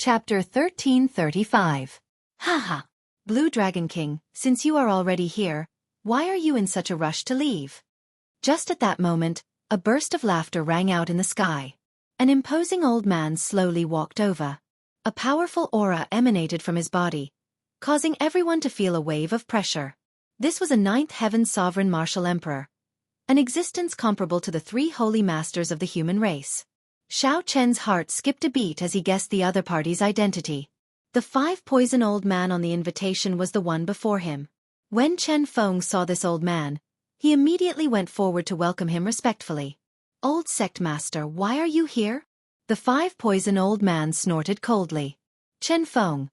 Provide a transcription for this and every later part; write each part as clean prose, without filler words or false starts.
Chapter 1335. Haha. Blue Dragon King, since you are already here, why are you in such a rush to leave? Just at that moment, a burst of laughter rang out in the sky. An imposing old man slowly walked over. A powerful aura emanated from his body, causing everyone to feel a wave of pressure. This was a ninth heaven sovereign martial emperor, an existence comparable to the three holy masters of the human race. Xiao Chen's heart skipped a beat as he guessed the other party's identity. The five-poison old man on the invitation was the one before him. When Chen Feng saw this old man, he immediately went forward to welcome him respectfully. "Old sect master, why are you here?" The five-poison old man snorted coldly. "Chen Feng,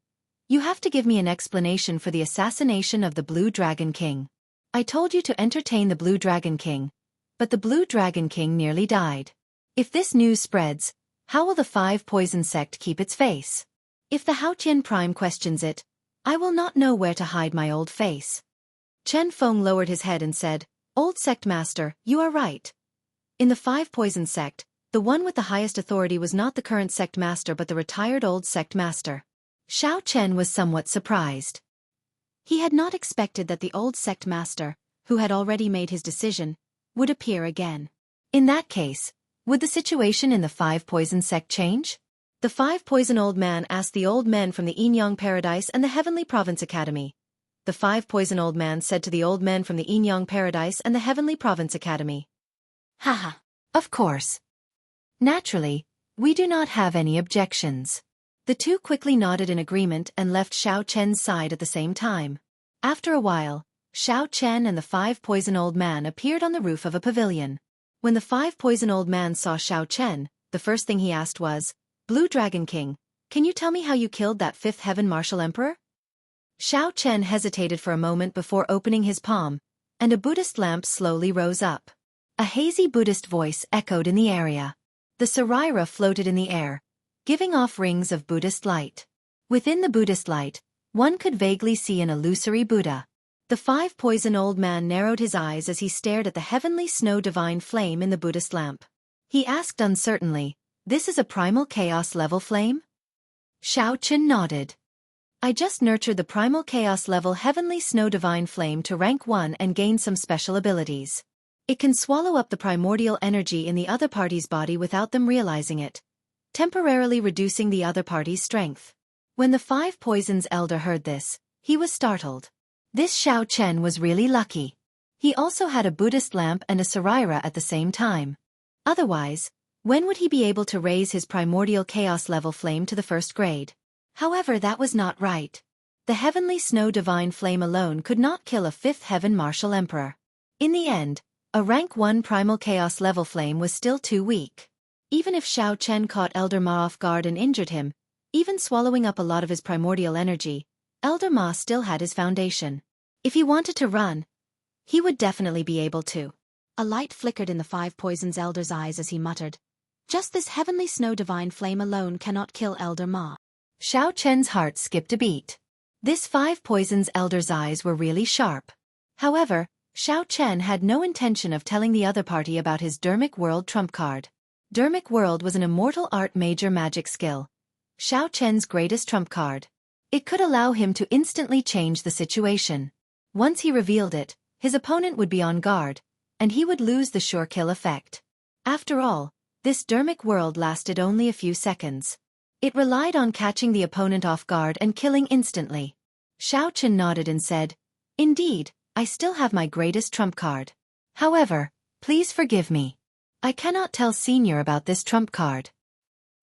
you have to give me an explanation for the assassination of the Blue Dragon King. I told you to entertain the Blue Dragon King, but the Blue Dragon King nearly died. If this news spreads, how will the five-poison sect keep its face? If the Haotian Prime questions it, I will not know where to hide my old face." Chen Feng lowered his head and said, "Old sect master, you are right. In the five-poison sect, the one with the highest authority was not the current sect master but the retired old sect master." Xiao Chen was somewhat surprised. He had not expected that the old sect master, who had already made his decision, would appear again. In that case, would the situation in the five-poison sect change? The five-poison old man asked the old men from the Yinyang Paradise and the Heavenly Province Academy. The five-poison old man said to the old men from the Yinyang Paradise and the Heavenly Province Academy, "Haha, of course. Naturally, we do not have any objections." The two quickly nodded in agreement and left Xiao Chen's side at the same time. After a while, Xiao Chen and the five-poison old man appeared on the roof of a pavilion. When the five-poison old man saw Xiao Chen, the first thing he asked was, "Blue Dragon King, can you tell me how you killed that fifth heaven martial emperor?" Xiao Chen hesitated for a moment before opening his palm, and a Buddhist lamp slowly rose up. A hazy Buddhist voice echoed in the area. The saraira floated in the air, giving off rings of Buddhist light. Within the Buddhist light, one could vaguely see an illusory Buddha. The five-poison old man narrowed his eyes as he stared at the heavenly snow divine flame in the Buddhist lamp. He asked uncertainly, "This is a primal chaos level flame?" Xiao Chen nodded. "I just nurtured the primal chaos level heavenly snow divine flame to rank 1 and gain some special abilities. It can swallow up the primordial energy in the other party's body without them realizing it, temporarily reducing the other party's strength." When the five poisons elder heard this, he was startled. This Xiao Chen was really lucky. He also had a Buddhist lamp and a saraira at the same time. Otherwise, when would he be able to raise his primordial chaos level flame to the first grade? However, that was not right. The heavenly snow divine flame alone could not kill a fifth heaven martial emperor. In the end, a rank 1 primal chaos level flame was still too weak. Even if Xiao Chen caught Elder Ma off guard and injured him, even swallowing up a lot of his primordial energy, Elder Ma still had his foundation. If he wanted to run, he would definitely be able to. A light flickered in the five poisons elder's eyes as he muttered, "Just this heavenly snow divine flame alone cannot kill Elder Ma." Xiao Chen's heart skipped a beat. This five poisons elder's eyes were really sharp. However, Xiao Chen had no intention of telling the other party about his Dermic World trump card. Dermic World was an immortal art major magic skill, Xiao Chen's greatest trump card. It could allow him to instantly change the situation. Once he revealed it, his opponent would be on guard, and he would lose the sure kill effect. After all, this Dermic World lasted only a few seconds. It relied on catching the opponent off guard and killing instantly. Xiao Chen nodded and said, "Indeed, I still have my greatest trump card. However, please forgive me. I cannot tell Senior about this trump card."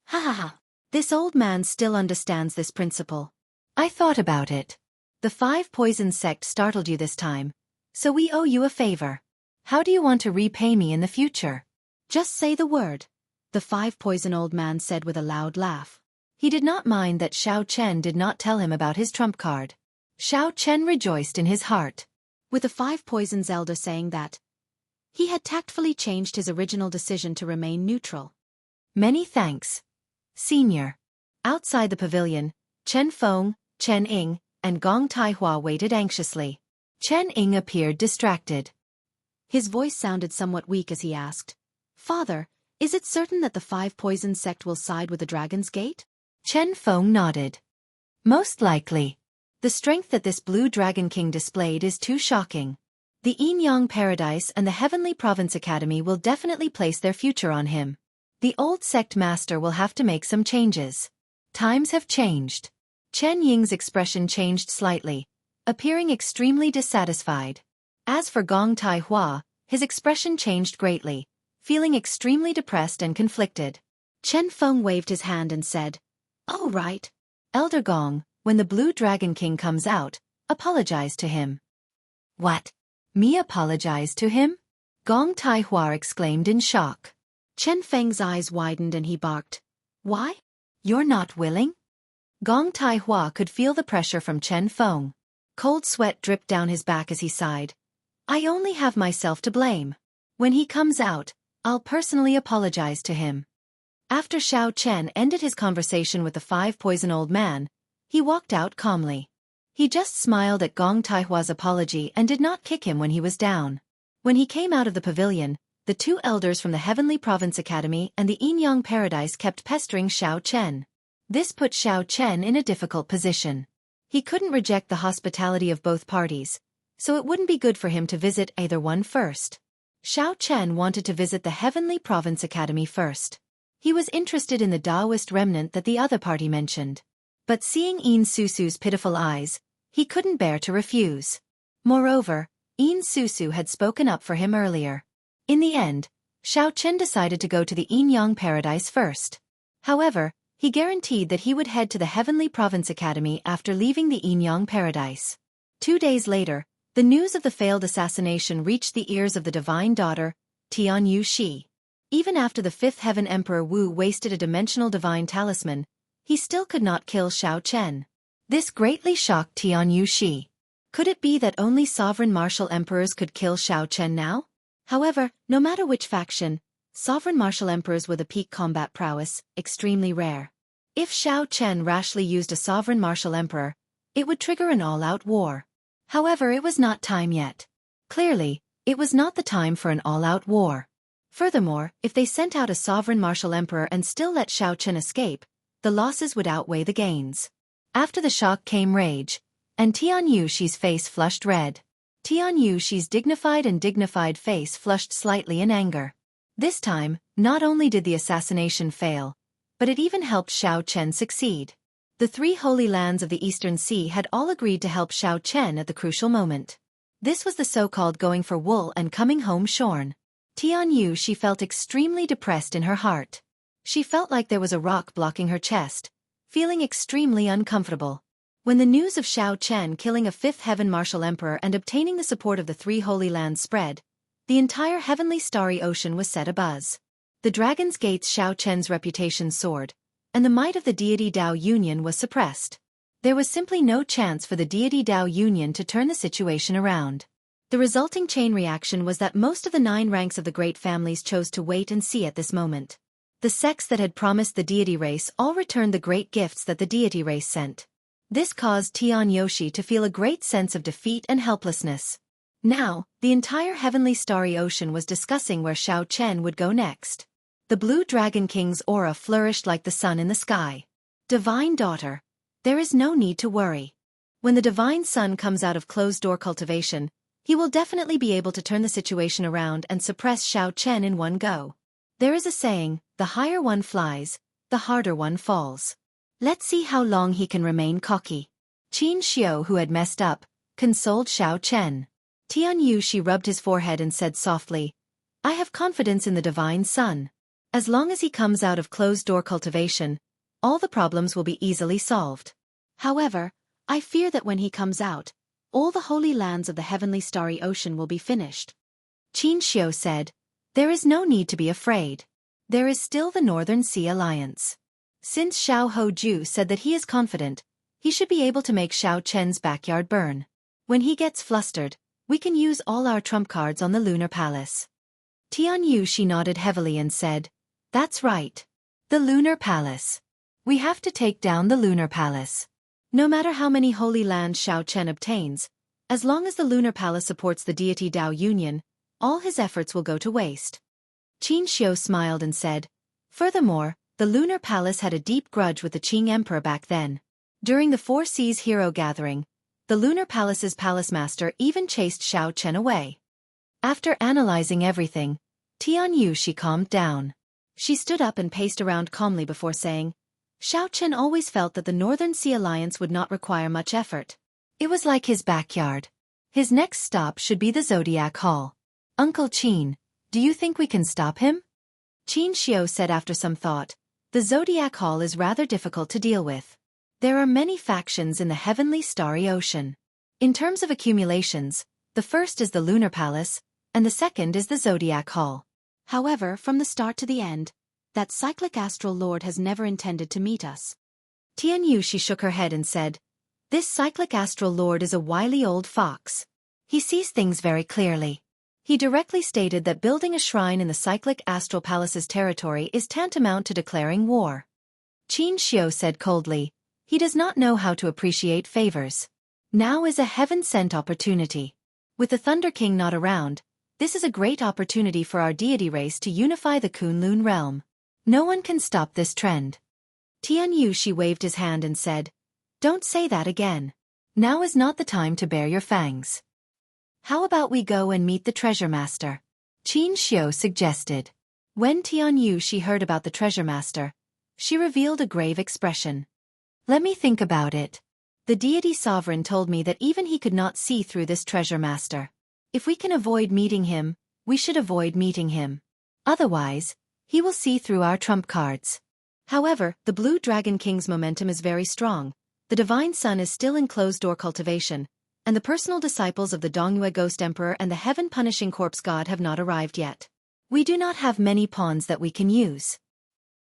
"Ha ha ha. This old man still understands this principle. I thought about it. The five poison sect startled you this time, so we owe you a favor. How do you want to repay me in the future?" "Just say the word," the five poison old man said with a loud laugh. He did not mind that Xiao Chen did not tell him about his trump card. Xiao Chen rejoiced in his heart. With the five poisons elder saying that, he had tactfully changed his original decision to remain neutral. "Many thanks, Senior." Outside the pavilion, Chen Feng, Chen Ying, and Gong Taihua waited anxiously. Chen Ying appeared distracted. His voice sounded somewhat weak as he asked, "Father, is it certain that the five poison sect will side with the Dragon's Gate?" Chen Feng nodded. Most likely. The strength that this Blue Dragon King displayed is too shocking. The Yin Paradise and the Heavenly Province Academy will definitely place their future on him. The old sect master will have to make some changes. Times have changed. Chen Ying's expression changed slightly, appearing extremely dissatisfied. As for Gong Tai Hua, his expression changed greatly, feeling extremely depressed and conflicted. Chen Feng waved his hand and said, "All right. Elder Gong, when the Blue Dragon King comes out, apologize to him." "What? Me apologize to him?" Gong Tai Hua exclaimed in shock. Chen Feng's eyes widened and he barked, "Why? You're not willing?" Gong Tai Hua could feel the pressure from Chen Feng. Cold sweat dripped down his back as he sighed. "I only have myself to blame. When he comes out, I'll personally apologize to him." After Xiao Chen ended his conversation with the five-poison old man, he walked out calmly. He just smiled at Gong Tai Hua's apology and did not kick him when he was down. When he came out of the pavilion, the two elders from the Heavenly Province Academy and the Yin Paradise kept pestering Xiao Chen. This put Xiao Chen in a difficult position. He couldn't reject the hospitality of both parties, so it wouldn't be good for him to visit either one first. Xiao Chen wanted to visit the Heavenly Province Academy first. He was interested in the Taoist remnant that the other party mentioned. But seeing Yin Susu's pitiful eyes, he couldn't bear to refuse. Moreover, Yin Susu had spoken up for him earlier. In the end, Xiao Chen decided to go to the Yin Paradise first. However, he guaranteed that he would head to the Heavenly Province Academy after leaving the Yin Paradise. 2 days later, the news of the failed assassination reached the ears of the Divine Daughter, Tianyu Shi. Even after the Fifth Heaven Emperor Wu wasted a dimensional divine talisman, he still could not kill Xiao Chen. This greatly shocked Tianyu Shi. Could it be that only sovereign martial emperors could kill Xiao Chen now? However, no matter which faction, sovereign martial emperors with a peak combat prowess, extremely rare. If Xiao Chen rashly used a sovereign martial emperor, it would trigger an all-out war. However, it was not time yet. Clearly, it was not the time for an all-out war. Furthermore, if they sent out a sovereign martial emperor and still let Xiao Chen escape, the losses would outweigh the gains. After the shock came rage, and Tianyu Shi's face flushed red. Tianyu Shi's dignified face flushed slightly in anger. This time, not only did the assassination fail, but it even helped Xiao Chen succeed. The 3 holy lands of the Eastern Sea had all agreed to help Xiao Chen at the crucial moment. This was the so-called going for wool and coming home shorn. Tianyu Shi felt extremely depressed in her heart. She felt like there was a rock blocking her chest, feeling extremely uncomfortable. When the news of Xiao Chen killing a Fifth Heaven Martial Emperor and obtaining the support of the 3 holy lands spread, the entire heavenly starry ocean was set abuzz. The Dragon's Gate's Xiao Chen's reputation soared, and the might of the deity Dao Union was suppressed. There was simply no chance for the deity Dao Union to turn the situation around. The resulting chain reaction was that most of the 9 ranks of the great families chose to wait and see at this moment. The sects that had promised the deity race all returned the great gifts that the deity race sent. This caused Tianyu Shi to feel a great sense of defeat and helplessness. Now, the entire heavenly starry ocean was discussing where Xiao Chen would go next. The Blue Dragon King's aura flourished like the sun in the sky. Divine Daughter, there is no need to worry. When the Divine Son comes out of closed-door cultivation, he will definitely be able to turn the situation around and suppress Xiao Chen in one go. There is a saying, the higher one flies, the harder one falls. Let's see how long he can remain cocky. Qin Xiu, who had messed up, consoled Xiao Chen. Tianyu Shi rubbed his forehead and said softly, I have confidence in the Divine Son. As long as he comes out of closed-door cultivation, all the problems will be easily solved. However, I fear that when he comes out, all the holy lands of the heavenly starry ocean will be finished. Qin Xiu said, there is no need to be afraid. There is still the Northern Sea Alliance. Since Xiao Hoju said that he is confident, he should be able to make Xiao Chen's backyard burn. When he gets flustered, we can use all our trump cards on the Lunar Palace. Tianyu Shi nodded heavily and said, that's right. The Lunar Palace. We have to take down the Lunar Palace. No matter how many holy lands Xiao Chen obtains, as long as the Lunar Palace supports the deity Dao Union, all his efforts will go to waste. Qin Xiu smiled and said, furthermore, the Lunar Palace had a deep grudge with the Qing Emperor back then. During the Four Seas Hero Gathering, the Lunar Palace's palace master even chased Xiao Chen away. After analyzing everything, Tianyushi calmed down. She stood up and paced around calmly before saying, Xiao Chen always felt that the Northern Sea Alliance would not require much effort. It was like his backyard. His next stop should be the Zodiac Hall. Uncle Qin, do you think we can stop him? Qin Xiao said after some thought, the Zodiac Hall is rather difficult to deal with. There are many factions in the heavenly starry ocean. In terms of accumulations, the first is the Lunar Palace, and the second is the Zodiac Hall. However, from the start to the end, that cyclic astral lord has never intended to meet us. Tianyushi shook her head and said, this cyclic astral lord is a wily old fox. He sees things very clearly. He directly stated that building a shrine in the cyclic astral palace's territory is tantamount to declaring war. Qin Xiao said coldly, he does not know how to appreciate favors. Now is a heaven-sent opportunity. With the Thunder King not around, this is a great opportunity for our deity race to unify the Kunlun realm. No one can stop this trend. Tianyushi waved his hand and said, don't say that again. Now is not the time to bare your fangs. How about we go and meet the treasure master? Qin Xiao suggested. When Tianyushi heard about the treasure master, she revealed a grave expression. Let me think about it. The deity sovereign told me that even he could not see through this treasure master. If we can avoid meeting him, we should avoid meeting him. Otherwise, he will see through our trump cards. However, the Blue Dragon King's momentum is very strong. The Divine Sun is still in closed-door cultivation, and the personal disciples of the Dongyue Ghost Emperor and the Heaven-Punishing Corpse God have not arrived yet. We do not have many pawns that we can use.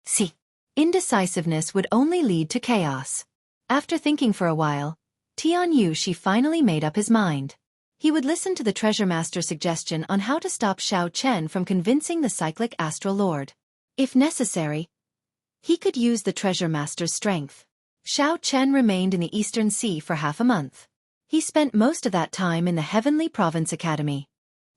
See, indecisiveness would only lead to chaos. After thinking for a while, Tianyushi finally made up his mind. He would listen to the Treasure Master's suggestion on how to stop Xiao Chen from convincing the Cyclic Astral Lord. If necessary, he could use the Treasure Master's strength. Xiao Chen remained in the Eastern Sea for half a month. He spent most of that time in the Heavenly Province Academy.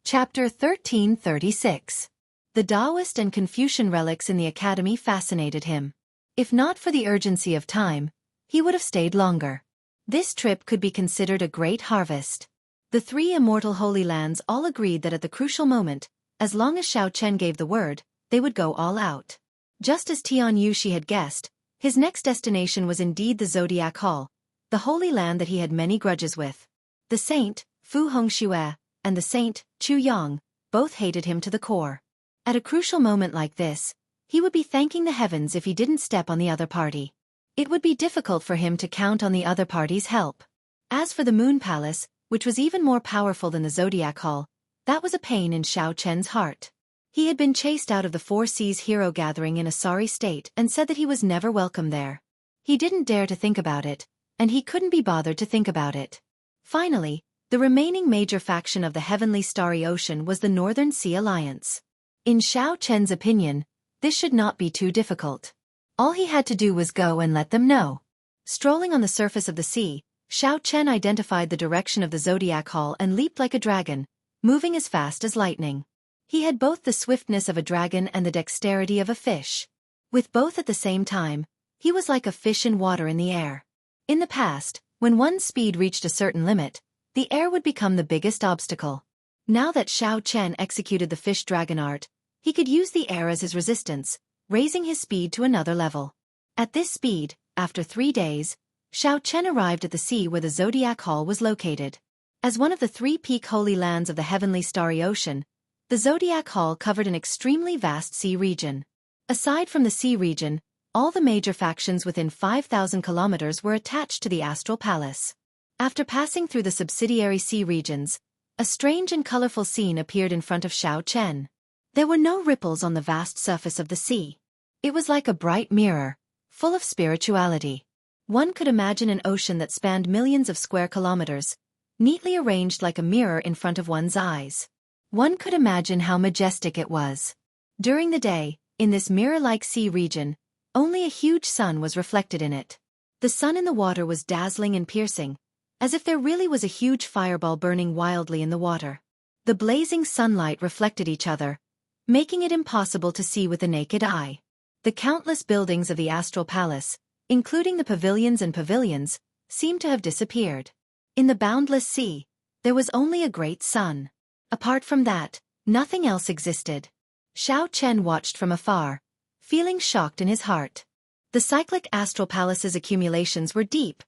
Chapter 1336. The Taoist and Confucian relics in the academy fascinated him. If not for the urgency of time, he would have stayed longer. This trip could be considered a great harvest. The three immortal Holy Lands all agreed that at the crucial moment, as long as Xiao Chen gave the word, they would go all out. Just as Tianyushi had guessed, his next destination was indeed the Zodiac Hall, the Holy Land that he had many grudges with. The saint, Fu Hongxue, and the saint, Chu Yang, both hated him to the core. At a crucial moment like this, he would be thanking the heavens if he didn't step on the other party. It would be difficult for him to count on the other party's help. As for the Moon Palace, which was even more powerful than the Zodiac Hall, that was a pain in Xiao Chen's heart. He had been chased out of the Four Seas Hero Gathering in a sorry state and said that he was never welcome there. He didn't dare to think about it, and he couldn't be bothered to think about it. Finally, the remaining major faction of the Heavenly Starry Ocean was the Northern Sea Alliance. In Xiao Chen's opinion, this should not be too difficult. All he had to do was go and let them know. Strolling on the surface of the sea, Xiao Chen identified the direction of the Zodiac Hall and leaped like a dragon, moving as fast as lightning. He had both the swiftness of a dragon and the dexterity of a fish. With both at the same time, he was like a fish in water in the air. In the past, when one's speed reached a certain limit, the air would become the biggest obstacle. Now that Xiao Chen executed the fish dragon art, he could use the air as his resistance, raising his speed to another level. At this speed, after 3 days, Xiao Chen arrived at the sea where the Zodiac Hall was located. As one of the 3 peak holy lands of the Heavenly Starry Ocean, the Zodiac Hall covered an extremely vast sea region. Aside from the sea region, all the major factions within 5,000 kilometers were attached to the Astral Palace. After passing through the subsidiary sea regions, a strange and colorful scene appeared in front of Xiao Chen. There were no ripples on the vast surface of the sea. It was like a bright mirror, full of spirituality. One could imagine an ocean that spanned millions of square kilometers, neatly arranged like a mirror in front of one's eyes. One could imagine how majestic it was. During the day, in this mirror-like sea region, only a huge sun was reflected in it. The sun in the water was dazzling and piercing, as if there really was a huge fireball burning wildly in the water. The blazing sunlight reflected each other, making it impossible to see with the naked eye. The countless buildings of the astral palace, including the pavilions and pavilions, seemed to have disappeared. In the boundless sea, there was only a great sun. Apart from that, nothing else existed. Xiao Chen watched from afar, feeling shocked in his heart. The cyclic astral palace's accumulations were deep,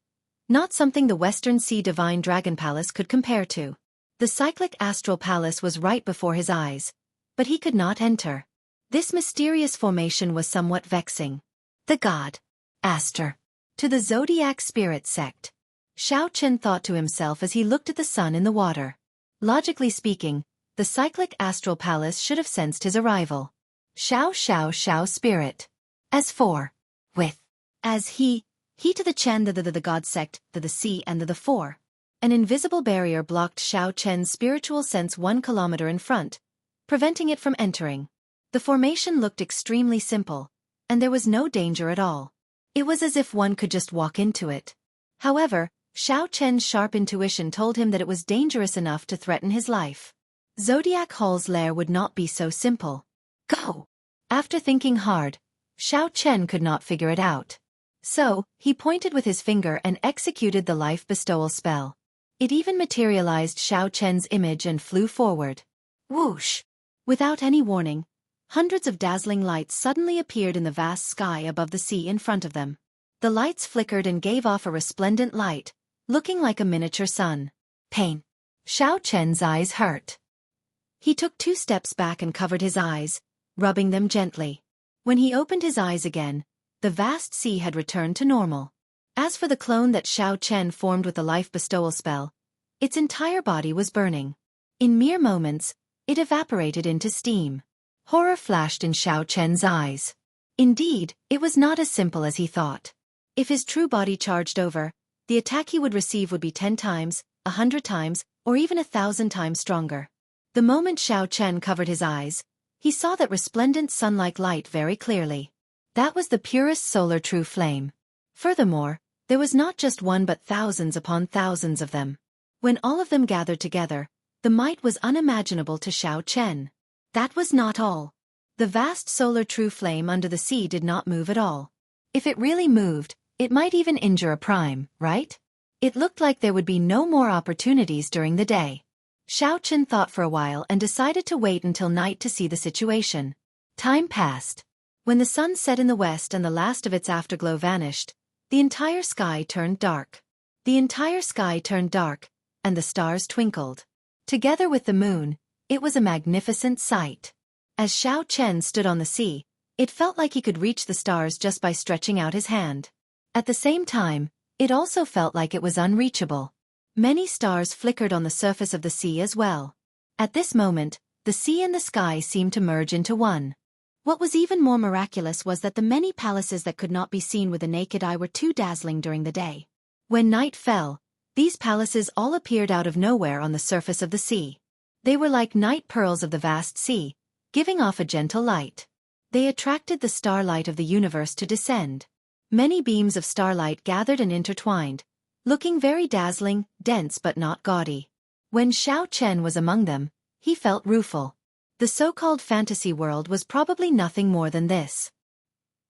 not something the Western Sea Divine Dragon Palace could compare to. The cyclic astral palace was right before his eyes, but he could not enter. This mysterious formation was somewhat vexing. The god, Aster, to the Zodiac Spirit Sect. Xiao Chen thought to himself as he looked at the sun in the water. Logically speaking, the cyclic astral palace should have sensed his arrival. Xiao Spirit. As for, with, as he to the Chen, the god sect, the sea and the four. An invisible barrier blocked Xiao Chen's spiritual sense 1 kilometer in front, preventing it from entering. The formation looked extremely simple, and there was no danger at all. It was as if one could just walk into it. However, Xiao Chen's sharp intuition told him that it was dangerous enough to threaten his life. Zodiac Hall's lair would not be so simple. Go! After thinking hard, Xiao Chen could not figure it out. So, he pointed with his finger and executed the life bestowal spell. It even materialized Xiao Chen's image and flew forward. Whoosh! Without any warning, hundreds of dazzling lights suddenly appeared in the vast sky above the sea in front of them. The lights flickered and gave off a resplendent light, looking like a miniature sun. Pain. Xiao Chen's eyes hurt. He took 2 steps back and covered his eyes, rubbing them gently. When he opened his eyes again, the vast sea had returned to normal. As for the clone that Xiao Chen formed with the life bestowal spell, its entire body was burning. In mere moments, it evaporated into steam. Horror flashed in Xiao Chen's eyes. Indeed, it was not as simple as he thought. If his true body charged over, the attack he would receive would be 10 times, 100 times, or even 1,000 times stronger. The moment Xiao Chen covered his eyes, he saw that resplendent sun-like light very clearly. That was the purest solar true flame. Furthermore, there was not just one but thousands upon thousands of them. When all of them gathered together, the might was unimaginable to Xiao Chen. That was not all. The vast solar true flame under the sea did not move at all. If it really moved, it might even injure a prime, right? It looked like there would be no more opportunities during the day. Xiao Chen thought for a while and decided to wait until night to see the situation. Time passed. When the sun set in the west and the last of its afterglow vanished, the entire sky turned dark. The entire sky turned dark, and the stars twinkled. Together with the moon, it was a magnificent sight. As Xiao Chen stood on the sea, it felt like he could reach the stars just by stretching out his hand. At the same time, it also felt like it was unreachable. Many stars flickered on the surface of the sea as well. At this moment, the sea and the sky seemed to merge into one. What was even more miraculous was that the many palaces that could not be seen with the naked eye were too dazzling during the day. When night fell, these palaces all appeared out of nowhere on the surface of the sea. They were like night pearls of the vast sea, giving off a gentle light. They attracted the starlight of the universe to descend. Many beams of starlight gathered and intertwined, looking very dazzling, dense but not gaudy. When Xiao Chen was among them, he felt rueful. The so-called fantasy world was probably nothing more than this.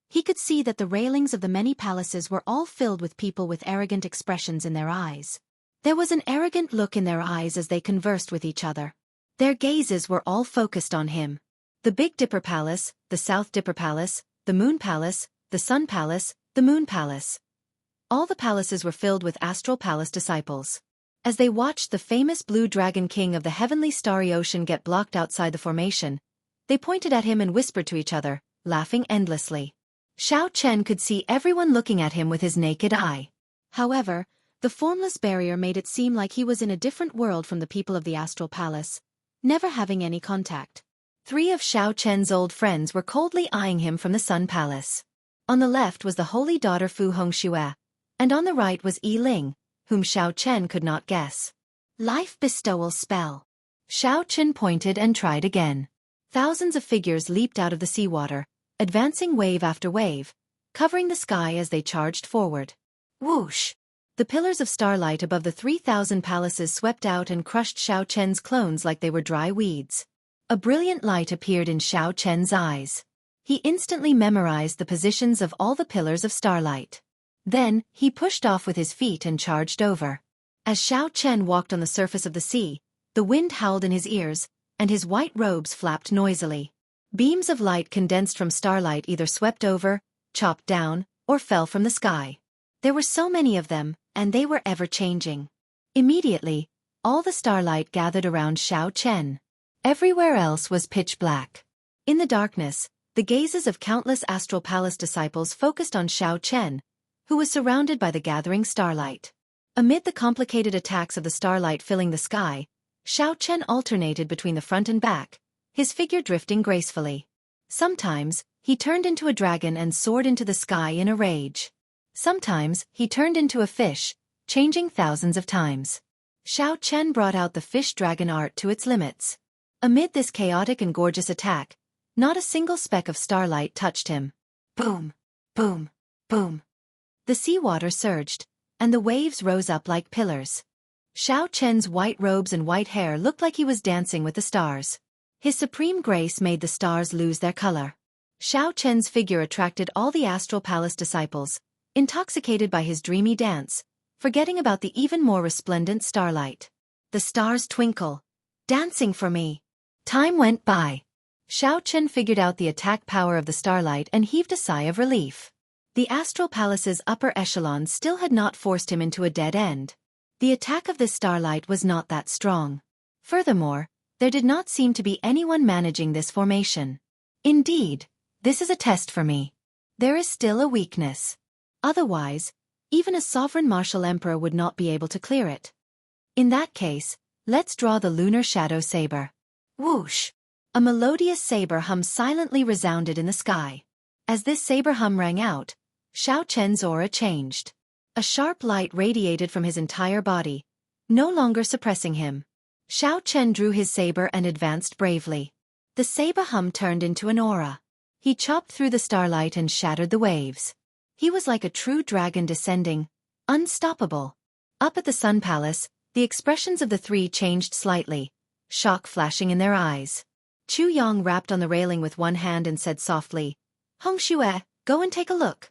He could see that the railings of the many palaces were all filled with people with arrogant expressions in their eyes. There was an arrogant look in their eyes as they conversed with each other. Their gazes were all focused on him. The Big Dipper Palace, the South Dipper Palace, the Moon Palace, the Sun Palace, the Moon Palace. All the palaces were filled with Astral Palace disciples. As they watched the famous Blue Dragon King of the heavenly starry ocean get blocked outside the formation, they pointed at him and whispered to each other, laughing endlessly. Xiao Chen could see everyone looking at him with his naked eye. However, the formless barrier made it seem like he was in a different world from the people of the Astral Palace, never having any contact. 3 of Xiao Chen's old friends were coldly eyeing him from the Sun Palace. On the left was the holy daughter Fu Hongxue, and on the right was Yi Ling, whom Xiao Chen could not guess. Life bestowal spell. Xiao Chen pointed and tried again. Thousands of figures leaped out of the seawater, advancing wave after wave, covering the sky as they charged forward. Whoosh! The pillars of starlight above the 3,000 palaces swept out and crushed Xiao Chen's clones like they were dry weeds. A brilliant light appeared in Xiao Chen's eyes. He instantly memorized the positions of all the pillars of starlight. Then, he pushed off with his feet and charged over. As Xiao Chen walked on the surface of the sea, the wind howled in his ears, and his white robes flapped noisily. Beams of light condensed from starlight either swept over, chopped down, or fell from the sky. There were so many of them, and they were ever-changing. Immediately, all the starlight gathered around Xiao Chen. Everywhere else was pitch black. In the darkness, the gazes of countless astral palace disciples focused on Xiao Chen, who was surrounded by the gathering starlight. Amid the complicated attacks of the starlight filling the sky, Xiao Chen alternated between the front and back, his figure drifting gracefully. Sometimes, he turned into a dragon and soared into the sky in a rage. Sometimes, he turned into a fish, changing thousands of times. Xiao Chen brought out the fish-dragon art to its limits. Amid this chaotic and gorgeous attack, not a single speck of starlight touched him. Boom! Boom! Boom! The seawater surged, and the waves rose up like pillars. Xiao Chen's white robes and white hair looked like he was dancing with the stars. His supreme grace made the stars lose their color. Xiao Chen's figure attracted all the astral palace disciples, intoxicated by his dreamy dance, forgetting about the even more resplendent starlight. The stars twinkle, dancing for me. Time went by. Xiao Chen figured out the attack power of the starlight and heaved a sigh of relief. The astral palace's upper echelon still had not forced him into a dead end. The attack of this starlight was not that strong. Furthermore, there did not seem to be anyone managing this formation. Indeed, this is a test for me. There is still a weakness. Otherwise, even a sovereign martial emperor would not be able to clear it. In that case, let's draw the lunar shadow saber. Whoosh! A melodious saber hum silently resounded in the sky. As this saber hum rang out, Xiao Chen's aura changed. A sharp light radiated from his entire body, no longer suppressing him. Xiao Chen drew his saber and advanced bravely. The saber hum turned into an aura. He chopped through the starlight and shattered the waves. He was like a true dragon descending, unstoppable. Up at the Sun Palace, the expressions of the three changed slightly, shock flashing in their eyes. Chu Yang rapped on the railing with one hand and said softly, "Hongxue, go and take a look."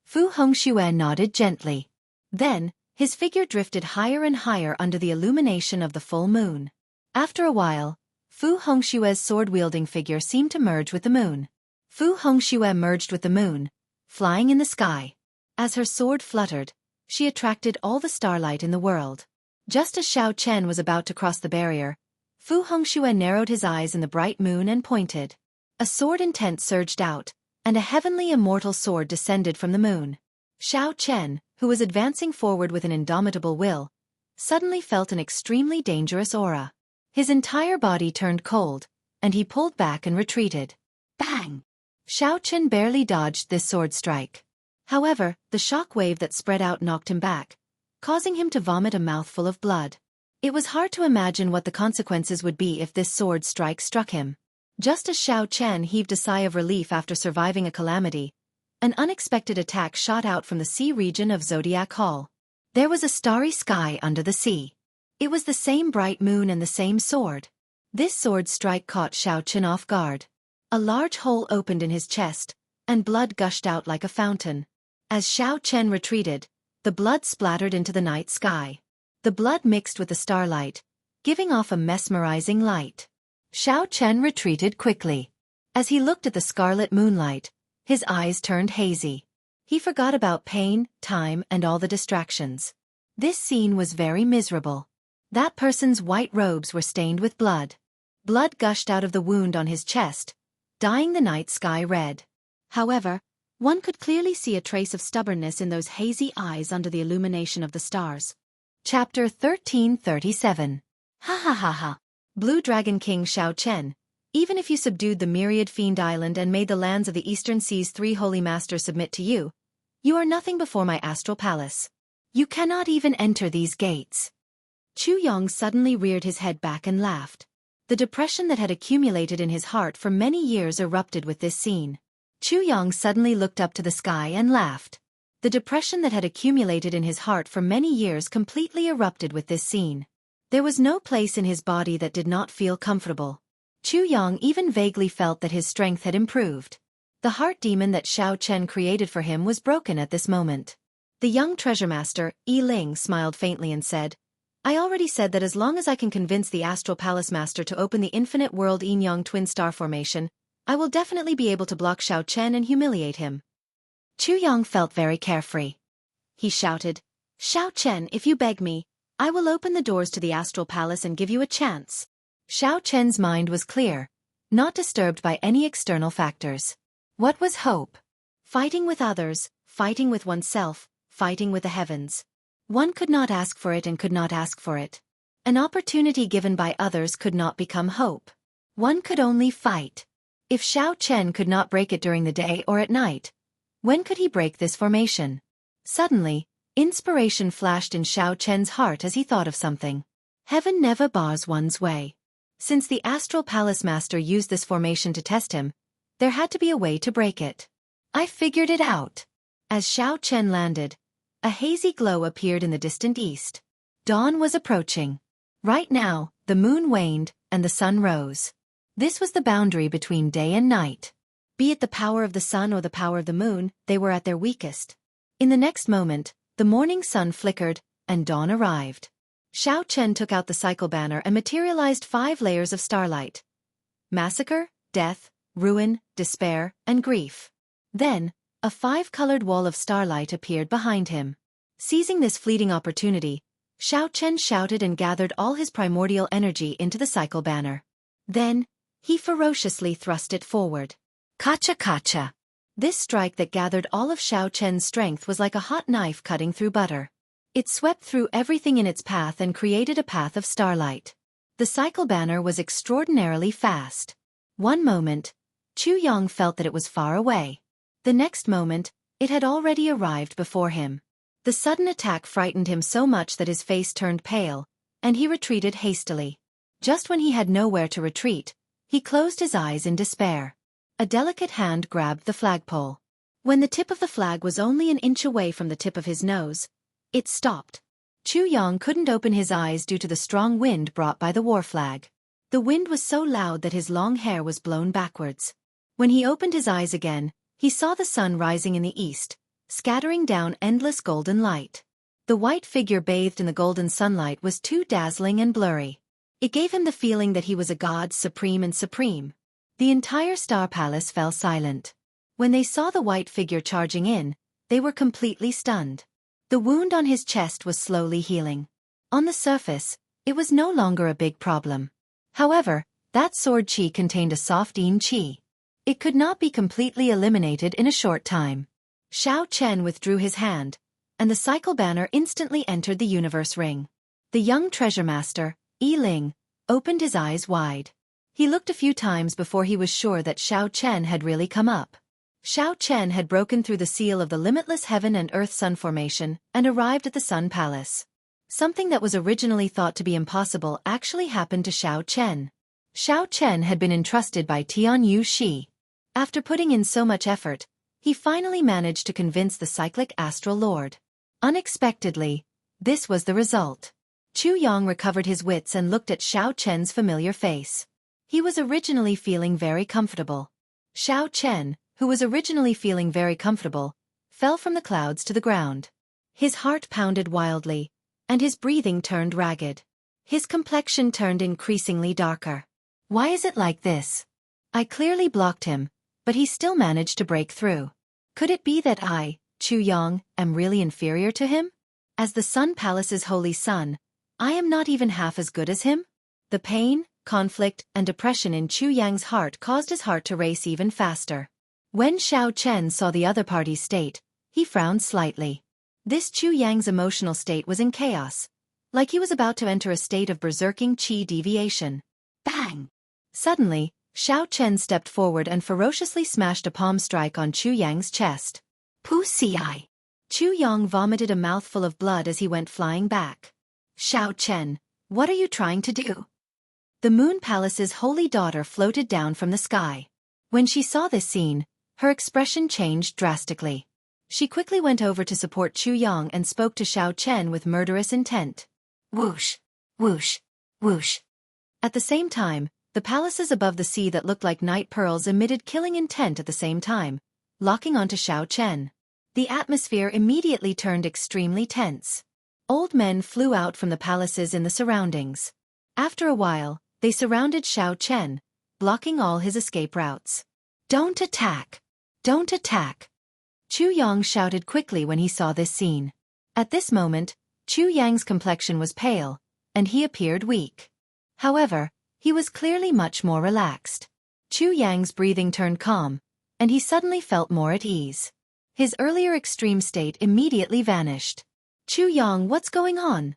Fu Hongxue nodded gently. Then, his figure drifted higher and higher under the illumination of the full moon. After a while, Fu Hongxue's sword-wielding figure seemed to merge with the moon. Fu Hongxue merged with the moon, flying in the sky. As her sword fluttered, she attracted all the starlight in the world. Just as Xiao Chen was about to cross the barrier, Fu Hongxue narrowed his eyes in the bright moon and pointed. A sword intent surged out, and a heavenly immortal sword descended from the moon. Xiao Chen, who was advancing forward with an indomitable will, suddenly felt an extremely dangerous aura. His entire body turned cold, and he pulled back and retreated. Bang! Xiao Chen barely dodged this sword strike. However, the shock wave that spread out knocked him back, causing him to vomit a mouthful of blood. It was hard to imagine what the consequences would be if this sword strike struck him. Just as Xiao Chen heaved a sigh of relief after surviving a calamity, an unexpected attack shot out from the sea region of Zodiac Hall. There was a starry sky under the sea. It was the same bright moon and the same sword. This sword strike caught Xiao Chen off guard. A large hole opened in his chest, and blood gushed out like a fountain. As Xiao Chen retreated, the blood splattered into the night sky. The blood mixed with the starlight, giving off a mesmerizing light. Xiao Chen retreated quickly. As he looked at the scarlet moonlight, his eyes turned hazy. He forgot about pain, time, and all the distractions. This scene was very miserable. That person's white robes were stained with blood. Blood gushed out of the wound on his chest, dyeing the night sky red. However, one could clearly see a trace of stubbornness in those hazy eyes under the illumination of the stars. Chapter 1337. Ha ha ha ha. Blue Dragon King Xiao Chen, even if you subdued the myriad fiend island and made the lands of the Eastern Sea's three holy masters submit to you, you are nothing before my astral palace. You cannot even enter these gates. Chu Yang suddenly reared his head back and laughed. The depression that had accumulated in his heart for many years erupted with this scene. Chu Yang suddenly looked up to the sky and laughed. The depression that had accumulated in his heart for many years completely erupted with this scene. There was no place in his body that did not feel comfortable. Chu Yang even vaguely felt that his strength had improved. The heart demon that Xiao Chen created for him was broken at this moment. The young treasure master, Yi Ling, smiled faintly and said, I already said that as long as I can convince the Astral Palace Master to open the infinite world Yin Yang twin star formation, I will definitely be able to block Xiao Chen and humiliate him. Chu Yang felt very carefree. He shouted, Xiao Chen, if you beg me, I will open the doors to the Astral Palace and give you a chance. Xiao Chen's mind was clear, not disturbed by any external factors. What was hope? Fighting with others, fighting with oneself, fighting with the heavens. One could not ask for it and could not ask for it. An opportunity given by others could not become hope. One could only fight. If Xiao Chen could not break it during the day or at night, when could he break this formation? Suddenly, inspiration flashed in Xiao Chen's heart as he thought of something. Heaven never bars one's way. Since the Astral Palace Master used this formation to test him, there had to be a way to break it. I figured it out. As Xiao Chen landed, a hazy glow appeared in the distant east. Dawn was approaching. Right now, the moon waned, and the sun rose. This was the boundary between day and night. Be it the power of the sun or the power of the moon, they were at their weakest. In the next moment, the morning sun flickered, and dawn arrived. Xiao Chen took out the cycle banner and materialized 5 layers of starlight. Massacre, death, ruin, despair, and grief. Then, a 5-colored wall of starlight appeared behind him. Seizing this fleeting opportunity, Xiao Chen shouted and gathered all his primordial energy into the cycle banner. Then, he ferociously thrust it forward. Kacha kacha. This strike that gathered all of Xiao Chen's strength was like a hot knife cutting through butter. It swept through everything in its path and created a path of starlight. The cycle banner was extraordinarily fast. One moment, Chu Yang felt that it was far away. The next moment, it had already arrived before him. The sudden attack frightened him so much that his face turned pale, and he retreated hastily. Just when he had nowhere to retreat, he closed his eyes in despair. A delicate hand grabbed the flagpole. When the tip of the flag was only an inch away from the tip of his nose, it stopped. Chu Yang couldn't open his eyes due to the strong wind brought by the war flag. The wind was so loud that his long hair was blown backwards. When he opened his eyes again, he saw the sun rising in the east, scattering down endless golden light. The white figure bathed in the golden sunlight was too dazzling and blurry. It gave him the feeling that he was a god supreme and supreme. The entire Star Palace fell silent. When they saw the white figure charging in, they were completely stunned. The wound on his chest was slowly healing. On the surface, it was no longer a big problem. However, that sword qi contained a soft yin qi. It could not be completely eliminated in a short time. Xiao Chen withdrew his hand, and the cycle banner instantly entered the universe ring. The young treasure master, Yi Ling, opened his eyes wide. He looked a few times before he was sure that Xiao Chen had really come up. Xiao Chen had broken through the seal of the limitless heaven and earth sun formation and arrived at the Sun Palace. Something that was originally thought to be impossible actually happened to Xiao Chen. Xiao Chen had been entrusted by Tianyu Shi. After putting in so much effort, he finally managed to convince the cyclic astral lord. Unexpectedly, this was the result. Chu Yang recovered his wits and looked at Xiao Chen's familiar face. He was originally feeling very comfortable. Xiao Chen, who was originally feeling very comfortable, fell from the clouds to the ground. His heart pounded wildly, and his breathing turned ragged. His complexion turned increasingly darker. Why is it like this? I clearly blocked him, but he still managed to break through. Could it be that I, Chu Yang, am really inferior to him? As the Sun Palace's holy son, I am not even half as good as him? The pain, conflict, and depression in Chu Yang's heart caused his heart to race even faster. When Xiao Chen saw the other party's state, he frowned slightly. This Chu Yang's emotional state was in chaos, like he was about to enter a state of berserking qi deviation. Bang! Suddenly, Xiao Chen stepped forward and ferociously smashed a palm strike on Chu Yang's chest. Pussy. Chu Yang vomited a mouthful of blood as he went flying back. Xiao Chen, what are you trying to do? The Moon Palace's holy daughter floated down from the sky. When she saw this scene, her expression changed drastically. She quickly went over to support Chu Yang and spoke to Xiao Chen with murderous intent. Whoosh, whoosh, whoosh. At the same time, The palaces above the sea that looked like night pearls emitted killing intent at the same time, locking onto Xiao Chen. The atmosphere immediately turned extremely tense. Old men flew out from the palaces in the surroundings. After a while, they surrounded Xiao Chen, blocking all his escape routes. "Don't attack! Don't attack!" Chu Yang shouted quickly when he saw this scene. At this moment, Chu Yang's complexion was pale, and he appeared weak. However, he was clearly much more relaxed. Chu Yang's breathing turned calm, and he suddenly felt more at ease. His earlier extreme state immediately vanished. "Chu Yang, what's going on?"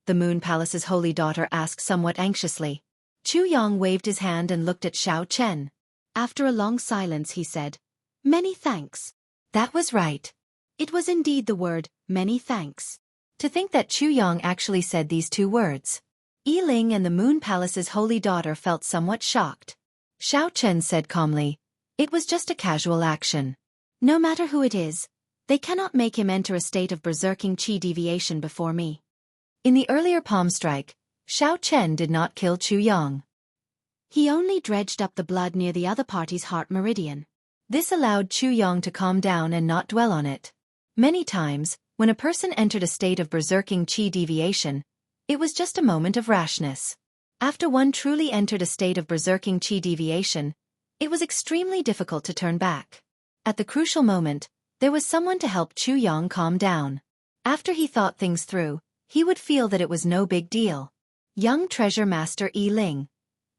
The Moon Palace's holy daughter asked somewhat anxiously. Chu Yang waved his hand and looked at Xiao Chen. After a long silence he said, "Many thanks." That was right. It was indeed the word, "many thanks." To think that Chu Yang actually said these two words. Yi Ling and the Moon Palace's holy daughter felt somewhat shocked. Xiao Chen said calmly, "It was just a casual action. No matter who it is, they cannot make him enter a state of berserking qi deviation before me." In the earlier palm strike, Xiao Chen did not kill Chu Yang. He only dredged up the blood near the other party's heart meridian. This allowed Chu Yang to calm down and not dwell on it. Many times, when a person entered a state of berserking qi deviation, it was just a moment of rashness. After one truly entered a state of berserking qi deviation, it was extremely difficult to turn back. At the crucial moment, there was someone to help Chu Yang calm down. After he thought things through, he would feel that it was no big deal. "Young treasure master Yi Ling,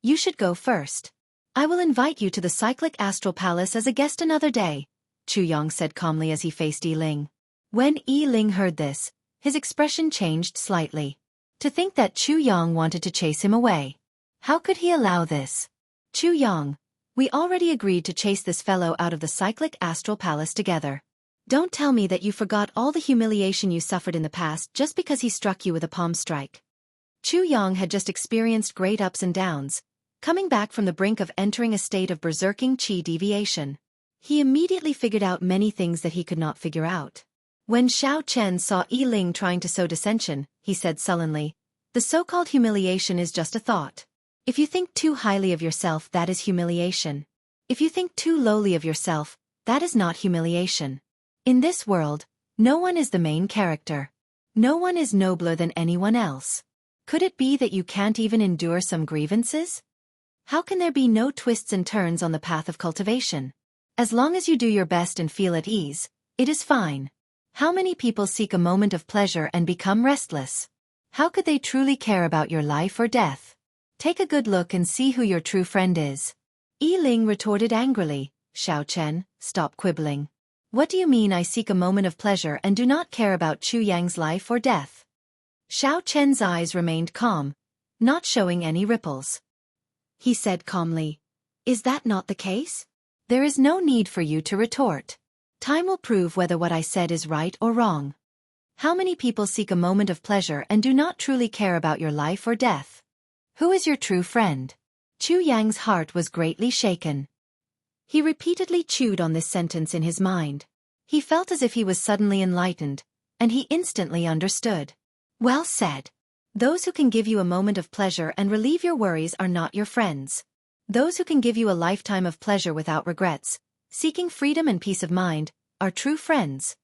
you should go first. I will invite you to the cyclic astral palace as a guest another day," Chu Yang said calmly as he faced Yi Ling. When Yi Ling heard this, his expression changed slightly. To think that Chu Yang wanted to chase him away. How could he allow this? "Chu Yang, we already agreed to chase this fellow out of the cyclic astral palace together. Don't tell me that you forgot all the humiliation you suffered in the past just because he struck you with a palm strike." Chu Yang had just experienced great ups and downs, coming back from the brink of entering a state of berserking qi deviation. He immediately figured out many things that he could not figure out. When Xiao Chen saw Yi Ling trying to sow dissension, he said sullenly, "The so-called humiliation is just a thought. If you think too highly of yourself, that is humiliation. If you think too lowly of yourself, that is not humiliation. In this world, no one is the main character. No one is nobler than anyone else. Could it be that you can't even endure some grievances? How can there be no twists and turns on the path of cultivation? As long as you do your best and feel at ease, it is fine. How many people seek a moment of pleasure and become restless? How could they truly care about your life or death? Take a good look and see who your true friend is." Yi Ling retorted angrily, "Xiao Chen, stop quibbling. What do you mean I seek a moment of pleasure and do not care about Chu Yang's life or death?" Xiao Chen's eyes remained calm, not showing any ripples. He said calmly, "Is that not the case? There is no need for you to retort. Time will prove whether what I said is right or wrong. How many people seek a moment of pleasure and do not truly care about your life or death? Who is your true friend?" Chu Yang's heart was greatly shaken. He repeatedly chewed on this sentence in his mind. He felt as if he was suddenly enlightened, and he instantly understood. Well said. Those who can give you a moment of pleasure and relieve your worries are not your friends. Those who can give you a lifetime of pleasure without regrets, seeking freedom and peace of mind, are true friends.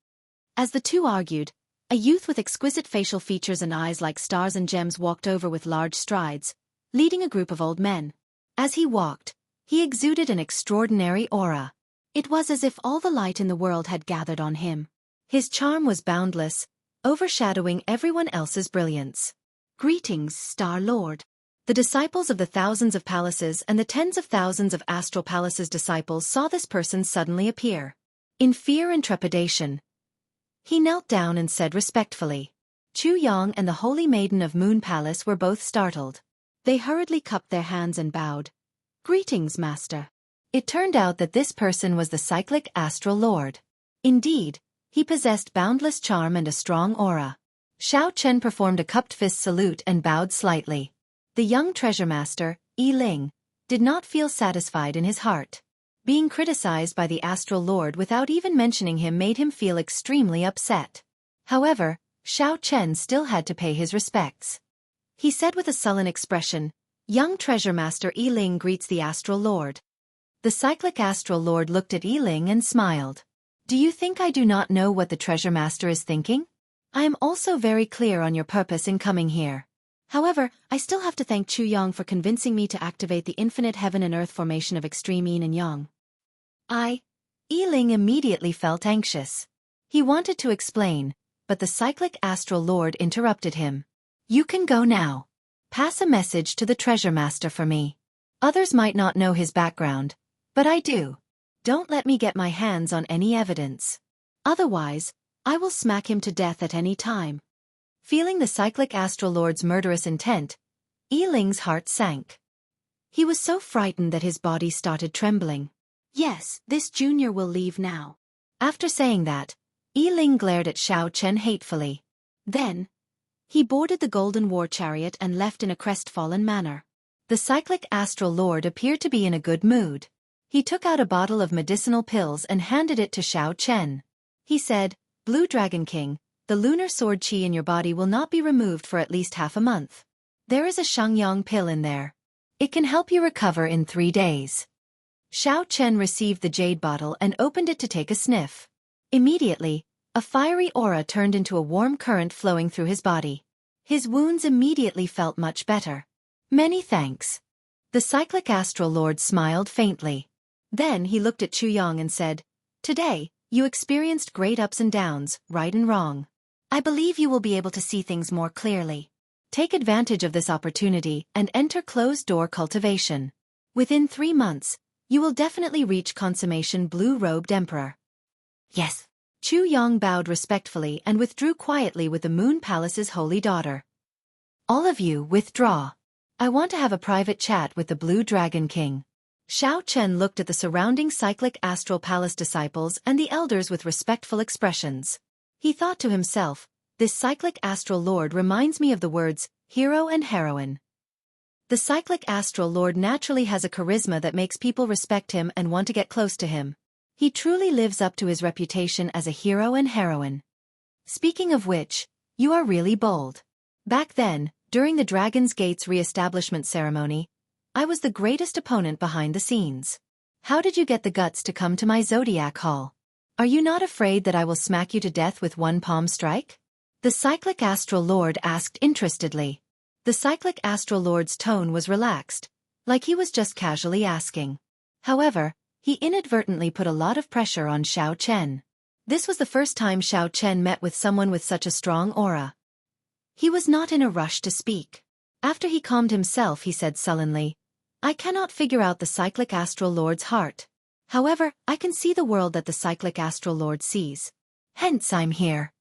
As the two argued, a youth with exquisite facial features and eyes like stars and gems walked over with large strides, leading a group of old men. As he walked, he exuded an extraordinary aura. It was as if all the light in the world had gathered on him. His charm was boundless, overshadowing everyone else's brilliance. "Greetings, Star Lord." The disciples of the thousands of palaces and the tens of thousands of astral palaces disciples saw this person suddenly appear. In fear and trepidation, he knelt down and said respectfully. Chu Yang and the Holy Maiden of Moon Palace were both startled. They hurriedly cupped their hands and bowed. "Greetings, Master." It turned out that this person was the cyclic astral lord. Indeed, he possessed boundless charm and a strong aura. Xiao Chen performed a cupped fist salute and bowed slightly. The young treasure master, Yi Ling, did not feel satisfied in his heart. Being criticized by the astral lord without even mentioning him made him feel extremely upset. However, Xiao Chen still had to pay his respects. He said with a sullen expression, Young Treasure Master Yiling greets the Astral Lord. The cyclic Astral Lord looked at Yiling and smiled. Do you think I do not know what the Treasure Master is thinking? I am also very clear on your purpose in coming here. However, I still have to thank Chu Yang for convincing me to activate the infinite heaven and earth formation of extreme yin and yang. Yiling immediately felt anxious. He wanted to explain, but the cyclic Astral Lord interrupted him. You can go now. Pass a message to the Treasure Master for me. Others might not know his background, but I do. Don't let me get my hands on any evidence. Otherwise, I will smack him to death at any time. Feeling the cyclic Astral Lord's murderous intent, Yiling's heart sank. He was so frightened that his body started trembling. Yes, this junior will leave now. After saying that, Yiling glared at Xiao Chen hatefully. Then, he boarded the golden war chariot and left in a crestfallen manner. The cyclic Astral Lord appeared to be in a good mood. He took out a bottle of medicinal pills and handed it to Xiao Chen. He said, Blue Dragon King, the lunar sword chi in your body will not be removed for at least half a month. There is a Xianxia pill in there. It can help you recover in 3 days. Xiao Chen received the jade bottle and opened it to take a sniff. Immediately, a fiery aura turned into a warm current flowing through his body. His wounds immediately felt much better. Many thanks. The cyclic Astral Lord smiled faintly. Then he looked at Chu Yang and said, Today, you experienced great ups and downs, right and wrong. I believe you will be able to see things more clearly. Take advantage of this opportunity and enter closed-door cultivation. Within 3 months, you will definitely reach consummation blue-robed emperor. Yes. Chu Yang bowed respectfully and withdrew quietly with the Moon Palace's holy daughter. All of you withdraw. I want to have a private chat with the Blue Dragon King. Xiao Chen looked at the surrounding cyclic Astral Palace disciples and the elders with respectful expressions. He thought to himself, this cyclic Astral Lord reminds me of the words, hero and heroine. The cyclic Astral Lord naturally has a charisma that makes people respect him and want to get close to him. He truly lives up to his reputation as a hero and heroine. Speaking of which, you are really bold. Back then, during the Dragon's Gate's re-establishment ceremony, I was the greatest opponent behind the scenes. How did you get the guts to come to my Zodiac Hall? Are you not afraid that I will smack you to death with one palm strike? The cyclic Astral Lord asked interestedly. The cyclic Astral Lord's tone was relaxed, like he was just casually asking. However, he inadvertently put a lot of pressure on Xiao Chen. This was the first time Xiao Chen met with someone with such a strong aura. He was not in a rush to speak. After he calmed himself, he said sullenly, I cannot figure out the cyclic Astral Lord's heart. However, I can see the world that the cyclic Astral Lord sees. Hence I'm here.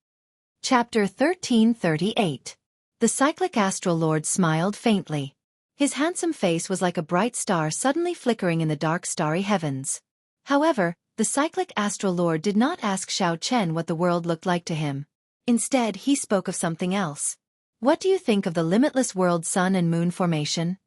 Chapter 1338. The cyclic Astral Lord smiled faintly. His handsome face was like a bright star suddenly flickering in the dark starry heavens. However, the cyclic Astral Lord did not ask Xiao Chen what the world looked like to him. Instead, he spoke of something else. What do you think of the limitless world sun and moon formation?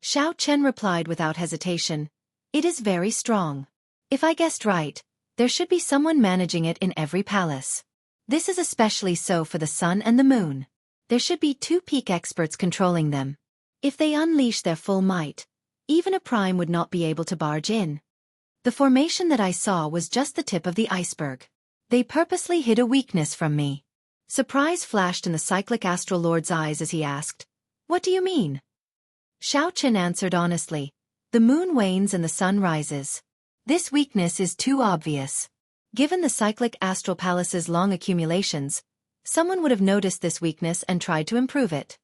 Xiao Chen replied without hesitation. It is very strong. If I guessed right, there should be someone managing it in every palace. This is especially so for the sun and the moon. There should be 2 peak experts controlling them. If they unleash their full might, even a prime would not be able to barge in. The formation that I saw was just the tip of the iceberg. They purposely hid a weakness from me. Surprise flashed in the cyclic Astral Lord's eyes as he asked, What do you mean? Xiao Chen answered honestly, The moon wanes and the sun rises. This weakness is too obvious. Given the cyclic Astral Palace's long accumulations, someone would have noticed this weakness and tried to improve it.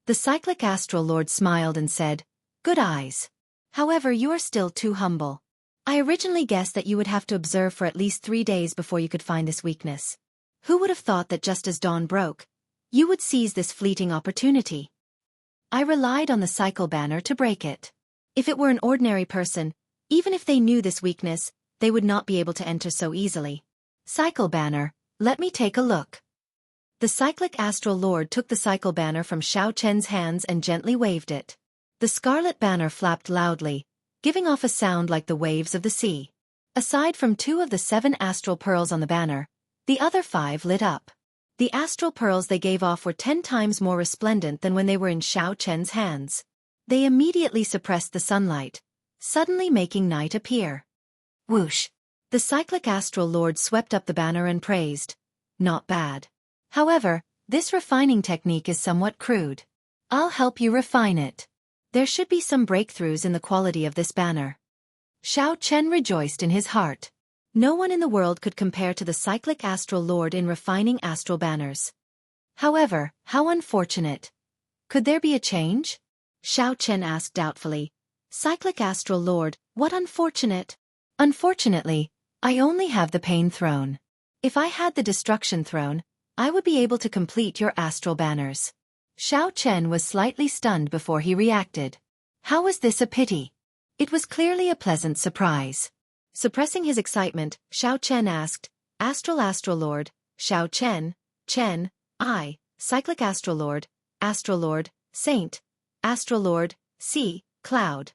The cyclic Astral Lord smiled and said, Good eyes. However, you are still too humble. I originally guessed that you would have to observe for at least 3 days before you could find this weakness. Who would have thought that just as dawn broke, you would seize this fleeting opportunity? I relied on the cycle banner to break it. If it were an ordinary person, even if they knew this weakness, they would not be able to enter so easily. Cycle banner, let me take a look. The cyclic Astral Lord took the cycle banner from Xiao Chen's hands and gently waved it. The scarlet banner flapped loudly, giving off a sound like the waves of the sea. Aside from 2 of the 7 astral pearls on the banner, the other 5 lit up. The astral pearls they gave off were 10 times more resplendent than when they were in Xiao Chen's hands. They immediately suppressed the sunlight, suddenly making night appear. Whoosh! The cyclic astral lord swept up the banner and praised. Not bad. However, this refining technique is somewhat crude. I'll help you refine it. There should be some breakthroughs in the quality of this banner. Xiao Chen rejoiced in his heart. No one in the world could compare to the cyclic astral lord in refining astral banners. However, how unfortunate. Could there be a change? Xiao Chen asked doubtfully. Cyclic astral lord, what unfortunate? Unfortunately, I only have the pain throne. If I had the destruction throne, I would be able to complete your astral banners. Xiao Chen was slightly stunned before he reacted. How was this a pity? It was clearly a pleasant surprise. Suppressing his excitement, Xiao Chen asked, Astral Lord, Xiao Chen, I, Cyclic Astral Lord, Saint, Astral Lord, Sea, Cloud.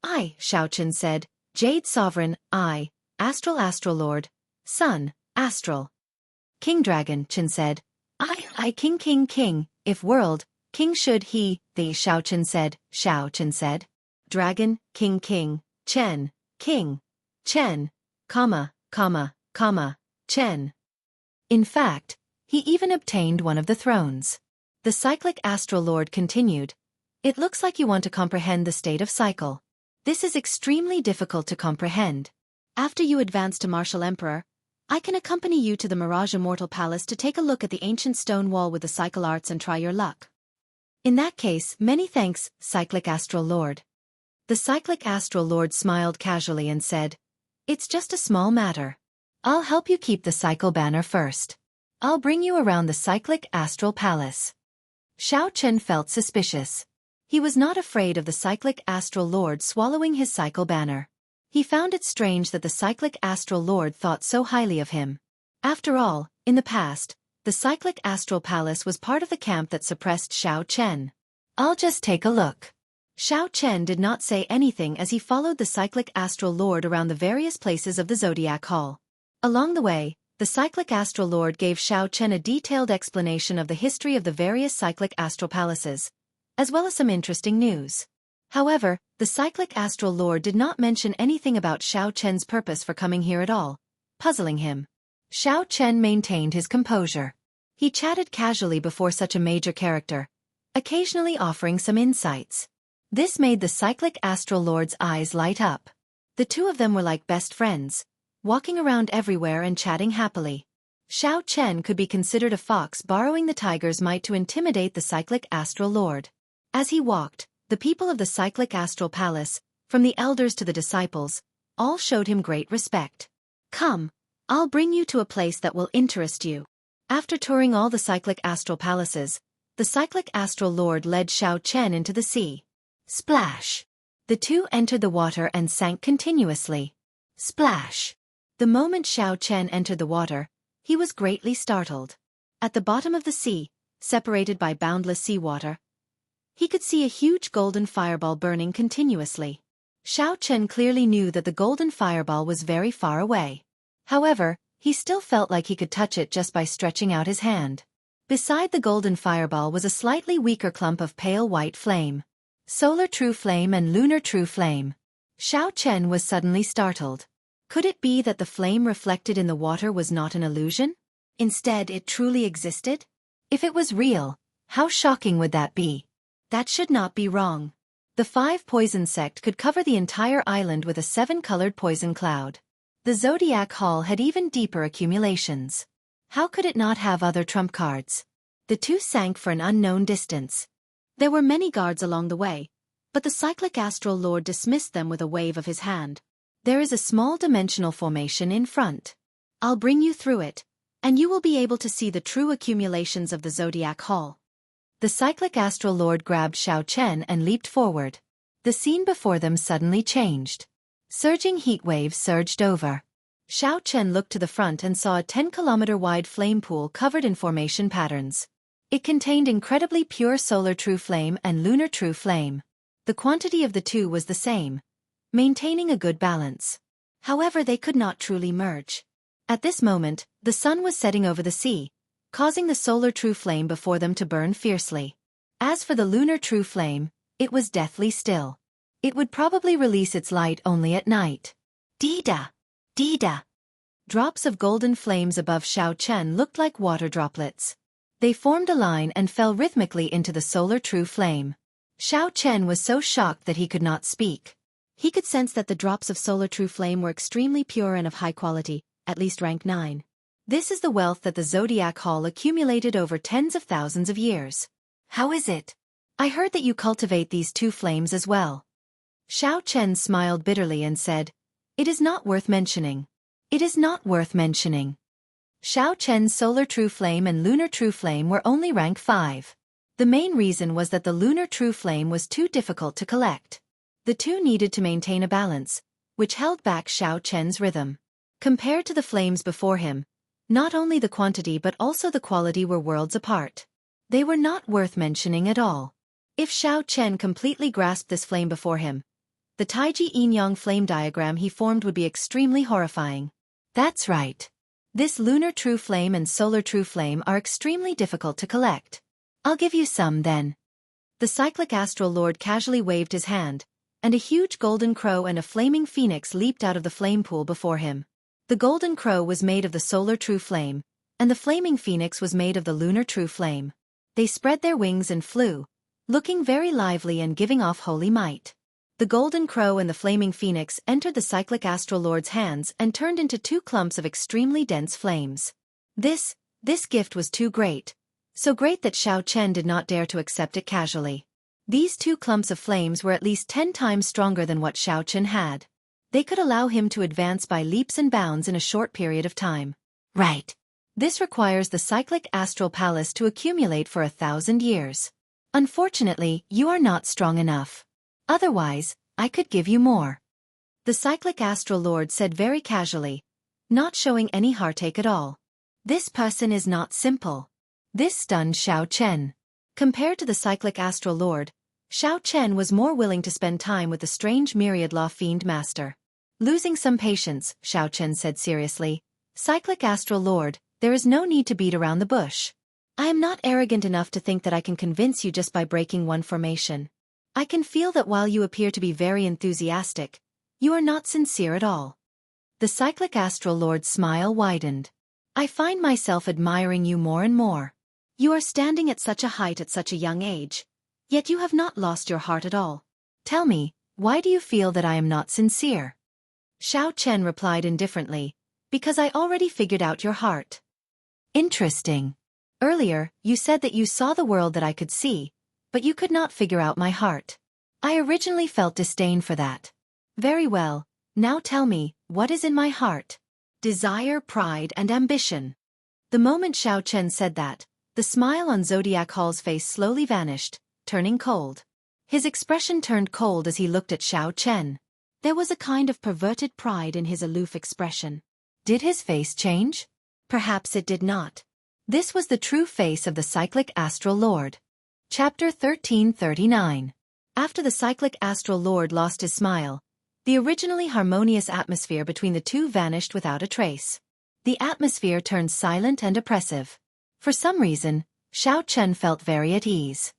I, Xiao Chen said, Jade Sovereign, I, Astral Lord, Sun, Astral. King Dragon, Chen said, I King, if world, King should he, the Xiao Chen said. Dragon, King, Chen, King, Chen, Chen. In fact, he even obtained one of the thrones. The cyclic astral lord continued, It looks like you want to comprehend the state of cycle. This is extremely difficult to comprehend. After you advance to Martial Emperor, I can accompany you to the Mirage Immortal Palace to take a look at the ancient stone wall with the cycle arts and try your luck. In that case, many thanks, Cyclic Astral Lord. The Cyclic Astral Lord smiled casually and said, It's just a small matter. I'll help you keep the cycle banner first. I'll bring you around the Cyclic Astral Palace. Xiao Chen felt suspicious. He was not afraid of the Cyclic Astral Lord swallowing his cycle banner. He found it strange that the Cyclic Astral Lord thought so highly of him. After all, in the past, the Cyclic Astral Palace was part of the camp that suppressed Xiao Chen. I'll just take a look. Xiao Chen did not say anything as he followed the Cyclic Astral Lord around the various places of the Zodiac Hall. Along the way, the Cyclic Astral Lord gave Xiao Chen a detailed explanation of the history of the various Cyclic Astral Palaces, as well as some interesting news. However, the Cyclic Astral Lord did not mention anything about Xiao Chen's purpose for coming here at all, puzzling him. Xiao Chen maintained his composure. He chatted casually before such a major character, occasionally offering some insights. This made the Cyclic Astral Lord's eyes light up. The two of them were like best friends, walking around everywhere and chatting happily. Xiao Chen could be considered a fox borrowing the tiger's might to intimidate the Cyclic Astral Lord. As he walked, the people of the Cyclic Astral Palace, from the elders to the disciples, all showed him great respect. Come, I'll bring you to a place that will interest you. After touring all the Cyclic Astral Palaces, the Cyclic Astral Lord led Xiao Chen into the sea. Splash! The two entered the water and sank continuously. Splash! The moment Xiao Chen entered the water, he was greatly startled. At the bottom of the sea, separated by boundless seawater, he could see a huge golden fireball burning continuously. Xiao Chen clearly knew that the golden fireball was very far away. However, he still felt like he could touch it just by stretching out his hand. Beside the golden fireball was a slightly weaker clump of pale white flame. Solar True Flame and Lunar True Flame. Xiao Chen was suddenly startled. Could it be that the flame reflected in the water was not an illusion? Instead, it truly existed? If it was real, how shocking would that be? That should not be wrong. The 5 poison sect could cover the entire island with a 7-colored poison cloud. The Zodiac Hall had even deeper accumulations. How could it not have other trump cards? The two sank for an unknown distance. There were many guards along the way, but the Cyclic Astral Lord dismissed them with a wave of his hand. There is a small dimensional formation in front. I'll bring you through it, and you will be able to see the true accumulations of the Zodiac Hall. The Cyclic Astral Lord grabbed Xiao Chen and leaped forward. The scene before them suddenly changed. Surging heat waves surged over. Xiao Chen looked to the front and saw a 10-kilometer-wide flame pool covered in formation patterns. It contained incredibly pure Solar True Flame and Lunar True Flame. The quantity of the two was the same, maintaining a good balance. However, they could not truly merge. At this moment, the sun was setting over the sea, causing the Solar True Flame before them to burn fiercely. As for the Lunar True Flame, It was deathly still. It would probably release its light only at night. Dida! Dida! Drops of golden flames above Xiao Chen looked like water droplets. They formed a line and fell rhythmically into the solar true flame. Xiao Chen was so shocked that he could not speak. He could sense that the drops of solar true flame were extremely pure and of high quality, at least rank 9. This is the wealth that the Zodiac Hall accumulated over tens of thousands of years. How is it? I heard that you cultivate these two flames as well. Xiao Chen smiled bitterly and said, "It is not worth mentioning. It is not worth mentioning." Xiao Chen's solar true flame and lunar true flame were only rank 5. The main reason was that the lunar true flame was too difficult to collect. The two needed to maintain a balance, which held back Xiao Chen's rhythm. Compared to the flames before him, not only the quantity but also the quality were worlds apart. They were not worth mentioning at all. If Xiao Chen completely grasped this flame before him, the Taiji Yin-Yang flame diagram he formed would be extremely horrifying. That's right. This lunar true flame and solar true flame are extremely difficult to collect. I'll give you some then. The cyclic astral lord casually waved his hand, and a huge golden crow and a flaming phoenix leaped out of the flame pool before him. The golden crow was made of the solar true flame, and the flaming phoenix was made of the lunar true flame. They spread their wings and flew, looking very lively and giving off holy might. The golden crow and the flaming phoenix entered the cyclic astral lord's hands and turned into two clumps of extremely dense flames. This gift was too great. So great that Xiao Chen did not dare to accept it casually. These two clumps of flames were at least 10 times stronger than what Xiao Chen had. They could allow him to advance by leaps and bounds in a short period of time. Right. This requires the cyclic astral palace to accumulate for 1,000 years. Unfortunately, you are not strong enough. Otherwise, I could give you more. The cyclic astral lord said very casually, not showing any heartache at all. This person is not simple. This stunned Xiao Chen. Compared to the cyclic astral lord, Xiao Chen was more willing to spend time with the strange myriad law fiend master. Losing some patience, Xiao Chen said seriously, "Cyclic astral lord, there is no need to beat around the bush. I am not arrogant enough to think that I can convince you just by breaking one formation. I can feel that while you appear to be very enthusiastic, you are not sincere at all." The cyclic astral lord's smile widened. "I find myself admiring you more and more. You are standing at such a height at such a young age, yet you have not lost your heart at all. Tell me, why do you feel that I am not sincere?" Xiao Chen replied indifferently, "Because I already figured out your heart." Interesting. Earlier, you said that you saw the world that I could see, but you could not figure out my heart. I originally felt disdain for that. Very well, now tell me, what is in my heart? Desire, pride, and ambition. The moment Xiao Chen said that, the smile on Zodiac Hall's face slowly vanished, turning cold. His expression turned cold as he looked at Xiao Chen. There was a kind of perverted pride in his aloof expression. Did his face change? Perhaps it did not. This was the true face of the cyclic astral lord. Chapter 1339. After the cyclic astral lord lost his smile, the originally harmonious atmosphere between the two vanished without a trace. The atmosphere turned silent and oppressive. For some reason, Xiao Chen felt very at ease.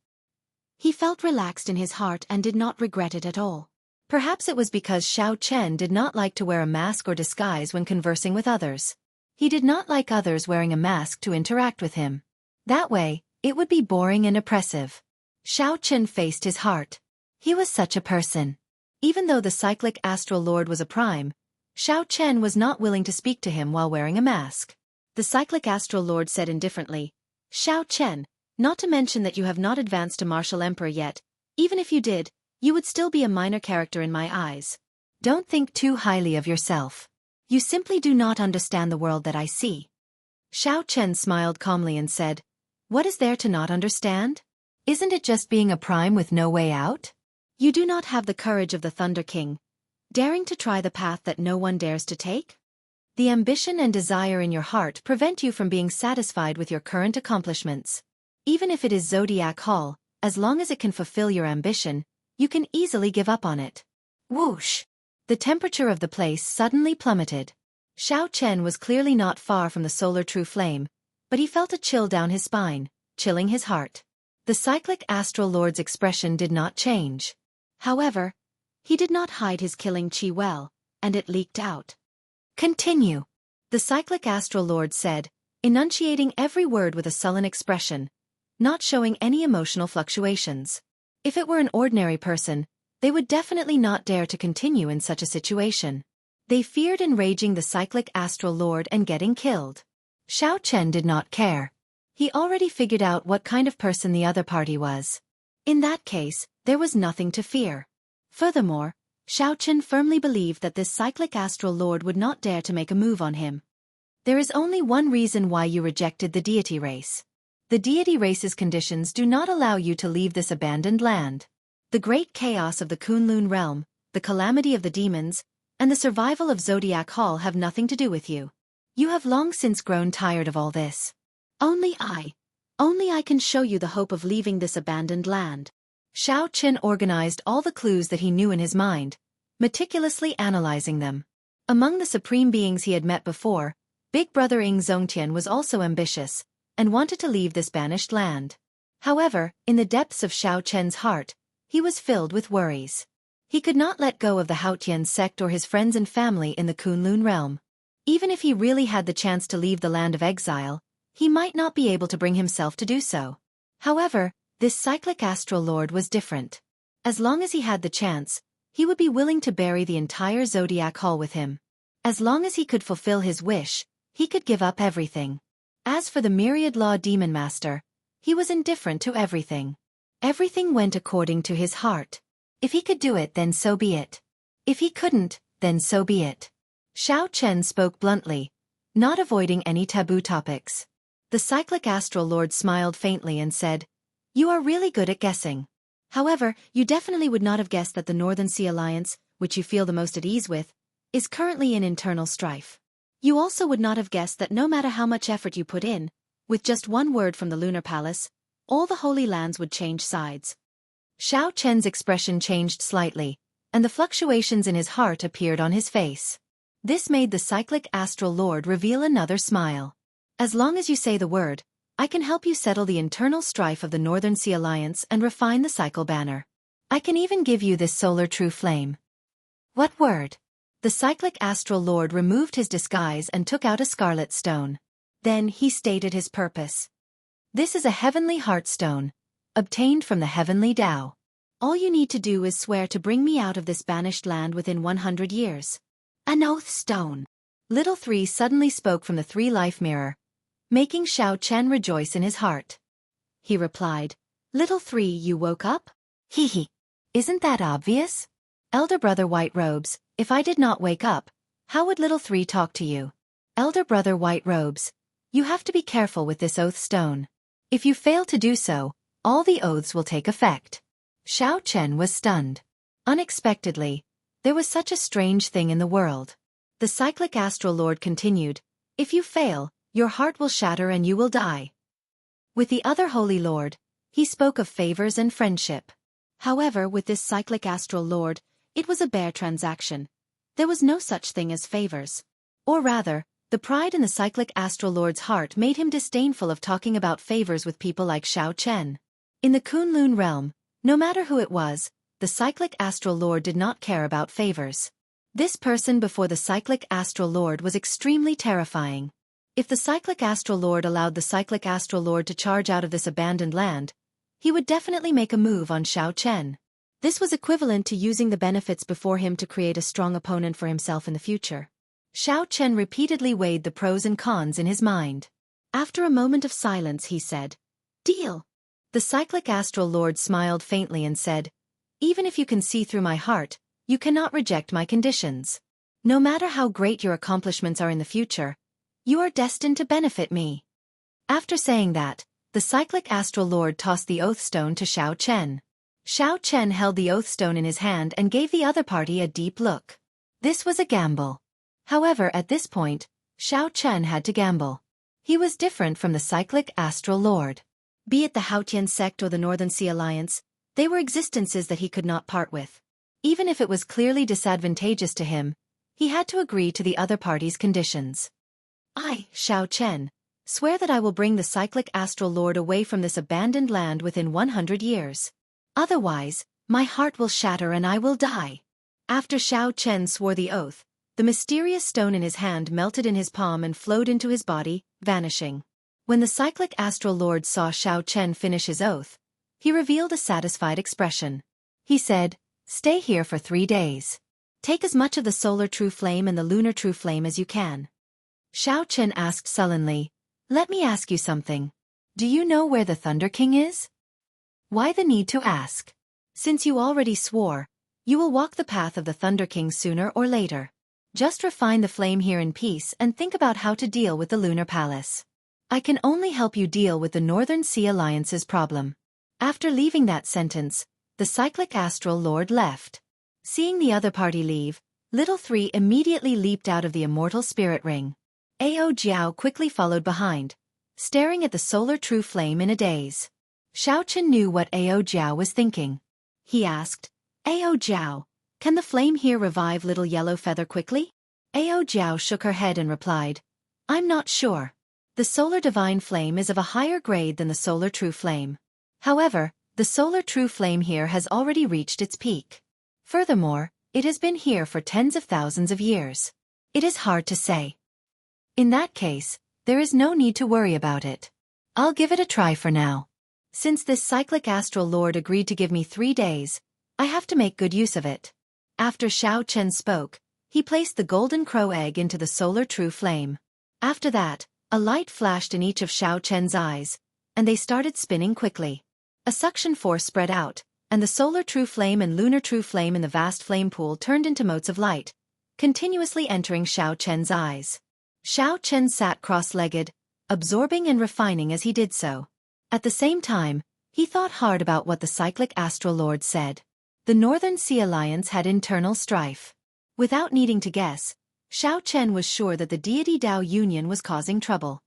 He felt relaxed in his heart and did not regret it at all. Perhaps it was because Xiao Chen did not like to wear a mask or disguise when conversing with others. He did not like others wearing a mask to interact with him. That way, it would be boring and oppressive. Xiao Chen faced his heart. He was such a person. Even though the cyclic astral lord was a prime, Xiao Chen was not willing to speak to him while wearing a mask. The cyclic astral lord said indifferently, "Xiao Chen, not to mention that you have not advanced to martial emperor yet, even if you did, you would still be a minor character in my eyes. Don't think too highly of yourself. You simply do not understand the world that I see." Xiao Chen smiled calmly and said, "What is there to not understand? Isn't it just being a prime with no way out? You do not have the courage of the Thunder King, daring to try the path that no one dares to take? The ambition and desire in your heart prevent you from being satisfied with your current accomplishments. Even if it is Zodiac Hall, as long as it can fulfill your ambition, you can easily give up on it." Whoosh! The temperature of the place suddenly plummeted. Xiao Chen was clearly not far from the solar true flame, but he felt a chill down his spine, chilling his heart. The cyclic astral lord's expression did not change. However, he did not hide his killing chi well, and it leaked out. Continue. The cyclic astral lord said, enunciating every word with a sullen expression, not showing any emotional fluctuations. If it were an ordinary person, they would definitely not dare to continue in such a situation. They feared enraging the cyclic astral lord and getting killed. Xiao Chen did not care. He already figured out what kind of person the other party was. In that case, there was nothing to fear. Furthermore, Xiao Chen firmly believed that this cyclic astral lord would not dare to make a move on him. There is only one reason why you rejected the deity race. The deity race's conditions do not allow you to leave this abandoned land. The great chaos of the Kunlun realm, the calamity of the demons, and the survival of Zodiac Hall have nothing to do with you. You have long since grown tired of all this. Only I can show you the hope of leaving this abandoned land. Xiao Chen organized all the clues that he knew in his mind, meticulously analyzing them. Among the supreme beings he had met before, Big Brother Ing Zongtian was also ambitious, and wanted to leave this banished land. However, in the depths of Xiao Chen's heart, he was filled with worries. He could not let go of the Haotian sect or his friends and family in the Kunlun realm. Even if he really had the chance to leave the land of exile, he might not be able to bring himself to do so. However, this cyclic astral lord was different. As long as he had the chance, he would be willing to bury the entire Zodiac Hall with him. As long as he could fulfill his wish, he could give up everything. As for the myriad law demon master, he was indifferent to everything. Everything went according to his heart. If he could do it, then so be it. If he couldn't, then so be it. Xiao Chen spoke bluntly, not avoiding any taboo topics. The cyclic astral lord smiled faintly and said, "You are really good at guessing. However, you definitely would not have guessed that the Northern Sea Alliance, which you feel the most at ease with, is currently in internal strife. You also would not have guessed that no matter how much effort you put in, with just one word from the Lunar Palace, all the Holy Lands would change sides." Xiao Chen's expression changed slightly, and the fluctuations in his heart appeared on his face. This made the cyclic astral lord reveal another smile. "As long as you say the word, I can help you settle the internal strife of the Northern Sea Alliance and refine the cycle banner. I can even give you this solar true flame." "What word?" The cyclic astral lord removed his disguise and took out a scarlet stone. Then he stated his purpose. "This is a heavenly heartstone, obtained from the heavenly Tao. All you need to do is swear to bring me out of this banished land within 100 years. An oath stone." Little Three suddenly spoke from the three-life mirror, making Xiao Chen rejoice in his heart. He replied, "Little Three, you woke up? Hee. Isn't that obvious? Elder Brother White Robes, if I did not wake up, how would Little Three talk to you? Elder Brother White Robes, you have to be careful with this oath stone. If you fail to do so, all the oaths will take effect." Xiao Chen was stunned. Unexpectedly, there was such a strange thing in the world. The cyclic astral lord continued, "If you fail, your heart will shatter and you will die." With the other holy lord, he spoke of favors and friendship. However, with this cyclic astral lord, it was a bare transaction. There was no such thing as favors. Or rather, the pride in the cyclic astral lord's heart made him disdainful of talking about favors with people like Xiao Chen. In the Kunlun realm, no matter who it was, the cyclic astral lord did not care about favors. This person before the cyclic astral lord was extremely terrifying. If the cyclic astral lord allowed the cyclic astral lord to charge out of this abandoned land, he would definitely make a move on Xiao Chen. This was equivalent to using the benefits before him to create a strong opponent for himself in the future. Xiao Chen repeatedly weighed the pros and cons in his mind. After a moment of silence he said, "Deal." The cyclic astral lord smiled faintly and said, "Even if you can see through my heart, you cannot reject my conditions. No matter how great your accomplishments are in the future, you are destined to benefit me." After saying that, the cyclic astral lord tossed the oath stone to Xiao Chen. Xiao Chen held the oath stone in his hand and gave the other party a deep look. This was a gamble. However, at this point, Xiao Chen had to gamble. He was different from the cyclic astral lord. Be it the Haotian sect or the Northern Sea Alliance, they were existences that he could not part with. Even if it was clearly disadvantageous to him, he had to agree to the other party's conditions. "I, Xiao Chen, Swear that I will bring the cyclic astral lord away from this abandoned land within 100 years. Otherwise, my heart will shatter and I will die. After Xiao Chen swore the oath, the mysterious stone in his hand melted in his palm and flowed into his body, vanishing. When the cyclic astral lord saw Xiao Chen finish his oath, he revealed a satisfied expression. He said, "Stay here for 3 days. Take as much of the solar true flame and the lunar true flame as you can." Xiao Chen asked sullenly, "Let me ask you something. Do you know where the Thunder King is?" "Why the need to ask? Since you already swore, you will walk the path of the Thunder King sooner or later. Just refine the flame here in peace and think about how to deal with the Lunar Palace. I can only help you deal with the Northern Sea Alliance's problem." After leaving that sentence, the cyclic astral lord left. Seeing the other party leave, Little Three immediately leaped out of the immortal spirit ring. Ao Jiao quickly followed behind, staring at the solar true flame in a daze. Xiao Chen knew what Ao Jiao was thinking. He asked, "Ao Jiao, can the flame here revive Little Yellow Feather quickly?" Ao Jiao shook her head and replied, "I'm not sure. The solar divine flame is of a higher grade than the solar true flame. However, the solar true flame here has already reached its peak. Furthermore, it has been here for tens of thousands of years. It is hard to say. In that case, there is no need to worry about it. I'll give it a try for now. Since this cyclic astral lord agreed to give me 3 days, I have to make good use of it." After Xiao Chen spoke, he placed the golden crow egg into the solar true flame. After that, a light flashed in each of Xiao Chen's eyes, and they started spinning quickly. A suction force spread out, and the solar true flame and lunar true flame in the vast flame pool turned into motes of light, continuously entering Xiao Chen's eyes. Xiao Chen sat cross-legged, absorbing and refining as he did so. At the same time, he thought hard about what the cyclic astral lord said. The Northern Sea Alliance had internal strife. Without needing to guess, Xiao Chen was sure that the deity Dao Union was causing trouble.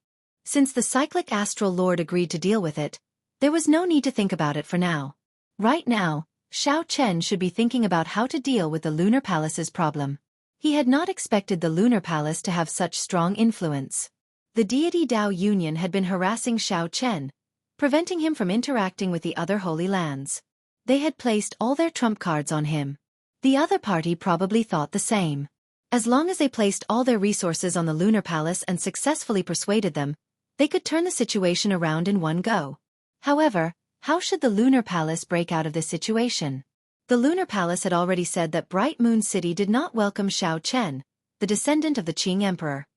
Since the cyclic astral lord agreed to deal with it, there was no need to think about it for now. Right now, Xiao Chen should be thinking about how to deal with the Lunar Palace's problem. He had not expected the Lunar Palace to have such strong influence. The deity Dao Union had been harassing Xiao Chen, preventing him from interacting with the other Holy Lands. They had placed all their trump cards on him. The other party probably thought the same. As long as they placed all their resources on the Lunar Palace and successfully persuaded them, they could turn the situation around in one go. However, how should the Lunar Palace break out of this situation? The Lunar Palace had already said that Bright Moon City did not welcome Xiao Chen, the descendant of the Qing Emperor.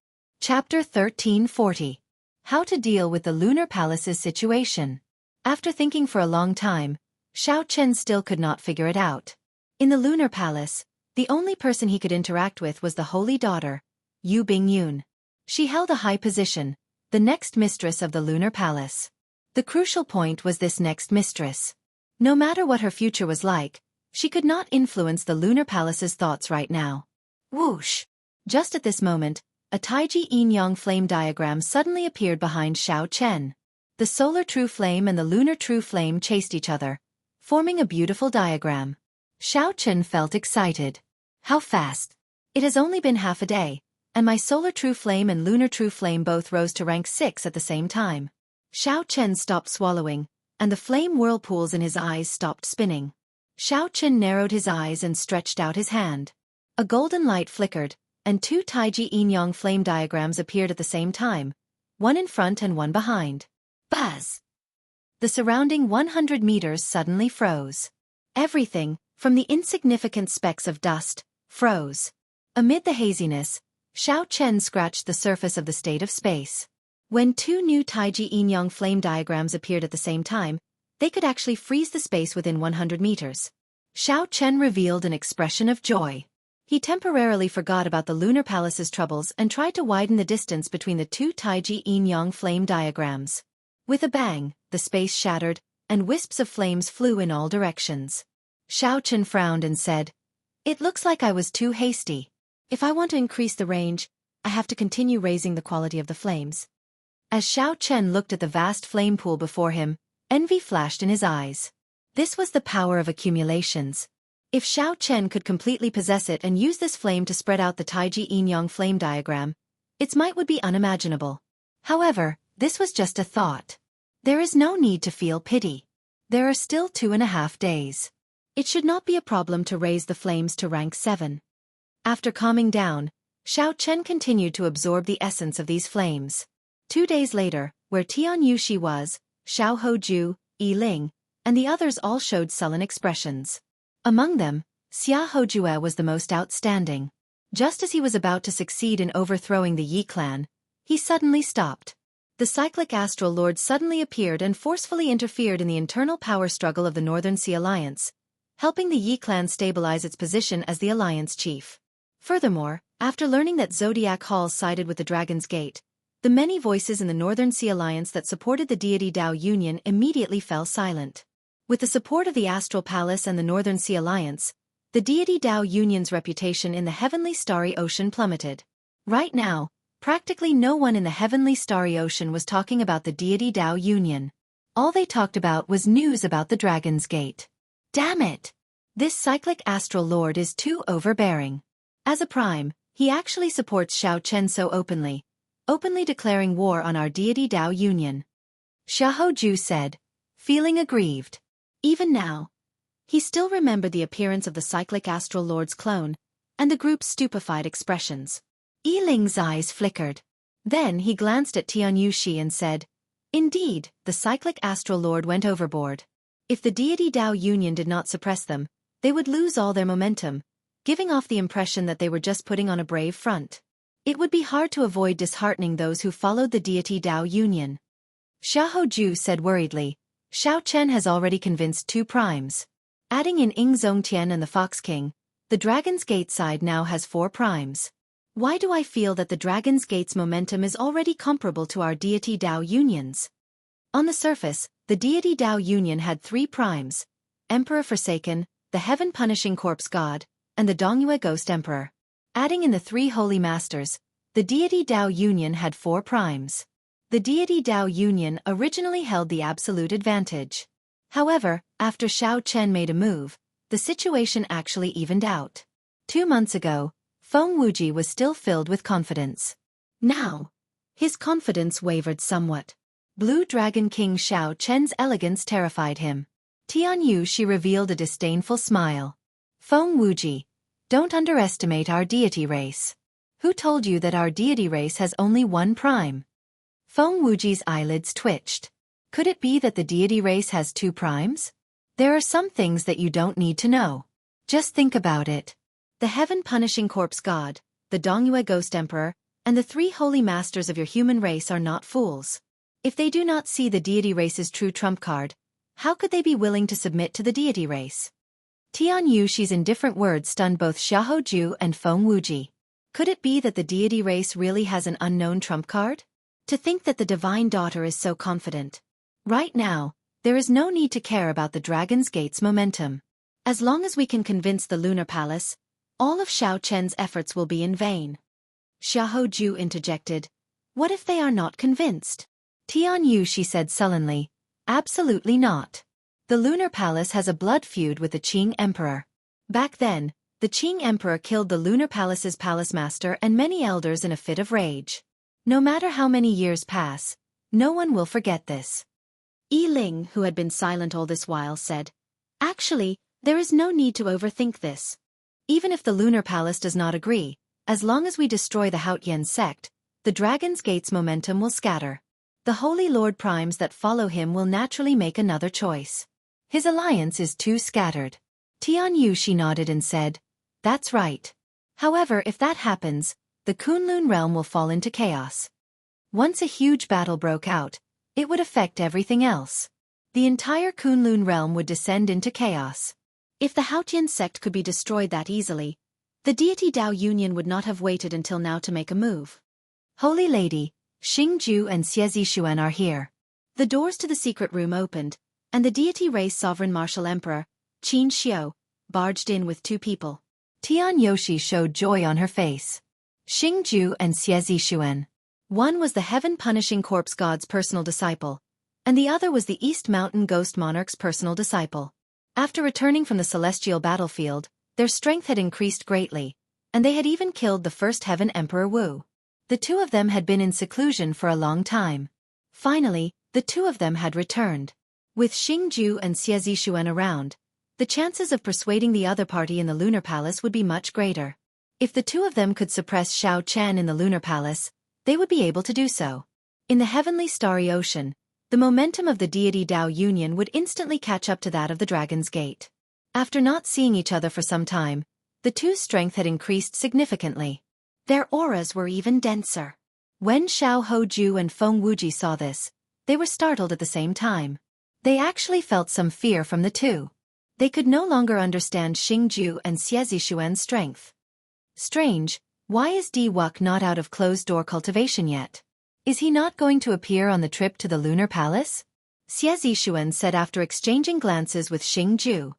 Chapter 1340. How to deal with the Lunar Palace's situation. After thinking for a long time, Xiao Chen still could not figure it out. In the Lunar Palace, the only person he could interact with was the Holy Daughter, Yu Bingyun. She held a high position, the next mistress of the Lunar Palace. The crucial point was this next mistress. No matter what her future was like, she could not influence the Lunar Palace's thoughts right now. Whoosh! Just at this moment, a Taiji yin-yang flame diagram suddenly appeared behind Xiao Chen. The solar true flame and the lunar true flame chased each other, forming a beautiful diagram. Xiao Chen felt excited. How fast! It has only been half a day, and my solar true flame and lunar true flame both rose to rank 6 at the same time. Xiao Chen stopped swallowing, and the flame whirlpools in his eyes stopped spinning. Xiao Chen narrowed his eyes and stretched out his hand. A golden light flickered, and 2 Taiji yin-yang flame diagrams appeared at the same time, one in front and one behind. Buzz! The surrounding 100 meters suddenly froze. Everything, from the insignificant specks of dust, froze. Amid the haziness, Xiao Chen scratched the surface of the state of space. When 2 new Taiji yin-yang flame diagrams appeared at the same time, they could actually freeze the space within 100 meters. Xiao Chen revealed an expression of joy. He temporarily forgot about the Lunar Palace's troubles and tried to widen the distance between the 2 Taiji yin-yang flame diagrams. With a bang, the space shattered, and wisps of flames flew in all directions. Xiao Chen frowned and said, "It looks like I was too hasty. If I want to increase the range, I have to continue raising the quality of the flames." As Xiao Chen looked at the vast flame pool before him, envy flashed in his eyes. This was the power of accumulations. If Xiao Chen could completely possess it and use this flame to spread out the Taiji yin-yang flame diagram, its might would be unimaginable. However, This was just a thought. There is no need to feel pity. There are still 2.5 days. It should not be a problem to raise the flames to rank 7. After calming down, Xiao Chen continued to absorb the essence of these flames. 2 days later, where Tian Yuxi was, Xiao Hoju, Yi Ling, and the others all showed sullen expressions. Among them, Xia Hojue was the most outstanding. Just as he was about to succeed in overthrowing the Yi clan, he suddenly stopped. The cyclic astral lord suddenly appeared and forcefully interfered in the internal power struggle of the Northern Sea Alliance, helping the Yi clan stabilize its position as the alliance chief. Furthermore, after learning that Zodiac Hall sided with the Dragon's Gate, the many voices in the Northern Sea Alliance that supported the deity Dao Union immediately fell silent. With the support of the Astral Palace and the Northern Sea Alliance, the deity Dao Union's reputation in the heavenly starry ocean plummeted. Right now, practically no one in the heavenly starry ocean was talking about the deity Dao Union. All they talked about was news about the Dragon's Gate. Damn it! This cyclic astral lord is too overbearing. As a prime, he actually supports Xiao Chen so openly declaring war on our deity Dao Union. Xiahou Ju said, feeling aggrieved. Even now, he still remembered the appearance of the cyclic astral lord's clone, and the group's stupefied expressions. Yi Ling's eyes flickered. Then he glanced at Tian Yuxi and said, indeed, the cyclic astral lord went overboard. If the deity Dao Union did not suppress them, they would lose all their momentum, giving off the impression that they were just putting on a brave front. It would be hard to avoid disheartening those who followed the deity Dao Union. Xiahou Ju said worriedly, Xiao Chen has already convinced 2 primes. Adding in Ing Zongtian and the Fox King, the Dragon's Gate side now has 4 primes. Why do I feel that the Dragon's Gate's momentum is already comparable to our deity Dao Union's? On the surface, the deity Dao Union had 3 primes: Emperor Forsaken, the Heaven-Punishing Corpse God, and the Dongyue Ghost Emperor. Adding in the 3 Holy Masters, the deity Dao Union had 4 primes. The deity Dao Union originally held the absolute advantage. However, after Xiao Chen made a move, the situation actually evened out. 2 months ago, Feng Wuji was still filled with confidence. Now, his confidence wavered somewhat. Blue Dragon King Xiao Chen's elegance terrified him. Tian Yuxi revealed a disdainful smile. Feng Wuji, don't underestimate our deity race. Who told you that our deity race has only 1 prime? Feng Wuji's eyelids twitched. Could it be that the deity race has 2 primes? There are some things that you don't need to know. Just think about it. The Heaven-Punishing Corpse God, the Dongyue Ghost Emperor, and the 3 Holy Masters of your human race are not fools. If they do not see the deity race's true trump card, how could they be willing to submit to the deity race? Tian Yuxi's indifferent words stunned both Xiahou Ju and Feng Wuji. Could it be that the deity race really has an unknown trump card? To think that the Divine Daughter is so confident. Right now, there is no need to care about the Dragon's Gate's momentum. As long as we can convince the Lunar Palace, all of Xiao Chen's efforts will be in vain. Xiahou Ju interjected. What if they are not convinced? Tian Yuxi said sullenly. Absolutely not. The Lunar Palace has a blood feud with the Qing Emperor. Back then, the Qing Emperor killed the Lunar Palace's palace master and many elders in a fit of rage. No matter how many years pass, no one will forget this. Yi Ling, who had been silent all this while, said, actually, there is no need to overthink this. Even if the Lunar Palace does not agree, as long as we destroy the Haotian sect, the Dragon's Gate's momentum will scatter. The Holy Lord Primes that follow him will naturally make another choice. His alliance is too scattered. Tian Yuxi nodded and said, that's right. However, if that happens, the Kunlun realm will fall into chaos. Once a huge battle broke out, it would affect everything else. The entire Kunlun realm would descend into chaos. If the Haotian sect could be destroyed that easily, the deity Dao Union would not have waited until now to make a move. Holy Lady, Xingju and Xiezixuan are here. The doors to the secret room opened, and the deity race sovereign martial emperor, Qin Xiao, barged in with 2 people. Tian Yuxi showed joy on her face. Xingju and Xiezixuan. One was the Heaven-Punishing Corpse God's personal disciple, and the other was the East Mountain Ghost Monarch's personal disciple. After returning from the celestial battlefield, their strength had increased greatly, and they had even killed the first Heaven Emperor Wu. The 2 of them had been in seclusion for a long time. Finally, the two of them had returned. With Xianghu and Xianxia around, the chances of persuading the other party in the Lunar Palace would be much greater. If the two of them could suppress Xiao in the Lunar Palace, they would be able to do so. In the heavenly starry ocean, the momentum of the deity Tao Union would instantly catch up to that of the Dragon's Gate. After not seeing each other for some time, the two's strength had increased significantly. Their auras were even denser. When Xiao Hoju and Feng Wuji saw this, they were startled at the same time. They actually felt some fear from the two. They could no longer understand Xingju and Xiezixuan's strength. Strange, why is Di Wuk not out of closed-door cultivation yet? Is he not going to appear on the trip to the Lunar Palace? Xiezixuan said after exchanging glances with Xingju.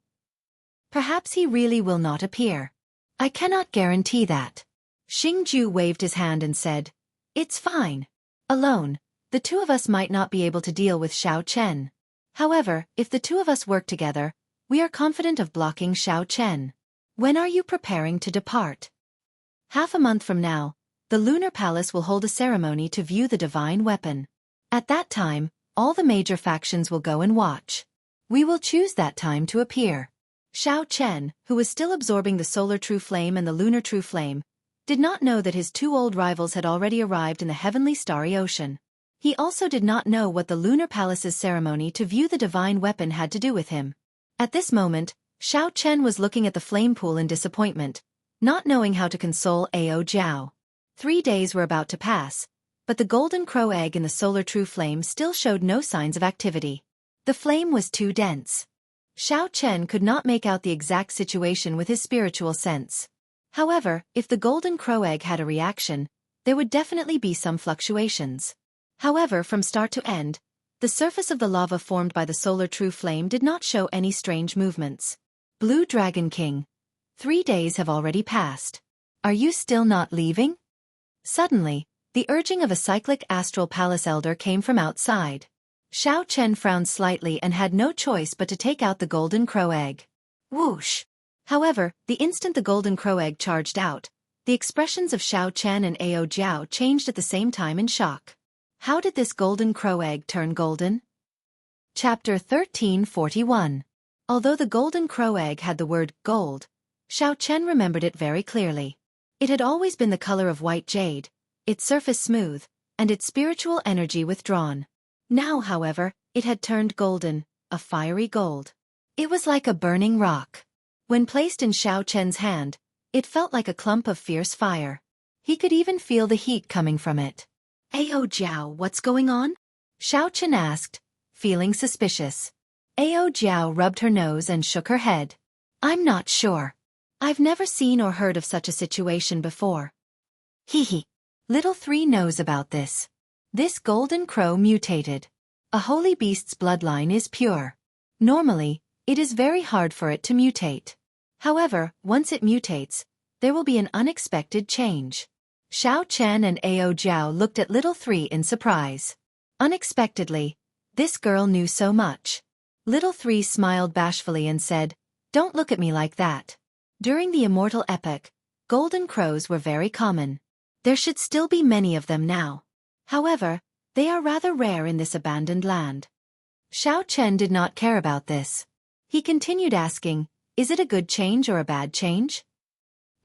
Perhaps he really will not appear. I cannot guarantee that. Xingju waved his hand and said, It's fine. Alone, the two of us might not be able to deal with Xiao Chen. However, if the two of us work together, we are confident of blocking Xiao Chen. When are you preparing to depart? Half a month from now, the Lunar Palace will hold a ceremony to view the divine weapon. At that time, all the major factions will go and watch. We will choose that time to appear. Xiao Chen, who was still absorbing the solar true flame and the lunar true flame, did not know that his two old rivals had already arrived in the heavenly starry ocean. He also did not know what the Lunar Palace's ceremony to view the divine weapon had to do with him. At this moment, Xiao Chen was looking at the flame pool in disappointment, not knowing how to console Ao Jiao. 3 days were about to pass, but the golden crow egg in the solar true flame still showed no signs of activity. The flame was too dense. Xiao Chen could not make out the exact situation with his spiritual sense. However, if the golden crow egg had a reaction, there would definitely be some fluctuations. However, from start to end, the surface of the lava formed by the solar true flame did not show any strange movements. Blue Dragon King. 3 days have already passed. Are you still not leaving? Suddenly, the urging of a cyclic astral palace elder came from outside. Xiao Chen frowned slightly and had no choice but to take out the golden crow egg. Whoosh! However, the instant the golden crow egg charged out, the expressions of Xiao Chen and Ao Jiao changed at the same time in shock. How did this golden crow egg turn golden? Chapter 1341. Although the golden crow egg had the word gold, Xiao Chen remembered it very clearly. It had always been the color of white jade, its surface smooth, and its spiritual energy withdrawn. Now, however, it had turned golden, a fiery gold. It was like a burning rock. When placed in Xiao Chen's hand, it felt like a clump of fierce fire. He could even feel the heat coming from it. Ao Jiao, what's going on? Xiao Chen asked, feeling suspicious. Ao Jiao rubbed her nose and shook her head. I'm not sure. I've never seen or heard of such a situation before. Hee. Little Three knows about this. This golden crow mutated. A holy beast's bloodline is pure. Normally, it is very hard for it to mutate. However, once it mutates, there will be an unexpected change. Xiao Chen and Ao Jiao looked at Little Three in surprise. Unexpectedly, this girl knew so much. Little Three smiled bashfully and said, Don't look at me like that. During the Immortal epoch, golden crows were very common. There should still be many of them now. However, they are rather rare in this abandoned land. Xiao Chen did not care about this. He continued asking, Is it a good change or a bad change?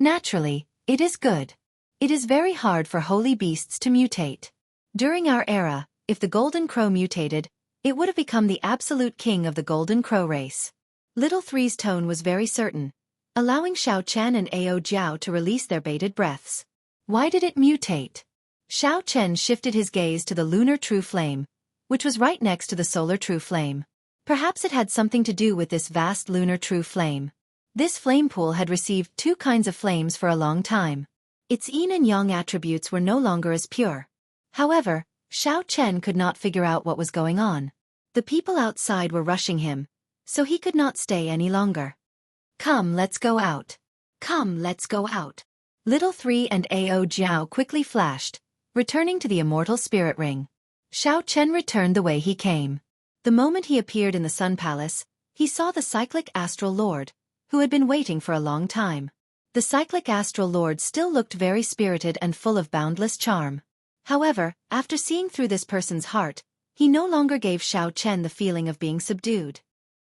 Naturally, it is good. It is very hard for holy beasts to mutate. During our era, if the golden crow mutated, it would have become the absolute king of the golden crow race. Little Three's tone was very certain, allowing Xiao Chen and Ao Jiao to release their bated breaths. Why did it mutate? Xiao Chen shifted his gaze to the lunar true flame, which was right next to the solar true flame. Perhaps it had something to do with this vast lunar true flame. This flame pool had received 2 kinds of flames for a long time. Its yin and yang attributes were no longer as pure. However, Xiao Chen could not figure out what was going on. The people outside were rushing him, so he could not stay any longer. Come, let's go out. Come, let's go out. Little Three and Ao Jiao quickly flashed, returning to the immortal spirit ring. Xiao Chen returned the way he came. The moment he appeared in the Sun Palace, he saw the cyclic astral lord, who had been waiting for a long time. The cyclic astral lord still looked very spirited and full of boundless charm. However, after seeing through this person's heart, He no longer gave Xiao Chen the feeling of being subdued.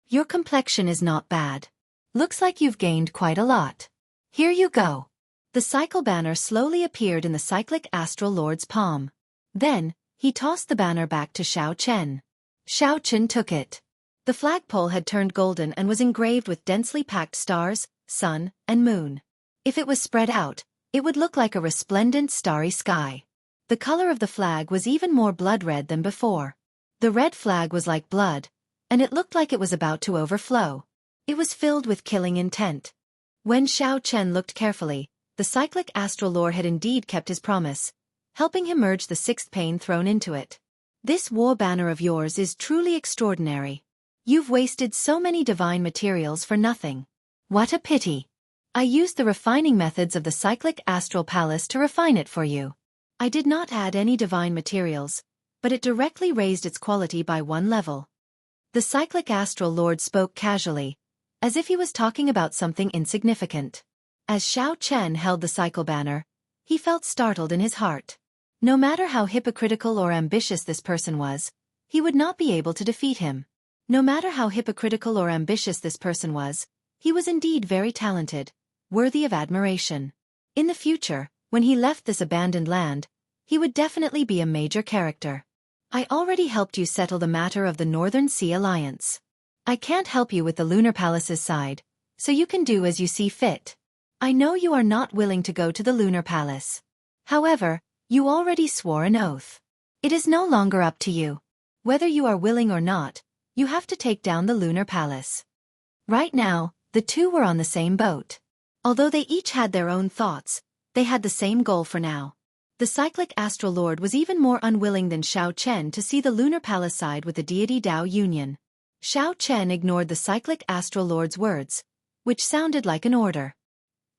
Your complexion is not bad. Looks like you've gained quite a lot. Here you go. The cycle banner slowly appeared in the cyclic astral lord's palm. Then, he tossed the banner back to Xiao Chen. Xiao Chen took it. The flagpole had turned golden and was engraved with densely packed stars, sun, and moon. If it was spread out, it would look like a resplendent starry sky. The color of the flag was even more blood red than before. The red flag was like blood, and it looked like it was about to overflow. It was filled with killing intent. When Xiao Chen looked carefully, the cyclic astral lord had indeed kept his promise, helping him merge the sixth pane thrown into it. This war banner of yours is truly extraordinary. You've wasted so many divine materials for nothing. What a pity. I used the refining methods of the cyclic astral palace to refine it for you. I did not add any divine materials, but it directly raised its quality by one level. The cyclic astral lord spoke casually, as if he was talking about something insignificant. As Xiao Chen held the cycle banner, he felt startled in his heart. No matter how hypocritical or ambitious this person was, he would not be able to defeat him. No matter how hypocritical or ambitious this person was, he was indeed very talented, worthy of admiration. In the future, when he left this abandoned land, he would definitely be a major character. I already helped you settle the matter of the Northern Sea Alliance. I can't help you with the Lunar Palace's side, so you can do as you see fit. I know you are not willing to go to the Lunar Palace. However, you already swore an oath. It is no longer up to you. Whether you are willing or not, you have to take down the Lunar Palace. Right now, the two were on the same boat. Although they each had their own thoughts, they had the same goal for now. The cyclic astral lord was even more unwilling than Xiao Chen to see the Lunar Palace side with the deity Dao Union. Xiao Chen ignored the cyclic astral lord's words, which sounded like an order.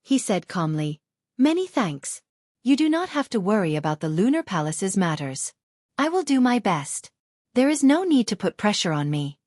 He said calmly, "Many thanks. You do not have to worry about the Lunar Palace's matters. I will do my best. There is no need to put pressure on me.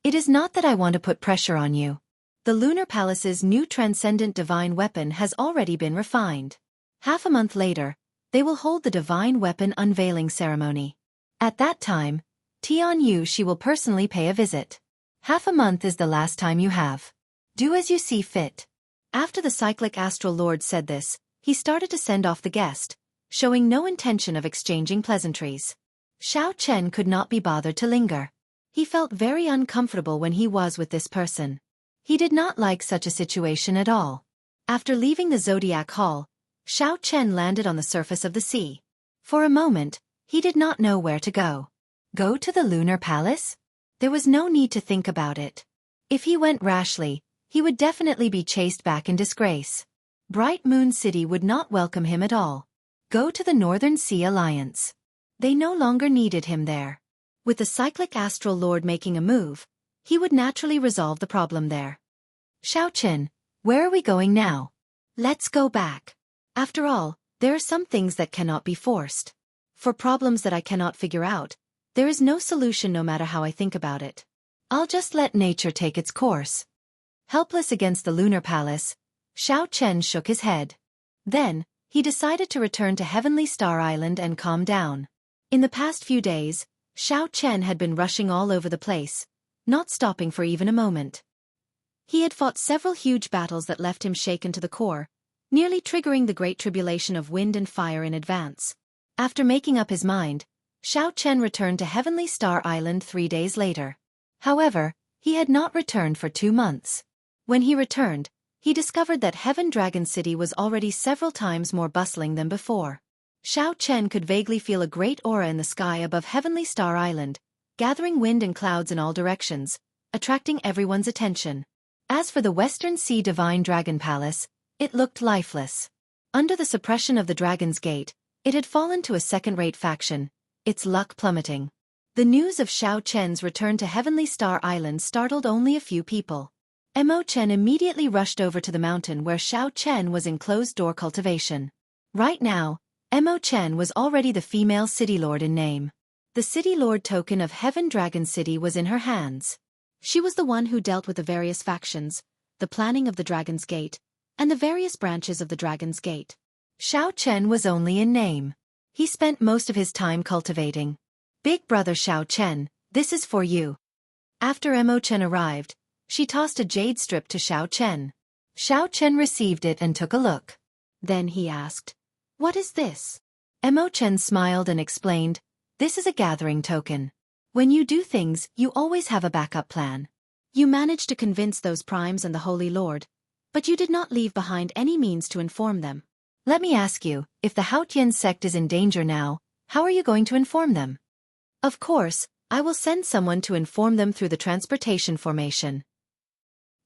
It is not that I want to put pressure on you. The Lunar Palace's new transcendent divine weapon has already been refined. Half a month later, they will hold the divine weapon unveiling ceremony. At that time, Tian Yu she will personally pay a visit. Half a month is the last time you have. Do as you see fit." After the cyclic astral lord said this, he started to send off the guest, showing no intention of exchanging pleasantries. Xiao Chen could not be bothered to linger. He felt very uncomfortable when he was with this person. He did not like such a situation at all. After leaving the Zodiac Hall, Xiao Chen landed on the surface of the sea. For a moment, he did not know where to go. Go to the Lunar Palace? There was no need to think about it. If he went rashly, he would definitely be chased back in disgrace. Bright Moon City would not welcome him at all. Go to the Northern Sea Alliance. They no longer needed him there. With the cyclic astral lord making a move, he would naturally resolve the problem there. Xiao Chen, where are we going now? Let's go back. After all, there are some things that cannot be forced. For problems that I cannot figure out, there is no solution no matter how I think about it. I'll just let nature take its course. Helpless against the Lunar Palace, Xiao Chen shook his head. Then, he decided to return to Heavenly Star Island and calm down. In the past few days, Xiao Chen had been rushing all over the place, not stopping for even a moment. He had fought several huge battles that left him shaken to the core, nearly triggering the great tribulation of wind and fire in advance. After making up his mind, Xiao Chen returned to Heavenly Star Island 3 days later. However, he had not returned for 2 months. When he returned, he discovered that Heaven Dragon City was already several times more bustling than before. Xiao Chen could vaguely feel a great aura in the sky above Heavenly Star Island, gathering wind and clouds in all directions, attracting everyone's attention. As for the Western Sea Divine Dragon Palace, it looked lifeless. Under the suppression of the Dragon's Gate, it had fallen to a second-rate faction, its luck plummeting. The news of Xiao Chen's return to Heavenly Star Island startled only a few people. Mo Chen immediately rushed over to the mountain where Xiao Chen was in closed-door cultivation. Right now, Mo Chen was already the female city lord in name. The city lord token of Heaven Dragon City was in her hands. She was the one who dealt with the various factions, the planning of the Dragon's Gate, and the various branches of the Dragon's Gate. Xiao Chen was only in name. He spent most of his time cultivating. Big brother Xiao Chen, this is for you. After Mo Chen arrived, she tossed a jade strip to Xiao Chen. Xiao Chen received it and took a look. Then he asked, "What is this?" Mo Chen smiled and explained, "This is a gathering token. When you do things, you always have a backup plan. You managed to convince those primes and the Holy Lord, but you did not leave behind any means to inform them. Let me ask you, if the Haotian sect is in danger now, how are you going to inform them?" "Of course, I will send someone to inform them through the transportation formation."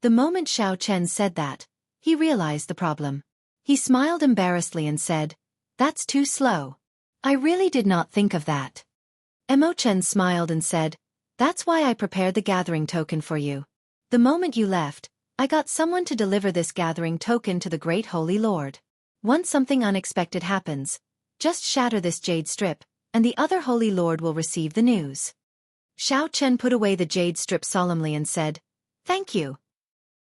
The moment Xiao Chen said that, he realized the problem. He smiled embarrassedly and said, "That's too slow. I really did not think of that." Mo Chen smiled and said, "That's why I prepared the gathering token for you. The moment you left, I got someone to deliver this gathering token to the Great Holy Lord. Once something unexpected happens, just shatter this jade strip, and the other Holy Lord will receive the news." Xiao Chen put away the jade strip solemnly and said, "Thank you."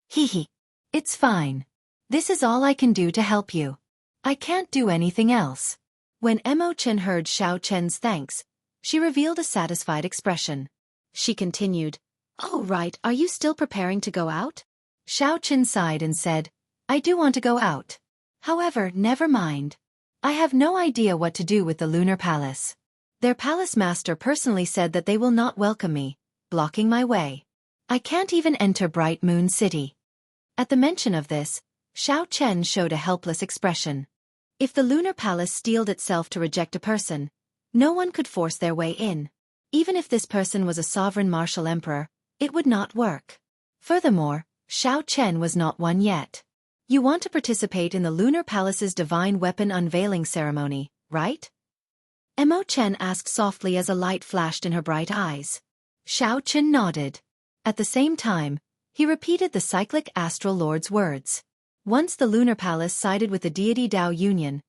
"Hee. It's fine. This is all I can do to help you. I can't do anything else." When Mo Chen heard Xiao Chen's thanks, she revealed a satisfied expression. She continued, "Oh right, are you still preparing to go out?" Xiao Chen sighed and said, "I do want to go out. However, never mind. I have no idea what to do with the Lunar Palace. Their palace master personally said that they will not welcome me, blocking my way. I can't even enter Bright Moon City." At the mention of this, Xiao Chen showed a helpless expression. If the Lunar Palace steeled itself to reject a person, no one could force their way in. Even if this person was a sovereign martial emperor, it would not work. Furthermore, Xiao Chen was not one yet. "You want to participate in the Lunar Palace's divine weapon unveiling ceremony, right?" Mo Chen asked softly as a light flashed in her bright eyes. Xiao Chen nodded. At the same time, he repeated the cyclic astral lord's words. Once the Lunar Palace sided with the deity Dao Union,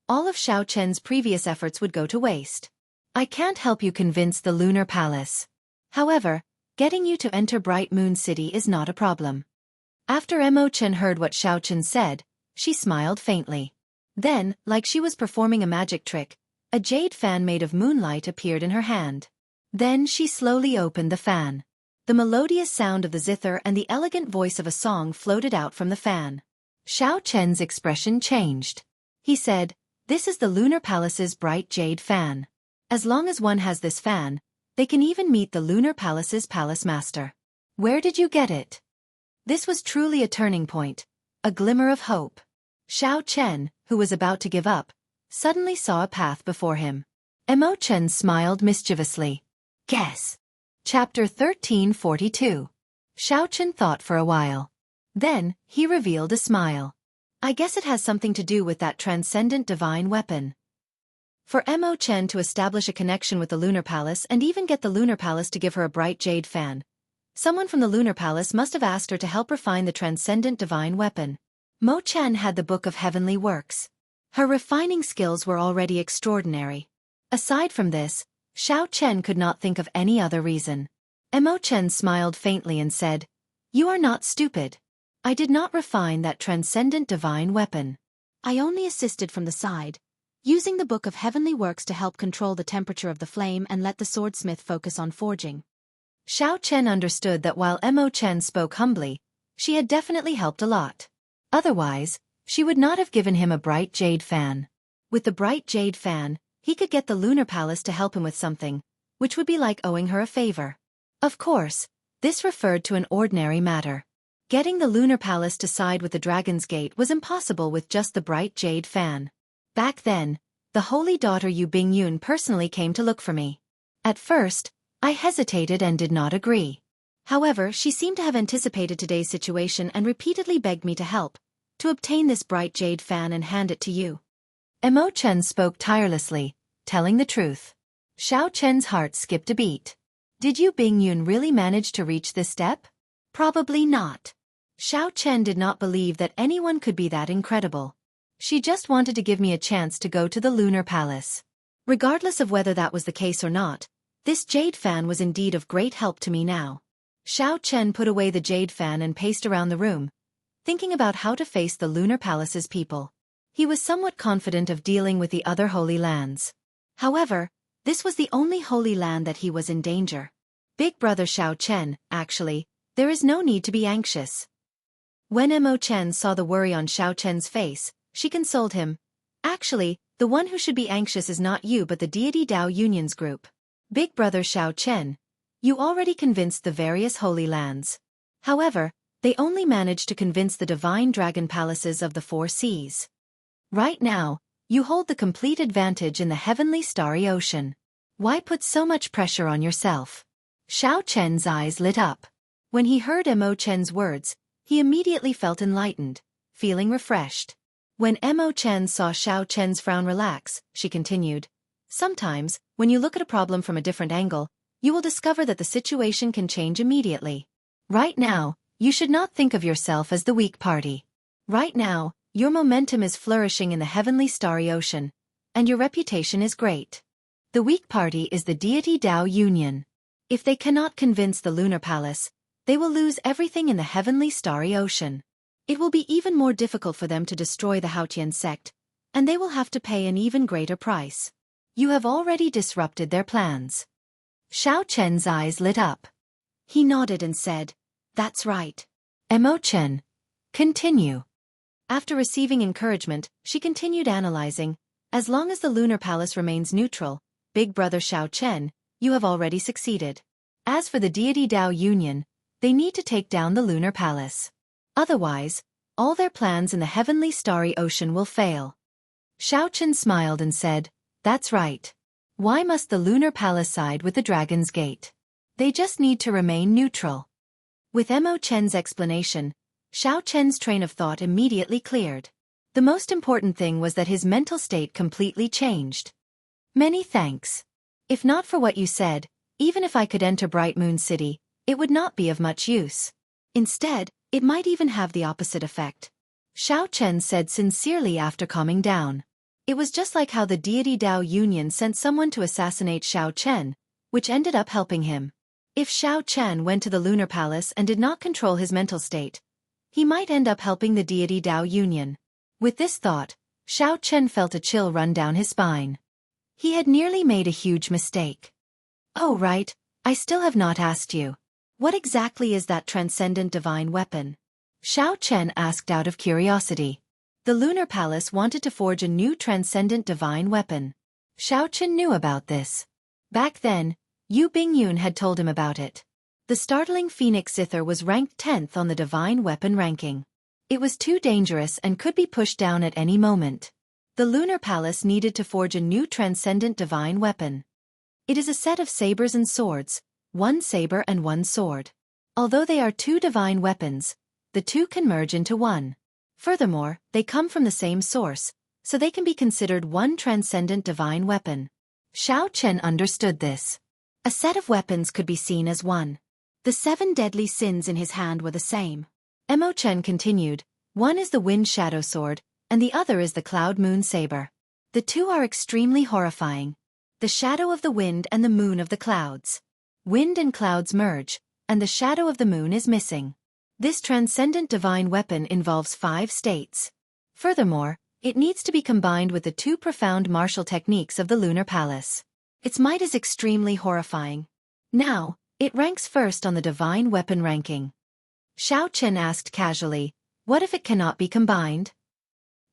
all of Xiao Chen's previous efforts would go to waste. "I can't help you convince the Lunar Palace. However, getting you to enter Bright Moon City is not a problem." After Mo Chen heard what Xiao Chen said, she smiled faintly. Then, like she was performing a magic trick, a jade fan made of moonlight appeared in her hand. Then she slowly opened the fan. The melodious sound of the zither and the elegant voice of a song floated out from the fan. Xiao Chen's expression changed. He said, "This is the Lunar Palace's bright jade fan. As long as one has this fan, they can even meet the Lunar Palace's palace master. Where did you get it?" This was truly a turning point, a glimmer of hope. Xiao Chen, who was about to give up, suddenly saw a path before him. Mo Chen smiled mischievously. "Guess." Chapter 1342. Xiao Chen thought for a while. Then, he revealed a smile. "I guess it has something to do with that transcendent divine weapon." For Mo Chen to establish a connection with the Lunar Palace and even get the Lunar Palace to give her a bright jade fan, someone from the Lunar Palace must have asked her to help refine the transcendent divine weapon. Mo Chen had the Book of Heavenly Works. Her refining skills were already extraordinary. Aside from this, Xiao Chen could not think of any other reason. Mo Chen smiled faintly and said, "You are not stupid. I did not refine that transcendent divine weapon. I only assisted from the side, using the Book of Heavenly Works to help control the temperature of the flame and let the swordsmith focus on forging." Xiao Chen understood that while Mo Chen spoke humbly, she had definitely helped a lot. Otherwise, she would not have given him a bright jade fan. With the bright jade fan, he could get the Lunar Palace to help him with something, which would be like owing her a favor. Of course, this referred to an ordinary matter. Getting the Lunar Palace to side with the Dragon's Gate was impossible with just the bright jade fan. Back then, the holy daughter Yu Bingyun personally came to look for me. At first, I hesitated and did not agree. However, she seemed to have anticipated today's situation and repeatedly begged me to help, to obtain this bright jade fan and hand it to you. Mo Chen spoke tirelessly, telling the truth. Xiao Chen's heart skipped a beat. Did Yu Bingyun really manage to reach this step? Probably not. Xiao Chen did not believe that anyone could be that incredible. She just wanted to give me a chance to go to the Lunar Palace. Regardless of whether that was the case or not, this jade fan was indeed of great help to me now. Xiao Chen put away the jade fan and paced around the room, thinking about how to face the Lunar Palace's people. He was somewhat confident of dealing with the other Holy Lands. However, This was the only holy land that he was in danger. Big brother Xiao Chen, actually, there is no need to be anxious. When Mo Chen saw the worry on Xiao Chen's face, she consoled him. Actually, the one who should be anxious is not you but the deity Dao Union's group. Big brother Xiao Chen, you already convinced the various holy lands. However, they only managed to convince the divine dragon palaces of the 4 seas. Right now, you hold the complete advantage in the heavenly starry ocean. Why put so much pressure on yourself? Xiao Chen's eyes lit up. When he heard Mo Chen's words, he immediately felt enlightened, feeling refreshed. When Mo Chen saw Xiao Chen's frown relax, she continued, sometimes, when you look at a problem from a different angle, you will discover that the situation can change immediately. Right now, you should not think of yourself as the weak party. Right now, your momentum is flourishing in the heavenly starry ocean, and your reputation is great. The weak party is the deity Dao Union. If they cannot convince the lunar palace, they will lose everything in the heavenly starry ocean. It will be even more difficult for them to destroy the Haotian sect, and they will have to pay an even greater price. You have already disrupted their plans. Xiao Chen's eyes lit up. He nodded and said, that's right. Mo Chen, continue. After receiving encouragement, she continued analyzing, as long as the lunar palace remains neutral, big brother Xiao Chen, you have already succeeded. As for the deity Dao Union, they need to take down the lunar palace. Otherwise, all their plans in the heavenly starry ocean will fail. Xiao Chen smiled and said, that's right. Why must the lunar palace side with the dragon's gate? They just need to remain neutral. With Mo Chen's explanation, Xiao Chen's train of thought immediately cleared. The most important thing was that his mental state completely changed. Many thanks. If not for what you said, even if I could enter Bright Moon City, it would not be of much use. Instead, it might even have the opposite effect. Xiao Chen said sincerely after calming down. It was just like how the deity Dao Union sent someone to assassinate Xiao Chen, which ended up helping him. If Xiao Chen went to the lunar palace and did not control his mental state, he might end up helping the deity Dao Union. With this thought, Xiao Chen felt a chill run down his spine. He had nearly made a huge mistake. Oh right, I still have not asked you. What exactly is that transcendent divine weapon? Xiao Chen asked out of curiosity. The lunar palace wanted to forge a new transcendent divine weapon. Xiao Chen knew about this. Back then, Yu Bingyun had told him about it. The startling Phoenix Zither was ranked 10th on the divine weapon ranking. It was too dangerous and could be pushed down at any moment. The lunar palace needed to forge a new transcendent divine weapon. It is a set of sabers and swords, 1 saber and 1 sword. Although they are 2 divine weapons, the 2 can merge into 1. Furthermore, they come from the same source, so they can be considered 1 transcendent divine weapon. Xiao Chen understood this. A set of weapons could be seen as 1. The 7 deadly sins in his hand were the same. Mo Chen continued, one is the wind shadow sword, and the other is the cloud moon saber. The 2 are extremely horrifying. The shadow of the wind and the moon of the clouds. Wind and clouds merge, and the shadow of the moon is missing. This transcendent divine weapon involves 5 states. Furthermore, it needs to be combined with the 2 profound martial techniques of the lunar palace. Its might is extremely horrifying. Now, it ranks first on the divine weapon ranking. Xiao Chen asked casually, what if it cannot be combined?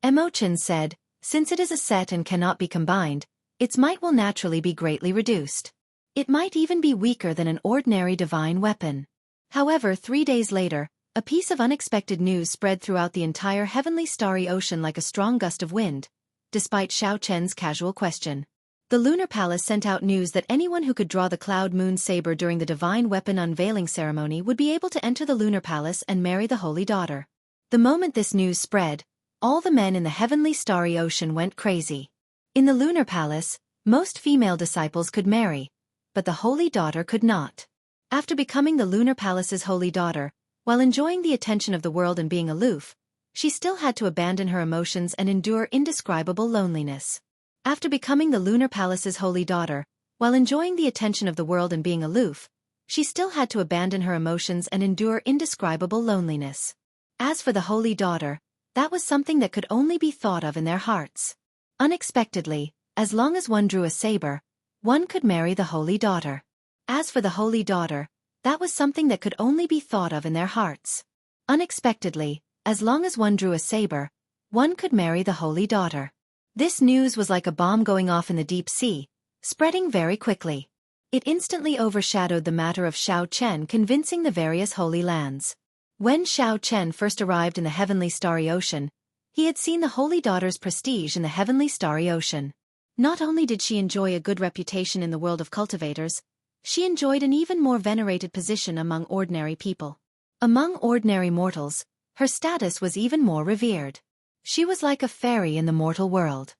Mo Chen said, since it is a set and cannot be combined, its might will naturally be greatly reduced. It might even be weaker than an ordinary divine weapon. However, 3 days later, a piece of unexpected news spread throughout the entire heavenly starry ocean like a strong gust of wind, despite Xiao Chen's casual question. The lunar palace sent out news that anyone who could draw the cloud moon saber during the divine weapon unveiling ceremony would be able to enter the lunar palace and marry the holy daughter. The moment this news spread, all the men in the heavenly starry ocean went crazy. In the lunar palace, most female disciples could marry, but the holy daughter could not. After becoming the lunar palace's holy daughter, while enjoying the attention of the world and being aloof, she still had to abandon her emotions and endure indescribable loneliness. After becoming the lunar palace's holy daughter, while enjoying the attention of the world and being aloof, she still had to abandon her emotions and endure indescribable loneliness. As for the holy daughter, that was something that could only be thought of in their hearts. Unexpectedly, as long as one drew a saber, one could marry the holy daughter. As for the holy daughter, that was something that could only be thought of in their hearts. Unexpectedly, as long as one drew a saber, one could marry the holy daughter. This news was like a bomb going off in the deep sea, spreading very quickly. It instantly overshadowed the matter of Xiao Chen convincing the various holy lands. When Xiao Chen first arrived in the heavenly starry ocean, he had seen the holy daughter's prestige in the heavenly starry ocean. Not only did she enjoy a good reputation in the world of cultivators, she enjoyed an even more venerated position among ordinary people. Among ordinary mortals, her status was even more revered. She was like a fairy in the mortal world.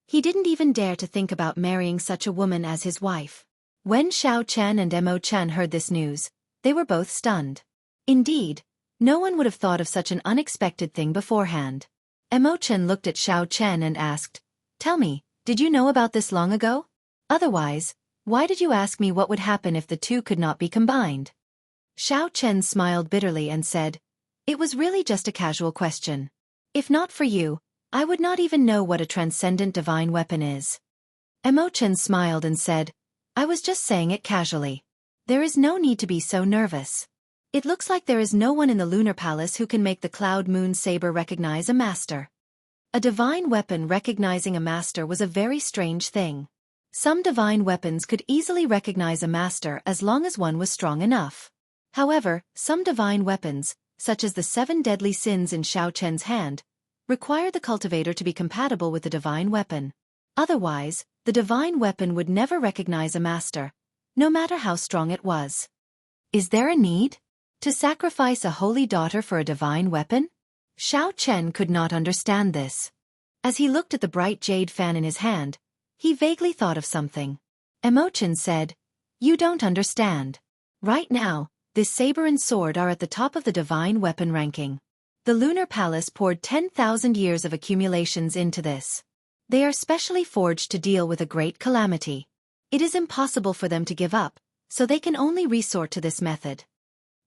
He didn't even dare to think about marrying such a woman as his wife. When Xiao Chen and Emo Chen heard this news, they were both stunned. Indeed, no one would have thought of such an unexpected thing beforehand. Emo Chen looked at Xiao Chen and asked, "Tell me, did you know about this long ago? Otherwise, why did you ask me what would happen if the two could not be combined?" Xiao Chen smiled bitterly and said, "It was really just a casual question. If not for you, I would not even know what a transcendent divine weapon is." Emo Chen smiled and said, "I was just saying it casually. There is no need to be so nervous. It looks like there is no one in the Lunar Palace who can make the Cloud Moon Saber recognize a master." A divine weapon recognizing a master was a very strange thing. Some divine weapons could easily recognize a master as long as one was strong enough. However, some divine weapons, such as the 7 deadly sins in Xiao Chen's hand, require the cultivator to be compatible with the divine weapon. Otherwise, the divine weapon would never recognize a master, no matter how strong it was. Is there a need to sacrifice a holy daughter for a divine weapon? Xiao Chen could not understand this. As he looked at the bright jade fan in his hand, he vaguely thought of something. Emo Chen said, "You don't understand. Right now, this saber and sword are at the top of the divine weapon ranking. The Lunar Palace poured 10,000 years of accumulations into this. They are specially forged to deal with a great calamity. It is impossible for them to give up, so they can only resort to this method.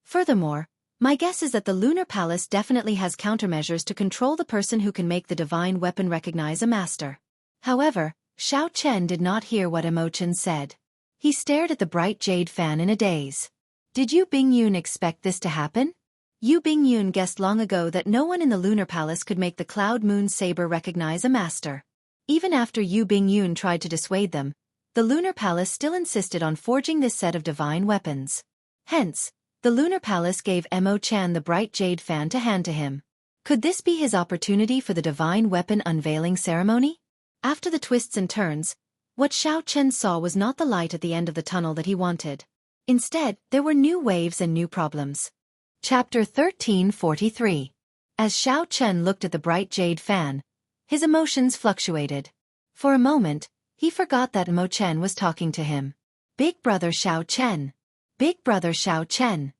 Furthermore, my guess is that the Lunar Palace definitely has countermeasures to control the person who can make the divine weapon recognize a master." However, Xiao Chen did not hear what Emo Chen said. He stared at the bright jade fan in a daze. Did Yu Bingyun expect this to happen? Yu Bingyun guessed long ago that no one in the Lunar Palace could make the Cloud Moon Saber recognize a master. Even after Yu Bingyun tried to dissuade them, the Lunar Palace still insisted on forging this set of divine weapons. Hence, the Lunar Palace gave Emo Chan the bright jade fan to hand to him. Could this be his opportunity for the divine weapon unveiling ceremony? After the twists and turns, what Xiao Chen saw was not the light at the end of the tunnel that he wanted. Instead, there were new waves and new problems. Chapter 1343. As Xiao Chen looked at the bright jade fan, his emotions fluctuated. For a moment, he forgot that Emo Chen was talking to him. "Big brother Xiao Chen. Big brother Xiao Chen."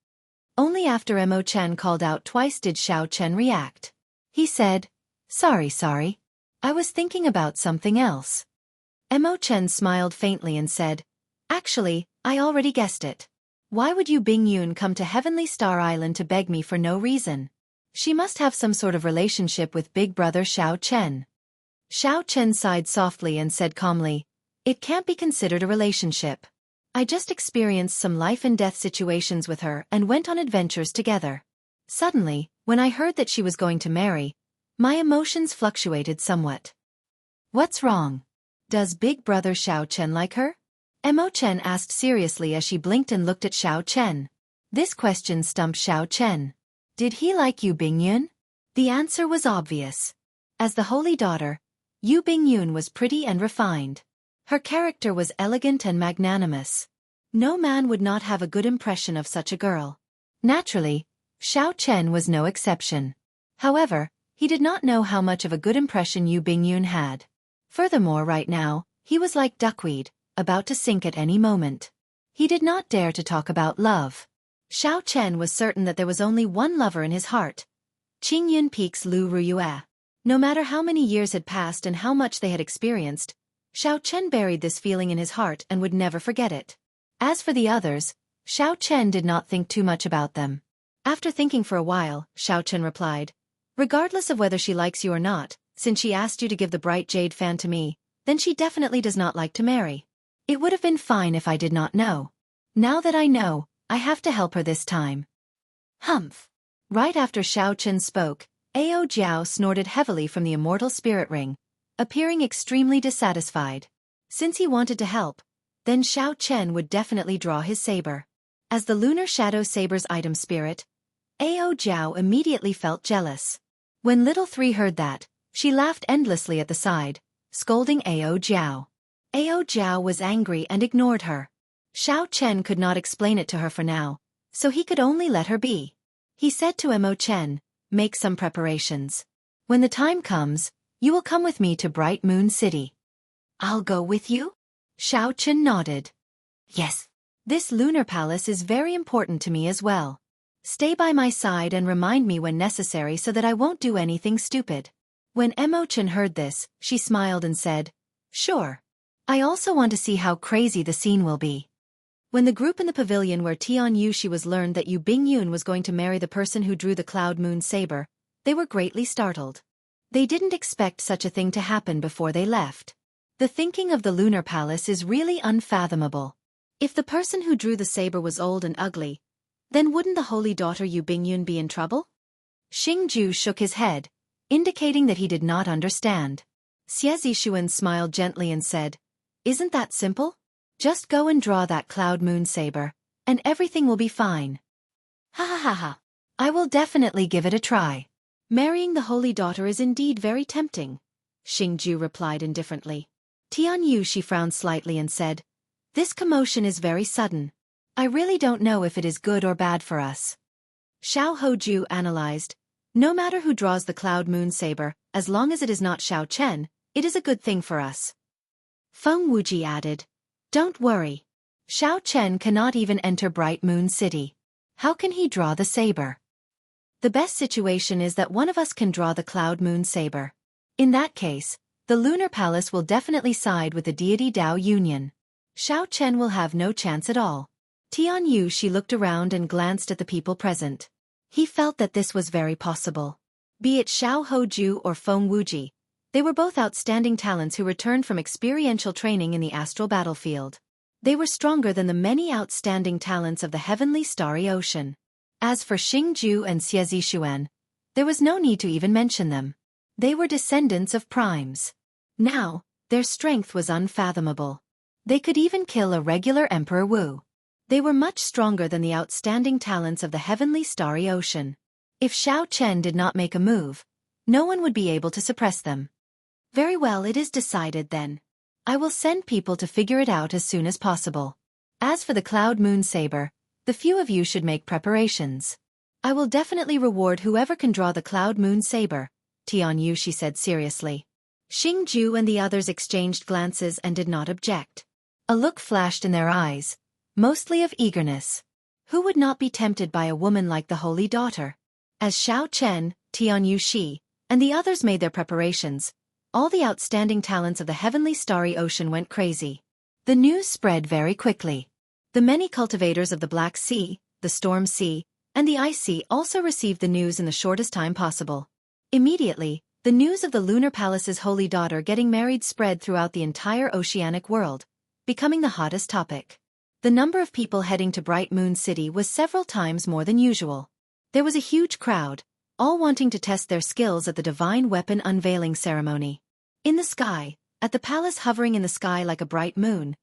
Only after Emo Chen called out twice did Xiao Chen react. He said, Sorry. I was thinking about something else." Emo Chen smiled faintly and said, "Actually, I already guessed it. Why would Yu Bingyun come to Heavenly Star Island to beg me for no reason? She must have some sort of relationship with big brother Xiao Chen." Xiao Chen sighed softly and said calmly, "It can't be considered a relationship. I just experienced some life and death situations with her and went on adventures together. Suddenly, when I heard that she was going to marry, my emotions fluctuated somewhat." "What's wrong? Does big brother Xiao Chen like her?" Emo Chen asked seriously as she blinked and looked at Xiao Chen. This question stumped Xiao Chen. Did he like Yu Bingyun? The answer was obvious. As the holy daughter, Yu Bingyun was pretty and refined. Her character was elegant and magnanimous. No man would not have a good impression of such a girl. Naturally, Xiao Chen was no exception. However, he did not know how much of a good impression Yu Bingyun had. Furthermore, right now, he was like duckweed, about to sink at any moment. He did not dare to talk about love. Xiao Chen was certain that there was only one lover in his heart, Qingyun Peak's Lu Ruyue. No matter how many years had passed and how much they had experienced, Xiao Chen buried this feeling in his heart and would never forget it. As for the others, Xiao Chen did not think too much about them. After thinking for a while, Xiao Chen replied, "Regardless of whether she likes you or not, since she asked you to give the bright jade fan to me, then she definitely does not like to marry. It would have been fine if I did not know. Now that I know, I have to help her this time. Humph. Right after Xiao Chen spoke, Ao Jiao snorted heavily from the immortal spirit ring, appearing extremely dissatisfied. Since he wanted to help, then Xiao Chen would definitely draw his saber. As the lunar shadow saber's item spirit, Ao Jiao immediately felt jealous. When Little Three heard that, she laughed endlessly at the side, scolding Ao Jiao. Ao Jiao was angry and ignored her. Xiao Chen could not explain it to her for now, so he could only let her be. He said to Mo Chen, "Make some preparations. When the time comes, you will come with me to Bright Moon City." "I'll go with you?" Xiao Chen nodded. "Yes. This lunar palace is very important to me as well. Stay by my side and remind me when necessary so that I won't do anything stupid." When Mo Chen heard this, she smiled and said, "Sure. I also want to see how crazy the scene will be." When the group in the pavilion where Tianyushi was learned that Yu Bingyun was going to marry the person who drew the Cloud Moon saber, they were greatly startled. They didn't expect such a thing to happen before they left. The thinking of the lunar palace is really unfathomable. If the person who drew the saber was old and ugly, then wouldn't the holy daughter Yu Bingyun be in trouble? Xingju shook his head, indicating that he did not understand. Xie Zishuan smiled gently and said, "Isn't that simple? Just go and draw that Cloud Moon saber, and everything will be fine." "Ha ha ha ha. I will definitely give it a try. Marrying the holy daughter is indeed very tempting," Xingju replied indifferently. Tianyushi frowned slightly and said, "This commotion is very sudden. I really don't know if it is good or bad for us." Xiao Hoju analyzed, "No matter who draws the Cloud Moon saber, as long as it is not Xiao Chen, it is a good thing for us." Feng Wuji added, "Don't worry. Xiao Chen cannot even enter Bright Moon City. How can he draw the saber? The best situation is that one of us can draw the Cloud Moon saber. In that case, the Lunar Palace will definitely side with the deity Dao Union. Xiao Chen will have no chance at all." Tianyushi looked around and glanced at the people present. He felt that this was very possible. Be it Xiao Hoju or Feng Wuji, they were both outstanding talents who returned from experiential training in the astral battlefield. They were stronger than the many outstanding talents of the heavenly starry ocean. As for Xingju and Xie Zishuan, there was no need to even mention them. They were descendants of primes. Now, their strength was unfathomable. They could even kill a regular Emperor Wu. They were much stronger than the outstanding talents of the heavenly starry ocean. If Xiao Chen did not make a move, no one would be able to suppress them. "Very well, it is decided then. I will send people to figure it out as soon as possible. As for the Cloud Moon saber, the few of you should make preparations. I will definitely reward whoever can draw the Cloud Moon saber," Tianyushi said seriously. Xingju and the others exchanged glances and did not object. A look flashed in their eyes, mostly of eagerness. Who would not be tempted by a woman like the Holy Daughter? As Xiao Chen, Tianyushi, and the others made their preparations, all the outstanding talents of the heavenly starry ocean went crazy. The news spread very quickly. The many cultivators of the Black Sea, the Storm Sea, and the Ice Sea also received the news in the shortest time possible. Immediately, the news of the Lunar Palace's holy daughter getting married spread throughout the entire oceanic world, becoming the hottest topic. The number of people heading to Bright Moon City was several times more than usual. There was a huge crowd, all wanting to test their skills at the divine weapon unveiling ceremony. In the sky, at the palace hovering in the sky like a bright moon,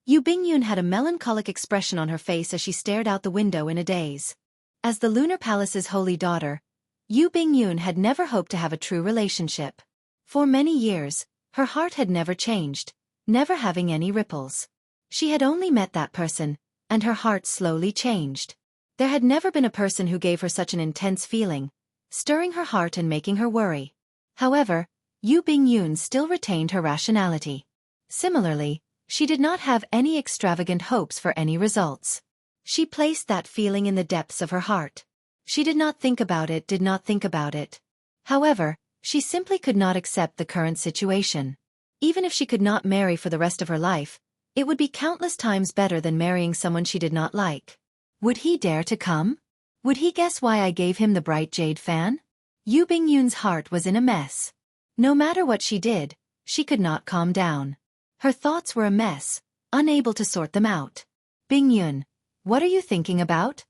Yu Bingyun had a melancholic expression on her face as she stared out the window in a daze. As the Lunar Palace's holy daughter, Yu Bingyun had never hoped to have a true relationship. For many years, her heart had never changed, never having any ripples. She had only met that person, and her heart slowly changed. There had never been a person who gave her such an intense feeling, stirring her heart and making her worry. However, Yu Bingyun still retained her rationality. Similarly, she did not have any extravagant hopes for any results. She placed that feeling in the depths of her heart. She did not think about it. However, she simply could not accept the current situation. Even if she could not marry for the rest of her life, it would be countless times better than marrying someone she did not like. Would he dare to come? Would he guess why I gave him the bright jade fan? Yu Bingyun's heart was in a mess. No matter what she did, she could not calm down. Her thoughts were a mess, unable to sort them out. Bingyun, what are you thinking about?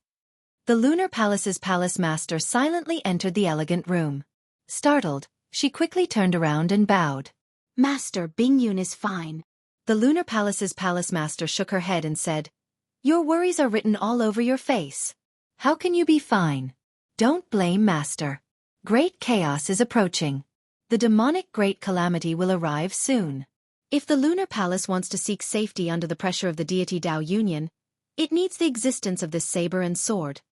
The Lunar Palace's palace master silently entered the elegant room. Startled, she quickly turned around and bowed. Master, Bingyun is fine. The Lunar Palace's palace master shook her head and said, Your worries are written all over your face. How can you be fine? Don't blame Master. Great chaos is approaching. The demonic great calamity will arrive soon. If the Lunar Palace wants to seek safety under the pressure of the deity Dao Union, it needs the existence of this saber and sword.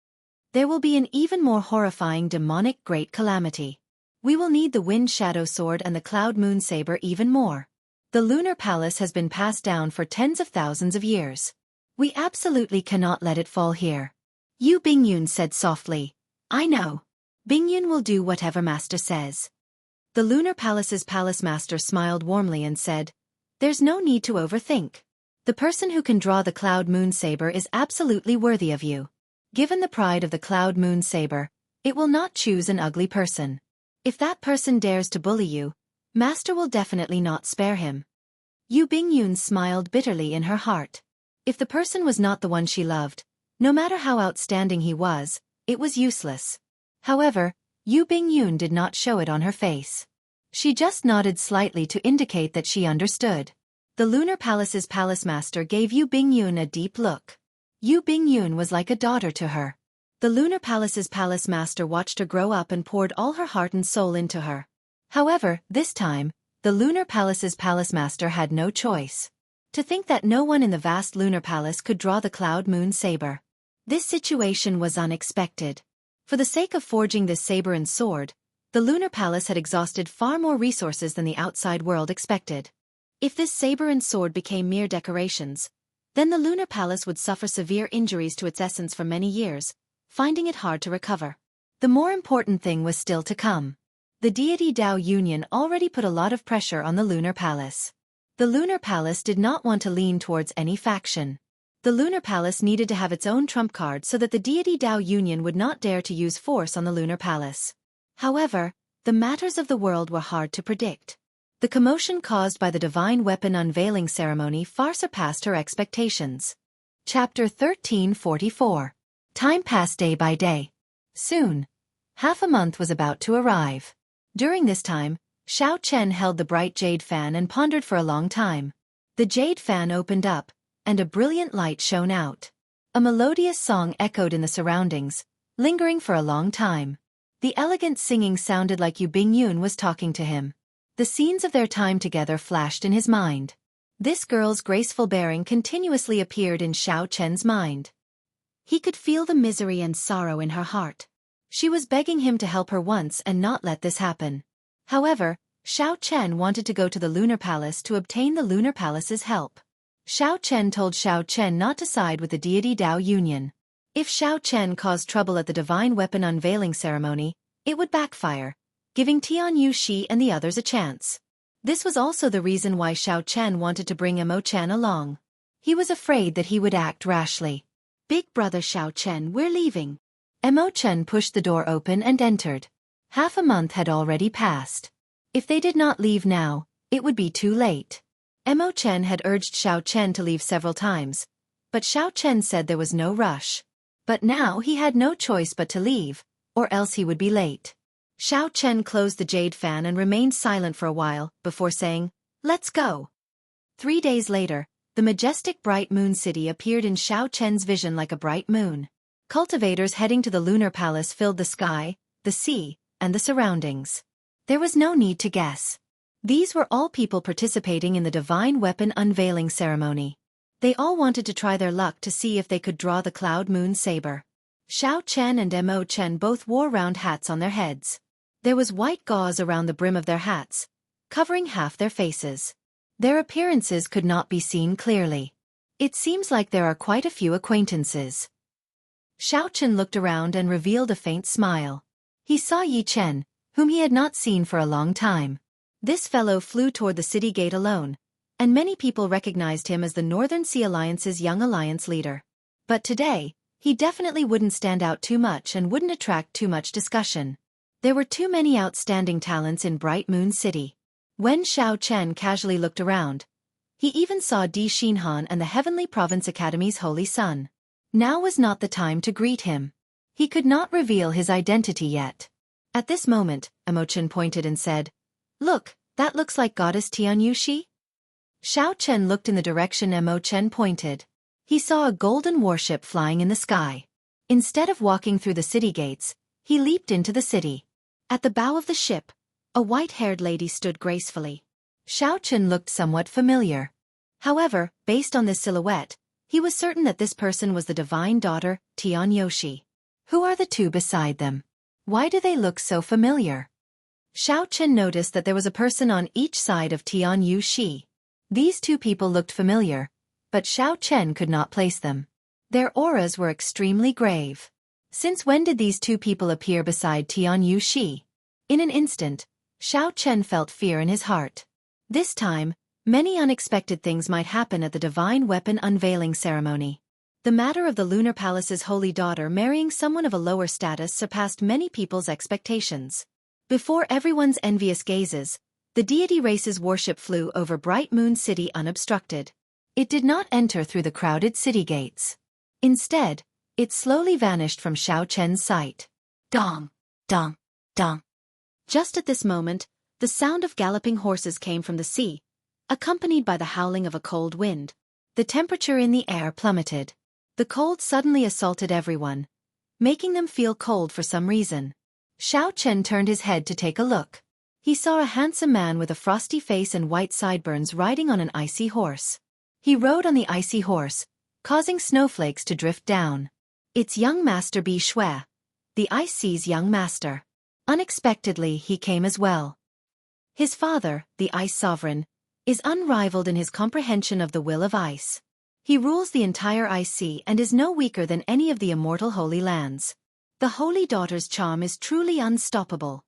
There will be an even more horrifying demonic great calamity. We will need the Wind Shadow Sword and the Cloud Moon Saber even more. The Lunar Palace has been passed down for tens of thousands of years. We absolutely cannot let it fall here. Yu Bingyun said softly, I know. Bingyun will do whatever Master says. The Lunar Palace's palace master smiled warmly and said, There's no need to overthink. The person who can draw the Cloud Moon Saber is absolutely worthy of you. Given the pride of the Cloud Moon Saber, it will not choose an ugly person. If that person dares to bully you, Master will definitely not spare him. Yu Bingyun smiled bitterly in her heart. If the person was not the one she loved, no matter how outstanding he was, it was useless. However, Yu Bingyun did not show it on her face. She just nodded slightly to indicate that she understood. The Lunar Palace's palace master gave Yu Bingyun a deep look. Yu Bingyun was like a daughter to her. The Lunar Palace's palace master watched her grow up and poured all her heart and soul into her. However, this time, the Lunar Palace's palace master had no choice. To think that no one in the vast Lunar Palace could draw the Cloud Moon Saber. This situation was unexpected. For the sake of forging this saber and sword, the Lunar Palace had exhausted far more resources than the outside world expected. If this saber and sword became mere decorations, then the Lunar Palace would suffer severe injuries to its essence for many years, finding it hard to recover. The more important thing was still to come. The deity Dao Union already put a lot of pressure on the Lunar Palace. The Lunar Palace did not want to lean towards any faction. The Lunar Palace needed to have its own trump card so that the deity Dao Union would not dare to use force on the Lunar Palace. However, the matters of the world were hard to predict. The commotion caused by the divine weapon unveiling ceremony far surpassed her expectations. Chapter 1344. Time passed day by day. Soon, half a month was about to arrive. During this time, Xiao Chen held the bright jade fan and pondered for a long time. The jade fan opened up, and a brilliant light shone out. A melodious song echoed in the surroundings, lingering for a long time. The elegant singing sounded like Yu Bingyun was talking to him. The scenes of their time together flashed in his mind. This girl's graceful bearing continuously appeared in Xiao Chen's mind. He could feel the misery and sorrow in her heart. She was begging him to help her once and not let this happen. However, Xiao Chen wanted to go to the Lunar Palace to obtain the Lunar Palace's help. Xiao Chen told Xiao Chen not to side with the deity Dao Union. If Xiao Chen caused trouble at the divine weapon unveiling ceremony, it would backfire, giving Tianyu Shi and the others a chance. This was also the reason why Xiao Chen wanted to bring Mo Chen along. He was afraid that he would act rashly. Big brother Xiao Chen, we're leaving. Mo Chen pushed the door open and entered. Half a month had already passed. If they did not leave now, it would be too late. Mo Chen had urged Xiao Chen to leave several times, but Xiao Chen said there was no rush. But now he had no choice but to leave, or else he would be late. Xiao Chen closed the jade fan and remained silent for a while, before saying, Let's go. 3 days later, the majestic bright moon city appeared in Xiao Chen's vision like a bright moon. Cultivators heading to the Lunar Palace filled the sky, the sea, and the surroundings. There was no need to guess. These were all people participating in the divine weapon unveiling ceremony. They all wanted to try their luck to see if they could draw the Cloud Moon Saber. Xiao Chen and Mo Chen both wore round hats on their heads. There was white gauze around the brim of their hats, covering half their faces. Their appearances could not be seen clearly. It seems like there are quite a few acquaintances. Xiao Chen looked around and revealed a faint smile. He saw Yi Chen, whom he had not seen for a long time. This fellow flew toward the city gate alone, and many people recognized him as the Northern Sea Alliance's young alliance leader. But today, he definitely wouldn't stand out too much and wouldn't attract too much discussion. There were too many outstanding talents in Bright Moon City. When Xiao Chen casually looked around, He even saw Di Xinhan and the Heavenly Province Academy's holy son. Now was not the time to greet him. He could not reveal his identity yet. At this moment, Imochen pointed and said, "Look, that looks like Goddess Tianyushi." Xiao Chen looked in the direction Imochen pointed. He saw a golden warship flying in the sky. Instead of walking through the city gates, he leaped into the city. At the bow of the ship, a white-haired lady stood gracefully. Xiao Chen looked somewhat familiar. However, based on this silhouette, he was certain that this person was the divine daughter, Tianyoshi. Who are the two beside them? Why do they look so familiar? Xiao Chen noticed that there was a person on each side of Tianyushi. These two people looked familiar, but Xiao Chen could not place them. Their auras were extremely grave. Since when did these two people appear beside Tianyushi? In an instant, Xiao Chen felt fear in his heart. This time, many unexpected things might happen at the divine weapon unveiling ceremony. The matter of the Lunar Palace's holy daughter marrying someone of a lower status surpassed many people's expectations. Before everyone's envious gazes, the deity race's warship flew over Bright Moon City unobstructed. It did not enter through the crowded city gates. Instead, it slowly vanished from Xiao Chen's sight. Dong! Dong! Dong! Just at this moment, the sound of galloping horses came from the sea, accompanied by the howling of a cold wind. The temperature in the air plummeted. The cold suddenly assaulted everyone, making them feel cold for some reason. Xiao Chen turned his head to take a look. He saw a handsome man with a frosty face and white sideburns riding on an icy horse. He rode on the icy horse, causing snowflakes to drift down. It's young Master Bi Shui, the Ice Sea's young master. Unexpectedly he came as well. His father, the Ice Sovereign, is unrivaled in his comprehension of the will of ice. He rules the entire Ice Sea and is no weaker than any of the immortal holy lands. The holy daughter's charm is truly unstoppable.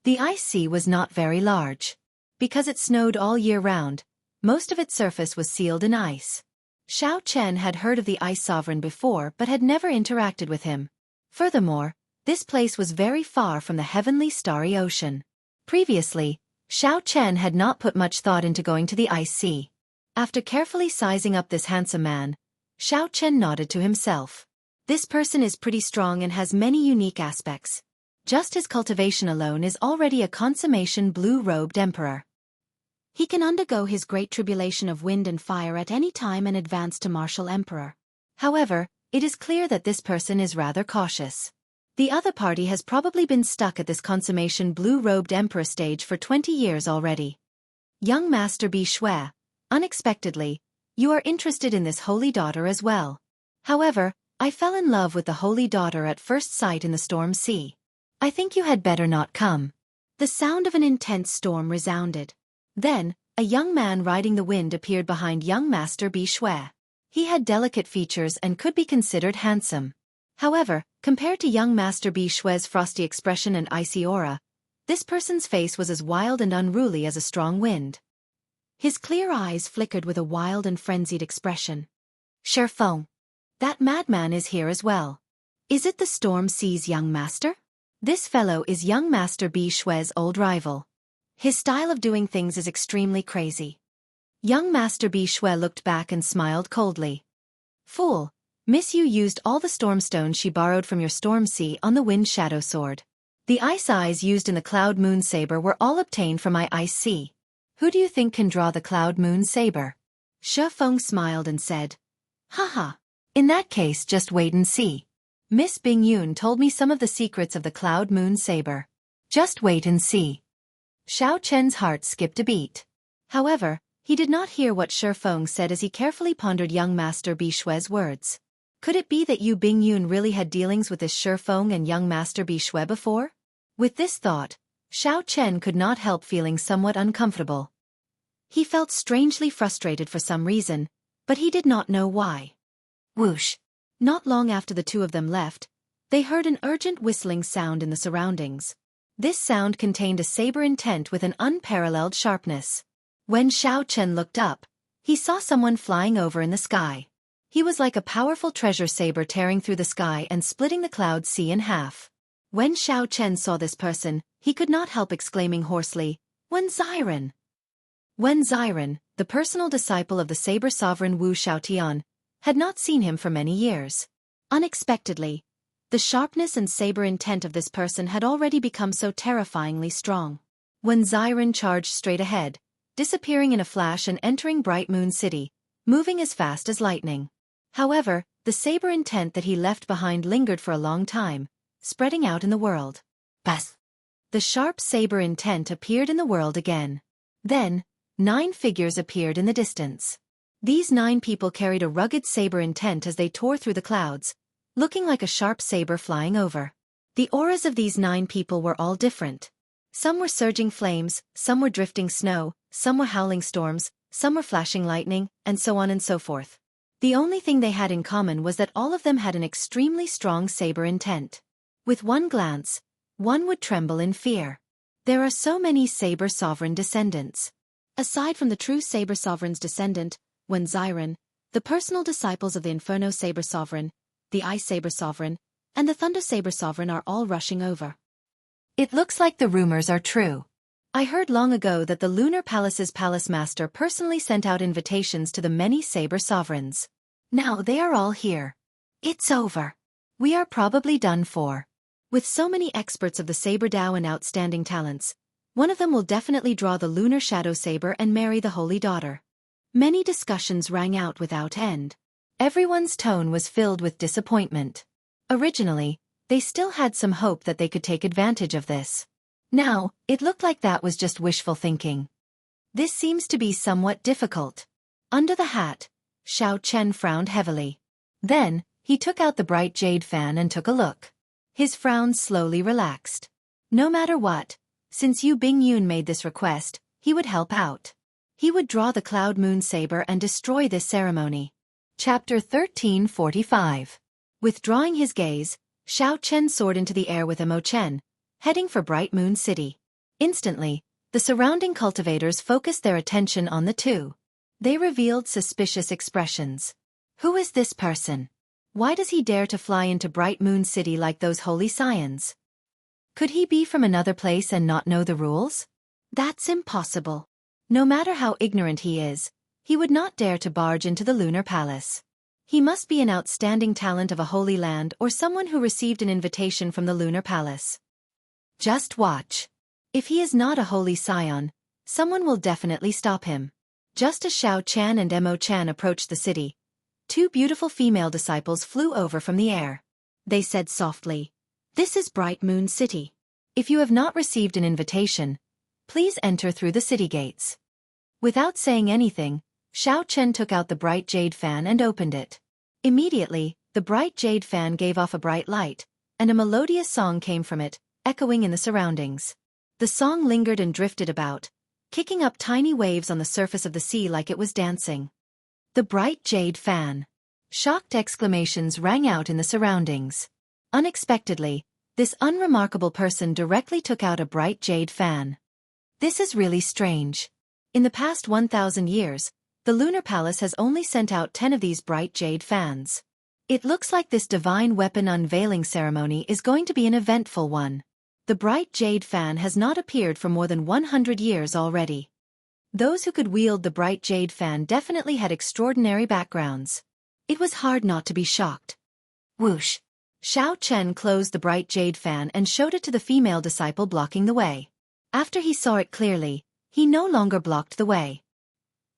The Ice Sea was not very large. Because it snowed all year round, most of its surface was sealed in ice. Xiao Chen had heard of the Ice Sovereign before but had never interacted with him. Furthermore, this place was very far from the heavenly starry ocean. Previously, Xiao Chen had not put much thought into going to the Ice Sea. After carefully sizing up this handsome man, Xiao Chen nodded to himself. This person is pretty strong and has many unique aspects. Just his cultivation alone is already a consummation blue-robed emperor. He can undergo his great tribulation of wind and fire at any time and advance to martial emperor. However, it is clear that this person is rather cautious. The other party has probably been stuck at this consummation blue-robed emperor stage for 20 years already. Young Master Bi Shui, unexpectedly, you are interested in this holy daughter as well. However, I fell in love with the holy daughter at first sight in the storm sea. I think you had better not come. The sound of an intense storm resounded. Then, a young man riding the wind appeared behind young Master Bi Shui. He had delicate features and could be considered handsome. However, compared to young Master Bi Shui's frosty expression and icy aura, this person's face was as wild and unruly as a strong wind. His clear eyes flickered with a wild and frenzied expression. Sherfeng. That madman is here as well. Is it the Storm Sea's young master? This fellow is young Master Bi Shui's old rival. His style of doing things is extremely crazy. Young Master Bi Shui looked back and smiled coldly. Fool, Miss Yu used all the storm stones she borrowed from your Storm Sea on the Wind Shadow Sword. The ice eyes used in the Cloud Moon Saber were all obtained from my Ice Sea. Who do you think can draw the Cloud Moon Saber? She Feng smiled and said, Haha. In that case just wait and see. Miss Bing Yun told me some of the secrets of the Cloud Moon Saber. Just wait and see. Xiao Chen's heart skipped a beat. However, he did not hear what Shi Feng said as he carefully pondered young Master Bi Shui's words. Could it be that Yu Bing Yun really had dealings with this Shi Feng and young Master Bi Shui before? With this thought, Xiao Chen could not help feeling somewhat uncomfortable. He felt strangely frustrated for some reason, but he did not know why. Whoosh! Not long after the two of them left, they heard an urgent whistling sound in the surroundings. This sound contained a saber intent with an unparalleled sharpness. When Xiao Chen looked up, he saw someone flying over in the sky. He was like a powerful treasure saber tearing through the sky and splitting the cloud sea in half. When Xiao Chen saw this person, he could not help exclaiming hoarsely, Wen Xiren! Wen Xiren, the personal disciple of the saber sovereign Wu Xiaotian, had not seen him for many years. Unexpectedly, the sharpness and saber intent of this person had already become so terrifyingly strong. When Xiren charged straight ahead, disappearing in a flash and entering Bright Moon City, moving as fast as lightning. However, the saber intent that he left behind lingered for a long time, spreading out in the world. Bas! The sharp saber intent appeared in the world again. Then, 9 figures appeared in the distance. These 9 people carried a rugged saber intent as they tore through the clouds, looking like a sharp saber flying over. The auras of these 9 people were all different. Some were surging flames, some were drifting snow, some were howling storms, some were flashing lightning, and so on and so forth. The only thing they had in common was that all of them had an extremely strong saber intent. With one glance, one would tremble in fear. There are so many saber sovereign descendants. Aside from the true saber sovereign's descendant, when Xiren, the personal disciples of the Inferno Saber Sovereign, the Ice Saber Sovereign, and the Thunder Saber Sovereign are all rushing over. It looks like the rumors are true. I heard long ago that the Lunar Palace's Palace Master personally sent out invitations to the many Saber Sovereigns. Now they are all here. It's over. We are probably done for. With so many experts of the Saber Dao and outstanding talents, one of them will definitely draw the Lunar Shadow Saber and marry the Holy Daughter. Many discussions rang out without end. Everyone's tone was filled with disappointment. Originally, they still had some hope that they could take advantage of this. Now, it looked like that was just wishful thinking. This seems to be somewhat difficult. Under the hat, Xiao Chen frowned heavily. Then, he took out the bright jade fan and took a look. His frown slowly relaxed. No matter what, since Yu Bingyun made this request, he would help out. He would draw the Cloud Moon Saber and destroy this ceremony. Chapter 1345. Withdrawing his gaze, Xiao Chen soared into the air with Mo Chen, heading for Bright Moon City. Instantly, the surrounding cultivators focused their attention on the two. They revealed suspicious expressions. Who is this person? Why does he dare to fly into Bright Moon City like those holy scions? Could he be from another place and not know the rules? That's impossible. No matter how ignorant he is, he would not dare to barge into the Lunar Palace. He must be an outstanding talent of a holy land or someone who received an invitation from the Lunar Palace. Just watch. If he is not a holy scion, someone will definitely stop him. Just as Xiao Chan and Mo Chan approached the city, 2 beautiful female disciples flew over from the air. They said softly, "This is Bright Moon City. If you have not received an invitation, please enter through the city gates." Without saying anything, Xiao Chen took out the bright jade fan and opened it. Immediately, the bright jade fan gave off a bright light, and a melodious song came from it, echoing in the surroundings. The song lingered and drifted about, kicking up tiny waves on the surface of the sea like it was dancing. The bright jade fan. Shocked exclamations rang out in the surroundings. Unexpectedly, this unremarkable person directly took out a bright jade fan. This is really strange. In the past 1,000 years, the Lunar Palace has only sent out 10 of these bright jade fans. It looks like this divine weapon unveiling ceremony is going to be an eventful one. The bright jade fan has not appeared for more than 100 years already. Those who could wield the bright jade fan definitely had extraordinary backgrounds. It was hard not to be shocked. Whoosh! Xiao Chen closed the bright jade fan and showed it to the female disciple blocking the way. After he saw it clearly, he no longer blocked the way.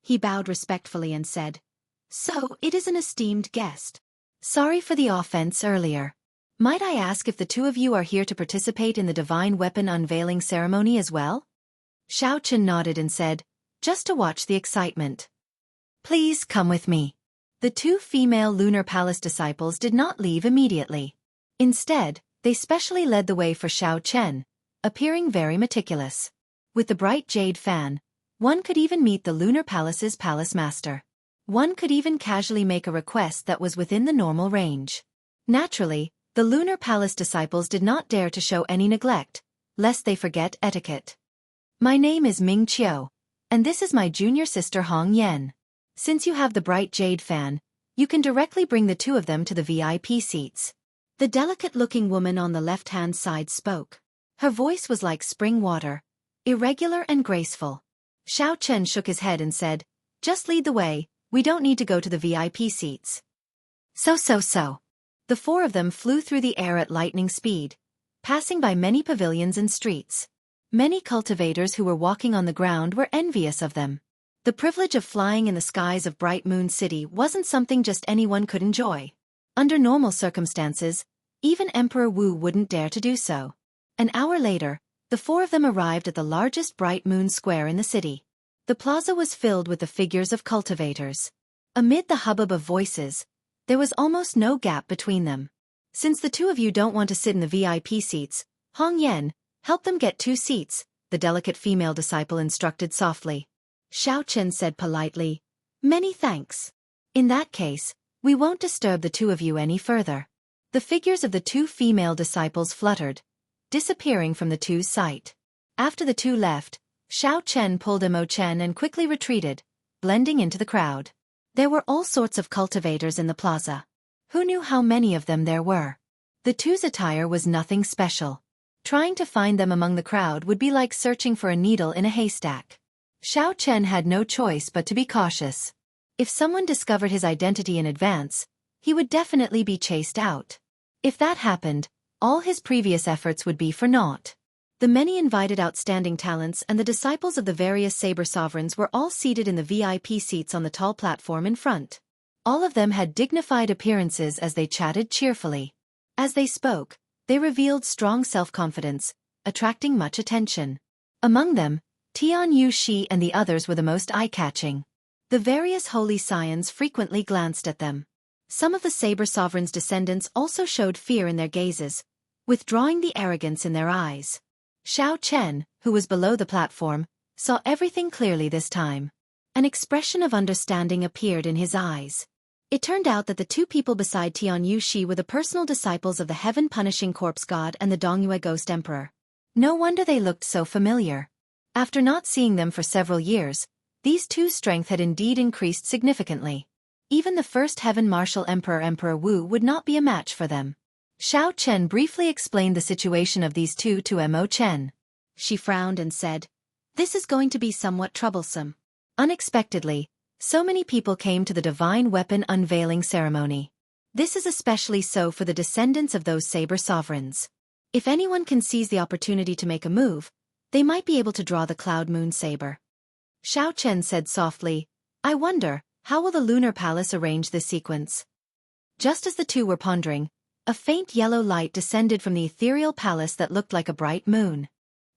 He bowed respectfully and said, "So, it is an esteemed guest. Sorry for the offense earlier. Might I ask if the 2 of you are here to participate in the divine weapon unveiling ceremony as well?" Xiao Chen nodded and said, "Just to watch the excitement." "Please come with me." The 2 female Lunar Palace disciples did not leave immediately. Instead, they specially led the way for Xiao Chen, appearing very meticulous. With the bright jade fan, one could even meet the Lunar Palace's Palace Master. One could even casually make a request that was within the normal range. Naturally, the Lunar Palace disciples did not dare to show any neglect, lest they forget etiquette. "My name is Ming Qiu, and this is my junior sister Hong Yan. Since you have the bright jade fan, you can directly bring the 2 of them to the VIP seats." The delicate-looking woman on the left-hand side spoke. Her voice was like spring water, irregular and graceful. Xiao Chen shook his head and said, Just lead the way, we don't need to go to the VIP seats. So. The four of them flew through the air at lightning speed, passing by many pavilions and streets. Many cultivators who were walking on the ground were envious of them. The privilege of flying in the skies of Bright Moon City wasn't something just anyone could enjoy. Under normal circumstances, even Emperor Wu wouldn't dare to do so. An hour later, the four of them arrived at the largest Bright Moon Square in the city. The plaza was filled with the figures of cultivators. Amid the hubbub of voices, there was almost no gap between them. Since the two of you don't want to sit in the VIP seats, Hong Yan, help them get 2 seats, the delicate female disciple instructed softly. Xiao Chen said politely, "Many thanks. In that case, we won't disturb the two of you any further." The figures of the 2 female disciples fluttered, disappearing from the two's sight. After the 2 left, Xiao Chen pulled Mo Chen and quickly retreated, blending into the crowd. There were all sorts of cultivators in the plaza. Who knew how many of them there were? The two's attire was nothing special. Trying to find them among the crowd would be like searching for a needle in a haystack. Xiao Chen had no choice but to be cautious. If someone discovered his identity in advance, he would definitely be chased out. If that happened, all his previous efforts would be for naught. The many invited outstanding talents and the disciples of the various saber sovereigns were all seated in the VIP seats on the tall platform in front. All of them had dignified appearances as they chatted cheerfully. As they spoke, they revealed strong self-confidence, attracting much attention. Among them, Tianyu Shi and the others were the most eye-catching. The various holy scions frequently glanced at them. Some of the saber sovereign's descendants also showed fear in their gazes, withdrawing the arrogance in their eyes. Xiao Chen, who was below the platform, saw everything clearly this time. An expression of understanding appeared in his eyes. It turned out that the 2 people beside Tianyu Shi were the personal disciples of the heaven-punishing corpse god and the Dongyue ghost emperor. No wonder they looked so familiar. After not seeing them for several years, these 2's strength had indeed increased significantly. Even the first heaven martial emperor Emperor Wu would not be a match for them. Xiao Chen briefly explained the situation of these 2 to Mo Chen. She frowned and said, "This is going to be somewhat troublesome." Unexpectedly, so many people came to the divine weapon unveiling ceremony. This is especially so for the descendants of those saber sovereigns. If anyone can seize the opportunity to make a move, they might be able to draw the Cloud Moon saber. Xiao Chen said softly, "I wonder, how will the Lunar Palace arrange this sequence?" Just as the 2 were pondering, a faint yellow light descended from the ethereal palace that looked like a bright moon.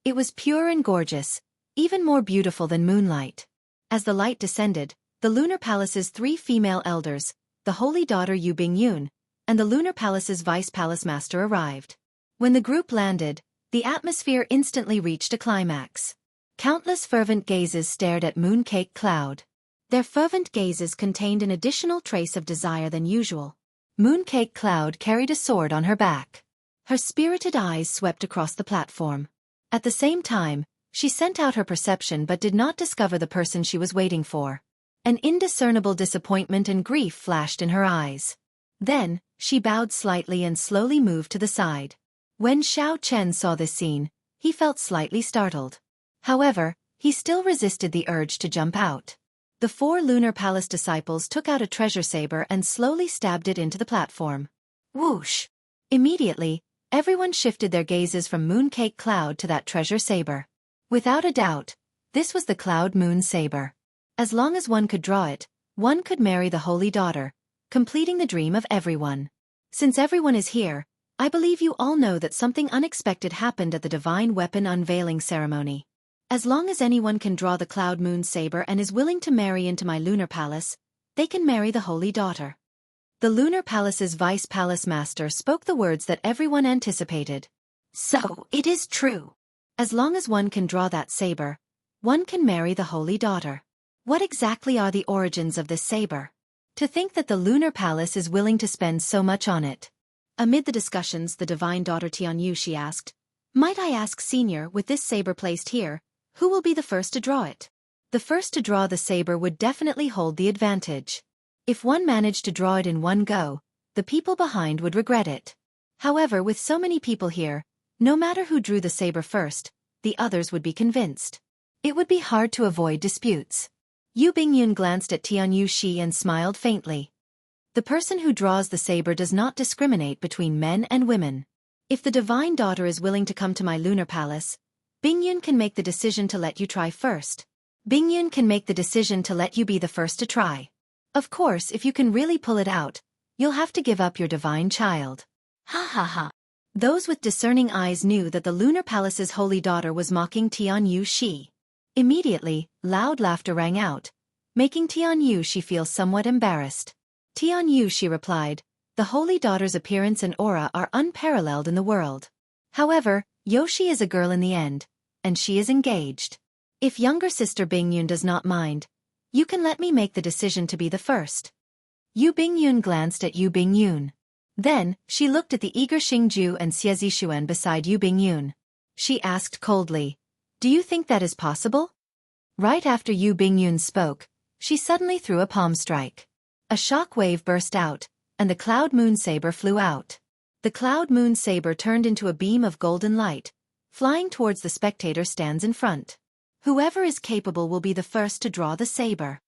It was pure and gorgeous, even more beautiful than moonlight. As the light descended, the Lunar Palace's 3 female elders, the Holy Daughter Yu Bingyun, and the Lunar Palace's Vice Palace Master arrived. When the group landed, the atmosphere instantly reached a climax. Countless fervent gazes stared at Mooncake Cloud. Their fervent gazes contained an additional trace of desire than usual. Mooncake Cloud carried a sword on her back. Her spirited eyes swept across the platform. At the same time, she sent out her perception but did not discover the person she was waiting for. An indiscernible disappointment and grief flashed in her eyes. Then, she bowed slightly and slowly moved to the side. When Xiao Chen saw this scene, he felt slightly startled. However, he still resisted the urge to jump out. The 4 Lunar Palace disciples took out a treasure saber and slowly stabbed it into the platform. Whoosh! Immediately, everyone shifted their gazes from Mooncake Cloud to that treasure saber. Without a doubt, this was the Cloud Moon saber. As long as one could draw it, one could marry the Holy Daughter, completing the dream of everyone. Since everyone is here, I believe you all know that something unexpected happened at the Divine Weapon Unveiling ceremony. As long as anyone can draw the Cloud Moon saber and is willing to marry into my Lunar Palace, they can marry the Holy Daughter. The Lunar Palace's Vice Palace Master spoke the words that everyone anticipated. So, it is true. As long as one can draw that saber, one can marry the Holy Daughter. What exactly are the origins of this saber? To think that the Lunar Palace is willing to spend so much on it. Amid the discussions, the Divine Daughter Tianyu Shi asked, "Might I ask, Senior, with this saber placed here, who will be the first to draw it?" The first to draw the saber would definitely hold the advantage. If one managed to draw it in one go, the people behind would regret it. However, with so many people here, no matter who drew the saber first, the others would be convinced. It would be hard to avoid disputes. Yu Bingyun glanced at Tianyu Shi and smiled faintly. The person who draws the saber does not discriminate between men and women. If the divine daughter is willing to come to my lunar palace, Bingyun can make the decision to let you try first. Bingyun can make the decision to let you be the first to try. Of course, if you can really pull it out, you'll have to give up your divine child. Ha ha ha. Those with discerning eyes knew that the lunar palace's holy daughter was mocking Tianyu Shi. Immediately, loud laughter rang out, making Tianyu Shi feel somewhat embarrassed. Tianyu Shi replied, "The holy daughter's appearance and aura are unparalleled in the world. However, Yoshi is a girl in the end, and she is engaged. If younger sister Bingyun does not mind, you can let me make the decision to be the first." Yu Bingyun glanced at Yu Bingyun. Then, she looked at the eager Xingju and Xie Zixuan beside Yu Bingyun. She asked coldly, "Do you think that is possible?" Right after Yu Bingyun spoke, she suddenly threw a palm strike. A shock wave burst out, and the cloud moon saber flew out. The cloud moon saber turned into a beam of golden light, flying towards the spectator stands in front. Whoever is capable will be the first to draw the saber.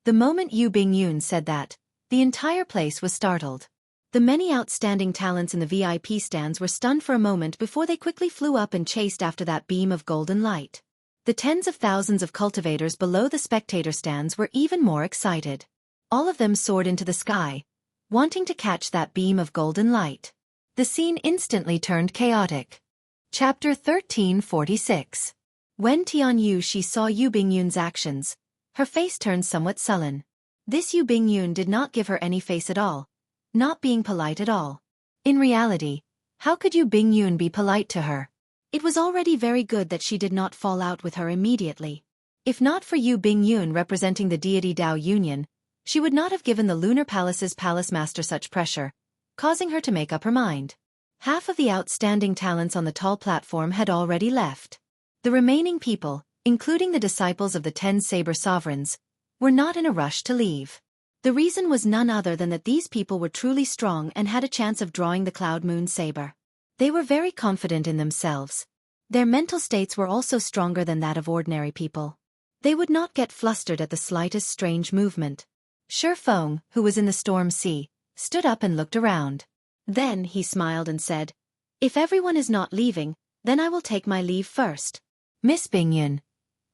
The moment Yu Bingyun said that, the entire place was startled. The many outstanding talents in the VIP stands were stunned for a moment before they quickly flew up and chased after that beam of golden light. The tens of thousands of cultivators below the spectator stands were even more excited. All of them soared into the sky, wanting to catch that beam of golden light. The scene instantly turned chaotic. Chapter 1346. When Tianyu Shi saw Yu Bingyun's actions, her face turned somewhat sullen. This Yu Bingyun did not give her any face at all, not being polite at all. In reality, how could Yu Bingyun be polite to her? It was already very good that she did not fall out with her immediately. If not for Yu Bingyun representing the deity Dao Union, she would not have given the lunar palace's palace master such pressure, causing her to make up her mind. Half of the outstanding talents on the tall platform had already left. The remaining people, including the disciples of the 10 saber sovereigns, were not in a rush to leave. The reason was none other than that these people were truly strong and had a chance of drawing the cloud moon saber. They were very confident in themselves. Their mental states were also stronger than that of ordinary people. They would not get flustered at the slightest strange movement. Shi Feng, who was in the storm sea, stood up and looked around. Then he smiled and said, "If everyone is not leaving, then I will take my leave first. Miss Bingyun,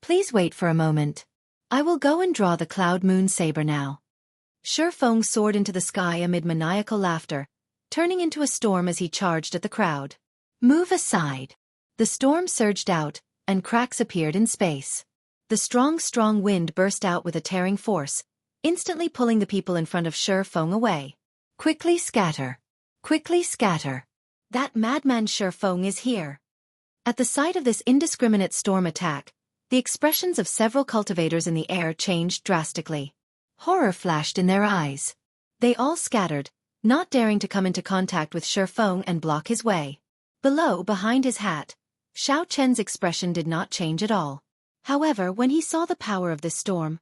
please wait for a moment. I will go and draw the cloud moon saber now." Shi Feng soared into the sky amid maniacal laughter, turning into a storm as he charged at the crowd. "Move aside." The storm surged out, and cracks appeared in space. The strong wind burst out with a tearing force, instantly pulling the people in front of Shi Feng away. "Quickly scatter! Quickly scatter! That madman Shi Feng is here." At the sight of this indiscriminate storm attack, the expressions of several cultivators in the air changed drastically. Horror flashed in their eyes. They all scattered, not daring to come into contact with Shi Feng and block his way. Below, behind his hat, Xiao Chen's expression did not change at all. However, when he saw the power of this storm,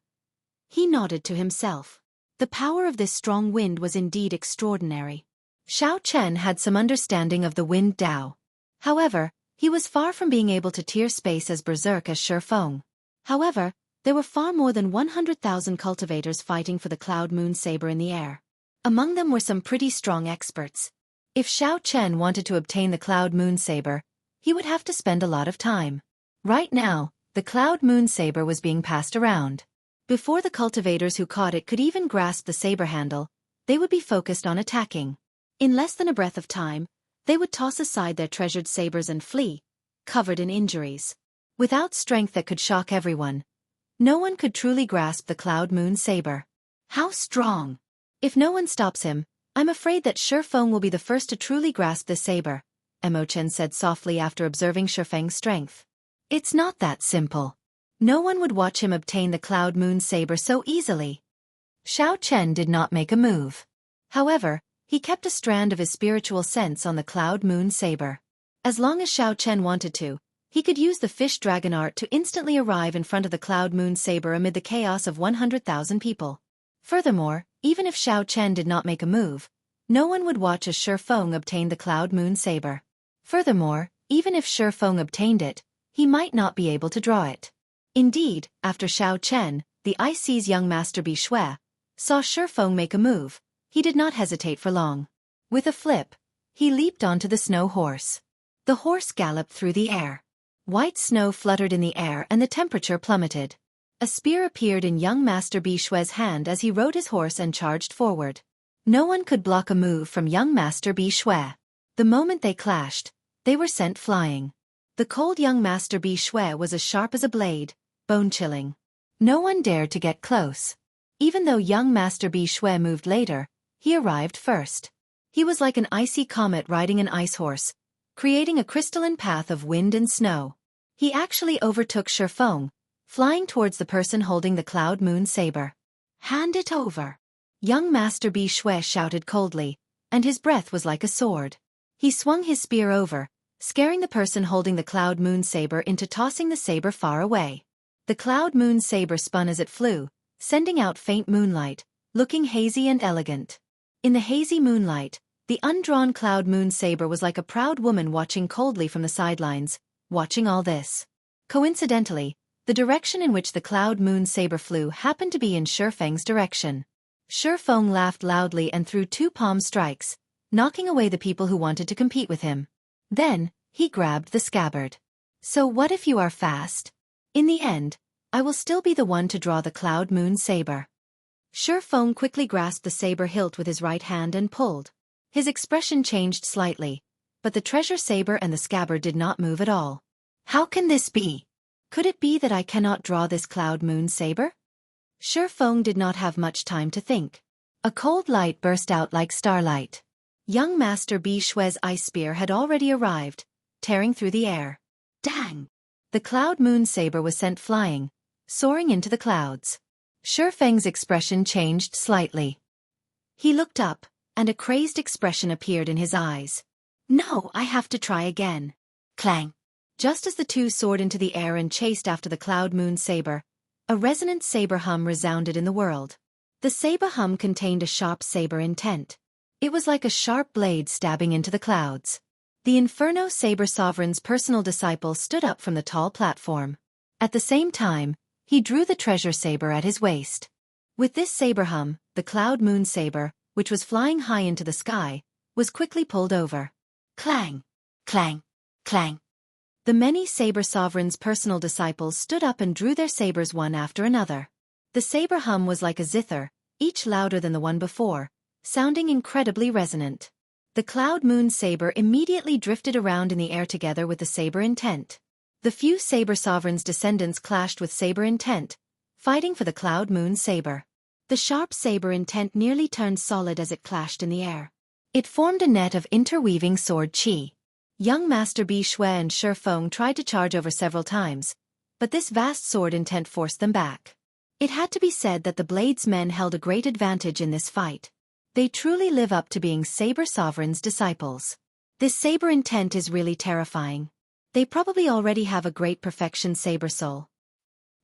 he nodded to himself. The power of this strong wind was indeed extraordinary. Xiao Chen had some understanding of the wind Dao. However, he was far from being able to tear space as berserk as Shi Feng. However, there were far more than 100,000 cultivators fighting for the cloud moon saber in the air. Among them were some pretty strong experts. If Xiao Chen wanted to obtain the cloud moon saber, he would have to spend a lot of time. Right now, the cloud moon saber was being passed around. Before the cultivators who caught it could even grasp the saber handle, they would be focused on attacking. In less than a breath of time, they would toss aside their treasured sabers and flee, covered in injuries. Without strength that could shock everyone, no one could truly grasp the cloud moon saber. How strong! If no one stops him, I'm afraid that Shi Feng will be the first to truly grasp the saber, Mo Chen said softly after observing Shi Feng's strength. It's not that simple. No one would watch him obtain the cloud moon saber so easily. Xiao Chen did not make a move. However, he kept a strand of his spiritual sense on the cloud moon saber. As long as Xiao Chen wanted to, he could use the fish dragon art to instantly arrive in front of the cloud moon saber amid the chaos of 100,000 people. Furthermore, even if Xiao Chen did not make a move, no one would watch as Shi Feng obtained the cloud moon saber. Furthermore, even if Shi Feng obtained it, he might not be able to draw it. Indeed, after Xiao Chen, the IC's young master Bi Shui, saw Shifeng make a move, he did not hesitate for long. With a flip, he leaped onto the snow horse. The horse galloped through the air. White snow fluttered in the air and the temperature plummeted. A spear appeared in young master Bi Shui's hand as he rode his horse and charged forward. No one could block a move from young master Bi Shui. The moment they clashed, they were sent flying. The cold young master Bi Shui was as sharp as a blade, bone-chilling. No one dared to get close. Even though young master Bi Shui moved later, he arrived first. He was like an icy comet riding an ice horse, creating a crystalline path of wind and snow. He actually overtook Shifeng, flying towards the person holding the cloud moon saber. "Hand it over." Young master Bi Shui shouted coldly, and his breath was like a sword. He swung his spear over, scaring the person holding the cloud moon saber into tossing the saber far away. The cloud moon saber spun as it flew, sending out faint moonlight, looking hazy and elegant. In the hazy moonlight, the undrawn cloud moon saber was like a proud woman watching coldly from the sidelines, watching all this. Coincidentally, the direction in which the cloud moon saber flew happened to be in Shifeng's direction. Shifeng laughed loudly and threw 2 palm strikes, knocking away the people who wanted to compete with him. Then, he grabbed the scabbard. "So what if you are fast? In the end, I will still be the one to draw the cloud moon saber." Shifeng quickly grasped the saber hilt with his right hand and pulled. His expression changed slightly, but the treasure saber and the scabbard did not move at all. "How can this be? Could it be that I cannot draw this cloud moon saber?" Shifeng did not have much time to think. A cold light burst out like starlight. Young master Bi Shui's ice spear had already arrived, tearing through the air. Dang! The cloud moon saber was sent flying, soaring into the clouds. Shifeng's expression changed slightly. He looked up, and a crazed expression appeared in his eyes. "No, I have to try again." Clang! Just as the two soared into the air and chased after the cloud moon saber, a resonant saber hum resounded in the world. The saber hum contained a sharp saber intent. It was like a sharp blade stabbing into the clouds. The Inferno Saber Sovereign's personal disciple stood up from the tall platform. At the same time, he drew the treasure saber at his waist. With this saber hum, the cloud moon saber, which was flying high into the sky, was quickly pulled over. Clang! Clang! Clang! The many Saber Sovereign's personal disciples stood up and drew their sabers one after another. The saber hum was like a zither, each louder than the one before, sounding incredibly resonant. The cloud moon saber immediately drifted around in the air together with the saber intent. The few Saber Sovereign's descendants clashed with saber intent, fighting for the cloud moon saber. The sharp saber intent nearly turned solid as it clashed in the air. It formed a net of interweaving sword chi. Young Master Bi Shui and Shifeng tried to charge over several times, but this vast sword intent forced them back. It had to be said that the Blades men held a great advantage in this fight. They truly live up to being Saber Sovereign's disciples. This saber intent is really terrifying. They probably already have a great perfection saber soul.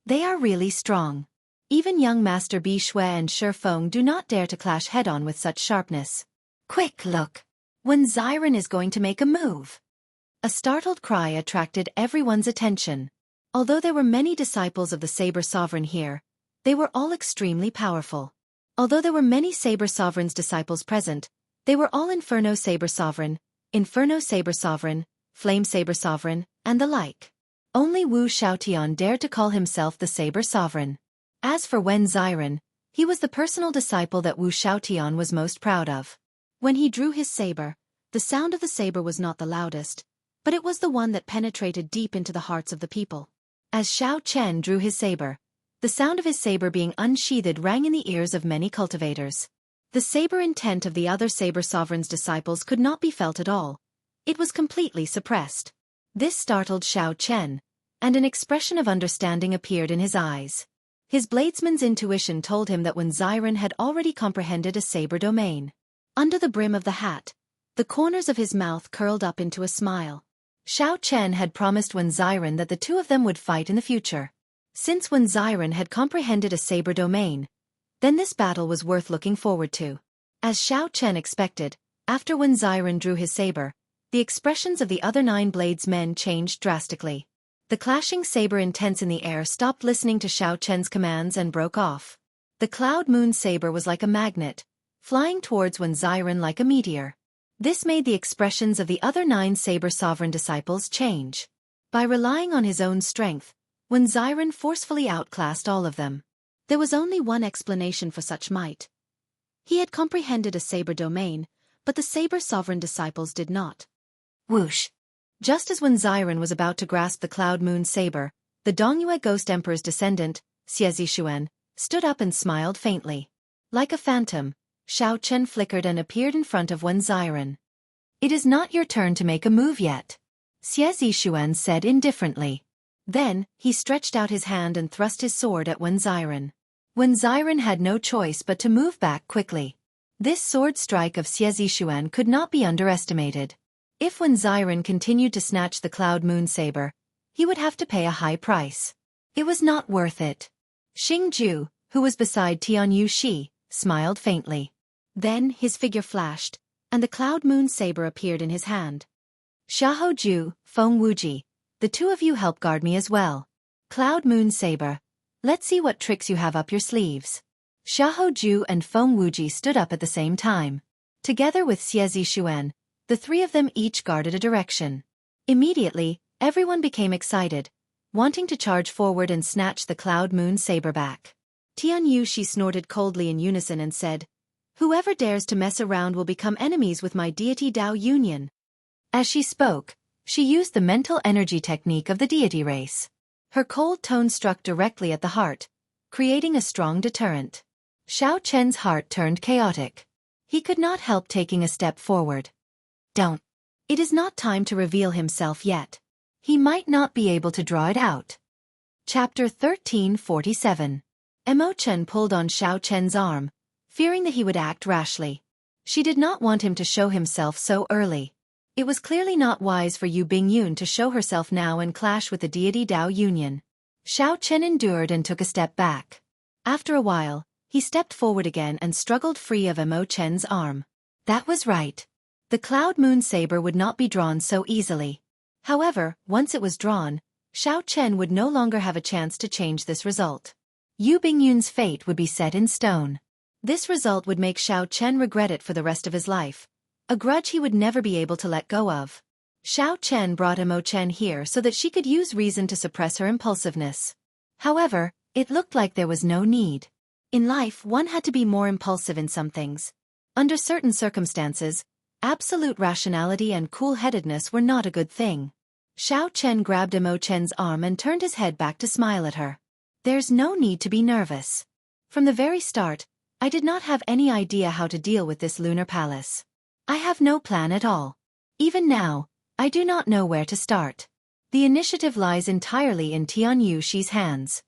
They are really strong. Even young Master Bi Shui and Shifeng do not dare to clash head-on with such sharpness. Quick look! When Xiren is going to make a move. A startled cry attracted everyone's attention. Although there were many disciples of the Saber Sovereign here, they were all extremely powerful. Although there were many Saber Sovereign's disciples present, they were all Inferno Saber Sovereign, Flame Saber Sovereign, and the like. Only Wu Xiaotian dared to call himself the Saber Sovereign. As for Wen Xiren, he was the personal disciple that Wu Xiaotian was most proud of. When he drew his saber, the sound of the saber was not the loudest, but it was the one that penetrated deep into the hearts of the people. As Xiao Chen drew his saber, the sound of his saber being unsheathed rang in the ears of many cultivators. The saber intent of the other Saber Sovereign's disciples could not be felt at all. It was completely suppressed. This startled Xiao Chen, and an expression of understanding appeared in his eyes. His bladesman's intuition told him that when Xiren had already comprehended a saber domain. Under the brim of the hat, the corners of his mouth curled up into a smile. Xiao Chen had promised Wen Xiren that the two of them would fight in the future. Since Wen Xiren had comprehended a saber domain, then this battle was worth looking forward to. As Xiao Chen expected, after Wen Xiren drew his saber, the expressions of the other 9 Blades men changed drastically. The clashing saber intense in the air stopped listening to Xiao Chen's commands and broke off. The cloud moon saber was like a magnet, flying towards Wen Xiren like a meteor. This made the expressions of the other 9 saber sovereign disciples change. By relying on his own strength, Wen Xiren forcefully outclassed all of them. There was only one explanation for such might. He had comprehended a saber domain, but the saber sovereign disciples did not. Whoosh! Just as Wen Xiren was about to grasp the cloud moon saber, the Dongyue Ghost Emperor's descendant, Xie stood up and smiled faintly. Like a phantom, Xiao Chen flickered and appeared in front of Wen Xiren. "It is not your turn to make a move yet," Xie said indifferently. Then, he stretched out his hand and thrust his sword at Wen Xiren. Wen Xiren had no choice but to move back quickly. This sword strike of Xie could not be underestimated. If Wen Xiren continued to snatch the cloud moon saber, he would have to pay a high price. It was not worth it. Xingju, who was beside Tianyu Shi, smiled faintly. Then his figure flashed, and the cloud moon saber appeared in his hand. "Xiaoju, Feng Wuji, the 2 of you help guard me as well. Cloud moon saber, let's see what tricks you have up your sleeves." Xiaoju and Feng Wuji stood up at the same time. Together with Xie, the 3 of them each guarded a direction. Immediately, everyone became excited, wanting to charge forward and snatch the cloud moon saber back. Tianyu Shi snorted coldly in unison and said, "Whoever dares to mess around will become enemies with my deity Dao Union." As she spoke, she used the mental energy technique of the deity race. Her cold tone struck directly at the heart, creating a strong deterrent. Xiao Chen's heart turned chaotic. He could not help taking a step forward. "Don't. It is not time to reveal himself yet. He might not be able to draw it out." Chapter 1347. Emo Chen pulled on Xiao Chen's arm, fearing that he would act rashly. She did not want him to show himself so early. It was clearly not wise for Yu Bingyun to show herself now and clash with the deity Dao Union. Xiao Chen endured and took a step back. After a while, he stepped forward again and struggled free of Emo Chen's arm. That was right. The cloud moon saber would not be drawn so easily. However, once it was drawn, Xiao Chen would no longer have a chance to change this result. Yu Bingyun's fate would be set in stone. This result would make Xiao Chen regret it for the rest of his life, a grudge he would never be able to let go of. Xiao Chen brought Emo Chen here so that she could use reason to suppress her impulsiveness. However, it looked like there was no need. In life, one had to be more impulsive in some things. Under certain circumstances, absolute rationality and cool-headedness were not a good thing. Xiao Chen grabbed Emo Chen's arm and turned his head back to smile at her. "There's no need to be nervous. From the very start, I did not have any idea how to deal with this lunar palace. I have no plan at all. Even now, I do not know where to start. The initiative lies entirely in Tianyu Shi's hands.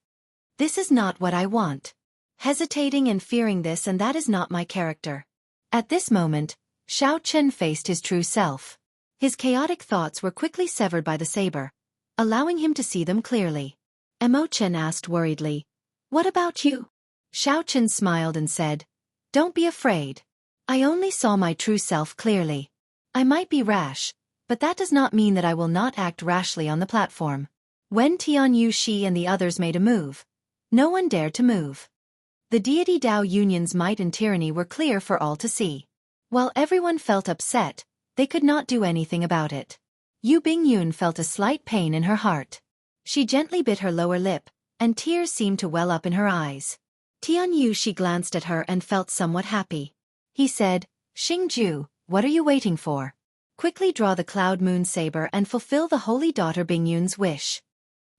This is not what I want. Hesitating and fearing this and that is not my character." At this moment, Xiao Chen faced his true self. His chaotic thoughts were quickly severed by the saber, allowing him to see them clearly. Emo Chen asked worriedly, "What about you?" Xiao Chen smiled and said, "Don't be afraid. I only saw my true self clearly. I might be rash, but that does not mean that I will not act rashly on the platform." When Tianyu Shi and the others made a move, no one dared to move. The deity Dao Union's might and tyranny were clear for all to see. While everyone felt upset, they could not do anything about it. Yu Bingyun felt a slight pain in her heart. She gently bit her lower lip, and tears seemed to well up in her eyes. Tianyu Shi glanced at her and felt somewhat happy. He said, "Xingju, what are you waiting for? Quickly draw the cloud moon saber and fulfill the holy daughter Bingyun's wish."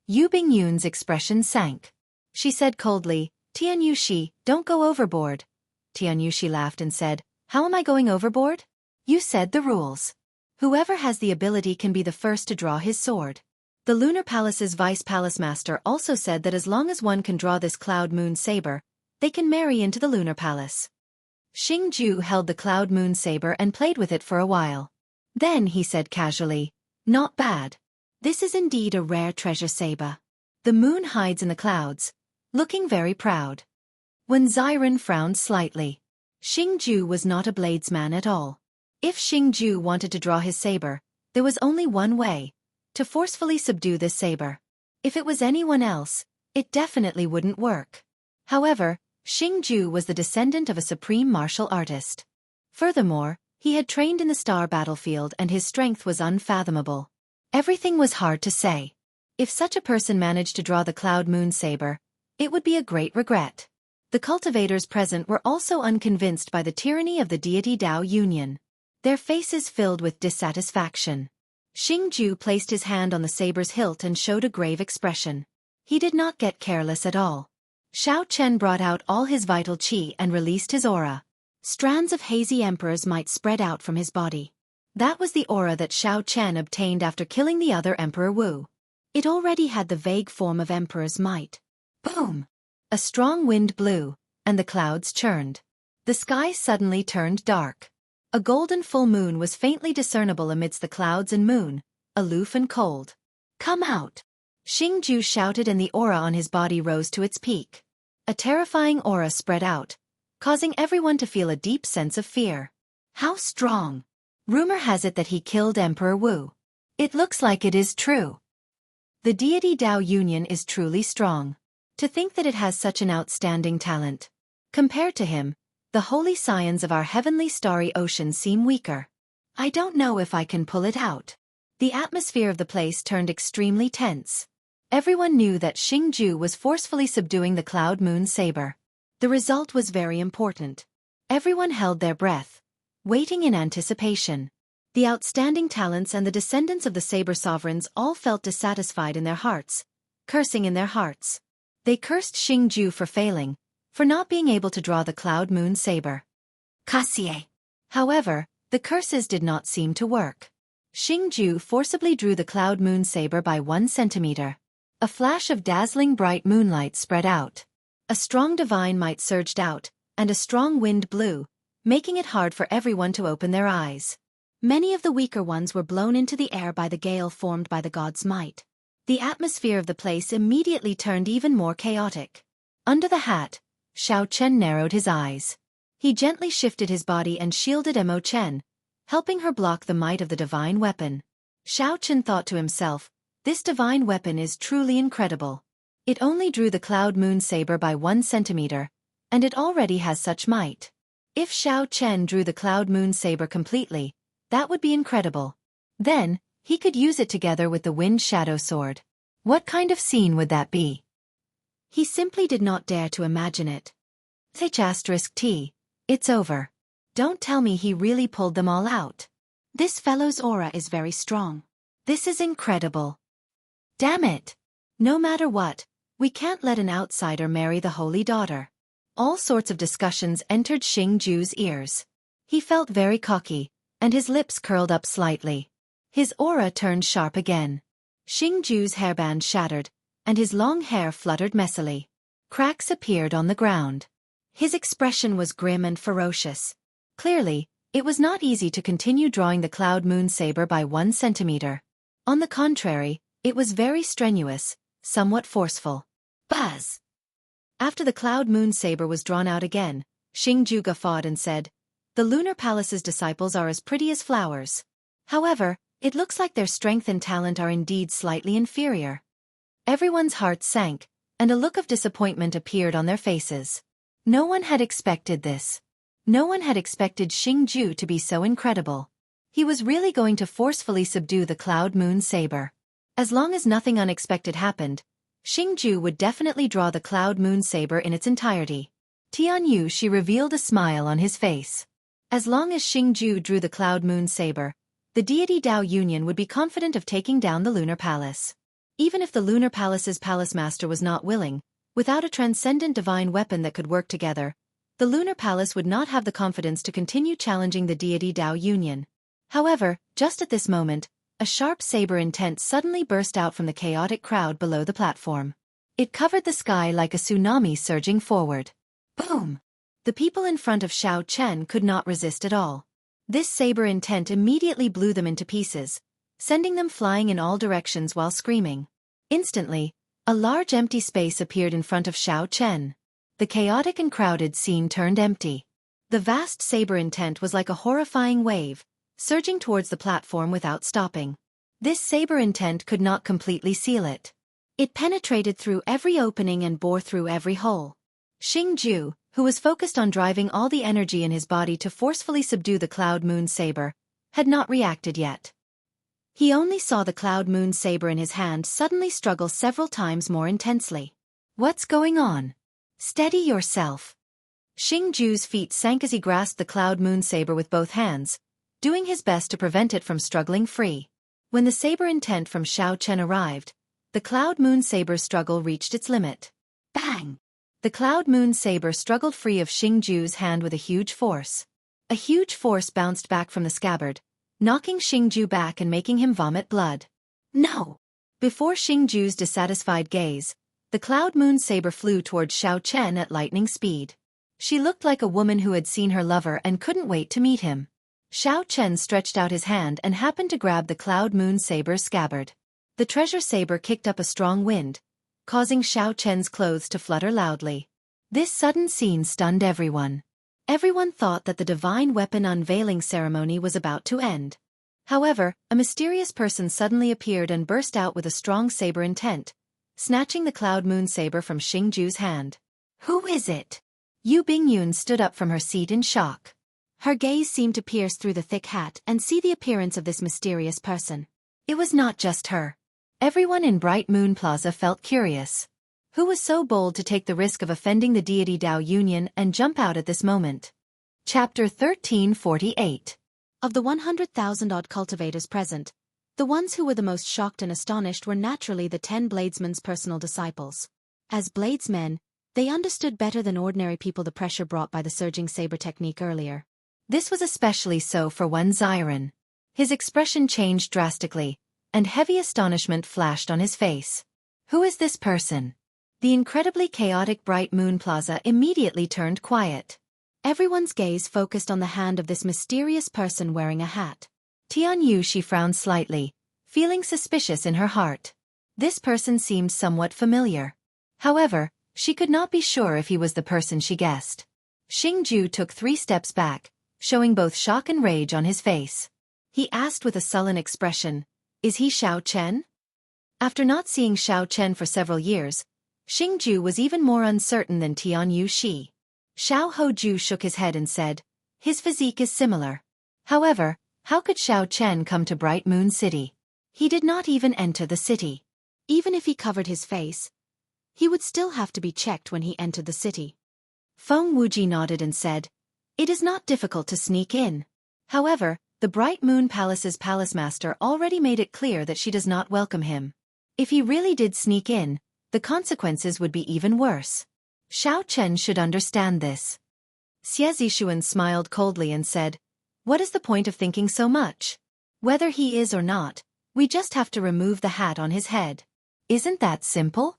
Yu Bingyun's expression sank. She said coldly, "Tianyu Shi, don't go overboard." Tianyu Shi laughed and said, "How am I going overboard? You said the rules. Whoever has the ability can be the first to draw his sword." The Lunar Palace's Vice Palace Master also said that as long as one can draw this cloud moon saber, they can marry into the Lunar Palace. Xingju held the cloud moon saber and played with it for a while. Then he said casually, "Not bad. This is indeed a rare treasure saber." The moon hides in the clouds, looking very proud. When Xiren frowned slightly. Xingju was not a bladesman at all. If Xingju wanted to draw his saber, there was only one way: to forcefully subdue this saber. If it was anyone else, it definitely wouldn't work. However, Xianxia was the descendant of a supreme martial artist. Furthermore, he had trained in the star battlefield and his strength was unfathomable. Everything was hard to say. If such a person managed to draw the cloud moon saber, it would be a great regret. The cultivators present were also unconvinced by the tyranny of the deity Dao Union. Their faces filled with dissatisfaction. Xianxia placed his hand on the saber's hilt and showed a grave expression. He did not get careless at all. Xiao Chen brought out all his vital qi and released his aura. Strands of hazy emperor's might spread out from his body. That was the aura that Xiao Chen obtained after killing the other Emperor Wu. It already had the vague form of emperor's might. Boom! A strong wind blew, and the clouds churned. The sky suddenly turned dark. A golden full moon was faintly discernible amidst the clouds and moon, aloof and cold. "Come out!" Xianxia shouted and the aura on his body rose to its peak. A terrifying aura spread out, causing everyone to feel a deep sense of fear. How strong! Rumor has it that he killed Emperor Wu. It looks like it is true. The deity Dao Union is truly strong. To think that it has such an outstanding talent. Compared to him, the holy scions of our heavenly starry ocean seem weaker. I don't know if I can pull it out. The atmosphere of the place turned extremely tense. Everyone knew that Xianxia was forcefully subduing the cloud moon saber. The result was very important. Everyone held their breath, waiting in anticipation. The outstanding talents and the descendants of the saber sovereigns all felt dissatisfied in their hearts, cursing in their hearts. They cursed Xianxia for failing, for not being able to draw the cloud moon saber. Kasie. However, the curses did not seem to work. Xianxia forcibly drew the cloud moon saber by 1 centimeter. A flash of dazzling bright moonlight spread out. A strong divine might surged out, and a strong wind blew, making it hard for everyone to open their eyes. Many of the weaker ones were blown into the air by the gale formed by the god's might. The atmosphere of the place immediately turned even more chaotic. Under the hat, Xiao Chen narrowed his eyes. He gently shifted his body and shielded Mo Chen, helping her block the might of the divine weapon. Xiao Chen thought to himself, this divine weapon is truly incredible. It only drew the cloud moon saber by 1 centimeter, and it already has such might. If Xiao Chen drew the cloud moon saber completely, that would be incredible. Then, he could use it together with the wind shadow sword. What kind of scene would that be? He simply did not dare to imagine it. T. It's over. Don't tell me he really pulled them all out. This fellow's aura is very strong. This is incredible. Damn it! No matter what, we can't let an outsider marry the holy daughter. All sorts of discussions entered Xianxia's ears. He felt very cocky, and his lips curled up slightly. His aura turned sharp again. Xianxia's hairband shattered, and his long hair fluttered messily. Cracks appeared on the ground. His expression was grim and ferocious. Clearly, it was not easy to continue drawing the cloud moon saber by 1 centimeter. On the contrary, it was very strenuous, somewhat forceful. Buzz! After the cloud moon saber was drawn out again, Xianxia guffawed and said, "The Lunar Palace's disciples are as pretty as flowers. However, it looks like their strength and talent are indeed slightly inferior." Everyone's hearts sank, and a look of disappointment appeared on their faces. No one had expected this. No one had expected Xianxia to be so incredible. He was really going to forcefully subdue the cloud moon saber. As long as nothing unexpected happened, Xianxia would definitely draw the cloud moon saber in its entirety. Tianyu she revealed a smile on his face. As long as Xianxia drew the cloud moon saber, the deity Dao Union would be confident of taking down the Lunar Palace. Even if the Lunar Palace's palace master was not willing, without a transcendent divine weapon that could work together, the Lunar Palace would not have the confidence to continue challenging the deity Dao Union. However, just at this moment, a sharp saber intent suddenly burst out from the chaotic crowd below the platform. It covered the sky like a tsunami surging forward. Boom! The people in front of Xiao Chen could not resist at all. This saber intent immediately blew them into pieces, sending them flying in all directions while screaming. Instantly, a large empty space appeared in front of Xiao Chen. The chaotic and crowded scene turned empty. The vast saber intent was like a horrifying wave, surging towards the platform without stopping. This saber intent could not completely seal it. It penetrated through every opening and bore through every hole. Xianxia, who was focused on driving all the energy in his body to forcefully subdue the Cloud Moon Saber, had not reacted yet. He only saw the Cloud Moon Saber in his hand suddenly struggle several times more intensely. What's going on? Steady yourself. Xiangju's feet sank as he grasped the Cloud Moon Saber with both hands, doing his best to prevent it from struggling free. When the saber intent from Xiao Chen arrived, the Cloud Moon Saber's struggle reached its limit. Bang! The Cloud Moon Saber struggled free of Xiangju's hand with a huge force. A huge force bounced back from the scabbard, knocking Xiangju back and making him vomit blood. No! Before Xiangju's dissatisfied gaze, the Cloud Moon Saber flew towards Xiao Chen at lightning speed. She looked like a woman who had seen her lover and couldn't wait to meet him. Xiao Chen stretched out his hand and happened to grab the Cloud Moon Saber's scabbard. The treasure saber kicked up a strong wind, causing Xiao Chen's clothes to flutter loudly. This sudden scene stunned everyone. Everyone thought that the divine weapon unveiling ceremony was about to end. However, a mysterious person suddenly appeared and burst out with a strong saber intent, snatching the Cloud Moon Saber from Xiangju's hand. Who is it? Yu Bingyun stood up from her seat in shock. Her gaze seemed to pierce through the thick hat and see the appearance of this mysterious person. It was not just her. Everyone in Bright Moon Plaza felt curious. Who was so bold to take the risk of offending the deity Dao Union and jump out at this moment? Chapter 1348. Of the 100,000-odd cultivators present, the ones who were the most shocked and astonished were naturally the 10 bladesmen's personal disciples. As bladesmen, they understood better than ordinary people the pressure brought by the surging saber technique earlier. This was especially so for one Xiren. His expression changed drastically, and heavy astonishment flashed on his face. Who is this person? The incredibly chaotic Bright Moon Plaza immediately turned quiet. Everyone's gaze focused on the hand of this mysterious person wearing a hat. Tianyu she frowned slightly, feeling suspicious in her heart. This person seemed somewhat familiar. However, she could not be sure if he was the person she guessed. Xiangju took 3 steps back, showing both shock and rage on his face. He asked with a sullen expression, "Is he Xiao Chen?" After not seeing Xiao Chen for several years, Xiangju was even more uncertain than Tianyu Shi. Xiao Hoju shook his head and said, "His physique is similar. However, how could Xiao Chen come to Bright Moon City? He did not even enter the city. Even if he covered his face, he would still have to be checked when he entered the city." Feng Wuji nodded and said, "It is not difficult to sneak in. However, the Bright Moon Palace's palace master already made it clear that she does not welcome him. If he really did sneak in, the consequences would be even worse. Xiao Chen should understand this." Xie Zishuan smiled coldly and said, "What is the point of thinking so much? Whether he is or not, we just have to remove the hat on his head. Isn't that simple?"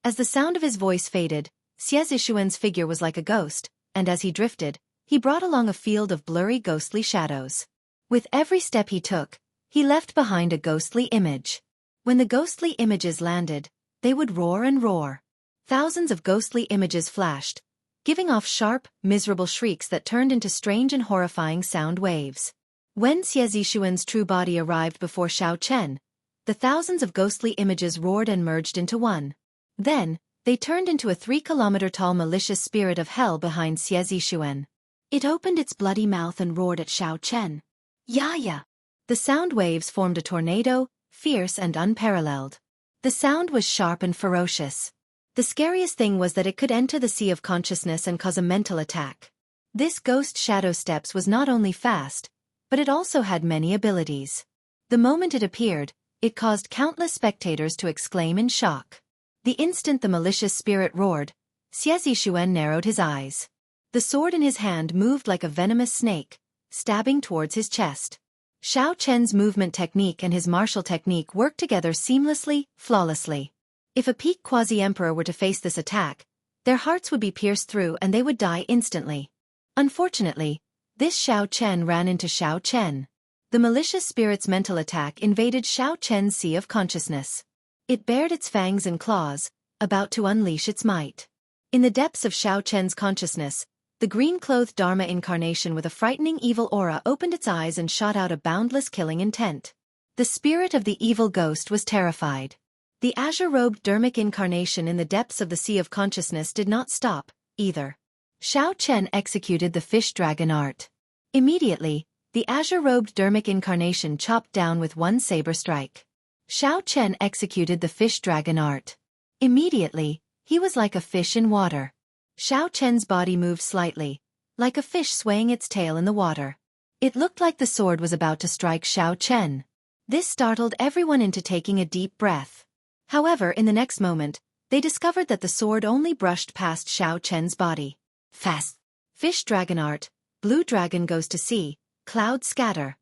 As the sound of his voice faded, Xie Zishuan's figure was like a ghost, and as he drifted, he brought along a field of blurry ghostly shadows. With every step he took, he left behind a ghostly image. When the ghostly images landed, they would roar and roar. Thousands of ghostly images flashed, giving off sharp, miserable shrieks that turned into strange and horrifying sound waves. When Xie Zishuan's true body arrived before Xiao Chen, the thousands of ghostly images roared and merged into one. Then, they turned into a 3-kilometer-tall malicious spirit of hell behind Xie Zishuan. It opened its bloody mouth and roared at Xiao Chen. "Yaya!" The sound waves formed a tornado, fierce and unparalleled. The sound was sharp and ferocious. The scariest thing was that it could enter the sea of consciousness and cause a mental attack. This ghost shadow steps was not only fast, but it also had many abilities. The moment it appeared, it caused countless spectators to exclaim in shock. The instant the malicious spirit roared, Xie Zishuan narrowed his eyes. The sword in his hand moved like a venomous snake, stabbing towards his chest. Xiao Chen's movement technique and his martial technique worked together seamlessly, flawlessly. If a peak quasi-emperor were to face this attack, their hearts would be pierced through and they would die instantly. Unfortunately, this Xiao Chen ran into Xiao Chen. The malicious spirit's mental attack invaded Xiao Chen's sea of consciousness. It bared its fangs and claws, about to unleash its might. In the depths of Xiao Chen's consciousness, the green-clothed Dharma incarnation with a frightening evil aura opened its eyes and shot out a boundless killing intent. The spirit of the evil ghost was terrified. The azure-robed dermic incarnation in the depths of the sea of consciousness did not stop, either. Xiao Chen executed the fish dragon art. Immediately, the azure-robed dermic incarnation chopped down with one saber strike. Xiao Chen executed the fish dragon art. Immediately, he was like a fish in water. Xiao Chen's body moved slightly, like a fish swaying its tail in the water. It looked like the sword was about to strike Xiao Chen. This startled everyone into taking a deep breath. However, in the next moment, they discovered that the sword only brushed past Xiao Chen's body. Fast. Fish dragon art, blue dragon goes to sea, clouds scatter.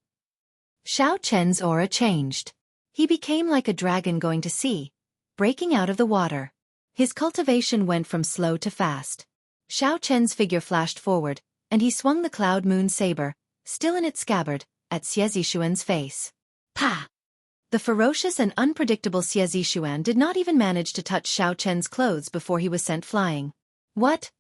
Xiao Chen's aura changed. He became like a dragon going to sea, breaking out of the water. His cultivation went from slow to fast. Xiao Chen's figure flashed forward, and he swung the cloud moon saber, still in its scabbard, at Xie Zishuan's face. Pa! The ferocious and unpredictable Xie Zishuan did not even manage to touch Xiao Chen's clothes before he was sent flying. What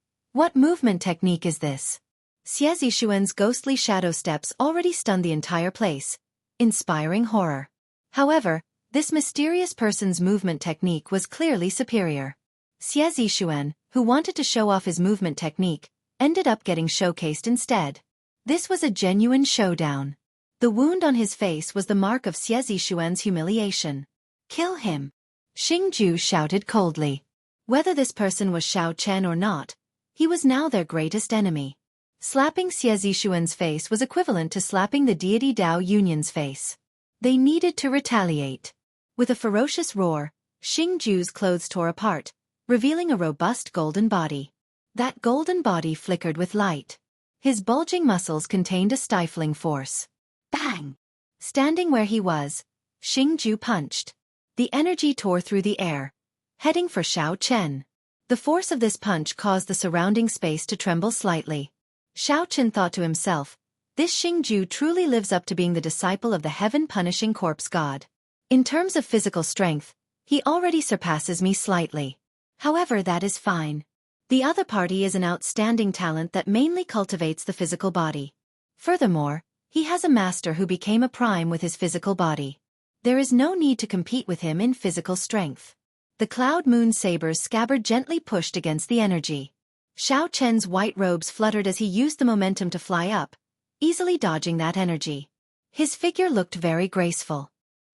movement technique is this? Xie Zishuan's ghostly shadow steps already stunned the entire place, inspiring horror. However, this mysterious person's movement technique was clearly superior. Xie Zishuan, who wanted to show off his movement technique, ended up getting showcased instead. This was a genuine showdown. The wound on his face was the mark of Xie Zishuan's humiliation. Kill him! Xingju shouted coldly. Whether this person was Xiao Chen or not, he was now their greatest enemy. Slapping Xie Zishuan's face was equivalent to slapping the deity Dao Union's face. They needed to retaliate. With a ferocious roar, Xingju's clothes tore apart, revealing a robust golden body. That golden body flickered with light. His bulging muscles contained a stifling force. Bang! Standing where he was, Xingju punched. The energy tore through the air, heading for Xiao Chen. The force of this punch caused the surrounding space to tremble slightly. Xiao Chen thought to himself, this Xingju truly lives up to being the disciple of the heaven-punishing corpse god. In terms of physical strength, he already surpasses me slightly. However, that is fine. The other party is an outstanding talent that mainly cultivates the physical body. Furthermore, he has a master who became a prime with his physical body. There is no need to compete with him in physical strength. The cloud moon saber's scabbard gently pushed against the energy. Xiao Chen's white robes fluttered as he used the momentum to fly up, easily dodging that energy. His figure looked very graceful.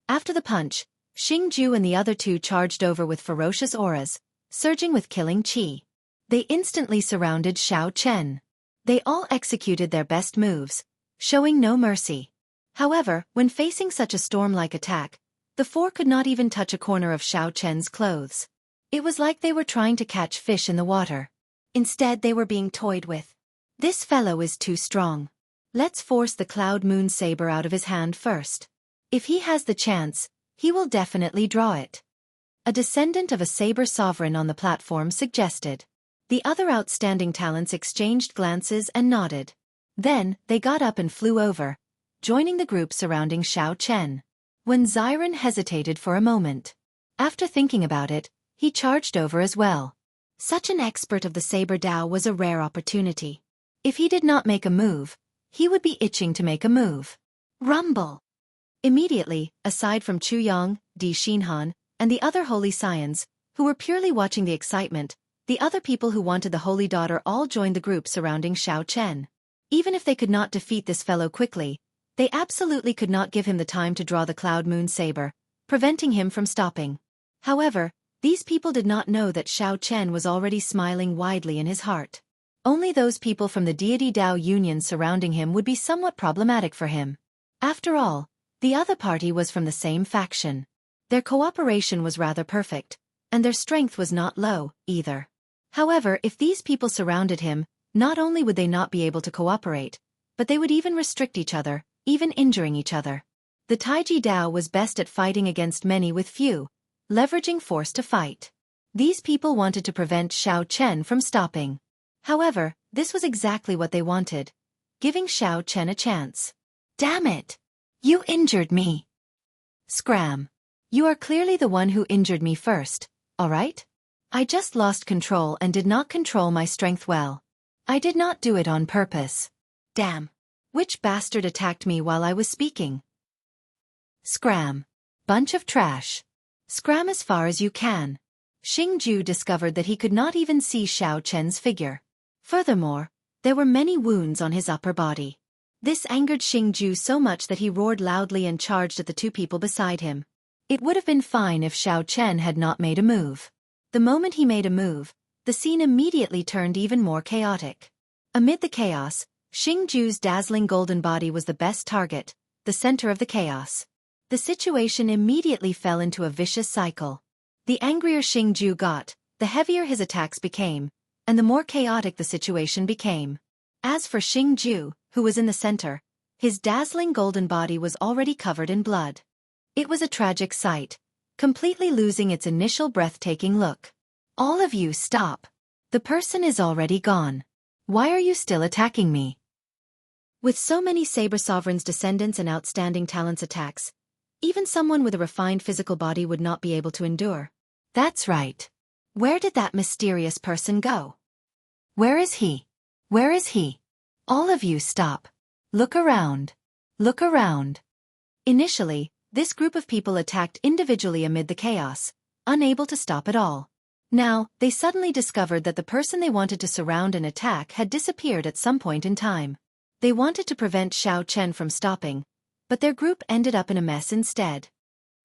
After the punch, Xingju and the other two charged over with ferocious auras, surging with killing chi. They instantly surrounded Xiao Chen. They all executed their best moves, showing no mercy. However, when facing such a storm-like attack, the four could not even touch a corner of Xiao Chen's clothes. It was like they were trying to catch fish in the water. Instead, they were being toyed with. This fellow is too strong. Let's force the cloud moon saber out of his hand first. If he has the chance, he will definitely draw it. A descendant of a saber sovereign on the platform suggested. The other outstanding talents exchanged glances and nodded. Then, they got up and flew over, joining the group surrounding Xiao Chen. When Xiren hesitated for a moment. After thinking about it, he charged over as well. Such an expert of the Saber Dao was a rare opportunity. If he did not make a move, he would be itching to make a move. Rumble! Immediately, aside from Chu Yang, Di Xinhan, and the other holy scions, who were purely watching the excitement, the other people who wanted the holy daughter all joined the group surrounding Xiao Chen. Even if they could not defeat this fellow quickly, they absolutely could not give him the time to draw the cloud moon saber, preventing him from stopping. However, these people did not know that Xiao Chen was already smiling widely in his heart. Only those people from the deity Dao Union surrounding him would be somewhat problematic for him. After all, the other party was from the same faction. Their cooperation was rather perfect, and their strength was not low, either. However, if these people surrounded him, not only would they not be able to cooperate, but they would even restrict each other, even injuring each other. The Taiji Dao was best at fighting against many with few, leveraging force to fight. These people wanted to prevent Xiao Chen from stopping. However, this was exactly what they wanted, giving Xiao Chen a chance. Damn it! You injured me! Scram. You are clearly the one who injured me first, alright? I just lost control and did not control my strength well. I did not do it on purpose. Damn. Which bastard attacked me while I was speaking? Scram. Bunch of trash. Scram as far as you can. Xianxia discovered that he could not even see Xiao Chen's figure. Furthermore, there were many wounds on his upper body. This angered Xianxia so much that he roared loudly and charged at the two people beside him. It would have been fine if Xiao Chen had not made a move. The moment he made a move, the scene immediately turned even more chaotic. Amid the chaos, Xianxia's dazzling golden body was the best target, the center of the chaos. The situation immediately fell into a vicious cycle. The angrier Xianxia got, the heavier his attacks became, and the more chaotic the situation became. As for Xianxia, who was in the center, his dazzling golden body was already covered in blood. It was a tragic sight, completely losing its initial breathtaking look. All of you stop. The person is already gone. Why are you still attacking me? With so many Saber Sovereign's descendants and outstanding talents attacks, even someone with a refined physical body would not be able to endure. That's right. Where did that mysterious person go? Where is he? Where is he? All of you stop. Look around. Look around. Initially, this group of people attacked individually amid the chaos, unable to stop at all. Now, they suddenly discovered that the person they wanted to surround and attack had disappeared at some point in time. They wanted to prevent Xiao Chen from stopping, but their group ended up in a mess instead.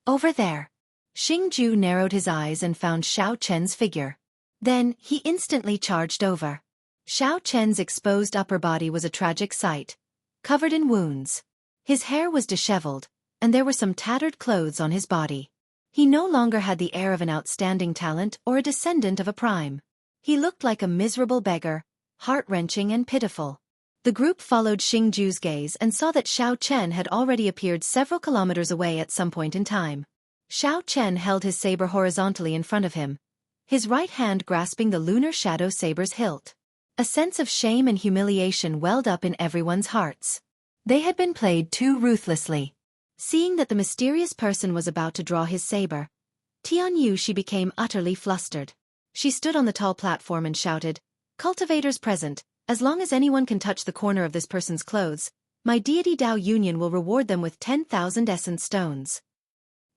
Over there. Xianxia narrowed his eyes and found Xiao Chen's figure. Then, he instantly charged over. Xiao Chen's exposed upper body was a tragic sight, covered in wounds. His hair was disheveled, and there were some tattered clothes on his body. He no longer had the air of an outstanding talent or a descendant of a prime. He looked like a miserable beggar, heart-wrenching and pitiful. The group followed Xianxia's gaze and saw that Xiao Chen had already appeared several kilometers away at some point in time. Xiao Chen held his saber horizontally in front of him, his right hand grasping the lunar shadow saber's hilt. A sense of shame and humiliation welled up in everyone's hearts. They had been played too ruthlessly. Seeing that the mysterious person was about to draw his saber, Tianyu became utterly flustered. She stood on the tall platform and shouted, "Cultivators present, as long as anyone can touch the corner of this person's clothes, my deity Dao Union will reward them with 10,000 essence stones."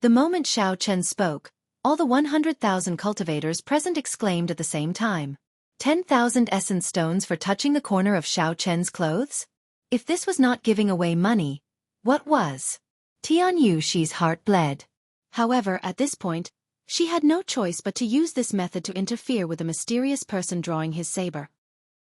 The moment Xiao Chen spoke, all the 100,000 cultivators present exclaimed at the same time. 10,000 essence stones for touching the corner of Xiao Chen's clothes? If this was not giving away money, what was? Tianyu's heart bled. However, at this point, she had no choice but to use this method to interfere with the mysterious person drawing his saber.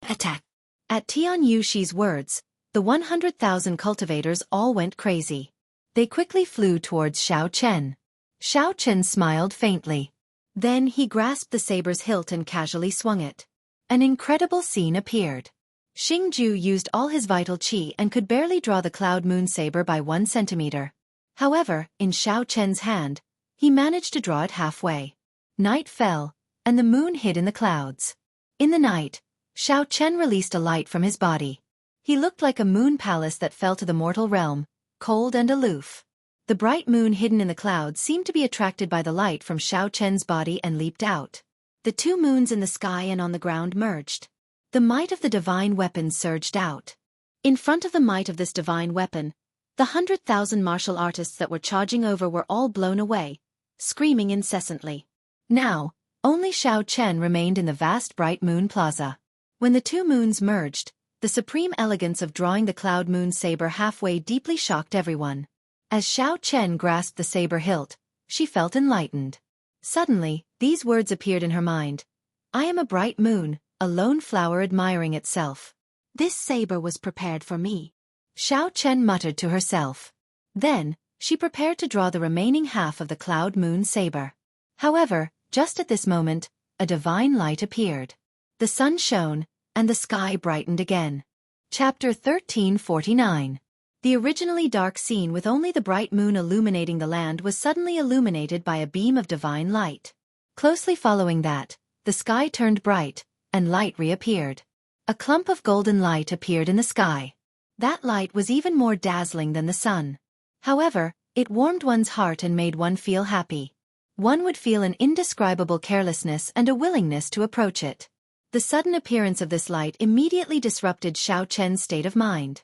Attack! At Tianyu's words, the 100,000 cultivators all went crazy. They quickly flew towards Xiao Chen. Xiao Chen smiled faintly. Then he grasped the saber's hilt and casually swung it. An incredible scene appeared. Xianxia used all his vital qi and could barely draw the cloud moon saber by 1 centimeter. However, in Xiao Chen's hand, he managed to draw it halfway. Night fell, and the moon hid in the clouds. In the night, Xiao Chen released a light from his body. He looked like a moon palace that fell to the mortal realm, cold and aloof. The bright moon hidden in the clouds seemed to be attracted by the light from Xiao Chen's body and leaped out. The two moons in the sky and on the ground merged. The might of the divine weapon surged out. In front of the might of this divine weapon, the 100,000 martial artists that were charging over were all blown away, screaming incessantly. Now, only Xiao Chen remained in the vast bright moon plaza. When the two moons merged, the supreme elegance of drawing the cloud moon saber halfway deeply shocked everyone. As Xiao Chen grasped the saber hilt, she felt enlightened. Suddenly, these words appeared in her mind. "I am a bright moon, a lone flower admiring itself. This saber was prepared for me." Xiao Chen muttered to herself. Then, she prepared to draw the remaining half of the cloud moon saber. However, just at this moment, a divine light appeared. The sun shone, and the sky brightened again. Chapter 1349. The originally dark scene with only the bright moon illuminating the land was suddenly illuminated by a beam of divine light. Closely following that, the sky turned bright, and light reappeared. A clump of golden light appeared in the sky. That light was even more dazzling than the sun. However, it warmed one's heart and made one feel happy. One would feel an indescribable carelessness and a willingness to approach it. The sudden appearance of this light immediately disrupted Xiao Chen's state of mind.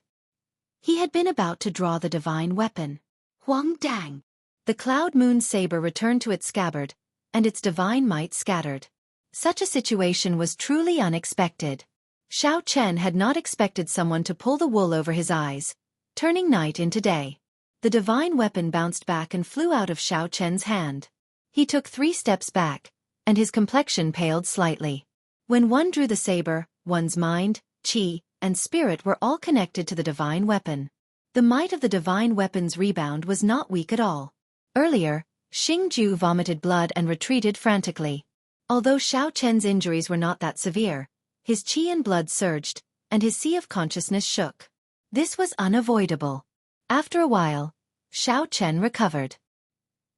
He had been about to draw the divine weapon. Huang Dang! The cloud moon saber returned to its scabbard, and its divine might scattered. Such a situation was truly unexpected. Xiao Chen had not expected someone to pull the wool over his eyes, turning night into day. The divine weapon bounced back and flew out of Xiao Chen's hand. He took 3 steps back, and his complexion paled slightly. When one drew the saber, one's mind, qi, and spirit were all connected to the divine weapon. The might of the divine weapon's rebound was not weak at all. Earlier, Xianxia vomited blood and retreated frantically. Although Xiao Chen's injuries were not that severe, his qi and blood surged, and his sea of consciousness shook. This was unavoidable. After a while, Xiao Chen recovered.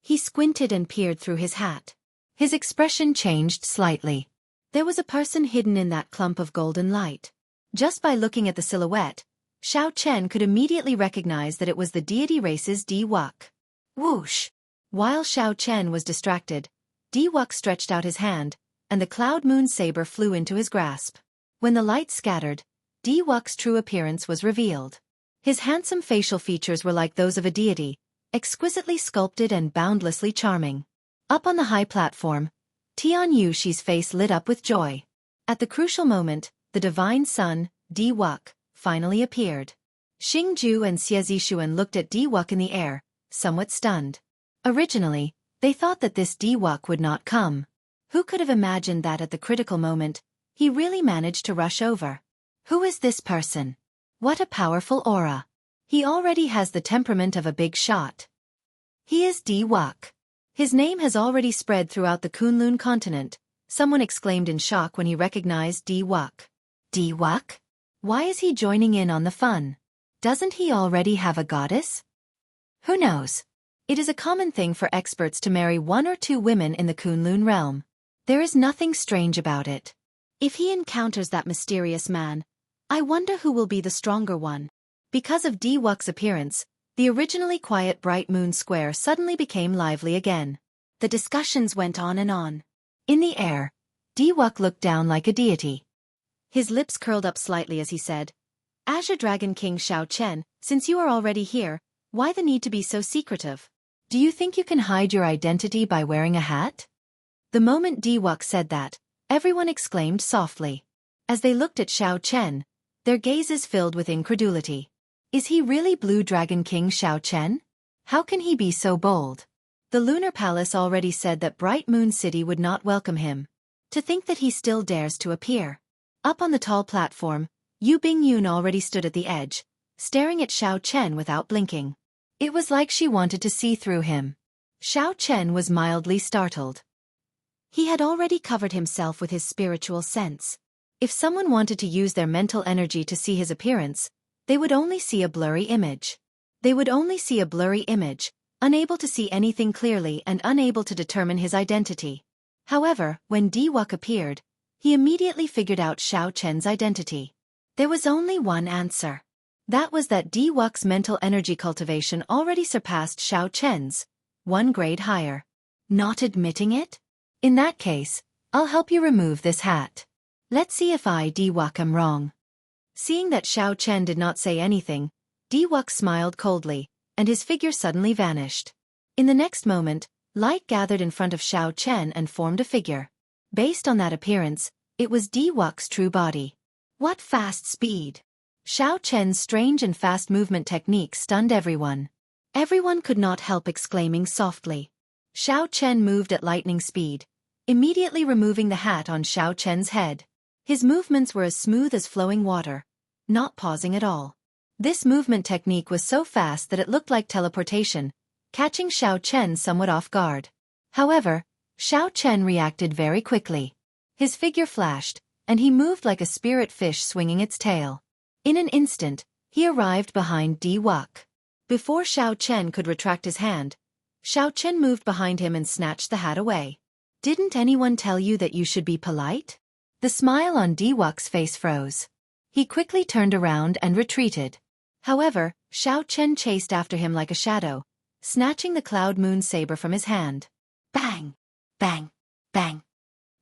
He squinted and peered through his hat. His expression changed slightly. There was a person hidden in that clump of golden light. Just by looking at the silhouette, Xiao Chen could immediately recognize that it was the deity race's Di-Wuk. Whoosh! While Xiao Chen was distracted, Di-Wuk stretched out his hand, and the cloud moon saber flew into his grasp. When the light scattered, Di-Wuk's true appearance was revealed. His handsome facial features were like those of a deity, exquisitely sculpted and boundlessly charming. Up on the high platform, Tian Yuxi's face lit up with joy. At the crucial moment, the divine son, Di-Wuk, finally appeared. Xingju and Xie Zishuan looked at Di-Wuk in the air, somewhat stunned. Originally, they thought that this Di-Wuk would not come. Who could have imagined that at the critical moment, he really managed to rush over? Who is this person? What a powerful aura. He already has the temperament of a big shot. He is Di-Wuk. His name has already spread throughout the Kunlun continent, someone exclaimed in shock when he recognized Di-Wuk. Di-Wuk? Why is he joining in on the fun? Doesn't he already have a goddess? Who knows? It is a common thing for experts to marry 1 or 2 women in the Kunlun realm. There is nothing strange about it. If he encounters that mysterious man, I wonder who will be the stronger one. Because of Di-Wuk's appearance, the originally quiet bright moon square suddenly became lively again. The discussions went on and on. In the air, Di-Wuk looked down like a deity. His lips curled up slightly as he said, Azure Dragon King Xiao Chen, since you are already here, why the need to be so secretive? Do you think you can hide your identity by wearing a hat? The moment Di-Wuk said that, everyone exclaimed softly. As they looked at Xiao Chen, their gazes filled with incredulity. Is he really Blue Dragon King Xiao Chen? How can he be so bold? The Lunar Palace already said that Bright Moon City would not welcome him. To think that he still dares to appear. Up on the tall platform, Yu Bingyun already stood at the edge, staring at Xiao Chen without blinking. It was like she wanted to see through him. Xiao Chen was mildly startled. He had already covered himself with his spiritual sense. If someone wanted to use their mental energy to see his appearance, they would only see a blurry image. They would only see a blurry image, unable to see anything clearly and unable to determine his identity. However, when Di-Wuk appeared, he immediately figured out Xiao Chen's identity. There was only one answer. That was that Di-Wuk's mental energy cultivation already surpassed Xiao Chen's, 1 grade higher. Not admitting it? In that case, I'll help you remove this hat. Let's see if I, Di-Wuk, am wrong. Seeing that Xiao Chen did not say anything, Di-Wuk smiled coldly, and his figure suddenly vanished. In the next moment, light gathered in front of Xiao Chen and formed a figure. Based on that appearance, it was Di-Wuk's true body. What fast speed! Xiao Chen's strange and fast movement technique stunned everyone. Everyone could not help exclaiming softly. Xiao Chen moved at lightning speed, immediately removing the hat on Xiao Chen's head. His movements were as smooth as flowing water, not pausing at all. This movement technique was so fast that it looked like teleportation, catching Xiao Chen somewhat off guard. However, Xiao Chen reacted very quickly. His figure flashed, and he moved like a spirit fish swinging its tail. In an instant, he arrived behind Di-Wuk. Before Xiao Chen could retract his hand, Xiao Chen moved behind him and snatched the hat away. Didn't anyone tell you that you should be polite? The smile on Di-Wuk's face froze. He quickly turned around and retreated. However, Xiao Chen chased after him like a shadow, snatching the cloud moon saber from his hand. Bang! Bang! Bang!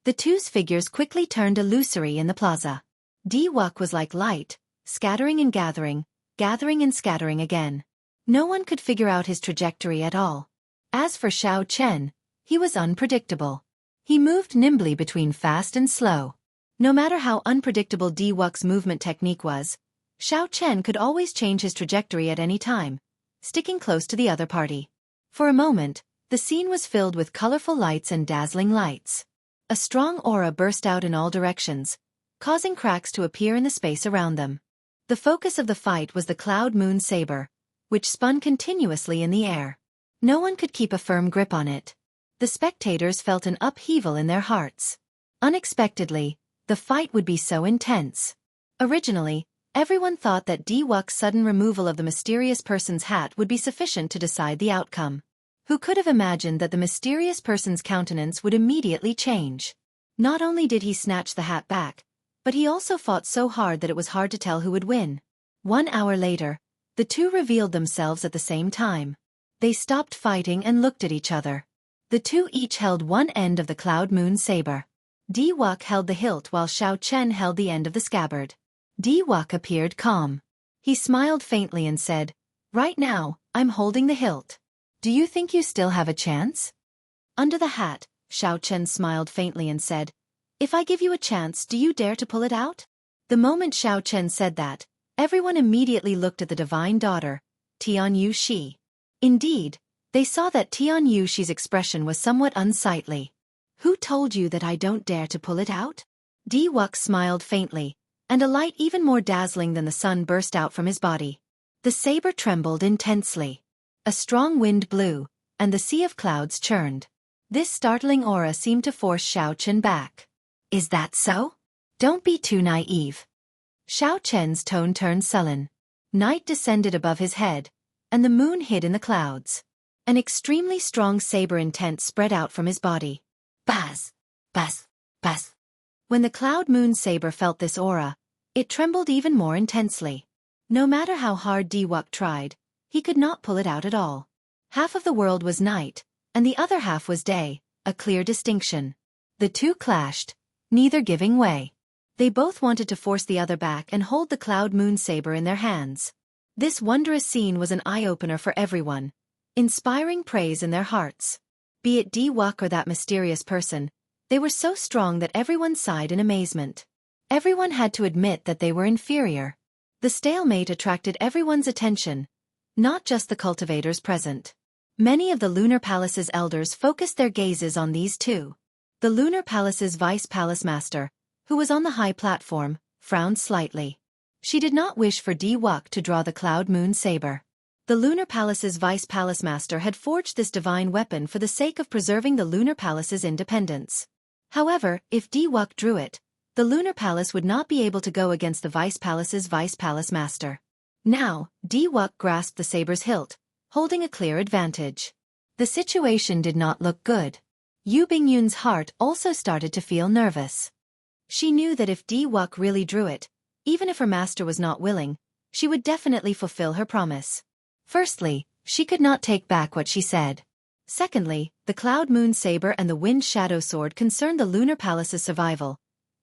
The two's figures quickly turned illusory in the plaza. Di-Wuk was like light, scattering and gathering, gathering and scattering again. No one could figure out his trajectory at all. As for Xiao Chen, he was unpredictable. He moved nimbly between fast and slow. No matter how unpredictable Di Wux's movement technique was, Xiao Chen could always change his trajectory at any time, sticking close to the other party. For a moment, the scene was filled with colorful lights and dazzling lights. A strong aura burst out in all directions, causing cracks to appear in the space around them. The focus of the fight was the Cloud Moon Saber, which spun continuously in the air. No one could keep a firm grip on it. The spectators felt an upheaval in their hearts. Unexpectedly, the fight would be so intense. Originally, everyone thought that Di Wux's sudden removal of the mysterious person's hat would be sufficient to decide the outcome. Who could have imagined that the mysterious person's countenance would immediately change? Not only did he snatch the hat back, but he also fought so hard that it was hard to tell who would win. 1 hour later, the two revealed themselves at the same time. They stopped fighting and looked at each other. The two each held one end of the Cloud Moon Saber. Di Wux held the hilt while Xiao Chen held the end of the scabbard. Di Wux appeared calm. He smiled faintly and said, "Right now, I'm holding the hilt. Do you think you still have a chance?" Under the hat, Xiao Chen smiled faintly and said, "If I give you a chance, do you dare to pull it out?" The moment Xiao Chen said that, everyone immediately looked at the divine daughter, Tianyu Shi. Indeed, they saw that Tianyu Shi's expression was somewhat unsightly. "Who told you that I don't dare to pull it out?" Di Wux smiled faintly, and a light even more dazzling than the sun burst out from his body. The saber trembled intensely. A strong wind blew, and the sea of clouds churned. This startling aura seemed to force Xiao Chen back. "Is that so? Don't be too naive." Xiao Chen's tone turned sullen. Night descended above his head, and the moon hid in the clouds. An extremely strong saber intent spread out from his body. Buzz! Buzz! Buzz! When the Cloud Moon Saber felt this aura, it trembled even more intensely. No matter how hard Di Wux tried, he could not pull it out at all. Half of the world was night, and the other half was day, a clear distinction. The two clashed, neither giving way. They both wanted to force the other back and hold the Cloud Moon Saber in their hands. This wondrous scene was an eye-opener for everyone, inspiring praise in their hearts. Be it Di Wux or that mysterious person, they were so strong that everyone sighed in amazement. Everyone had to admit that they were inferior. The stalemate attracted everyone's attention, not just the cultivators present. Many of the Lunar Palace's elders focused their gazes on these two. The Lunar Palace's Vice Palace Master, who was on the high platform, frowned slightly. She did not wish for Di Wux to draw the Cloud Moon Saber. The Lunar Palace's Vice Palace Master had forged this divine weapon for the sake of preserving the Lunar Palace's independence. However, if Di Wux drew it, the Lunar Palace would not be able to go against the Vice Palace's Vice Palace Master. Now, Di Wux grasped the saber's hilt, holding a clear advantage. The situation did not look good. Yu Bingyun's heart also started to feel nervous. She knew that if Di Wux really drew it, even if her master was not willing, she would definitely fulfill her promise. Firstly, she could not take back what she said. Secondly, the Cloud Moon Saber and the Wind Shadow Sword concerned the Lunar Palace's survival,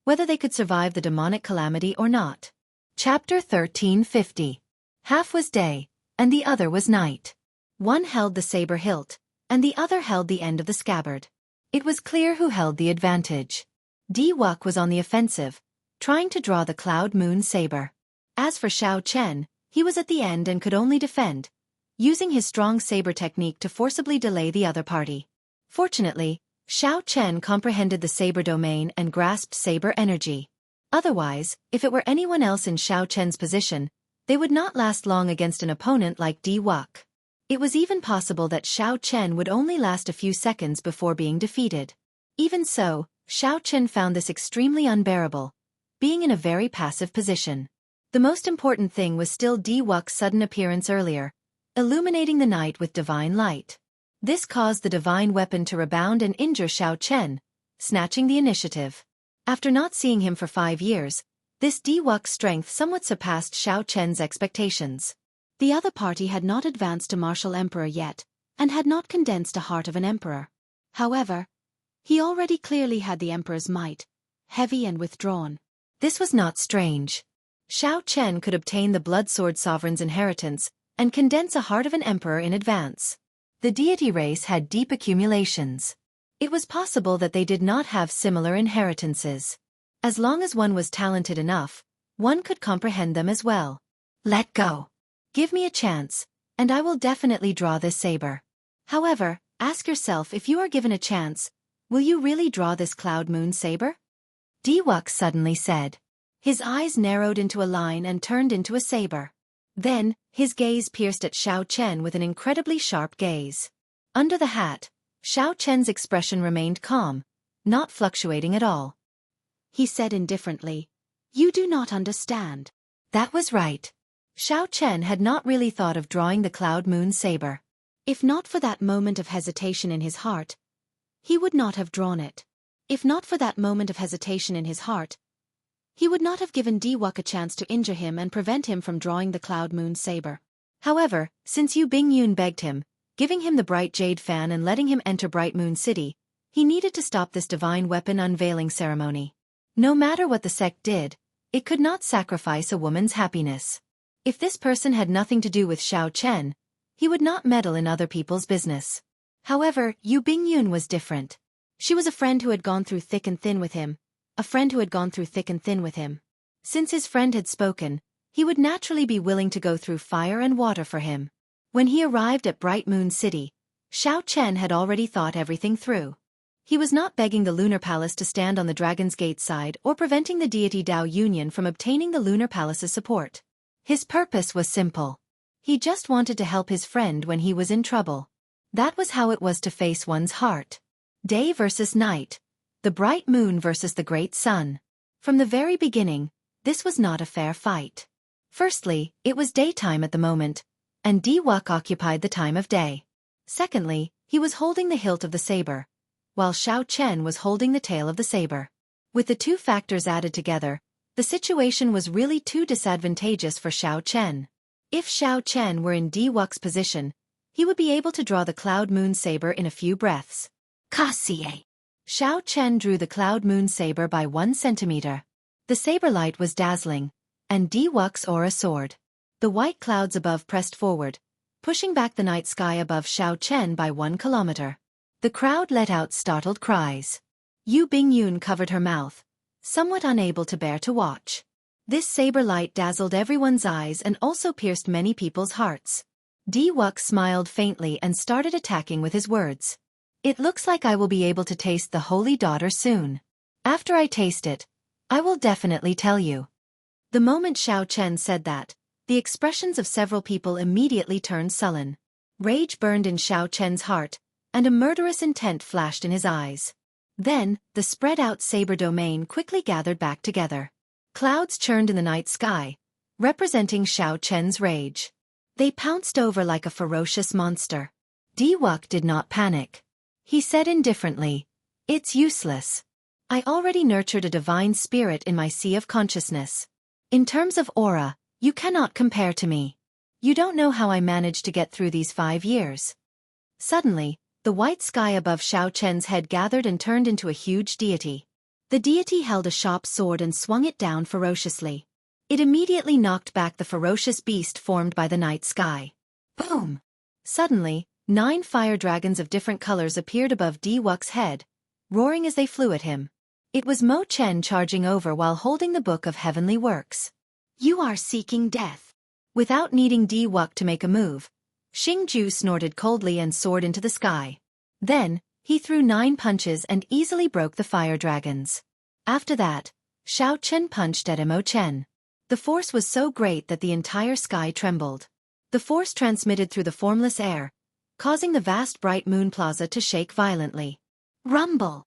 whether they could survive the demonic calamity or not. Chapter 1350. Half was day, and the other was night. One held the saber hilt, and the other held the end of the scabbard. It was clear who held the advantage. Di Wux was on the offensive, trying to draw the Cloud Moon Saber. As for Xiao Chen, he was at the end and could only defend, using his strong saber technique to forcibly delay the other party. Fortunately, Xiao Chen comprehended the saber domain and grasped saber energy. Otherwise, if it were anyone else in Xiao Chen's position, they would not last long against an opponent like Di Wux. It was even possible that Xiao Chen would only last a few seconds before being defeated. Even so, Xiao Chen found this extremely unbearable, being in a very passive position. The most important thing was still Di Wux's sudden appearance earlier, illuminating the night with divine light. This caused the divine weapon to rebound and injure Xiao Chen, snatching the initiative. After not seeing him for 5 years, this Di Wux's strength somewhat surpassed Xiao Chen's expectations. The other party had not advanced to martial emperor yet, and had not condensed a heart of an emperor. However, he already clearly had the emperor's might, heavy and withdrawn. This was not strange. Xiao Chen could obtain the Blood Sword Sovereign's inheritance, and condense a heart of an emperor in advance. The deity race had deep accumulations. It was possible that they did not have similar inheritances. As long as one was talented enough, one could comprehend them as well. Let go. Give me a chance, and I will definitely draw this saber. However, ask yourself, if you are given a chance, will you really draw this cloud moon saber? Diwux suddenly said. His eyes narrowed into a line and turned into a saber. Then, his gaze pierced at Xiao Chen with an incredibly sharp gaze. Under the hat, Xiao Chen's expression remained calm, not fluctuating at all. He said indifferently, "You do not understand." That was right. Xiao Chen had not really thought of drawing the cloud moon saber. If not for that moment of hesitation in his heart, he would not have drawn it. If not for that moment of hesitation in his heart, he would not have given Diwux a chance to injure him and prevent him from drawing the cloud moon saber. However, since Yu Bingyun begged him, giving him the bright jade fan and letting him enter Bright Moon City, he needed to stop this divine weapon unveiling ceremony. No matter what the sect did, it could not sacrifice a woman's happiness. If this person had nothing to do with Xiao Chen, he would not meddle in other people's business. However, Yu Bingyun was different. She was a friend who had gone through thick and thin with him, Since his friend had spoken, he would naturally be willing to go through fire and water for him. When he arrived at Bright Moon City, Xiao Chen had already thought everything through. He was not begging the Lunar Palace to stand on the Dragon's Gate side or preventing the deity Dao Union from obtaining the Lunar Palace's support. His purpose was simple. He just wanted to help his friend when he was in trouble. That was how it was to face one's heart. Day versus night. The bright moon versus the great sun. From the very beginning, this was not a fair fight. Firstly, it was daytime at the moment, and Diwux occupied the time of day. Secondly, he was holding the hilt of the saber, while Xiao Chen was holding the tail of the saber. With the two factors added together, the situation was really too disadvantageous for Xiao Chen. If Xiao Chen were in Diwux's position, he would be able to draw the cloud moon saber in a few breaths. Kasie. Xiao Chen drew the cloud moon saber by 1 centimeter. The saber light was dazzling, and Diwux's aura soared. The white clouds above pressed forward, pushing back the night sky above Xiao Chen by 1 kilometer. The crowd let out startled cries. Yu Bingyun covered her mouth, somewhat unable to bear to watch. This saber light dazzled everyone's eyes and also pierced many people's hearts. Diwux smiled faintly and started attacking with his words. It looks like I will be able to taste the holy daughter soon. After I taste it, I will definitely tell you. The moment Xiao Chen said that, the expressions of several people immediately turned sullen. Rage burned in Xiao Chen's heart, and a murderous intent flashed in his eyes. Then, the spread-out saber domain quickly gathered back together. Clouds churned in the night sky, representing Xiao Chen's rage. They pounced over like a ferocious monster. Diwux did not panic. He said indifferently, "It's useless. I already nurtured a divine spirit in my sea of consciousness. In terms of aura, you cannot compare to me. You don't know how I managed to get through these 5 years." Suddenly, the white sky above Xiao Chen's head gathered and turned into a huge deity. The deity held a sharp sword and swung it down ferociously. It immediately knocked back the ferocious beast formed by the night sky. Boom! Suddenly, 9 fire dragons of different colors appeared above Diwux's head, roaring as they flew at him. It was Mo Chen charging over while holding the Book of Heavenly Works. "You are seeking death." Without needing Diwux to make a move, Xingju snorted coldly and soared into the sky. Then, he threw 9 punches and easily broke the fire dragons. After that, Xiao Chen punched at Mo Chen. The force was so great that the entire sky trembled. The force transmitted through the formless air, causing the vast bright moon plaza to shake violently. Rumble!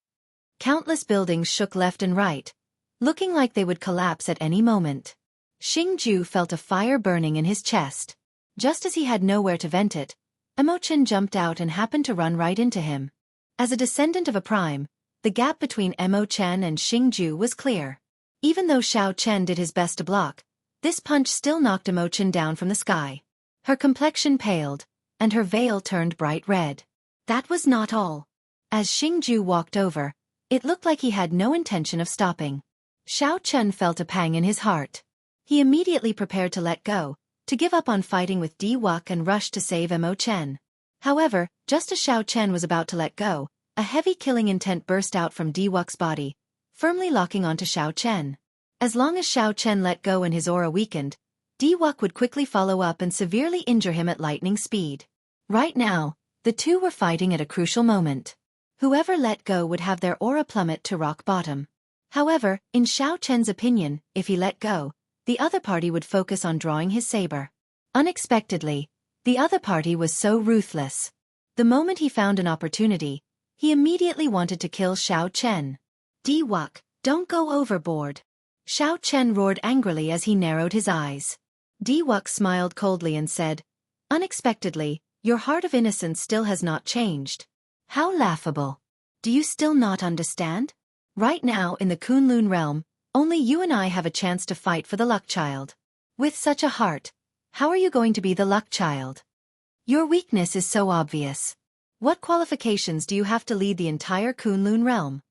Countless buildings shook left and right, looking like they would collapse at any moment. Xingju felt a fire burning in his chest. Just as he had nowhere to vent it, Mo Chen jumped out and happened to run right into him. As a descendant of a prime, the gap between Mo Chen and Xingju was clear. Even though Xiao Chen did his best to block, this punch still knocked Mo Chen down from the sky. Her complexion paled, and her veil turned bright red. That was not all. As Xingju walked over, it looked like he had no intention of stopping. Xiao Chen felt a pang in his heart. He immediately prepared to let go, to give up on fighting with Diwux and rushed to save Mo Chen. However, just as Xiao Chen was about to let go, a heavy killing intent burst out from Wuxia's body, firmly locking onto Xiao Chen. As long as Xiao Chen let go and his aura weakened, Wuxia would quickly follow up and severely injure him at lightning speed. Right now, the two were fighting at a crucial moment. Whoever let go would have their aura plummet to rock bottom. However, in Xiao Chen's opinion, if he let go, the other party would focus on drawing his saber. Unexpectedly, the other party was so ruthless. The moment he found an opportunity, he immediately wanted to kill Xiao Chen. Wuxia, don't go overboard. Xiao Chen roared angrily as he narrowed his eyes. Wuxia smiled coldly and said, "Unexpectedly, your heart of innocence still has not changed. How laughable. Do you still not understand? Right now in the Kunlun realm, only you and I have a chance to fight for the luck child. With such a heart, how are you going to be the luck child? Your weakness is so obvious. What qualifications do you have to lead the entire Kunlun realm?"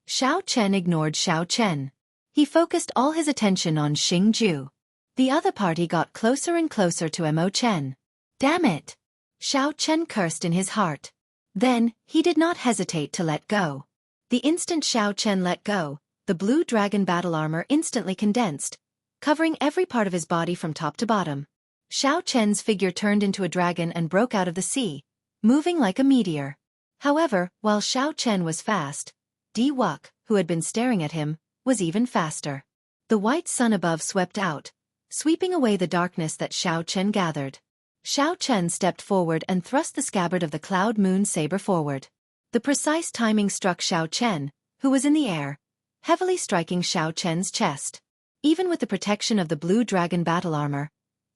Xiao Chen ignored Xiao Chen. He focused all his attention on Xingju. The other party got closer and closer to Mo Chen. Damn it! Xiao Chen cursed in his heart. Then, he did not hesitate to let go. The instant Xiao Chen let go, the blue dragon battle armor instantly condensed, covering every part of his body from top to bottom. Xiao Chen's figure turned into a dragon and broke out of the sea, moving like a meteor. However, while Xiao Chen was fast, Wuxia, who had been staring at him, was even faster. The white sun above swept out, sweeping away the darkness that Xiao Chen gathered. Xiao Chen stepped forward and thrust the scabbard of the Cloud Moon saber forward. The precise timing struck Xiao Chen, who was in the air, heavily striking Xiao Chen's chest. Even with the protection of the blue dragon battle armor,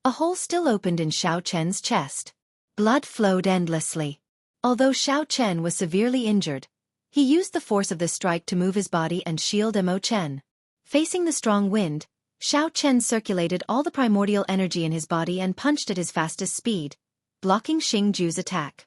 a hole still opened in Xiao Chen's chest. Blood flowed endlessly. Although Xiao Chen was severely injured, he used the force of the strike to move his body and shield Mo Chen. Facing the strong wind, Xiao Chen circulated all the primordial energy in his body and punched at his fastest speed, blocking Xingju's attack.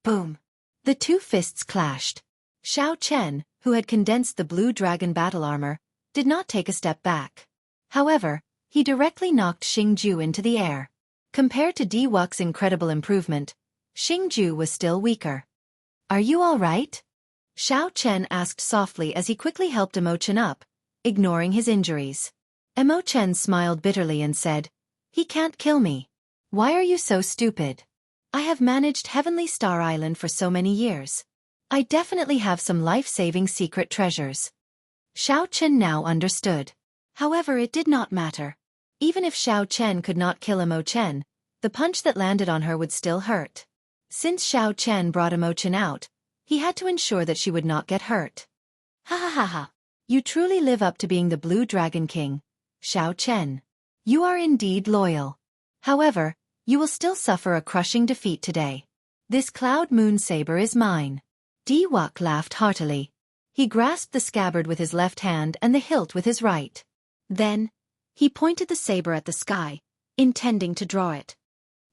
Boom! The two fists clashed. Xiao Chen, who had condensed the blue dragon battle armor, did not take a step back. However, he directly knocked Xingju into the air. Compared to Wuxia's incredible improvement, Xingju was still weaker. "Are you all right?" Xiao Chen asked softly as he quickly helped Mo Chen up, ignoring his injuries. Mo Chen smiled bitterly and said, "He can't kill me. Why are you so stupid? I have managed Heavenly Star Island for so many years. I definitely have some life-saving secret treasures." Xiao Chen now understood. However, it did not matter. Even if Xiao Chen could not kill Mo Chen, the punch that landed on her would still hurt. Since Xiao Chen brought Mo Chen out, he had to ensure that she would not get hurt. "Ha ha ha ha. You truly live up to being the Blue Dragon King, Xiao Chen. You are indeed loyal. However, you will still suffer a crushing defeat today. This Cloud Moon saber is mine." Wuxia laughed heartily. He grasped the scabbard with his left hand and the hilt with his right. Then, he pointed the saber at the sky, intending to draw it.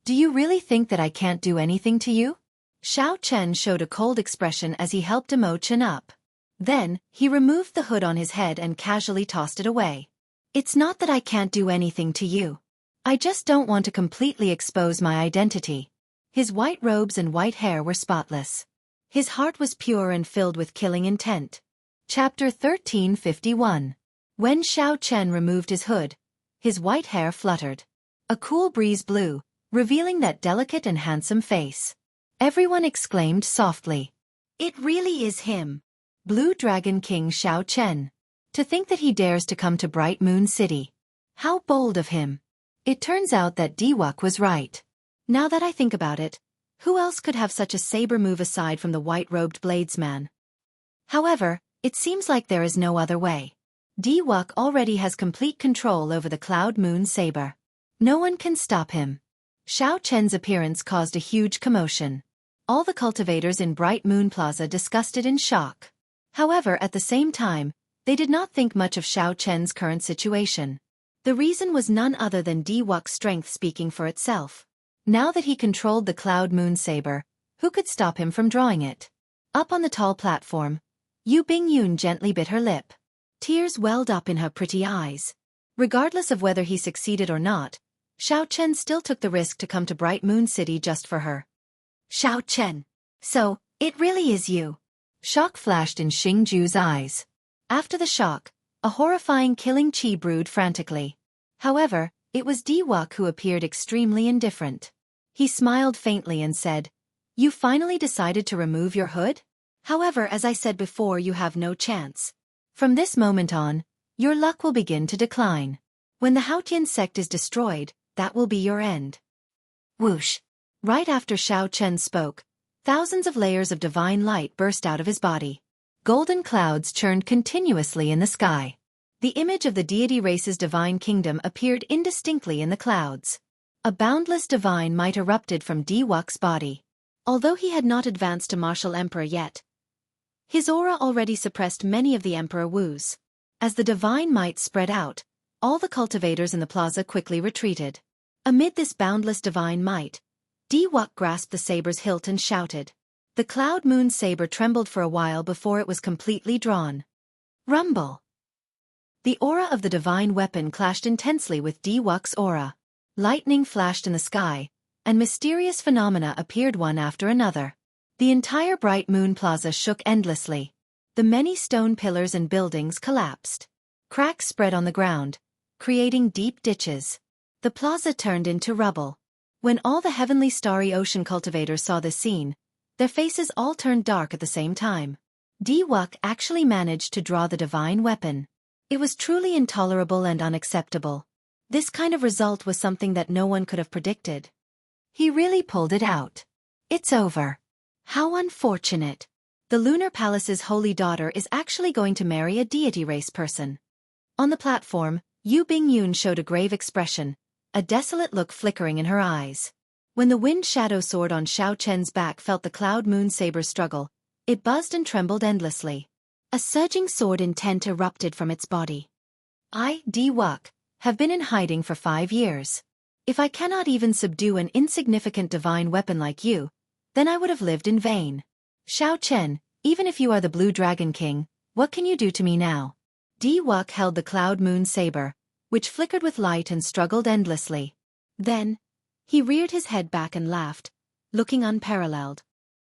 "Do you really think that I can't do anything to you?" Xiao Chen showed a cold expression as he helped Mo Chen up. Then, he removed the hood on his head and casually tossed it away. "It's not that I can't do anything to you. I just don't want to completely expose my identity." His white robes and white hair were spotless. His heart was pure and filled with killing intent. Chapter 1351. When Xiao Chen removed his hood, his white hair fluttered. A cool breeze blew, revealing that delicate and handsome face. Everyone exclaimed softly, "It really is him! Blue Dragon King Xiao Chen. To think that he dares to come to Bright Moon City. How bold of him." It turns out that Wuxia was right. Now that I think about it, who else could have such a saber move aside from the white-robed bladesman? However, it seems like there is no other way. Wuxia already has complete control over the Cloud Moon saber. No one can stop him. Xiao Chen's appearance caused a huge commotion. All the cultivators in Bright Moon Plaza discussed it in shock. However, at the same time, they did not think much of Xiao Chen's current situation. The reason was none other than Wuxia's strength speaking for itself. Now that he controlled the Cloud Moon saber, who could stop him from drawing it? Up on the tall platform, Yu Bingyun gently bit her lip. Tears welled up in her pretty eyes. Regardless of whether he succeeded or not, Xiao Chen still took the risk to come to Bright Moon City just for her. Xiao Chen. So, it really is you. Shock flashed in Xingju's eyes. After the shock, a horrifying killing qi brewed frantically. However, it was Diwok who appeared extremely indifferent. He smiled faintly and said, "You finally decided to remove your hood? However, as I said before, you have no chance. From this moment on, your luck will begin to decline. When the Haotian sect is destroyed, that will be your end." Whoosh! Right after Xiao Chen spoke, thousands of layers of divine light burst out of his body. Golden clouds churned continuously in the sky. The image of the deity race's divine kingdom appeared indistinctly in the clouds. A boundless divine might erupted from Diwok's body. Although he had not advanced to martial emperor yet, his aura already suppressed many of the Emperor Wu's. As the divine might spread out, all the cultivators in the plaza quickly retreated. Amid this boundless divine might, Diwok grasped the saber's hilt and shouted. The Cloud Moon saber trembled for a while before it was completely drawn. Rumble! The aura of the divine weapon clashed intensely with Diwok's aura. Lightning flashed in the sky, and mysterious phenomena appeared one after another. The entire Bright Moon Plaza shook endlessly. The many stone pillars and buildings collapsed. Cracks spread on the ground, creating deep ditches. The plaza turned into rubble. When all the heavenly starry ocean cultivators saw this scene, their faces all turned dark at the same time. Diwok actually managed to draw the divine weapon. It was truly intolerable and unacceptable. This kind of result was something that no one could have predicted. He really pulled it out. It's over. How unfortunate. The Lunar Palace's holy daughter is actually going to marry a deity race person. On the platform, Yu Bingyun showed a grave expression, a desolate look flickering in her eyes. When the wind shadow sword on Xiao Chen's back felt the Cloud Moon saber struggle, it buzzed and trembled endlessly. A surging sword intent erupted from its body. I, Diwok, have been in hiding for 5 years. If I cannot even subdue an insignificant divine weapon like you, then I would have lived in vain. Xiao Chen, even if you are the Blue Dragon King, what can you do to me now? Diwok held the Cloud Moon saber, which flickered with light and struggled endlessly. Then, he reared his head back and laughed, looking unparalleled.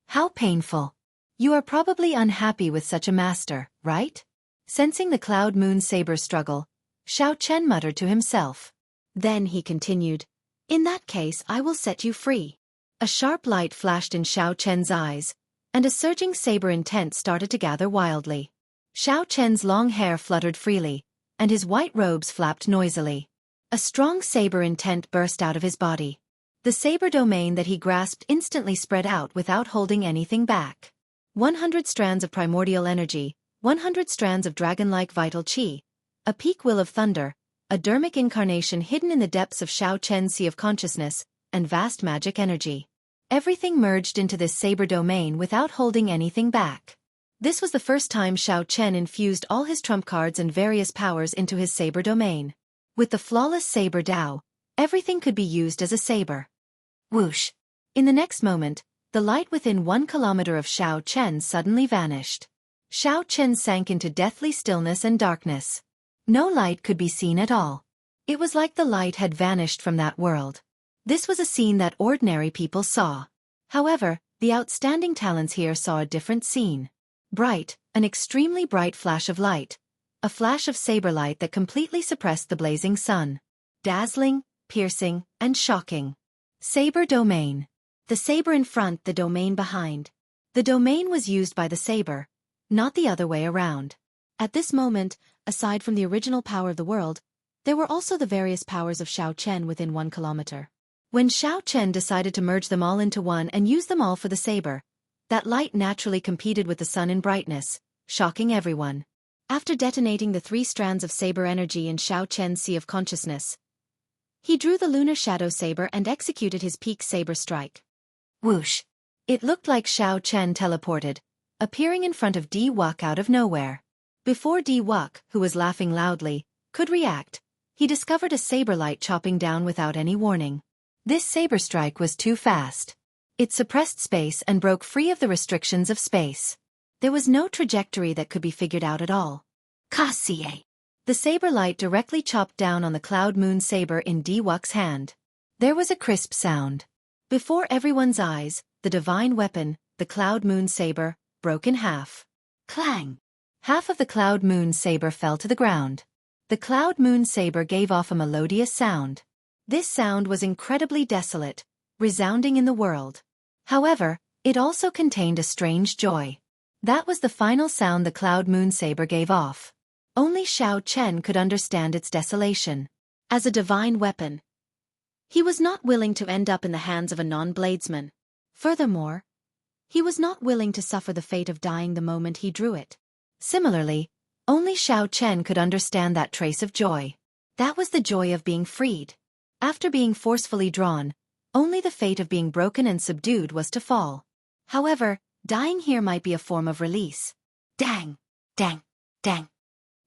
How painful. You are probably unhappy with such a master, right? Sensing the Cloud Moon saber struggle, Xiao Chen muttered to himself. Then he continued, "In that case I will set you free." A sharp light flashed in Xiao Chen's eyes, and a surging saber intent started to gather wildly. Xiao Chen's long hair fluttered freely, and his white robes flapped noisily. A strong saber intent burst out of his body. The saber domain that he grasped instantly spread out without holding anything back. 100 strands of primordial energy, 100 strands of dragon-like vital qi, a peak will of thunder, a dermic incarnation hidden in the depths of Xiao Chen's sea of consciousness, and vast magic energy. Everything merged into this saber domain without holding anything back. This was the first time Xiao Chen infused all his trump cards and various powers into his saber domain. With the flawless saber Dao, everything could be used as a saber. Whoosh! In the next moment, the light within 1 kilometer of Xiao Chen suddenly vanished. Xiao Chen sank into deathly stillness and darkness. No light could be seen at all. It was like the light had vanished from that world. This was a scene that ordinary people saw. However, the outstanding talents here saw a different scene. Bright, an extremely bright flash of light. A flash of saber light that completely suppressed the blazing sun. Dazzling, piercing, and shocking. Saber domain. The saber in front, the domain behind. The domain was used by the saber, not the other way around. At this moment, aside from the original power of the world, there were also the various powers of Xiao Chen within 1 kilometer. When Xiao Chen decided to merge them all into one and use them all for the saber, that light naturally competed with the sun in brightness, shocking everyone. After detonating the 3 strands of saber energy in Xiao Chen's sea of consciousness, he drew the lunar shadow saber and executed his peak saber strike. Whoosh! It looked like Xiao Chen teleported, appearing in front of Diwok out of nowhere. Before Diwok, who was laughing loudly, could react, he discovered a saber light chopping down without any warning. This saber strike was too fast. It suppressed space and broke free of the restrictions of space. There was no trajectory that could be figured out at all. Kasie! The saber light directly chopped down on the Cloud Moon saber in Diwok's hand. There was a crisp sound. Before everyone's eyes, the divine weapon, the Cloud Moon Saber, broke in half. Clang! Half of the Cloud Moon Saber fell to the ground. The Cloud Moon Saber gave off a melodious sound. This sound was incredibly desolate, resounding in the world. However, it also contained a strange joy. That was the final sound the Cloud Moon Saber gave off. Only Xiao Chen could understand its desolation. As a divine weapon, he was not willing to end up in the hands of a non-bladesman. Furthermore, he was not willing to suffer the fate of dying the moment he drew it. Similarly, only Xiao Chen could understand that trace of joy. That was the joy of being freed. After being forcefully drawn, only the fate of being broken and subdued was to fall. However, dying here might be a form of release. Dang! Dang! Dang!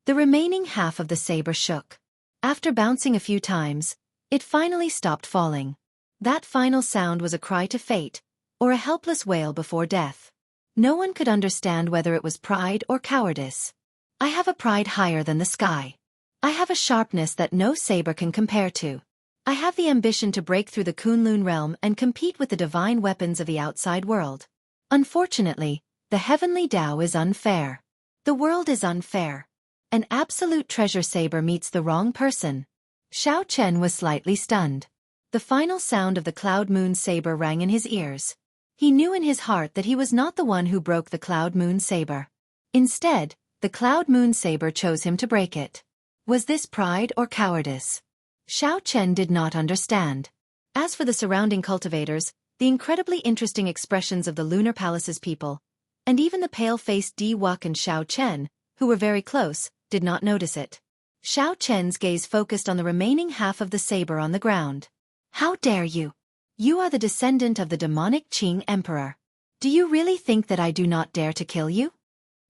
The remaining half of the saber shook. After bouncing a few times, it finally stopped falling. That final sound was a cry to fate, or a helpless wail before death. No one could understand whether it was pride or cowardice. I have a pride higher than the sky. I have a sharpness that no saber can compare to. I have the ambition to break through the Kunlun realm and compete with the divine weapons of the outside world. Unfortunately, the heavenly Tao is unfair. The world is unfair. An absolute treasure saber meets the wrong person. Xiao Chen was slightly stunned. The final sound of the Cloud Moon Saber rang in his ears. He knew in his heart that he was not the one who broke the Cloud Moon Saber. Instead, the Cloud Moon Saber chose him to break it. Was this pride or cowardice? Xiao Chen did not understand. As for the surrounding cultivators, the incredibly interesting expressions of the Lunar Palace's people, and even the pale-faced Di Wuk and Xiao Chen, who were very close, did not notice it. Xiao Chen's gaze focused on the remaining half of the saber on the ground. How dare you? You are the descendant of the demonic Qing Emperor. Do you really think that I do not dare to kill you?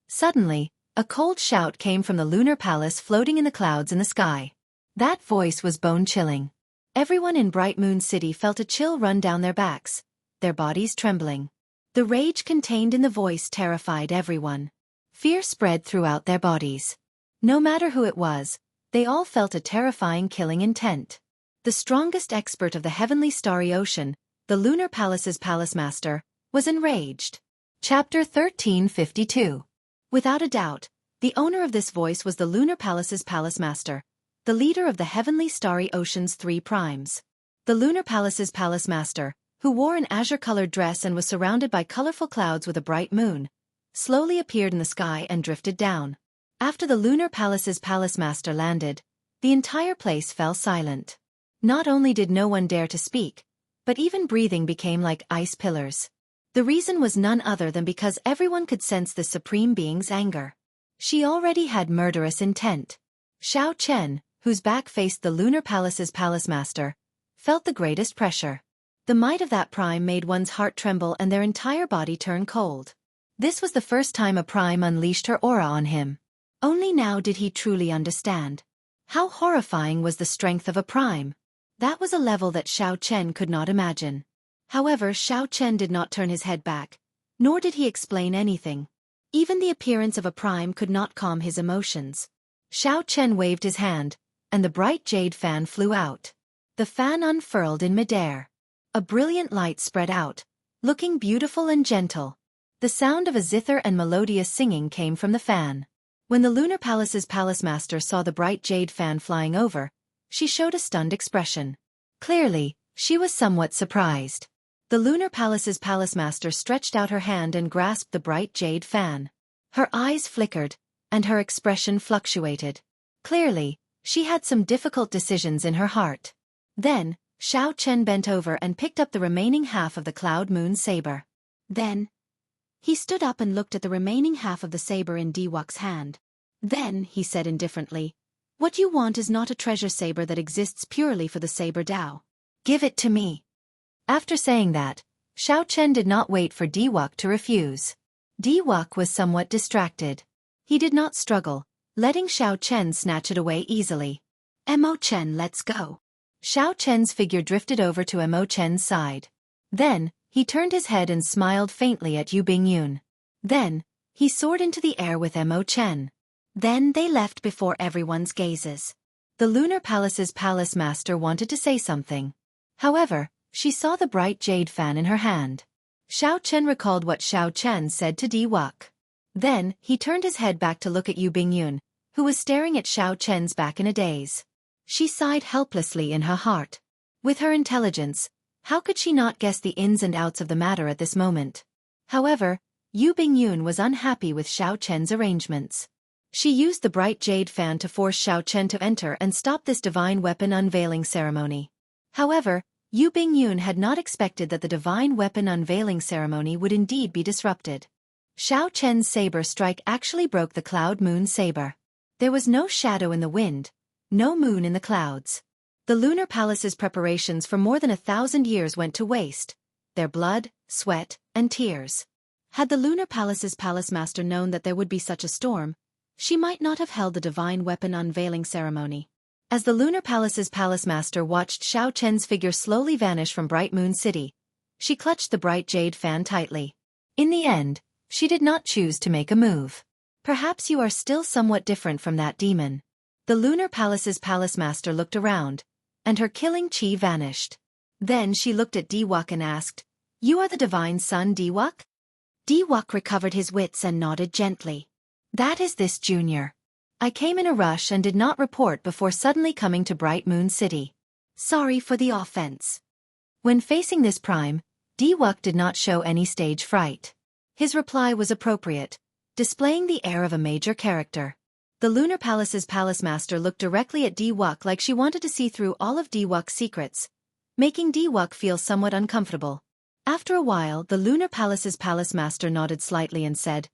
Suddenly, a cold shout came from the Lunar Palace floating in the clouds in the sky. That voice was bone-chilling. Everyone in Bright Moon City felt a chill run down their backs, their bodies trembling. The rage contained in the voice terrified everyone. Fear spread throughout their bodies. No matter who it was, they all felt a terrifying killing intent. The strongest expert of the heavenly starry ocean, the Lunar Palace's palace master, was enraged. Chapter 1352. Without a doubt, the owner of this voice was the Lunar Palace's palace master, the leader of the heavenly starry ocean's three primes. The Lunar Palace's palace master, who wore an azure-colored dress and was surrounded by colorful clouds with a bright moon, slowly appeared in the sky and drifted down. After the Lunar Palace's palace master landed, the entire place fell silent. Not only did no one dare to speak, but even breathing became like ice pillars. The reason was none other than because everyone could sense the Supreme Being's anger. She already had murderous intent. Xiao Chen, whose back faced the Lunar Palace's palace master, felt the greatest pressure. The might of that prime made one's heart tremble and their entire body turn cold. This was the first time a prime unleashed her aura on him. Only now did he truly understand. How horrifying was the strength of a prime. That was a level that Xiao Chen could not imagine. However, Xiao Chen did not turn his head back, nor did he explain anything. Even the appearance of a prime could not calm his emotions. Xiao Chen waved his hand, and the bright jade fan flew out. The fan unfurled in midair. A brilliant light spread out, looking beautiful and gentle. The sound of a zither and melodious singing came from the fan. When the Lunar Palace's palace master saw the bright jade fan flying over, she showed a stunned expression. Clearly, she was somewhat surprised. The Lunar Palace's palace master stretched out her hand and grasped the bright jade fan. Her eyes flickered, and her expression fluctuated. Clearly, she had some difficult decisions in her heart. Then, Xiao Chen bent over and picked up the remaining half of the Cloud Moon Saber. Then, he stood up and looked at the remaining half of the saber in Di Wuk's hand. Then, he said indifferently, "What you want is not a treasure saber that exists purely for the saber Tao. Give it to me." After saying that, Xiao Chen did not wait for Di Wuk to refuse. Di Wuk was somewhat distracted. He did not struggle, letting Xiao Chen snatch it away easily. "Mo Chen, let's go." Xiao Chen's figure drifted over to Mo Chen's side. Then, he turned his head and smiled faintly at Yu Bingyun. Then, he soared into the air with Mo Chen. Then they left before everyone's gazes. The Lunar Palace's palace master wanted to say something. However, she saw the bright jade fan in her hand. Xiao Chen recalled what Xiao Chen said to Di Wuk. Then, he turned his head back to look at Yu Bingyun, who was staring at Xiao Chen's back in a daze. She sighed helplessly in her heart. With her intelligence, how could she not guess the ins and outs of the matter at this moment? However, Yu Bingyun was unhappy with Xiao Chen's arrangements. She used the bright jade fan to force Xiao Chen to enter and stop this divine weapon unveiling ceremony. However, Yu Bingyun had not expected that the divine weapon unveiling ceremony would indeed be disrupted. Xiao Chen's saber strike actually broke the cloud moon saber. There was no shadow in the wind, no moon in the clouds. The lunar palace's preparations for more than 1,000 years went to waste, their blood, sweat, and tears. Had the lunar palace's palace master known that there would be such a storm, she might not have held the divine weapon unveiling ceremony. As the lunar palace's palace master watched Xiao Chen's figure slowly vanish from Bright Moon City, she clutched the bright jade fan tightly. In the end, she did not choose to make a move. Perhaps you are still somewhat different from that demon. The lunar palace's palace master looked around, and her killing chi vanished. Then she looked at Di Wuk and asked, "You are the divine son, Di Wuk?" Di Wuk recovered his wits and nodded gently. "That is this junior. I came in a rush and did not report before suddenly coming to Bright Moon City. Sorry for the offense." When facing this prime, Di Wuk did not show any stage fright. His reply was appropriate, displaying the air of a major character. The lunar palace's palace master looked directly at Di Wuk like she wanted to see through all of Di Wuk's secrets, making Di Wuk feel somewhat uncomfortable. After a while, the lunar palace's palace master nodded slightly and said,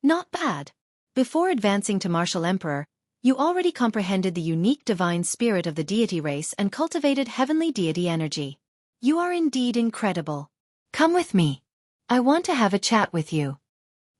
"Not bad. Before advancing to Martial Emperor, you already comprehended the unique divine spirit of the deity race and cultivated heavenly deity energy. You are indeed incredible. Come with me. I want to have a chat with you."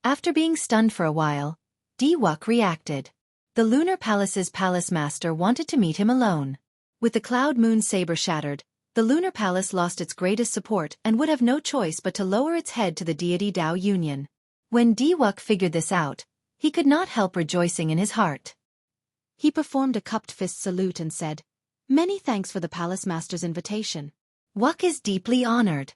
After being stunned for a while, Di Wuk reacted. The lunar palace's palace master wanted to meet him alone. With the cloud moon saber shattered, the lunar palace lost its greatest support and would have no choice but to lower its head to the deity Dao Union. When Di Wuk figured this out, he could not help rejoicing in his heart. He performed a cupped fist salute and said, "Many thanks for the palace master's invitation. Wuk is deeply honored."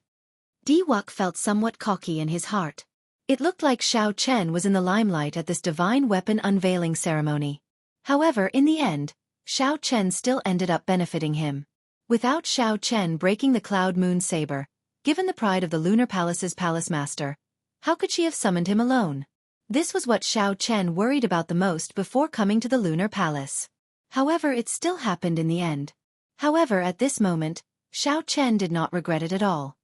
Di Wuk felt somewhat cocky in his heart. It looked like Xiao Chen was in the limelight at this divine weapon unveiling ceremony. However, in the end, Xiao Chen still ended up benefiting him. Without Xiao Chen breaking the cloud moon saber, given the pride of the lunar palace's palace master, how could she have summoned him alone? This was what Xiao Chen worried about the most before coming to the lunar palace. However, it still happened in the end. However, at this moment, Xiao Chen did not regret it at all.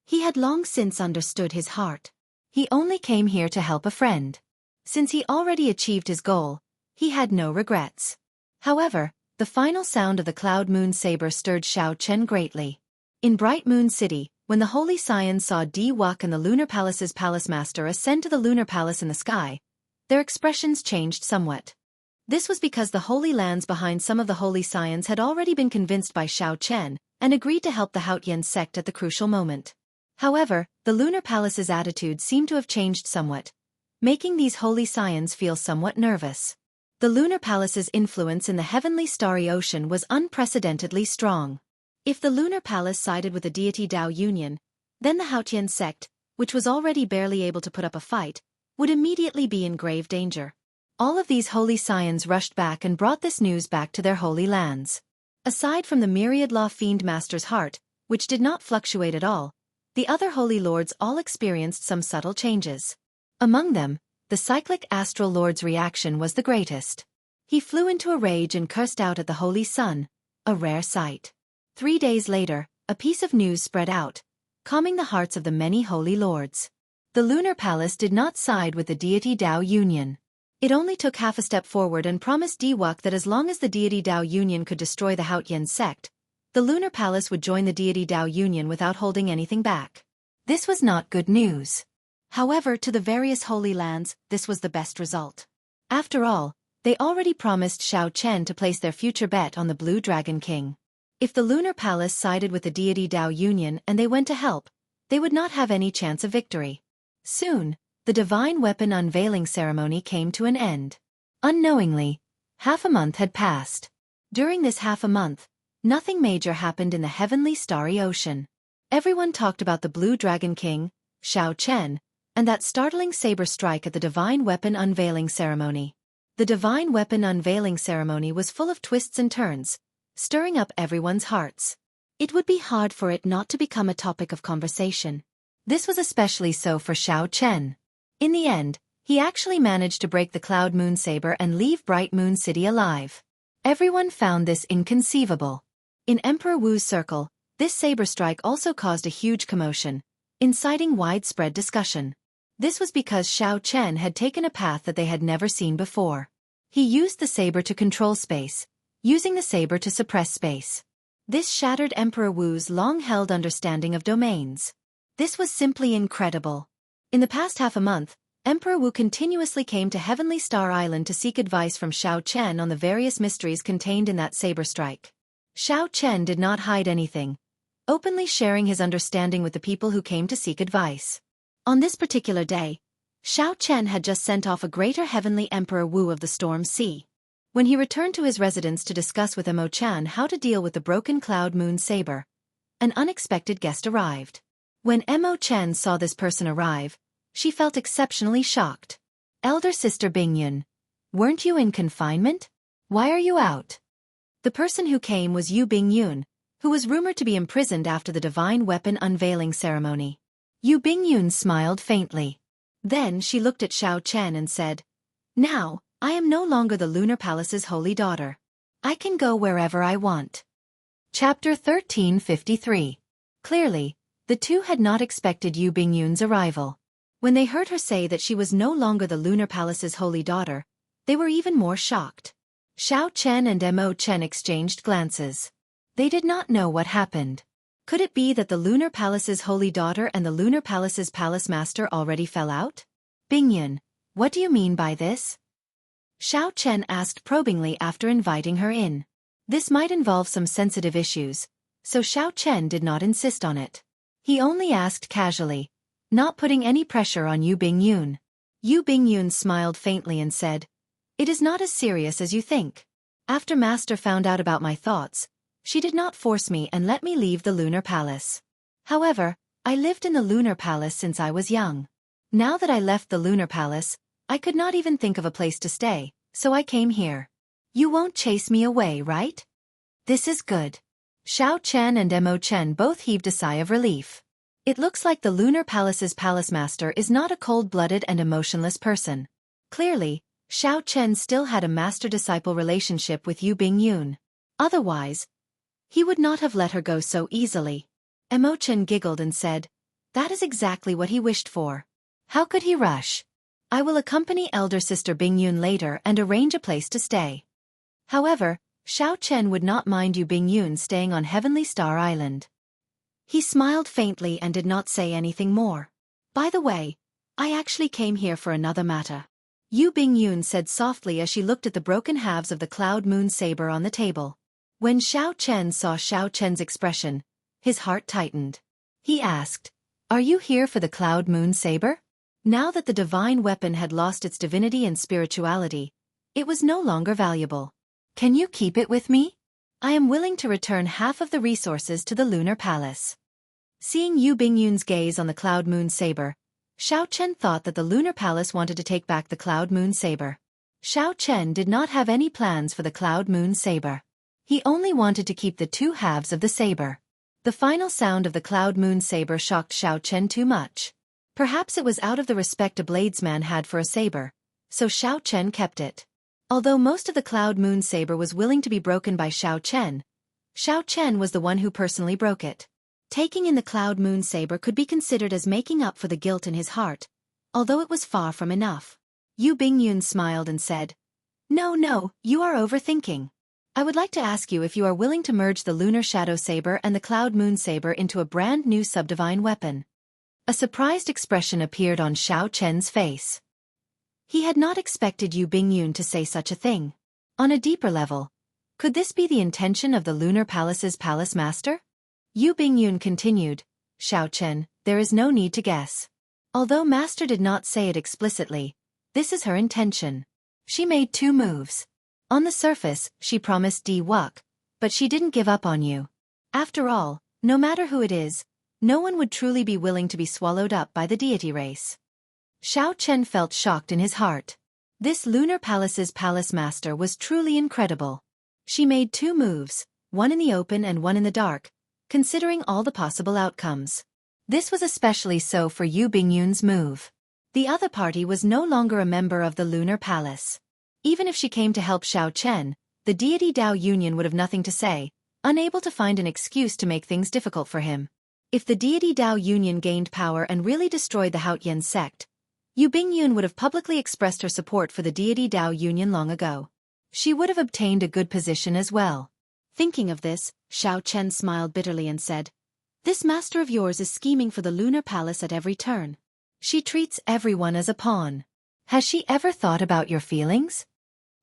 He had long since understood his heart. He only came here to help a friend. Since he already achieved his goal, he had no regrets. However, the final sound of the cloud moon saber stirred Xiao Chen greatly. In Bright Moon City, when the Holy Scions saw Di Wuk and the Lunar Palace's palace master ascend to the Lunar Palace in the sky, their expressions changed somewhat. This was because the Holy Lands behind some of the Holy Scions had already been convinced by Xiao Chen and agreed to help the Haotian sect at the crucial moment. However, the Lunar Palace's attitude seemed to have changed somewhat, making these Holy Scions feel somewhat nervous. The Lunar Palace's influence in the heavenly starry ocean was unprecedentedly strong. If the Lunar Palace sided with the deity Dao Union, then the Haotian sect, which was already barely able to put up a fight, would immediately be in grave danger. All of these Holy Scions rushed back and brought this news back to their holy lands. Aside from the myriad Law Fiend Master's heart, which did not fluctuate at all, the other Holy Lords all experienced some subtle changes. Among them, the cyclic Astral Lord's reaction was the greatest. He flew into a rage and cursed out at the Holy Sun, a rare sight. 3 days later, a piece of news spread out, calming the hearts of the many Holy Lords. The Lunar Palace did not side with the deity Dao Union. It only took half a step forward and promised Di Wuk that as long as the deity Dao Union could destroy the Haotian sect, the Lunar Palace would join the deity Dao Union without holding anything back. This was not good news. However, to the various Holy Lands, this was the best result. After all, they already promised Xiao Chen to place their future bet on the Blue Dragon King. If the Lunar Palace sided with the deity Dao Union and they went to help, they would not have any chance of victory. Soon, the divine weapon unveiling ceremony came to an end. Unknowingly, half a month had passed. During this half a month, nothing major happened in the heavenly starry ocean. Everyone talked about the Blue Dragon King, Xiao Chen, and that startling saber strike at the Divine Weapon Unveiling Ceremony. The Divine Weapon Unveiling Ceremony was full of twists and turns, stirring up everyone's hearts. It would be hard for it not to become a topic of conversation. This was especially so for Xiao Chen. In the end, he actually managed to break the Cloud Moon Saber and leave Bright Moon City alive. Everyone found this inconceivable. In Emperor Wu's circle, this saber strike also caused a huge commotion, inciting widespread discussion. This was because Xiao Chen had taken a path that they had never seen before. He used the saber to control space, using the saber to suppress space. This shattered Emperor Wu's long-held understanding of domains. This was simply incredible. In the past half a month, Emperor Wu continuously came to Heavenly Star Island to seek advice from Xiao Chen on the various mysteries contained in that saber strike. Xiao Chen did not hide anything, openly sharing his understanding with the people who came to seek advice. On this particular day, Xiao Chen had just sent off a greater heavenly Emperor Wu of the Storm Sea. When he returned to his residence to discuss with Mo Chan how to deal with the broken Cloud Moon Saber, an unexpected guest arrived. When Mo Chan saw this person arrive, she felt exceptionally shocked. Elder Sister Bingyun, weren't you in confinement? Why are you out? The person who came was Yu Bingyun, who was rumored to be imprisoned after the Divine Weapon Unveiling Ceremony. Yu Bingyun smiled faintly. Then she looked at Xiao Chen and said, "Now, I am no longer the Lunar Palace's holy daughter. I can go wherever I want." Chapter 1353. Clearly, the two had not expected Yu Bingyun's arrival. When they heard her say that she was no longer the Lunar Palace's holy daughter, they were even more shocked. Xiao Chen and Mo Chen exchanged glances. They did not know what happened. Could it be that the Lunar Palace's holy daughter and the Lunar Palace's palace master already fell out? Bingyun, what do you mean by this? Xiao Chen asked probingly after inviting her in. This might involve some sensitive issues, so Xiao Chen did not insist on it. He only asked casually, not putting any pressure on Yu Bingyun. Yu Bingyun smiled faintly and said, "It is not as serious as you think. After Master found out about my thoughts, she did not force me and let me leave the Lunar Palace. However, I lived in the Lunar Palace since I was young. Now that I left the Lunar Palace, I could not even think of a place to stay, so I came here. You won't chase me away, right? This is good." Xiao Chen and Mo Chen both heaved a sigh of relief. It looks like the Lunar Palace's palace master is not a cold-blooded and emotionless person. Clearly, Xiao Chen still had a master-disciple relationship with Yu Bingyun. Otherwise, he would not have let her go so easily. Mo Chen giggled and said, "That is exactly what he wished for. How could he rush? I will accompany Elder Sister Bingyun later and arrange a place to stay." However, Xiao Chen would not mind Yu Bingyun staying on Heavenly Star Island. He smiled faintly and did not say anything more. "By the way, I actually came here for another matter," Yu Bingyun said softly as she looked at the broken halves of the Cloud Moon Saber on the table. When Xiao Chen saw Xiao Chen's expression, his heart tightened. He asked, "Are you here for the Cloud Moon Saber?" Now that the divine weapon had lost its divinity and spirituality, it was no longer valuable. "Can you keep it with me? I am willing to return half of the resources to the Lunar Palace." Seeing Yu Bingyun's gaze on the Cloud Moon Saber, Xiao Chen thought that the Lunar Palace wanted to take back the Cloud Moon Saber. Xiao Chen did not have any plans for the Cloud Moon Saber. He only wanted to keep the two halves of the saber. The final sound of the Cloud Moon Saber shocked Xiao Chen too much. Perhaps it was out of the respect a bladesman had for a saber, so Xiao Chen kept it. Although most of the Cloud Moon Saber was willing to be broken by Xiao Chen was the one who personally broke it. Taking in the Cloud Moon Saber could be considered as making up for the guilt in his heart, although it was far from enough. Yu Bingyun smiled and said, No, you are overthinking. I would like to ask you if you are willing to merge the Lunar Shadow Saber and the Cloud Moon Saber into a brand new subdivine weapon." A surprised expression appeared on Xiao Chen's face. He had not expected Yu Bingyun to say such a thing. On a deeper level, could this be the intention of the Lunar Palace's palace master? Yu Bingyun continued, "Xiao Chen, there is no need to guess. Although Master did not say it explicitly, this is her intention." She made 2 moves. On the surface, she promised Di Wuk, but she didn't give up on you. After all, no matter who it is, no one would truly be willing to be swallowed up by the deity race. Xiao Chen felt shocked in his heart. This Lunar Palace's palace master was truly incredible. She made 2 moves, one in the open and one in the dark, considering all the possible outcomes. This was especially so for Yu Bingyun's move. The other party was no longer a member of the Lunar Palace. Even if she came to help Xiao Chen, the deity Dao Union would have nothing to say, unable to find an excuse to make things difficult for him. If the deity Dao Union gained power and really destroyed the Haotian sect, Yu Bingyun would have publicly expressed her support for the deity Dao Union long ago. She would have obtained a good position as well. Thinking of this, Xiao Chen smiled bitterly and said, "This master of yours is scheming for the Lunar Palace at every turn. She treats everyone as a pawn. Has she ever thought about your feelings?"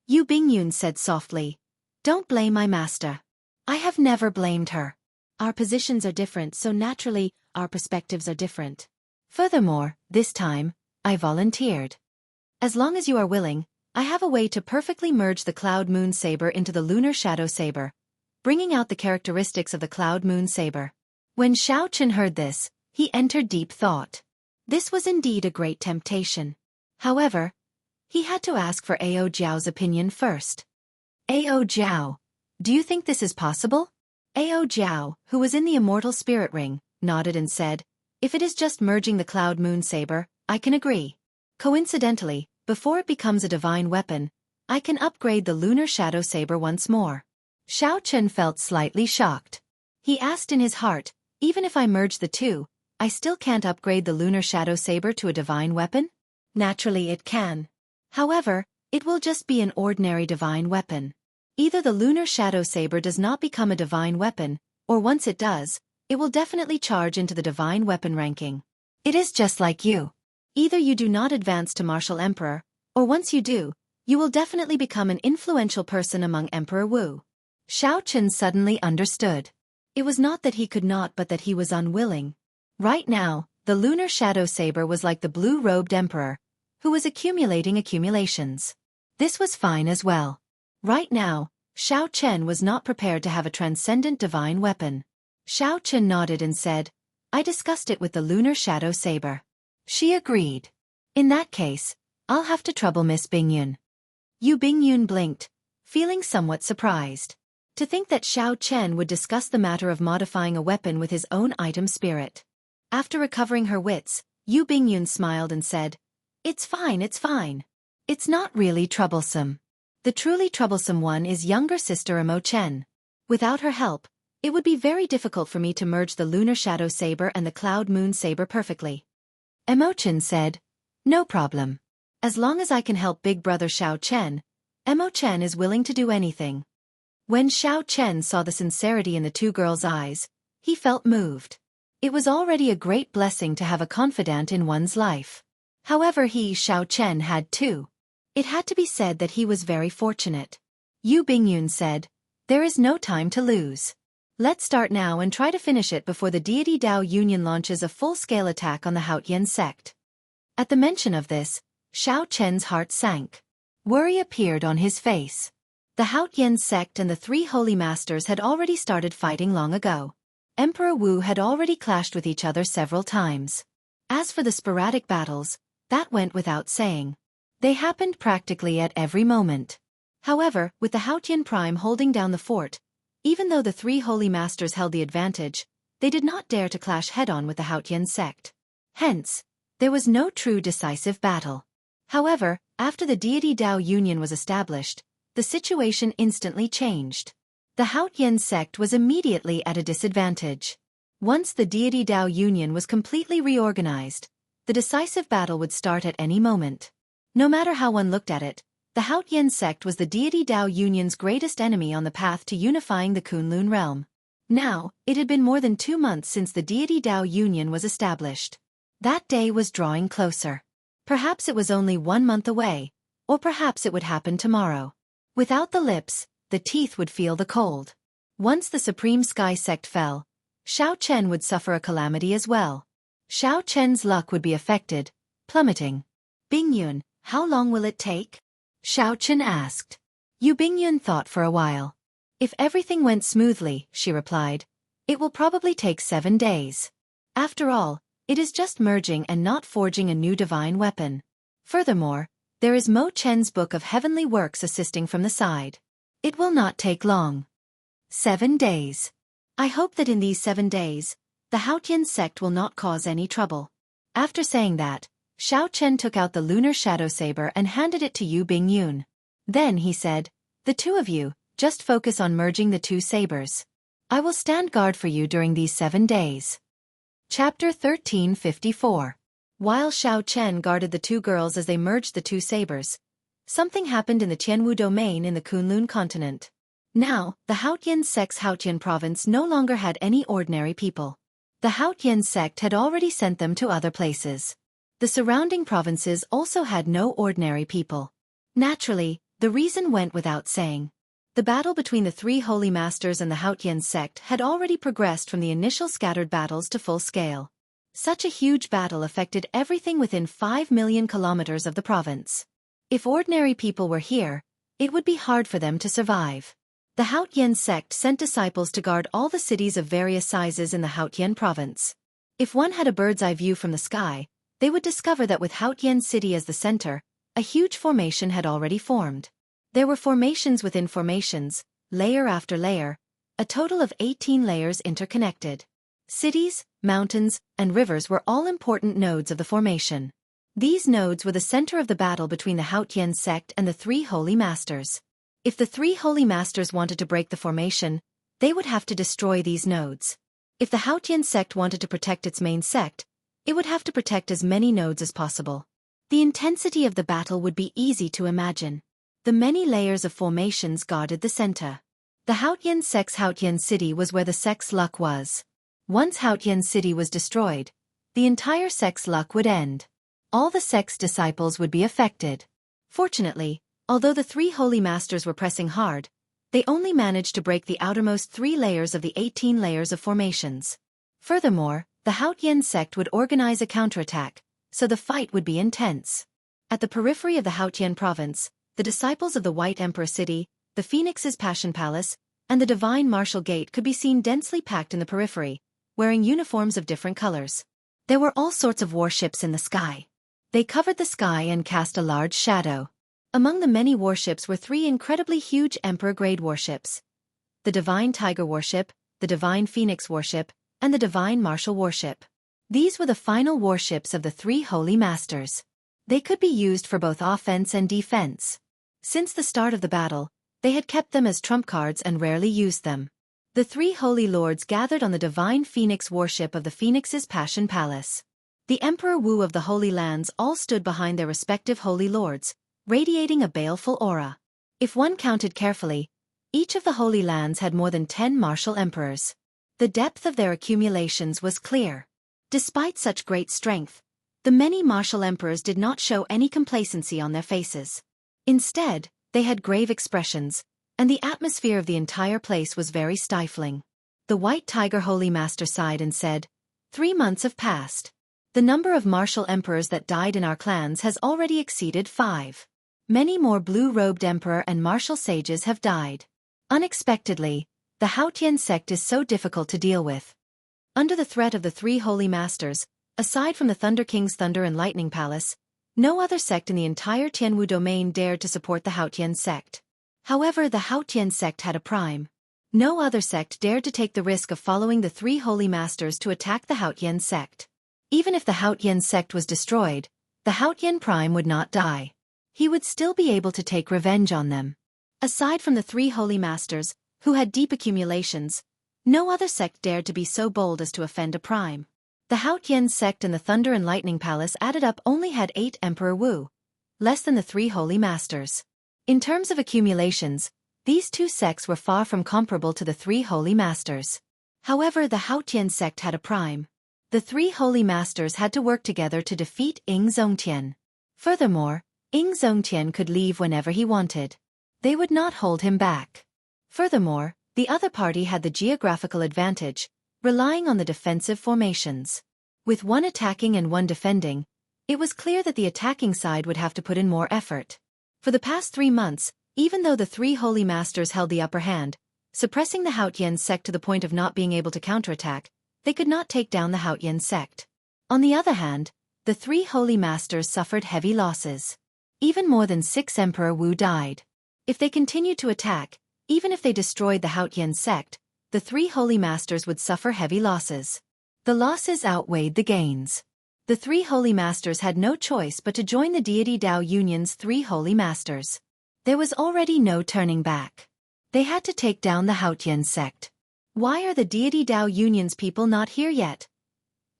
Yu Bingyun said softly, "Don't blame my master. I have never blamed her. Our positions are different, so naturally, our perspectives are different. Furthermore, this time, I volunteered. As long as you are willing, I have a way to perfectly merge the Cloud Moon Saber into the Lunar Shadow Saber, bringing out the characteristics of the Cloud Moon Saber." When Xiao Chen heard this, he entered deep thought. This was indeed a great temptation. However, he had to ask for Ao Jiao's opinion first. "Ao Jiao, do you think this is possible?" Ao Jiao, who was in the Immortal Spirit Ring, nodded and said, "If it is just merging the Cloud Moon Saber, I can agree. Coincidentally, before it becomes a divine weapon, I can upgrade the Lunar Shadow Saber once more." Xiao Chen felt slightly shocked. He asked in his heart, "Even if I merge the two, I still can't upgrade the Lunar Shadow Saber to a divine weapon?" Naturally it can. However, it will just be an ordinary divine weapon. Either the Lunar Shadow Saber does not become a divine weapon, or once it does, it will definitely charge into the divine weapon ranking. It is just like you. Either you do not advance to Martial Emperor, or once you do, you will definitely become an influential person among Emperor Wu. Xiao Chen suddenly understood. It was not that he could not but that he was unwilling. Right now, the Lunar Shadow Saber was like the blue-robed emperor, who was accumulating accumulations. This was fine as well. Right now, Xiao Chen was not prepared to have a transcendent divine weapon. Xiao Chen nodded and said, "I discussed it with the Lunar Shadow Saber." She agreed. "In that case, I'll have to trouble Miss Bingyun." Yu Bingyun blinked, feeling somewhat surprised. To think that Xiao Chen would discuss the matter of modifying a weapon with his own item spirit. After recovering her wits, Yu Bingyun smiled and said, "It's fine, it's fine. It's not really troublesome. The truly troublesome one is younger sister Imo Chen. Without her help, it would be very difficult for me to merge the Lunar Shadow Saber and the Cloud Moon Saber perfectly." Imo Chen said, "No problem. As long as I can help big brother Xiao Chen, Imo Chen is willing to do anything." When Xiao Chen saw the sincerity in the 2 girls' eyes, he felt moved. It was already a great blessing to have a confidant in one's life. However, Xiao Chen, had too. It had to be said that he was very fortunate. Yu Bingyun said, "There is no time to lose. Let's start now and try to finish it before the deity Dao Union launches a full-scale attack on the Haotian sect." At the mention of this, Xiao Chen's heart sank. Worry appeared on his face. The Haotian sect and the 3 holy masters had already started fighting long ago. Emperor Wu had already clashed with each other several times. As for the sporadic battles, that went without saying. They happened practically at every moment. However, with the Haotian Prime holding down the fort, even though the 3 holy masters held the advantage, they did not dare to clash head-on with the Haotian sect. Hence, there was no true decisive battle. However, after the deity Dao Union was established, the situation instantly changed. The Haotian sect was immediately at a disadvantage. Once the deity Dao Union was completely reorganized, the decisive battle would start at any moment. No matter how one looked at it, the Haotian sect was the deity Dao Union's greatest enemy on the path to unifying the Kunlun realm. Now, it had been more than 2 months since the deity Dao Union was established. That day was drawing closer. Perhaps it was only 1 month away, or perhaps it would happen tomorrow. Without the lips, the teeth would feel the cold. Once the Supreme Sky Sect fell, Xiao Chen would suffer a calamity as well. Xiao Chen's luck would be affected, plummeting. "Bingyun, how long will it take?" Xiao Chen asked. Yu Bingyun thought for a while. "If everything went smoothly," she replied, "it will probably take 7 days." After all, it is just merging and not forging a new divine weapon. Furthermore, there is Mo Chen's Book of Heavenly Works assisting from the side. It will not take long. 7 days. I hope that in these 7 days, the Haotian sect will not cause any trouble. After saying that, Xiao Chen took out the lunar shadow saber and handed it to Yu Bingyun. Then he said, "The two of you, just focus on merging the two sabers. I will stand guard for you during these 7 days." Chapter 1354. While Xiao Chen guarded the two girls as they merged the two sabers, something happened in the Tianwu domain in the Kunlun continent. Now, the Haotian sect's Haotian province no longer had any ordinary people. The Haotian sect had already sent them to other places. The surrounding provinces also had no ordinary people. Naturally, the reason went without saying. The battle between the three holy masters and the Haotian sect had already progressed from the initial scattered battles to full scale. Such a huge battle affected everything within 5 million kilometers of the province. If ordinary people were here, it would be hard for them to survive. The Haotian sect sent disciples to guard all the cities of various sizes in the Haotian province. If one had a bird's-eye view from the sky, they would discover that with Haotian City as the center, a huge formation had already formed. There were formations within formations, layer after layer, a total of 18 layers interconnected. Cities, mountains, and rivers were all important nodes of the formation. These nodes were the center of the battle between the Haotian sect and the three holy masters. If the three holy masters wanted to break the formation, they would have to destroy these nodes. If the Haotian sect wanted to protect its main sect, it would have to protect as many nodes as possible. The intensity of the battle would be easy to imagine. The many layers of formations guarded the center. The Haotian sect's Haotian City was where the sect's luck was. Once Haotian City was destroyed, the entire sect's luck would end. All the sect's disciples would be affected. Fortunately, although the three holy masters were pressing hard, they only managed to break the outermost 3 layers of the 18 layers of formations. Furthermore, the Haotian sect would organize a counterattack, so the fight would be intense. At the periphery of the Haotian province, the disciples of the White Emperor City, the Phoenix's Passion Palace, and the Divine Martial Gate could be seen densely packed in the periphery, wearing uniforms of different colors. There were all sorts of warships in the sky. They covered the sky and cast a large shadow. Among the many warships were 3 incredibly huge Emperor-grade warships: the Divine Tiger Warship, the Divine Phoenix Warship, and the Divine Martial Warship. These were the final warships of the 3 holy masters. They could be used for both offense and defense. Since the start of the battle, they had kept them as trump cards and rarely used them. The 3 holy lords gathered on the Divine Phoenix Warship of the Phoenix's Passion Palace. The Emperor Wu of the Holy Lands all stood behind their respective holy lords, radiating a baleful aura. If one counted carefully, each of the Holy Lands had more than 10 martial emperors. The depth of their accumulations was clear. Despite such great strength, the many martial emperors did not show any complacency on their faces. Instead, they had grave expressions, and the atmosphere of the entire place was very stifling. The White Tiger Holy Master sighed and said, "3 months have passed. The number of martial emperors that died in our clans has already exceeded 5. Many more blue-robed emperor and martial sages have died. Unexpectedly, the Haotian sect is so difficult to deal with." Under the threat of the 3 holy masters, aside from the Thunder King's Thunder and Lightning Palace, no other sect in the entire Tianwu domain dared to support the Haotian sect. However, the Haotian sect had a prime. No other sect dared to take the risk of following the 3 holy masters to attack the Haotian sect. Even if the Haotian sect was destroyed, the Haotian prime would not die. He would still be able to take revenge on them. Aside from the 3 holy masters, who had deep accumulations, no other sect dared to be so bold as to offend a prime. The Haotian sect and the Thunder and Lightning Palace added up only had 8 Emperor Wu, less than the 3 holy masters. In terms of accumulations, these 2 sects were far from comparable to the 3 holy masters. However, the Haotian sect had a prime. The 3 holy masters had to work together to defeat Ying Zongtian. Furthermore, Ying Zongtian could leave whenever he wanted. They would not hold him back. Furthermore, the other party had the geographical advantage, relying on the defensive formations. With one attacking and one defending, it was clear that the attacking side would have to put in more effort. For the past 3 months, even though the 3 holy masters held the upper hand, suppressing the Haotian sect to the point of not being able to counterattack, they could not take down the Haotian sect. On the other hand, the three holy masters suffered heavy losses. Even more than 6 Emperor Wu died. If they continued to attack, even if they destroyed the Haotian sect, the three holy masters would suffer heavy losses. The losses outweighed the gains. The three holy masters had no choice but to join the deity Dao Union's three holy masters. There was already no turning back. They had to take down the Haotian sect. Why are the deity Dao Union's people not here yet?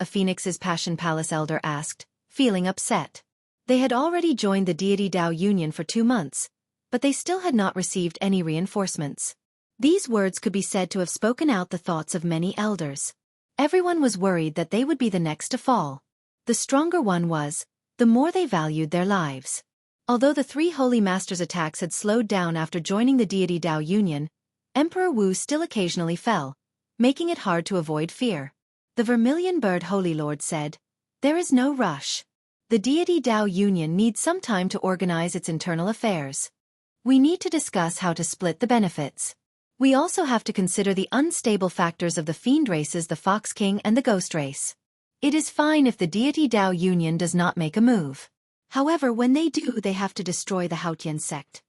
A Phoenix's Passion Palace elder asked, feeling upset. They had already joined the deity Dao Union for 2 months, but they still had not received any reinforcements. These words could be said to have spoken out the thoughts of many elders. Everyone was worried that they would be the next to fall. The stronger one was, the more they valued their lives. Although the three holy masters' attacks had slowed down after joining the deity Dao Union, Emperor Wu still occasionally fell, making it hard to avoid fear. The Vermilion Bird Holy Lord said, "There is no rush. The deity Dao Union needs some time to organize its internal affairs. We need to discuss how to split the benefits. We also have to consider the unstable factors of the fiend races, the Fox King and the Ghost race. It is fine if the deity Dao Union does not make a move. However, when they do, they have to destroy the Haotian sect."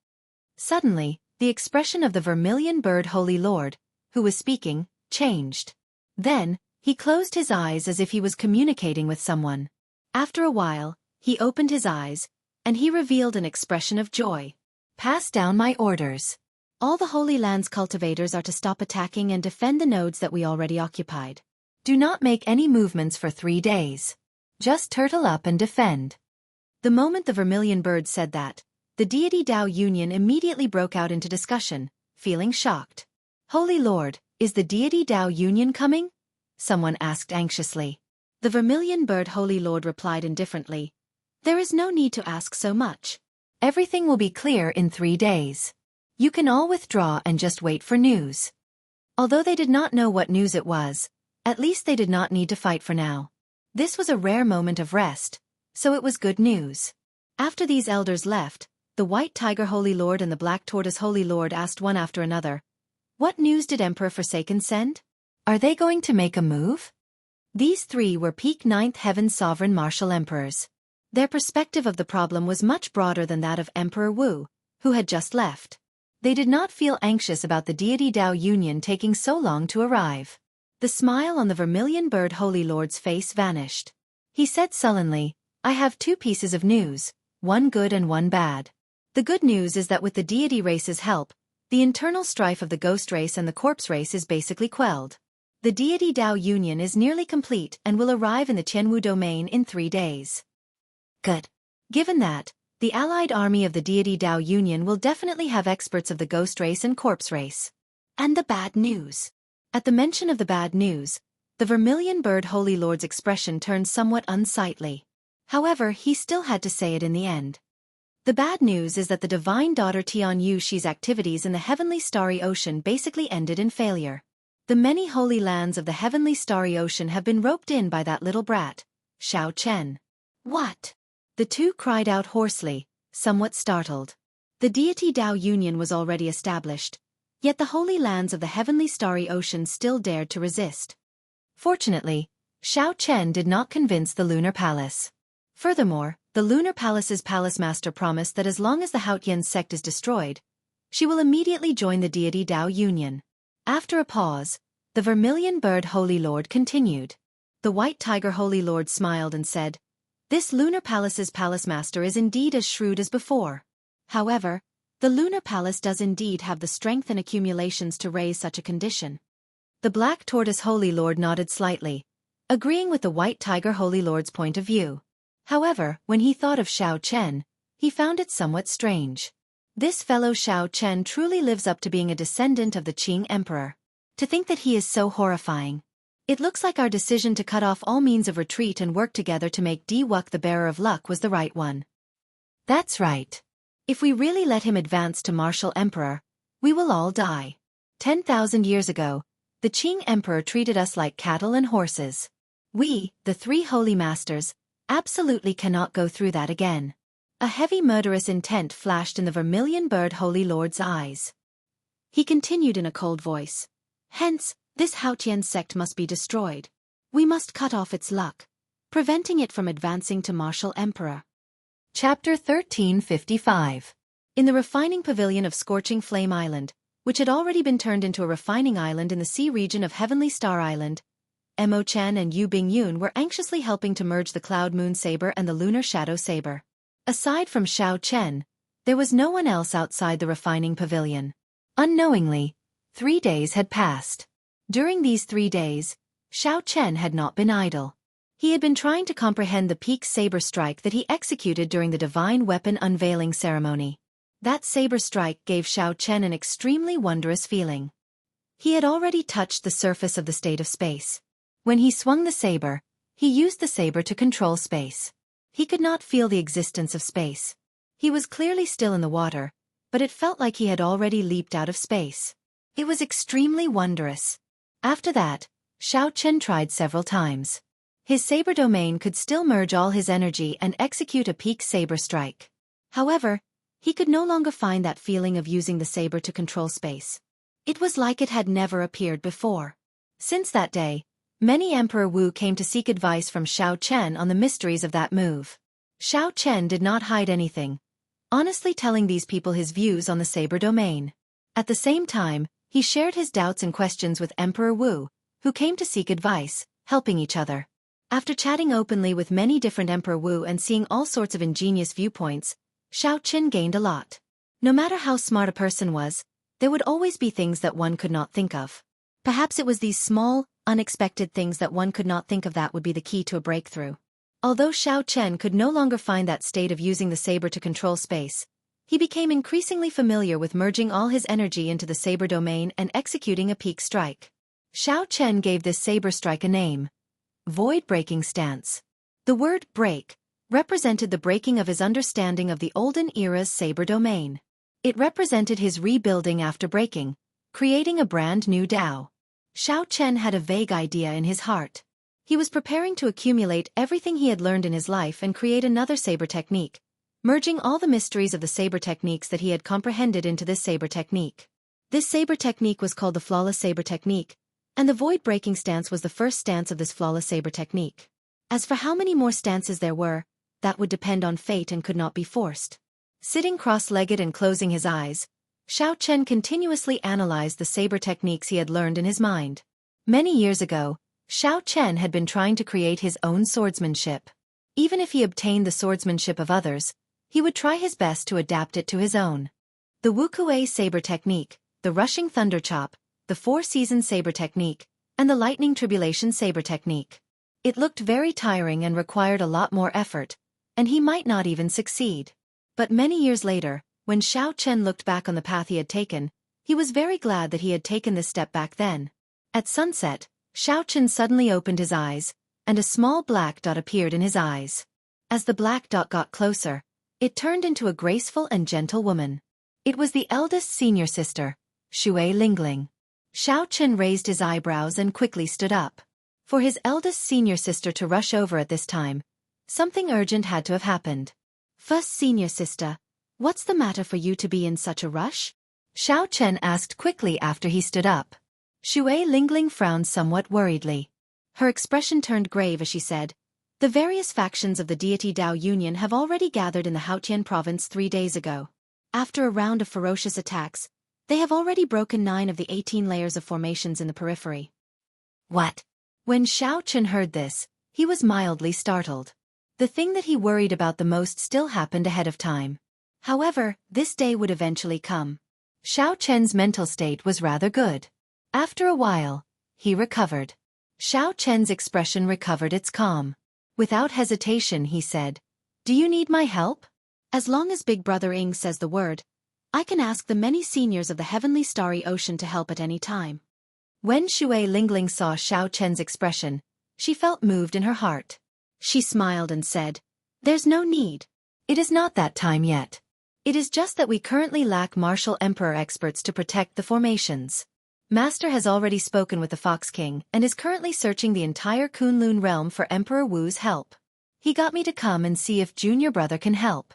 Suddenly, the expression of the Vermilion Bird Holy Lord, who was speaking, changed. Then, he closed his eyes as if he was communicating with someone. After a while, he opened his eyes, and he revealed an expression of joy. "Pass down my orders. All the Holy Land's cultivators are to stop attacking and defend the nodes that we already occupied. Do not make any movements for 3 days. Just turtle up and defend." The moment the Vermilion Bird said that, the deity Dao Union immediately broke out into discussion, feeling shocked. "Holy Lord, is the deity Dao Union coming?" someone asked anxiously. The Vermilion Bird Holy Lord replied indifferently, "There is no need to ask so much. Everything will be clear in 3 days. You can all withdraw and just wait for news." Although they did not know what news it was, at least they did not need to fight for now. This was a rare moment of rest, so it was good news. After these elders left, the White Tiger Holy Lord and the Black Tortoise Holy Lord asked one after another, "What news did Emperor Forsaken send? Are they going to make a move?" These three were peak 9th Heaven's sovereign martial emperors. Their perspective of the problem was much broader than that of Emperor Wu, who had just left. They did not feel anxious about the deity Dao Union taking so long to arrive. The smile on the Vermilion Bird Holy Lord's face vanished. He said sullenly, "I have 2 pieces of news, one good and one bad. The good news is that with the deity race's help, the internal strife of the Ghost race and the Corpse race is basically quelled. The deity Dao Union is nearly complete and will arrive in the Jianghu domain in 3 days." Good. Given that, the allied army of the deity Dao Union will definitely have experts of the Ghost race and Corpse race. And the bad news. At the mention of the bad news, the Vermilion Bird Holy Lord's expression turned somewhat unsightly. However, he still had to say it in the end. The bad news is that the divine daughter Tianyu Shi's activities in the heavenly starry ocean basically ended in failure. The many holy lands of the heavenly starry ocean have been roped in by that little brat, Xiao Chen. What? The two cried out hoarsely, somewhat startled. The deity Dao Union was already established, yet the holy lands of the heavenly starry ocean still dared to resist. Fortunately, Xiao Chen did not convince the Lunar Palace. Furthermore, the Lunar Palace's palace master promised that as long as the Haotian sect is destroyed, she will immediately join the deity Dao Union. After a pause, the Vermilion Bird Holy Lord continued. The White Tiger Holy Lord smiled and said, "This Lunar Palace's palace master is indeed as shrewd as before. However, the Lunar Palace does indeed have the strength and accumulations to raise such a condition." The Black Tortoise Holy Lord nodded slightly, agreeing with the White Tiger Holy Lord's point of view. However, when he thought of Xiao Chen, he found it somewhat strange. This fellow Xiao Chen truly lives up to being a descendant of the Qing Emperor. To think that he is so horrifying. It looks like our decision to cut off all means of retreat and work together to make Di-Wuk the bearer of luck was the right one. That's right. If we really let him advance to martial emperor, we will all die. 10,000 years ago, the Qing Emperor treated us like cattle and horses. We, the 3 holy masters, absolutely cannot go through that again. A heavy murderous intent flashed in the Vermilion Bird Holy Lord's eyes. He continued in a cold voice. Hence, this Haotian sect must be destroyed. We must cut off its luck, preventing it from advancing to martial emperor. Chapter 1355. In the refining pavilion of Scorching Flame Island, which had already been turned into a refining island in the sea region of Heavenly Star Island, Mo Chen and Yu Bingyun were anxiously helping to merge the Cloud Moon Saber and the Lunar Shadow Saber. Aside from Xiao Chen, there was no one else outside the refining pavilion. Unknowingly, 3 days had passed. During these 3 days, Xiao Chen had not been idle. He had been trying to comprehend the peak saber strike that he executed during the Divine Weapon Unveiling ceremony. That saber strike gave Xiao Chen an extremely wondrous feeling. He had already touched the surface of the state of space. When he swung the saber, he used the saber to control space. He could not feel the existence of space. He was clearly still in the water, but it felt like he had already leaped out of space. It was extremely wondrous. After that, Xiao Chen tried several times. His saber domain could still merge all his energy and execute a peak saber strike. However, he could no longer find that feeling of using the saber to control space. It was like it had never appeared before. Since that day, many Emperor Wu came to seek advice from Xiao Chen on the mysteries of that move. Xiao Chen did not hide anything, honestly telling these people his views on the saber domain. At the same time, he shared his doubts and questions with Emperor Wu, who came to seek advice, helping each other. After chatting openly with many different Emperor Wu and seeing all sorts of ingenious viewpoints, Xiao Chen gained a lot. No matter how smart a person was, there would always be things that one could not think of. Perhaps it was these small, unexpected things that one could not think of that would be the key to a breakthrough. Although Xiao Chen could no longer find that state of using the saber to control space, he became increasingly familiar with merging all his energy into the saber domain and executing a peak strike. Xiao Chen gave this saber strike a name: Void-Breaking Stance. The word break represented the breaking of his understanding of the olden era's saber domain. It represented his rebuilding after breaking, creating a brand new Dao. Xiao Chen had a vague idea in his heart. He was preparing to accumulate everything he had learned in his life and create another saber technique, merging all the mysteries of the saber techniques that he had comprehended into this saber technique. This saber technique was called the Flawless Saber Technique, and the Void-Breaking Stance was the first stance of this Flawless Saber Technique. As for how many more stances there were, that would depend on fate and could not be forced. Sitting cross-legged and closing his eyes, Xiao Chen continuously analyzed the saber techniques he had learned in his mind. Many years ago, Xiao Chen had been trying to create his own swordsmanship. Even if he obtained the swordsmanship of others, he would try his best to adapt it to his own. The Wuxia saber technique, the Rushing Thunder Chop, the Four-Season saber technique, and the Lightning Tribulation saber technique. It looked very tiring and required a lot more effort, and he might not even succeed. But many years later, when Xiao Chen looked back on the path he had taken, he was very glad that he had taken this step back then. At sunset, Xiao Chen suddenly opened his eyes, and a small black dot appeared in his eyes. As the black dot got closer, it turned into a graceful and gentle woman. It was the eldest senior sister, Shui Lingling. Xiao Chen raised his eyebrows and quickly stood up. For his eldest senior sister to rush over at this time, something urgent had to have happened. "First senior sister, what's the matter for you to be in such a rush?" Xiao Chen asked quickly after he stood up. Shui Lingling frowned somewhat worriedly. Her expression turned grave as she said, "The various factions of the deity Dao Union have already gathered in the Haotian province 3 days ago. After a round of ferocious attacks, they have already broken 9 of the 18 layers of formations in the periphery." What? When Xiao Chen heard this, he was mildly startled. The thing that he worried about the most still happened ahead of time. However, this day would eventually come. Xiao Chen's mental state was rather good. After a while, he recovered. Xiao Chen's expression recovered its calm. Without hesitation he said, "Do you need my help? As long as Big Brother Ing says the word, I can ask the many seniors of the heavenly starry ocean to help at any time." When Shui Lingling saw Xiao Chen's expression, she felt moved in her heart. She smiled and said, "There's no need. It is not that time yet. It is just that we currently lack martial emperor experts to protect the formations. Master has already spoken with the Fox King and is currently searching the entire Kunlun realm for Emperor Wu's help. He got me to come and see if junior brother can help."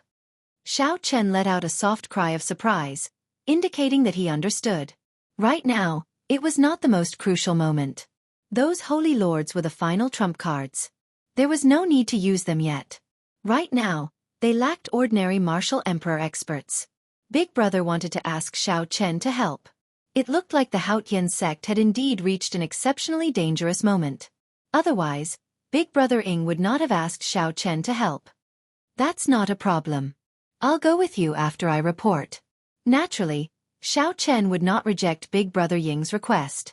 Xiao Chen let out a soft cry of surprise, indicating that he understood. Right now, it was not the most crucial moment. Those holy lords were the final trump cards. There was no need to use them yet. Right now, they lacked ordinary martial emperor experts. Big Brother wanted to ask Xiao Chen to help. It looked like the Haotian sect had indeed reached an exceptionally dangerous moment. Otherwise, Big Brother Ing would not have asked Xiao Chen to help. That's not a problem. I'll go with you after I report. Naturally, Xiao Chen would not reject Big Brother Ying's request.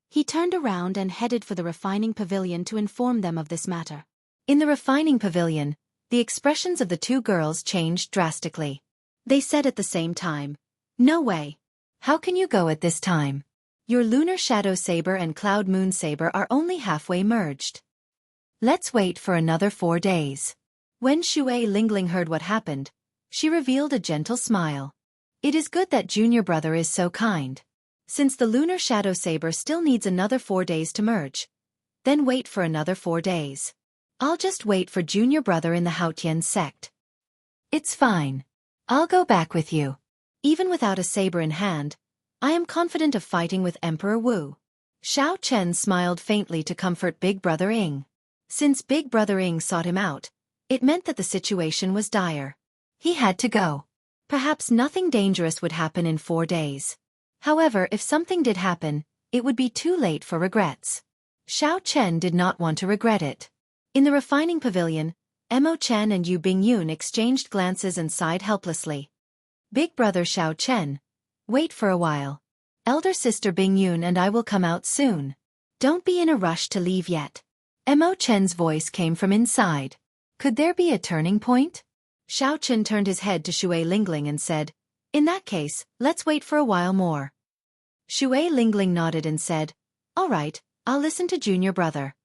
He turned around and headed for the refining pavilion to inform them of this matter. In the refining pavilion, the expressions of the two girls changed drastically. They said at the same time, "No way. How can you go at this time? Your Lunar Shadow Saber and Cloud Moon Saber are only halfway merged. Let's wait for another 4 days." When Shui Lingling heard what happened, she revealed a gentle smile. It is good that Junior Brother is so kind. Since the Lunar Shadow Saber still needs another 4 days to merge, then wait for another 4 days. I'll just wait for Junior Brother in the Haotian sect. It's fine. I'll go back with you. Even without a saber in hand, I am confident of fighting with Emperor Wu. Xiao Chen smiled faintly to comfort Big Brother Ing. Since Big Brother Ing sought him out, it meant that the situation was dire. He had to go. Perhaps nothing dangerous would happen in 4 days. However, if something did happen, it would be too late for regrets. Xiao Chen did not want to regret it. In the refining pavilion, Mo Chen and Yu Bingyun exchanged glances and sighed helplessly. Big Brother Xiao Chen, wait for a while. Elder Sister Bingyun and I will come out soon. Don't be in a rush to leave yet. Mo Chen's voice came from inside. Could there be a turning point? Xiao Chen turned his head to Shui Lingling and said, "In that case, let's wait for a while more." Shui Lingling nodded and said, "All right, I'll listen to Junior Brother."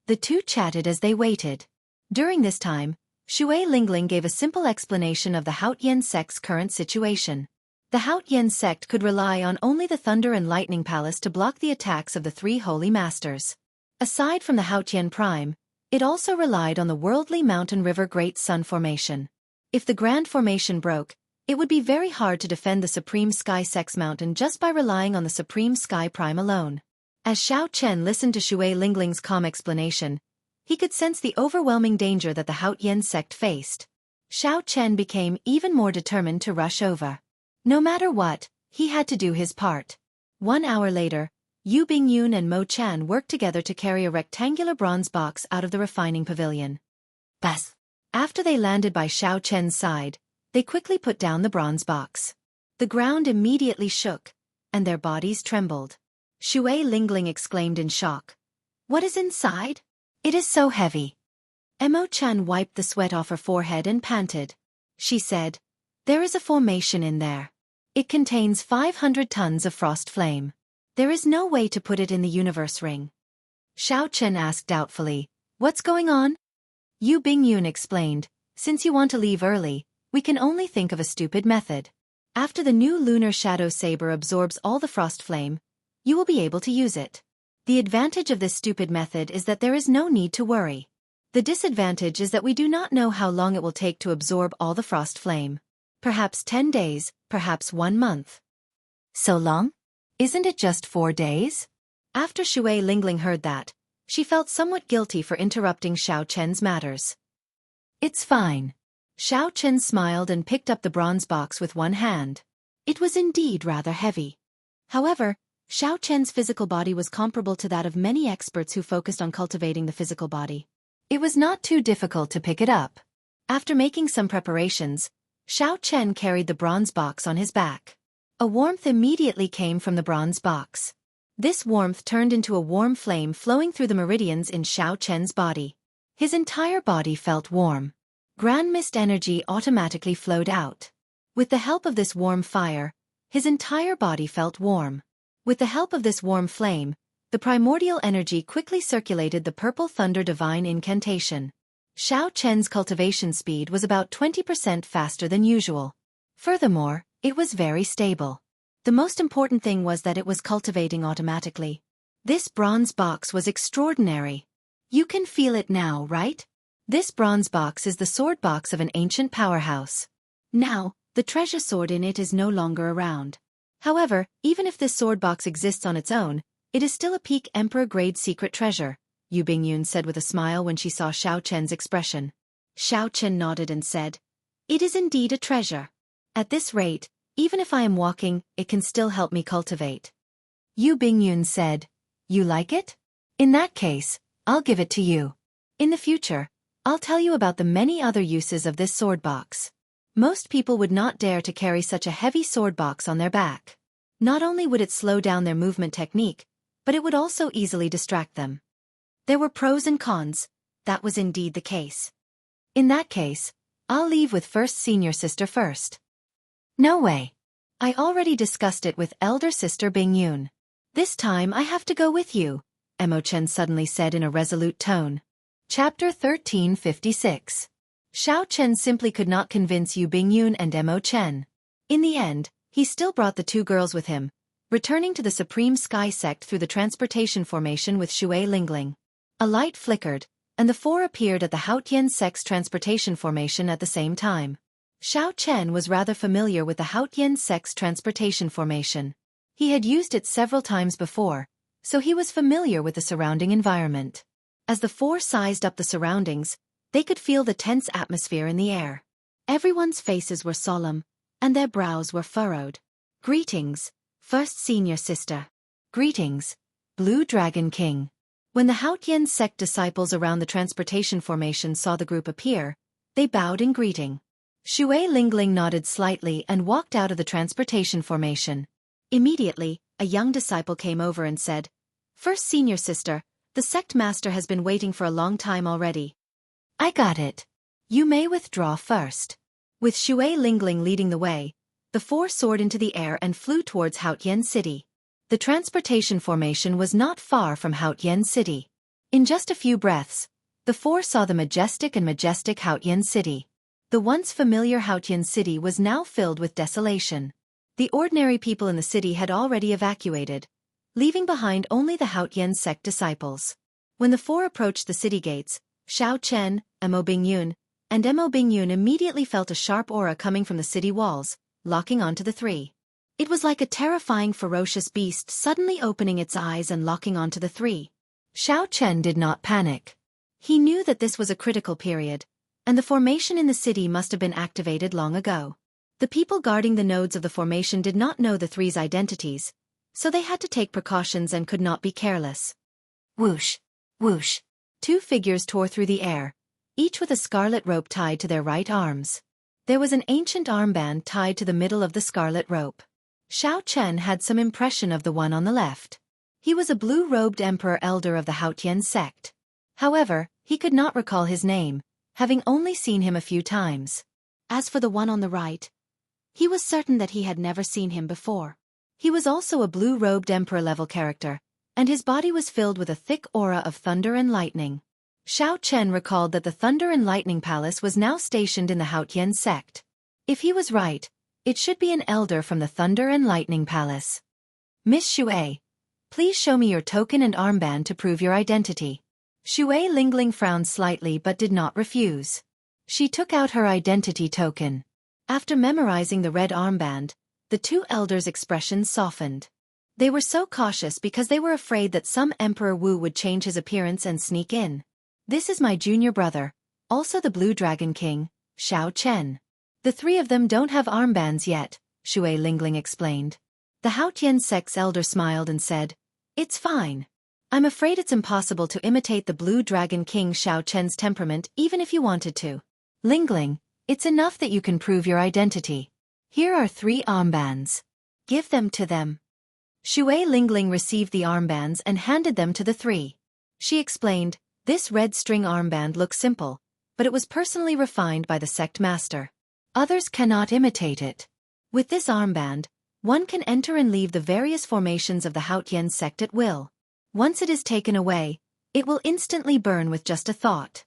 The two chatted as they waited. During this time, Shui Lingling gave a simple explanation of the Haotian sect's current situation. The Haotian sect could rely on only the Thunder and Lightning Palace to block the attacks of the three Holy Masters. Aside from the Haotian Prime, it also relied on the worldly mountain river Great Sun Formation. If the Grand Formation broke, it would be very hard to defend the Supreme Sky Sex Mountain just by relying on the Supreme Sky Prime alone. As Xiao Chen listened to Shui Lingling's calm explanation, he could sense the overwhelming danger that the Haotian sect faced. Xiao Chen became even more determined to rush over. No matter what, he had to do his part. 1 hour later, Yu Bingyun and Mo Chan worked together to carry a rectangular bronze box out of the refining pavilion. Bas! After they landed by Xiao Chen's side, they quickly put down the bronze box. The ground immediately shook, and their bodies trembled. Shui Lingling exclaimed in shock. "What is inside? It is so heavy." Mo Chan wiped the sweat off her forehead and panted. She said, "There is a formation in there. It contains 500 tons of frost flame. There is no way to put it in the universe ring." Xiao Chen asked doubtfully, "What's going on?" Yu Bingyun explained, "Since you want to leave early, we can only think of a stupid method. After the new Lunar Shadow Saber absorbs all the frost flame, you will be able to use it. The advantage of this stupid method is that there is no need to worry. The disadvantage is that we do not know how long it will take to absorb all the frost flame. Perhaps 10 days, perhaps 1 month. So long? Isn't it just 4 days? After Shui Lingling heard that, she felt somewhat guilty for interrupting Xiao Chen's matters. It's fine. Xiao Chen smiled and picked up the bronze box with one hand. It was indeed rather heavy. However, Xiao Chen's physical body was comparable to that of many experts who focused on cultivating the physical body. It was not too difficult to pick it up. After making some preparations, Xiao Chen carried the bronze box on his back. A warmth immediately came from the bronze box. This warmth turned into a warm flame flowing through the meridians in Xiao Chen's body. His entire body felt warm. Grand mist energy automatically flowed out. With the help of this warm fire, his entire body felt warm. With the help of this warm flame, the primordial energy quickly circulated the purple thunder divine incantation. Xiao Chen's cultivation speed was about 20% faster than usual. Furthermore, it was very stable. The most important thing was that it was cultivating automatically. This bronze box was extraordinary. You can feel it now, right? This bronze box is the sword box of an ancient powerhouse. Now, the treasure sword in it is no longer around. However, even if this sword box exists on its own, It is still a peak emperor-grade secret treasure, Yu Bingyun said with a smile when she saw Xiao Chen's expression. Xiao Chen nodded and said, "It is indeed a treasure. At this rate, even if I am walking, it can still help me cultivate." Yu Bingyun said, "You like it? In that case, I'll give it to you. In the future, I'll tell you about the many other uses of this sword box. Most people would not dare to carry such a heavy sword box on their back. Not only would it slow down their movement technique, but it would also easily distract them." There were pros and cons. That was indeed the case. "In that case, I'll leave with first senior sister first." "No way. I already discussed it with elder sister Bingyun. This time I have to go with you," Emo Chen suddenly said in a resolute tone. Chapter 1356. Xiao Chen simply could not convince Yu Bingyun and Emo Chen. In the end, he still brought the two girls with him, returning to the Supreme Sky Sect through the transportation formation with Shui Lingling. A light flickered, and the four appeared at the Haotian Sect's transportation formation at the same time. Xiao Chen was rather familiar with the Haotian Sect's transportation formation. He had used it several times before, so he was familiar with the surrounding environment. As the four sized up the surroundings, they could feel the tense atmosphere in the air. Everyone's faces were solemn, and their brows were furrowed. "Greetings, first senior sister." "Greetings, Blue Dragon King." When the Haotian Sect disciples around the transportation formation saw the group appear, they bowed in greeting. Shui Lingling nodded slightly and walked out of the transportation formation. Immediately, a young disciple came over and said, "First senior sister, the sect master has been waiting for a long time already." "I got it. You may withdraw first." With Shui Lingling leading the way, the four soared into the air and flew towards Haotian City. The transportation formation was not far from Haotian City. In just a few breaths, the four saw the majestic Haotian City. The once familiar Haotian City was now filled with desolation. The ordinary people in the city had already evacuated, leaving behind only the Haotian Sect disciples. When the four approached the city gates, Xiao Chen, Emo Bingyun, and Emo Bingyun immediately felt a sharp aura coming from the city walls, locking onto the three. It was like a terrifying ferocious beast suddenly opening its eyes and locking onto the three. Xiao Chen did not panic. He knew that this was a critical period, and the formation in the city must have been activated long ago. The people guarding the nodes of the formation did not know the three's identities, so they had to take precautions and could not be careless. Whoosh! Whoosh! Two figures tore through the air, each with a scarlet rope tied to their right arms. There was an ancient armband tied to the middle of the scarlet rope. Xiao Chen had some impression of the one on the left. He was a blue-robed emperor elder of the Haotian Sect. However, he could not recall his name, having only seen him a few times. As for the one on the right, he was certain that he had never seen him before. He was also a blue-robed emperor-level character, and his body was filled with a thick aura of thunder and lightning. Xiao Chen recalled that the Thunder and Lightning Palace was now stationed in the Haotian Sect. If he was right, it should be an elder from the Thunder and Lightning Palace. "Miss Shui, please show me your token and armband to prove your identity." Shui Lingling frowned slightly but did not refuse. She took out her identity token. After memorizing the red armband, the two elders' expressions softened. They were so cautious because they were afraid that some Emperor Wu would change his appearance and sneak in. "This is my junior brother, also the Blue Dragon King, Xiao Chen. The three of them don't have armbands yet," Shui Lingling explained. The Haotian Sect's elder smiled and said, "It's fine. I'm afraid it's impossible to imitate the Blue Dragon King Xiao Chen's temperament even if you wanted to. Lingling, it's enough that you can prove your identity. Here are 3 armbands. Give them to them." Shui Lingling received the armbands and handed them to the 3. She explained, "This red string armband looks simple, but it was personally refined by the sect master. Others cannot imitate it. With this armband, one can enter and leave the various formations of the Haotian Sect at will. Once it is taken away, it will instantly burn with just a thought."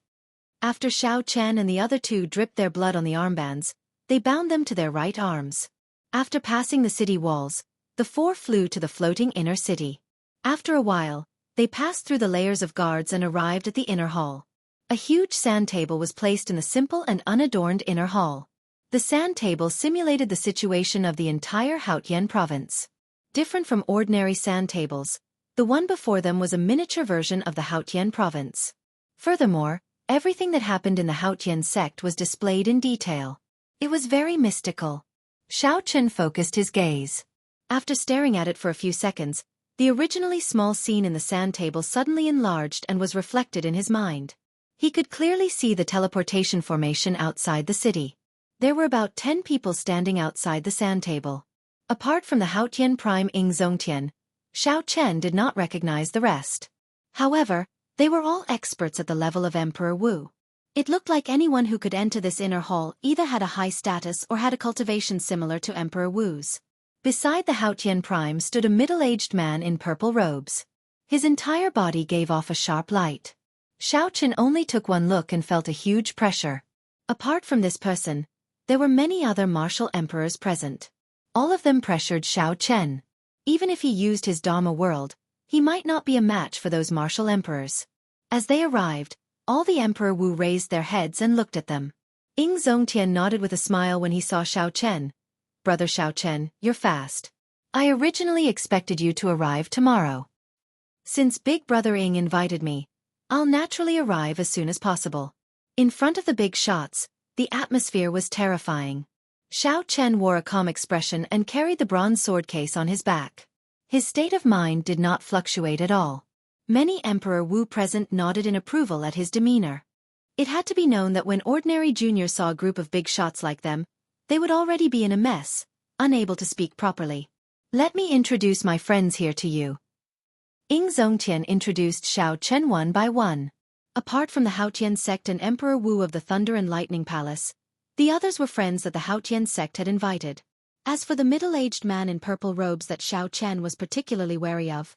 After Xiao Chen and the other 2 dripped their blood on the armbands, they bound them to their right arms. After passing the city walls, the 4 flew to the floating inner city. After a while, they passed through the layers of guards and arrived at the inner hall. A huge sand table was placed in the simple and unadorned inner hall. The sand table simulated the situation of the entire Haotian province. Different from ordinary sand tables, The one before them was a miniature version of the Haotian province. Furthermore, everything that happened in the Haotian sect was displayed in detail. It was very mystical. Xiao Chen focused his gaze. After staring at it for a few seconds, the originally small scene in the sand table suddenly enlarged and was reflected in his mind. He could clearly see the teleportation formation outside the city. There were about 10 people standing outside the sand table. Apart from the Haotian prime Ing Zongtian, Xiao Chen did not recognize the rest. However, they were all experts at the level of Emperor Wu. It looked like anyone who could enter this inner hall either had a high status or had a cultivation similar to Emperor Wu's. Beside the Haotian prime stood a middle-aged man in purple robes. His entire body gave off a sharp light. Xiao Chen only took one look and felt a huge pressure. Apart from this person, there were many other martial emperors present. All of them pressured Xiao Chen. Even if he used his Dharma world, he might not be a match for those martial emperors. As they arrived, all the Emperor Wu raised their heads and looked at them. Ing Zongtian nodded with a smile when he saw Xiao Chen. Brother Xiao Chen, you're fast. I originally expected you to arrive tomorrow. Since Big Brother Ing invited me, I'll naturally arrive as soon as possible. In front of the big shots, the atmosphere was terrifying. Xiao Chen wore a calm expression and carried the bronze sword case on his back. His state of mind did not fluctuate at all. Many Emperor Wu present nodded in approval at his demeanor. It had to be known that when ordinary juniors saw a group of big shots like them, they would already be in a mess, unable to speak properly. Let me introduce my friends here to you. Ing Zongtian introduced Xiao Chen one by one. Apart from the Haotian sect and Emperor Wu of the Thunder and Lightning Palace, the others were friends that the Haotian sect had invited. As for the middle-aged man in purple robes that Xiao Chen was particularly wary of,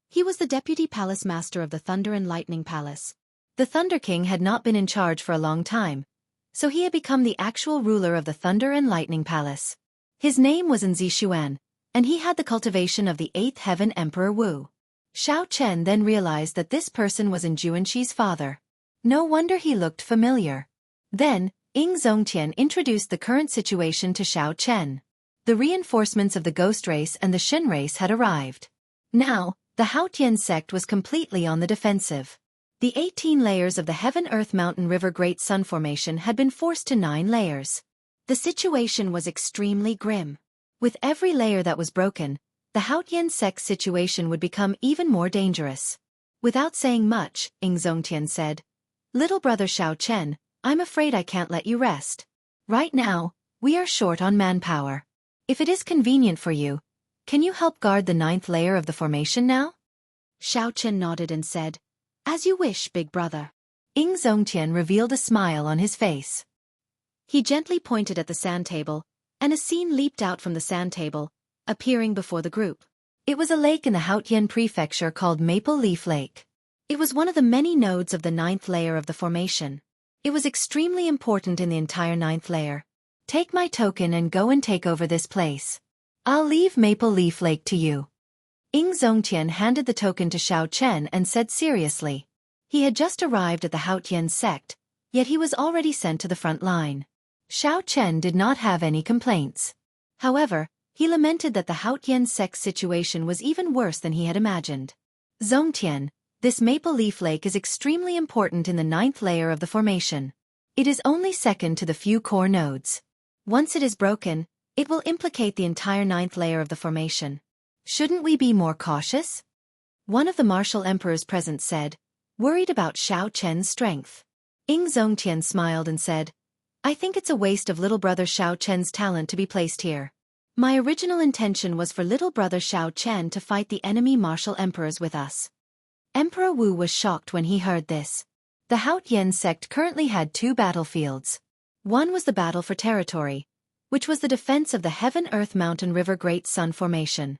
he was the deputy palace master of the Thunder and Lightning Palace. The Thunder King had not been in charge for a long time, so he had become the actual ruler of the Thunder and Lightning Palace. His name was Xuan, and he had the cultivation of the 8th Heaven Emperor Wu. Xiao Chen then realized that this person was Juanqi's father. No wonder he looked familiar. Then, Ing Zongtian introduced the current situation to Xiao Chen. The reinforcements of the Ghost race and the Shin race had arrived. Now, the Haotian sect was completely on the defensive. The 18 layers of the Heaven-Earth-Mountain-River Great Sun Formation had been forced to 9 layers. The situation was extremely grim. With every layer that was broken, the Haotian sect's situation would become even more dangerous. Without saying much, Ing Zongtian said, "Little brother Xiao Chen, I'm afraid I can't let you rest. Right now, we are short on manpower. If it is convenient for you, can you help guard the 9th layer of the formation now?" Xiao Chen nodded and said, "As you wish, big brother." Ing Zongtian revealed a smile on his face. He gently pointed at the sand table, and a scene leaped out from the sand table, appearing before the group. It was a lake in the Haotian prefecture called Maple Leaf Lake. It was one of the many nodes of the 9th layer of the formation. It was extremely important in the entire 9th layer. Take my token and go and take over this place. I'll leave Maple Leaf Lake to you. Ing Zongtian handed the token to Xiao Chen and said seriously. He had just arrived at the Haotian sect, yet he was already sent to the front line. Xiao Chen did not have any complaints. However, he lamented that the Haotian sect's situation was even worse than he had imagined. Zongtian, this Maple Leaf Lake is extremely important in the 9th layer of the formation. It is only second to the few core nodes. Once it is broken, it will implicate the entire 9th layer of the formation. Shouldn't we be more cautious? One of the martial emperors present said, worried about Xiao Chen's strength. Ing Zongtian smiled and said, I think it's a waste of little brother Xiao Chen's talent to be placed here. My original intention was for little brother Xiao Chen to fight the enemy martial emperors with us. Emperor Wu was shocked when he heard this. The Haotian sect currently had 2 battlefields. One was the battle for territory, which was the defense of the Heaven-Earth-Mountain-River Great Sun Formation.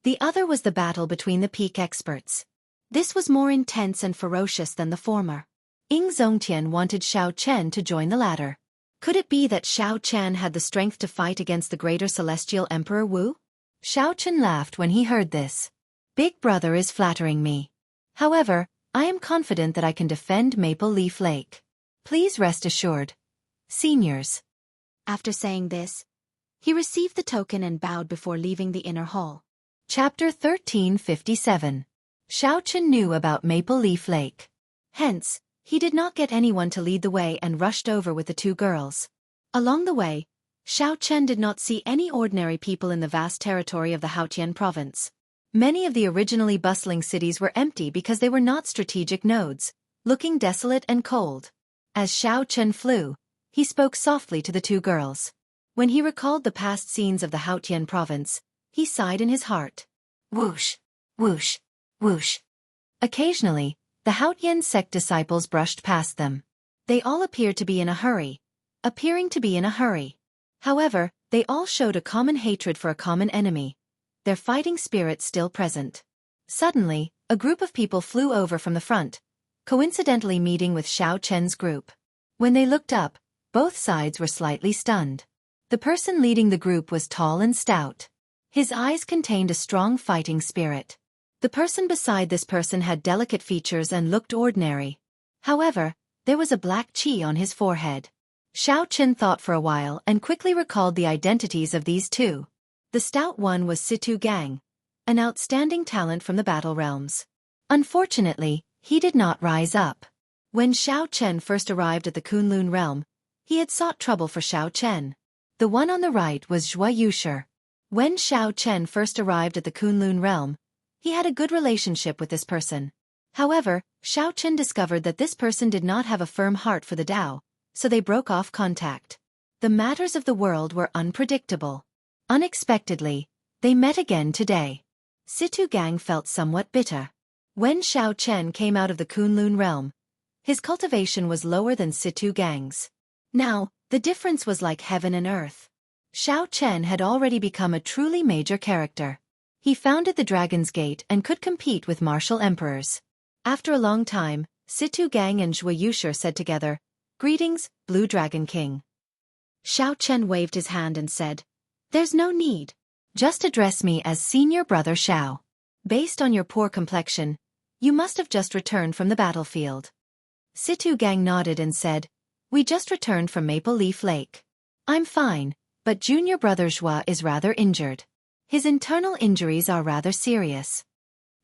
The other was the battle between the peak experts. This was more intense and ferocious than the former. Ing Zongtian wanted Xiao Chen to join the latter. Could it be that Xiao Chen had the strength to fight against the greater celestial Emperor Wu? Xiao Chen laughed when he heard this. Big brother is flattering me. However, I am confident that I can defend Maple Leaf Lake. Please rest assured. Seniors. After saying this, he received the token and bowed before leaving the inner hall. Chapter 1357. Xiao Chen knew about Maple Leaf Lake. Hence, he did not get anyone to lead the way and rushed over with the two girls. Along the way, Xiao Chen did not see any ordinary people in the vast territory of the Haotian province. Many of the originally bustling cities were empty because they were not strategic nodes, looking desolate and cold. As Xiao Chen flew, he spoke softly to the two girls. When he recalled the past scenes of the Haotian province, he sighed in his heart. Whoosh, whoosh, whoosh. Occasionally, the Haotian sect disciples brushed past them. They all appeared to be in a hurry. However, they all showed a common hatred for a common enemy, their fighting spirit still present. Suddenly, a group of people flew over from the front, coincidentally meeting with Xiao Chen's group. When they looked up, both sides were slightly stunned. The person leading the group was tall and stout. His eyes contained a strong fighting spirit. The person beside this person had delicate features and looked ordinary. However, there was a black chi on his forehead. Xiao Chen thought for a while and quickly recalled the identities of these two. The stout one was Situ Gang, an outstanding talent from the battle realms. Unfortunately, he did not rise up. When Xiao Chen first arrived at the Kunlun realm, he had sought trouble for Xiao Chen. The one on the right was Zhuo Yushi. When Xiao Chen first arrived at the Kunlun realm, he had a good relationship with this person. However, Xiao Chen discovered that this person did not have a firm heart for the Tao, so they broke off contact. The matters of the world were unpredictable. Unexpectedly, they met again today. Situ Gang felt somewhat bitter. When Xiao Chen came out of the Kunlun realm, his cultivation was lower than Situ Gang's. Now, the difference was like heaven and earth. Xiao Chen had already become a truly major character. He founded the Dragon's Gate and could compete with martial emperors. After a long time, Situ Gang and Zhuo Yushi said together, "Greetings, Blue Dragon King." Xiao Chen waved his hand and said, "There's no need. Just address me as Senior Brother Xiao. Based on your poor complexion, you must have just returned from the battlefield." Situ Gang nodded and said, "We just returned from Maple Leaf Lake. I'm fine, but Junior Brother Zhua is rather injured. His internal injuries are rather serious."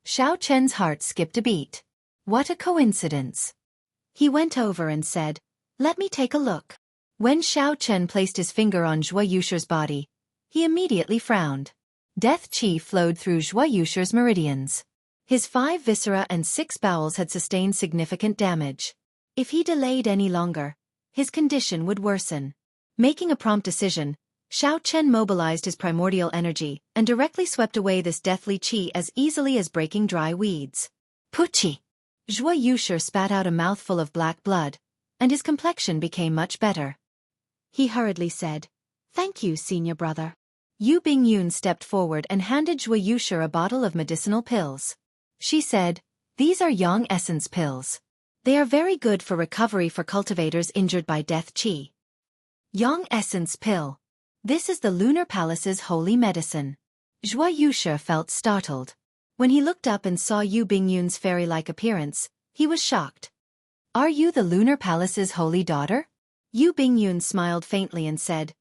Xiao Chen's heart skipped a beat. What a coincidence. He went over and said, "Let me take a look." When Xiao Chen placed his finger on Zhuo Yushi's body, he immediately frowned. Death chi flowed through Zhuo Yushi's meridians. His 5 viscera and 6 bowels had sustained significant damage. If he delayed any longer, his condition would worsen. Making a prompt decision, Xiao Chen mobilized his primordial energy and directly swept away this deathly chi as easily as breaking dry weeds. Puchi! Zhuo Yushi spat out a mouthful of black blood, and his complexion became much better. He hurriedly said, "Thank you, Senior Brother." Yu Bingyun stepped forward and handed Zhuo Yushi a bottle of medicinal pills. She said, "These are Yang Essence pills. They are very good for recovery for cultivators injured by death chi." Yang Essence pill. This is the Lunar Palace's holy medicine. Zhuo Yushi felt startled. When he looked up and saw Yu Bingyun's fairy-like appearance, he was shocked. "Are you the Lunar Palace's holy daughter?" Yu Bingyun smiled faintly and said,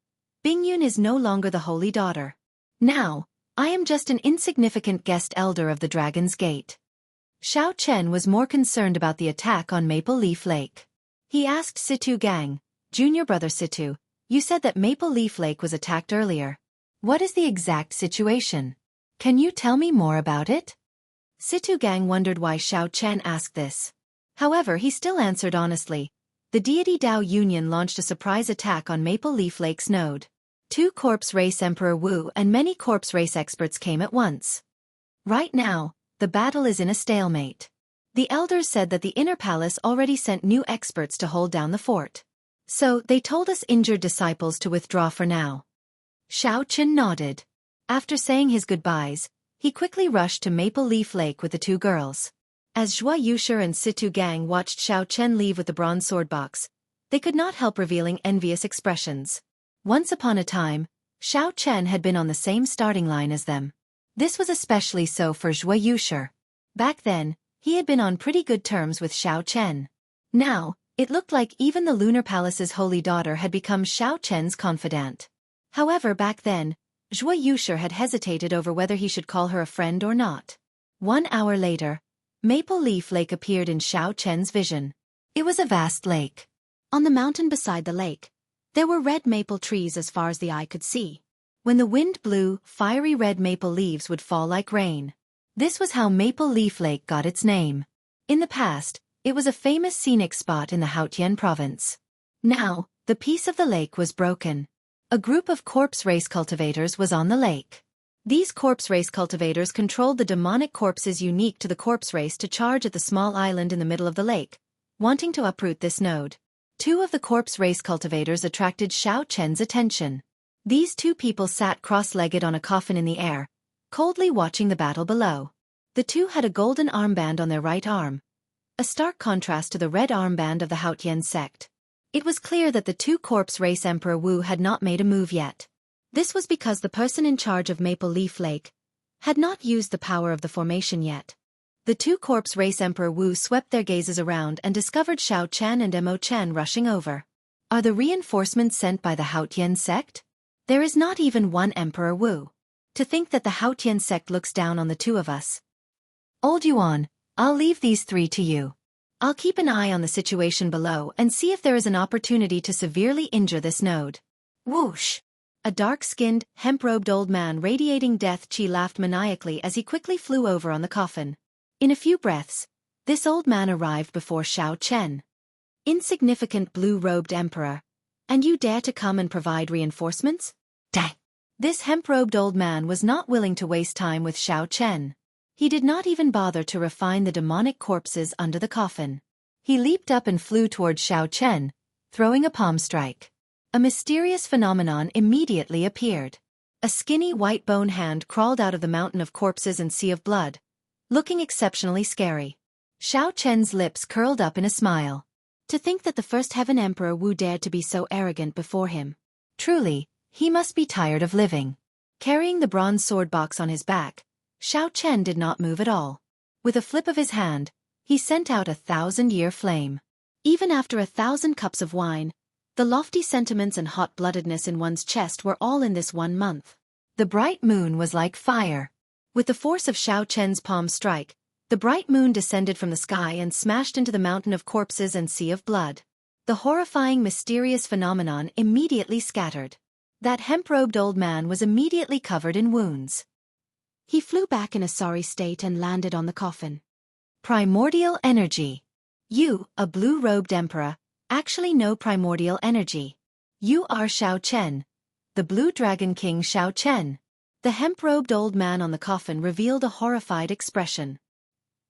"Bingyun is no longer the holy daughter. Now, I am just an insignificant guest elder of the Dragon's Gate." Xiao Chen was more concerned about the attack on Maple Leaf Lake. He asked Situ Gang, "Junior Brother Situ, you said that Maple Leaf Lake was attacked earlier. What is the exact situation? Can you tell me more about it?" Situ Gang wondered why Xiao Chen asked this. However, he still answered honestly. The deity Dao Union launched a surprise attack on Maple Leaf Lake's node. 2 corpse race Emperor Wu and many corpse race experts came at once. Right now, the battle is in a stalemate. The elders said that the inner palace already sent new experts to hold down the fort. So, they told us injured disciples to withdraw for now. Xiao Chen nodded. After saying his goodbyes, he quickly rushed to Maple Leaf Lake with the 2 girls. As Zhuo Yushi and Situ Gang watched Xiao Chen leave with the bronze sword box, they could not help revealing envious expressions. Once upon a time, Xiao Chen had been on the same starting line as them. This was especially so for Zhuo Yushi. Back then, he had been on pretty good terms with Xiao Chen. Now, it looked like even the Lunar Palace's holy daughter had become Xiao Chen's confidant. However, back then, Zhuo Yushi had hesitated over whether he should call her a friend or not. 1 hour later, Maple Leaf Lake appeared in Xiao Chen's vision. It was a vast lake. On the mountain beside the lake, there were red maple trees as far as the eye could see. When the wind blew, fiery red maple leaves would fall like rain. This was how Maple Leaf Lake got its name. In the past, it was a famous scenic spot in the Haotian province. Now, the peace of the lake was broken. A group of corpse race cultivators was on the lake. These corpse race cultivators controlled the demonic corpses unique to the corpse race to charge at the small island in the middle of the lake, wanting to uproot this node. Two of the corpse race cultivators attracted Xiao Chen's attention. These two people sat cross-legged on a coffin in the air, coldly watching the battle below. The two had a golden armband on their right arm, a stark contrast to the red armband of the Haotian sect. It was clear that the two corpse race Emperor Wu had not made a move yet. This was because the person in charge of Maple Leaf Lake had not used the power of the formation yet. The two corpse race Emperor Wu swept their gazes around and discovered Xiao Chen and Mo Chen rushing over. Are the reinforcements sent by the Haotian sect? There is not even one Emperor Wu. To think that the Haotian sect looks down on the two of us. Old Yuan, I'll leave these three to you. I'll keep an eye on the situation below and see if there is an opportunity to severely injure this node. Whoosh! A dark-skinned, hemp-robed old man radiating death chi laughed maniacally as he quickly flew over on the coffin. In a few breaths, this old man arrived before Xiao Chen. Insignificant blue-robed emperor, and you dare to come and provide reinforcements? Dang! This hemp-robed old man was not willing to waste time with Xiao Chen. He did not even bother to refine the demonic corpses under the coffin. He leaped up and flew toward Xiao Chen, throwing a palm strike. A mysterious phenomenon immediately appeared. A skinny white bone hand crawled out of the mountain of corpses and sea of blood, looking exceptionally scary. Xiao Chen's lips curled up in a smile. To think that the first Heaven Emperor Wu dared to be so arrogant before him. Truly, he must be tired of living. Carrying the bronze sword box on his back, Xiao Chen did not move at all. With a flip of his hand, he sent out 1,000-year flame. Even after 1,000 cups of wine, the lofty sentiments and hot-bloodedness in one's chest were all in this 1 month. The bright moon was like fire. With the force of Xiao Chen's palm strike, the bright moon descended from the sky and smashed into the mountain of corpses and sea of blood. The horrifying mysterious phenomenon immediately scattered. That hemp-robed old man was immediately covered in wounds. He flew back in a sorry state and landed on the coffin. Primordial energy. You, a blue-robed emperor, actually know primordial energy. You are Xiao Chen, the Blue Dragon King Xiao Chen. The hemp-robed old man on the coffin revealed a horrified expression.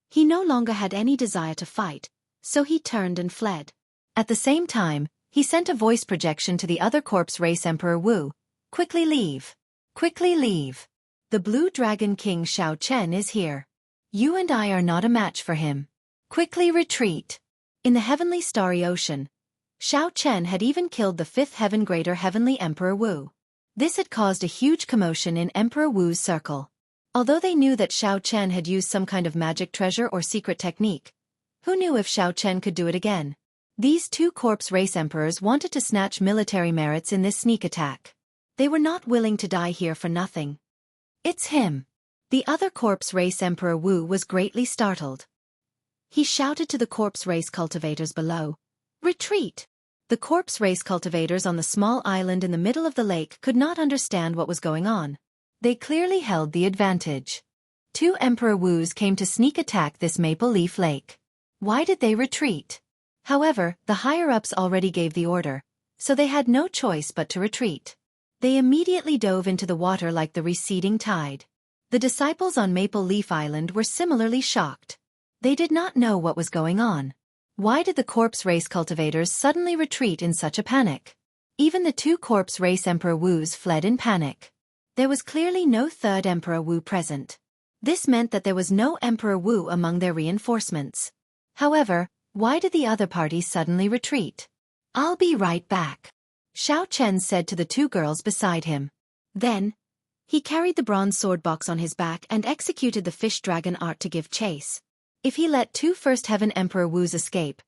He no longer had any desire to fight, so he turned and fled. At the same time, he sent a voice projection to the other corpse race Emperor Wu. Quickly leave. Quickly leave. The Blue Dragon King Xiao Chen is here. You and I are not a match for him. Quickly retreat. In the heavenly starry ocean, Xiao Chen had even killed the fifth heaven greater heavenly Emperor Wu. This had caused a huge commotion in Emperor Wu's circle. Although they knew that Xiao Chen had used some kind of magic treasure or secret technique, who knew if Xiao Chen could do it again? These two corpse race emperors wanted to snatch military merits in this sneak attack. They were not willing to die here for nothing. It's him. The other corpse race Emperor Wu was greatly startled. He shouted to the corpse race cultivators below, "Retreat!" The corpse race cultivators on the small island in the middle of the lake could not understand what was going on. They clearly held the advantage. Two Emperor Wus came to sneak attack this Maple Leaf Lake. Why did they retreat? However, the higher-ups already gave the order, so they had no choice but to retreat. They immediately dove into the water like the receding tide. The disciples on Maple Leaf Island were similarly shocked. They did not know what was going on. Why did the corpse race cultivators suddenly retreat in such a panic? Even the two corpse race Emperor Wus fled in panic. There was clearly no third Emperor Wu present. This meant that there was no Emperor Wu among their reinforcements. However, why did the other party suddenly retreat? I'll be right back, Xiao Chen said to the two girls beside him. Then, he carried the bronze sword box on his back and executed the fish dragon art to give chase. If he let two First Heaven Emperor Wus escape,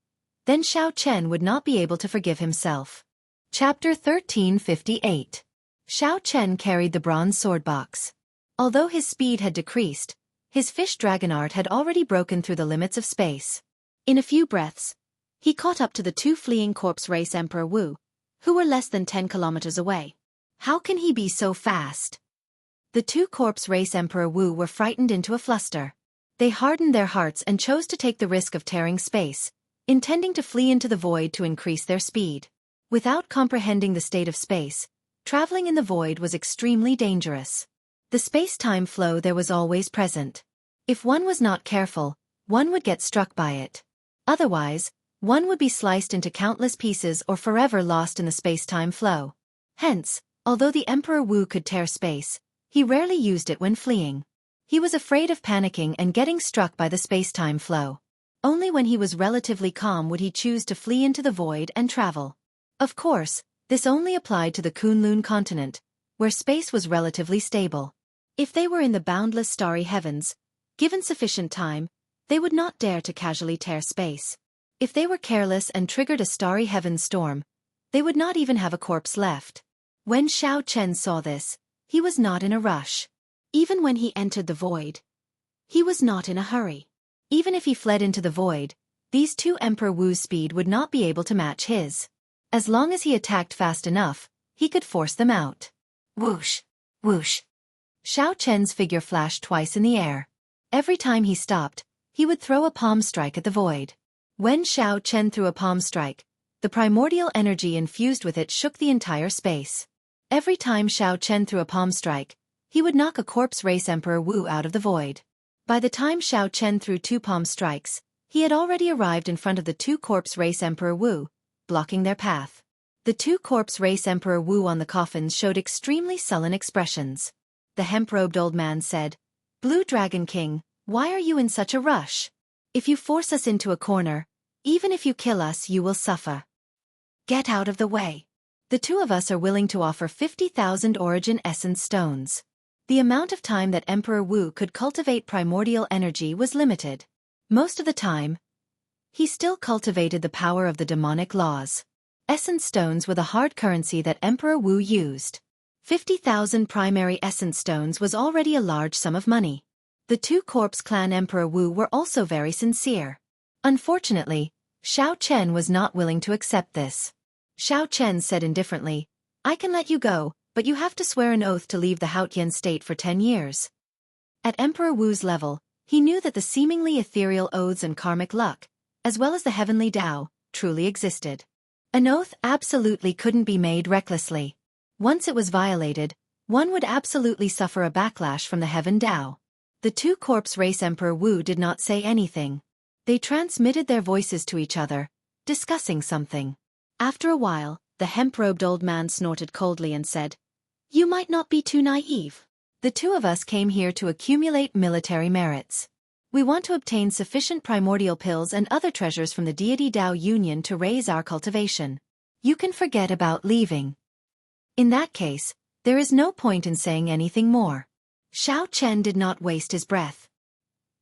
then Xiao Chen would not be able to forgive himself. Chapter 1358. Xiao Chen carried the bronze sword box. Although his speed had decreased, His fish dragon art had already broken through the limits of space. In a few breaths, he caught up to the two fleeing corpse race Emperor Wu, who were less than 10 kilometers away. How can he be so fast? The two corpse race Emperor Wu were frightened into a fluster. They hardened their hearts and chose to take the risk of tearing space, intending to flee into the void to increase their speed. Without comprehending the state of space, traveling in the void was extremely dangerous. The space-time flow there was always present. If one was not careful, one would get struck by it. Otherwise, one would be sliced into countless pieces or forever lost in the space-time flow. Hence, although the Emperor Wu could tear space, he rarely used it when fleeing. He was afraid of panicking and getting struck by the space-time flow. Only when he was relatively calm would he choose to flee into the void and travel. Of course, this only applied to the Kunlun continent, where space was relatively stable. If they were in the boundless starry heavens, given sufficient time, they would not dare to casually tear space. If they were careless and triggered a starry heavens storm, they would not even have a corpse left. When Xiao Chen saw this, he was not in a rush. Even when he entered the void, he was not in a hurry. Even if he fled into the void, these two Emperor Wu's speed would not be able to match his. As long as he attacked fast enough, he could force them out. Whoosh! Whoosh! Xiao Chen's figure flashed twice in the air. Every time he stopped, he would throw a palm strike at the void. When Xiao Chen threw a palm strike, the primordial energy infused with it shook the entire space. Every time Xiao Chen threw a palm strike, he would knock a corpse race Emperor Wu out of the void. By the time Xiao Chen threw two palm strikes, he had already arrived in front of the two corpse race Emperor Wu, blocking their path. The two corpse race Emperor Wu on the coffins showed extremely sullen expressions. The hemp-robed old man said, "Blue Dragon King, why are you in such a rush? If you force us into a corner, even if you kill us you will suffer. Get out of the way. The two of us are willing to offer 50,000 origin essence stones." The amount of time that Emperor Wu could cultivate primordial energy was limited. Most of the time, he still cultivated the power of the demonic laws. Essence stones were the hard currency that Emperor Wu used. 50,000 primary essence stones was already a large sum of money. The two corpse clan Emperor Wu were also very sincere. Unfortunately, Xiao Chen was not willing to accept this. Xiao Chen said indifferently, "I can let you go, but you have to swear an oath to leave the Haotian state for 10 years. At Emperor Wu's level, he knew that the seemingly ethereal oaths and karmic luck, as well as the heavenly Tao, truly existed. An oath absolutely couldn't be made recklessly. Once it was violated, one would absolutely suffer a backlash from the heaven Tao. The two corpse race Emperor Wu did not say anything. They transmitted their voices to each other, discussing something. After a while, the hemp-robed old man snorted coldly and said, "You might not be too naive. The two of us came here to accumulate military merits. We want to obtain sufficient primordial pills and other treasures from the deity Tao Union to raise our cultivation. You can forget about leaving. In that case, there is no point in saying anything more." Xiao Chen did not waste his breath.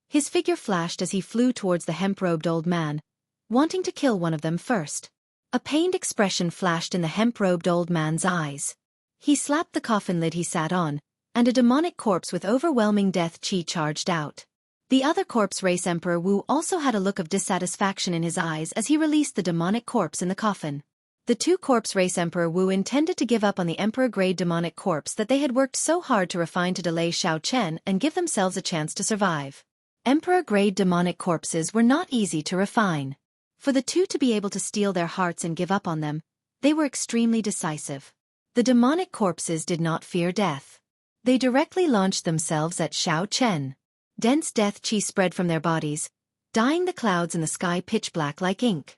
His figure flashed as he flew towards the hemp-robed old man, wanting to kill one of them first. A pained expression flashed in the hemp-robed old man's eyes. He slapped the coffin lid he sat on, and a demonic corpse with overwhelming death chi charged out. The other corpse race Emperor Wu also had a look of dissatisfaction in his eyes as he released the demonic corpse in the coffin. The two corpse race Emperor Wu intended to give up on the emperor-grade demonic corpse that they had worked so hard to refine to delay Xiao Chen and give themselves a chance to survive. Emperor-grade demonic corpses were not easy to refine. For the two to be able to steal their hearts and give up on them, they were extremely decisive. The demonic corpses did not fear death. They directly launched themselves at Xiao Chen. Dense death chi spread from their bodies, dyeing the clouds in the sky pitch black like ink.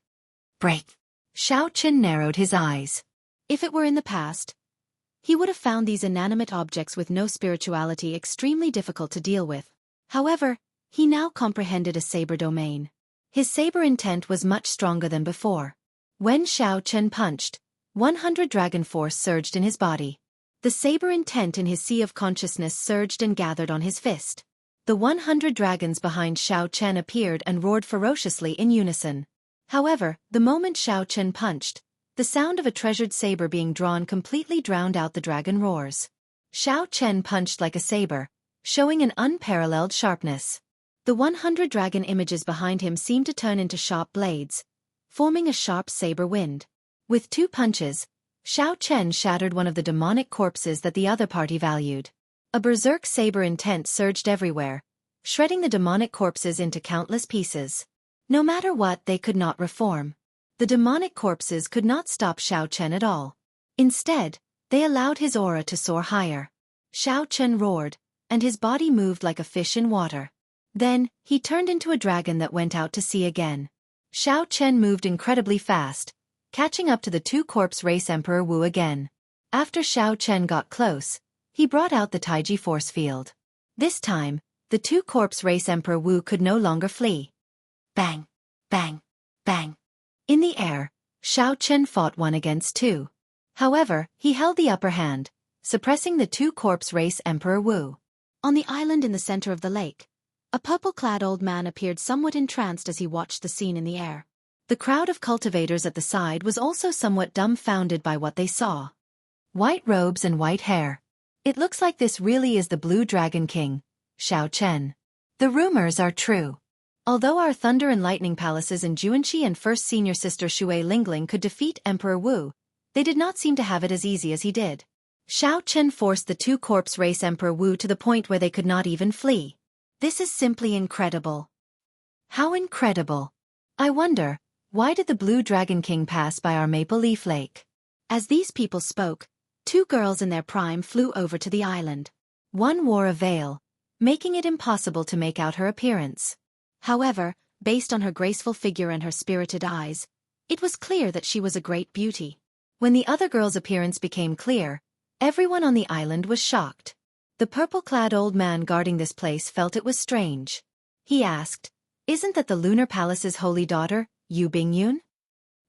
Break! Xiao Chen narrowed his eyes. If it were in the past, he would have found these inanimate objects with no spirituality extremely difficult to deal with. However, he now comprehended a saber domain. His saber intent was much stronger than before. When Xiao Chen punched, 100 dragon force surged in his body. The saber intent in his sea of consciousness surged and gathered on his fist. The 100 dragons behind Xiao Chen appeared and roared ferociously in unison. However, the moment Xiao Chen punched, the sound of a treasured saber being drawn completely drowned out the dragon roars. Xiao Chen punched like a saber, showing an unparalleled sharpness. The 100 dragon images behind him seemed to turn into sharp blades, forming a sharp saber wind. With 2 punches, Xiao Chen shattered one of the demonic corpses that the other party valued. A berserk saber intent surged everywhere, shredding the demonic corpses into countless pieces. No matter what, they could not reform. The demonic corpses could not stop Xiao Chen at all. Instead, they allowed his aura to soar higher. Xiao Chen roared, and his body moved like a fish in water. Then, he turned into a dragon that went out to sea again. Xiao Chen moved incredibly fast, catching up to the 2 corpse race Emperor Wu again. After Xiao Chen got close, he brought out the Taiji force field. This time, the 2 corpse race Emperor Wu could no longer flee. Bang! Bang! Bang! In the air, Xiao Chen fought 1 against 2. However, he held the upper hand, suppressing the 2 corpse race Emperor Wu. On the island in the center of the lake, a purple-clad old man appeared somewhat entranced as he watched the scene in the air. The crowd of cultivators at the side was also somewhat dumbfounded by what they saw. White robes and white hair. It looks like this really is the Blue Dragon King, Xiao Chen. The rumors are true. Although our Thunder and Lightning Palaces in Xianxia and First Senior Sister Shui Lingling could defeat Emperor Wu, they did not seem to have it as easy as he did. Xiao Chen forced the 2 corpse race Emperor Wu to the point where they could not even flee. This is simply incredible. How incredible. I wonder, why did the Blue Dragon King pass by our Maple Leaf Lake? As these people spoke, 2 girls in their prime flew over to the island. One wore a veil, making it impossible to make out her appearance. However, based on her graceful figure and her spirited eyes, it was clear that she was a great beauty. When the other girl's appearance became clear, everyone on the island was shocked. The purple-clad old man guarding this place felt it was strange. He asked, "Isn't that the Lunar Palace's holy daughter, Yu Bingyun?"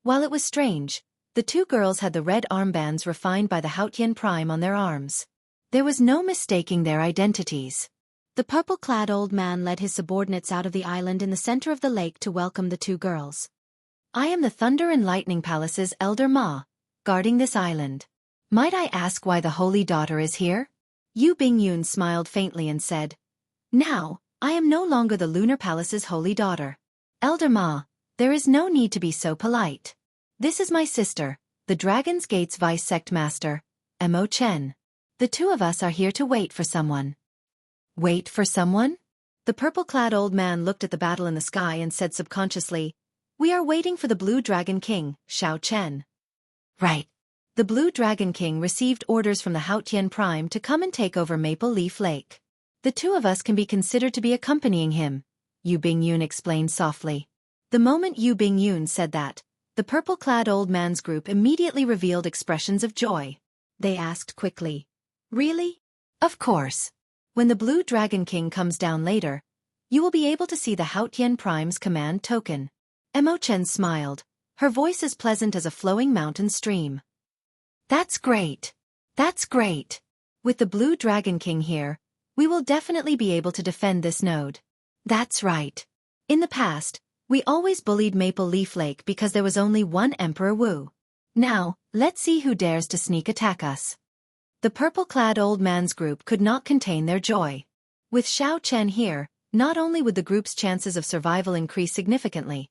While it was strange, the 2 girls had the red armbands refined by the Haotian Prime on their arms. There was no mistaking their identities. The purple-clad old man led his subordinates out of the island in the center of the lake to welcome the 2 girls. "I am the Thunder and Lightning Palace's Elder Ma, guarding this island. Might I ask why the holy daughter is here?" Yu Bingyun smiled faintly and said, "Now, I am no longer the Lunar Palace's holy daughter. Elder Ma, there is no need to be so polite. This is my sister, the Dragon's Gate's Vice Sect Master, Mo Chen. The 2 of us are here to wait for someone." Wait for someone? The purple-clad old man looked at the battle in the sky and said subconsciously, "We are waiting for the Blue Dragon King, Xiao Chen." Right. The Blue Dragon King received orders from the Haotian Prime to come and take over Maple Leaf Lake. "The 2 of us can be considered to be accompanying him," Yu Bingyun explained softly. The moment Yu Bingyun said that, the purple-clad old man's group immediately revealed expressions of joy. They asked quickly, "Really?" "Of course. When the Blue Dragon King comes down later, you will be able to see the Haotian Prime's command token." Mo Chen smiled, her voice as pleasant as a flowing mountain stream. "That's great. That's great. With the Blue Dragon King here, we will definitely be able to defend this node." "That's right. In the past, we always bullied Maple Leaf Lake because there was only one Emperor Wu. Now, let's see who dares to sneak attack us." The purple-clad old man's group could not contain their joy. With Xiao Chen here, not only would the group's chances of survival increase significantly,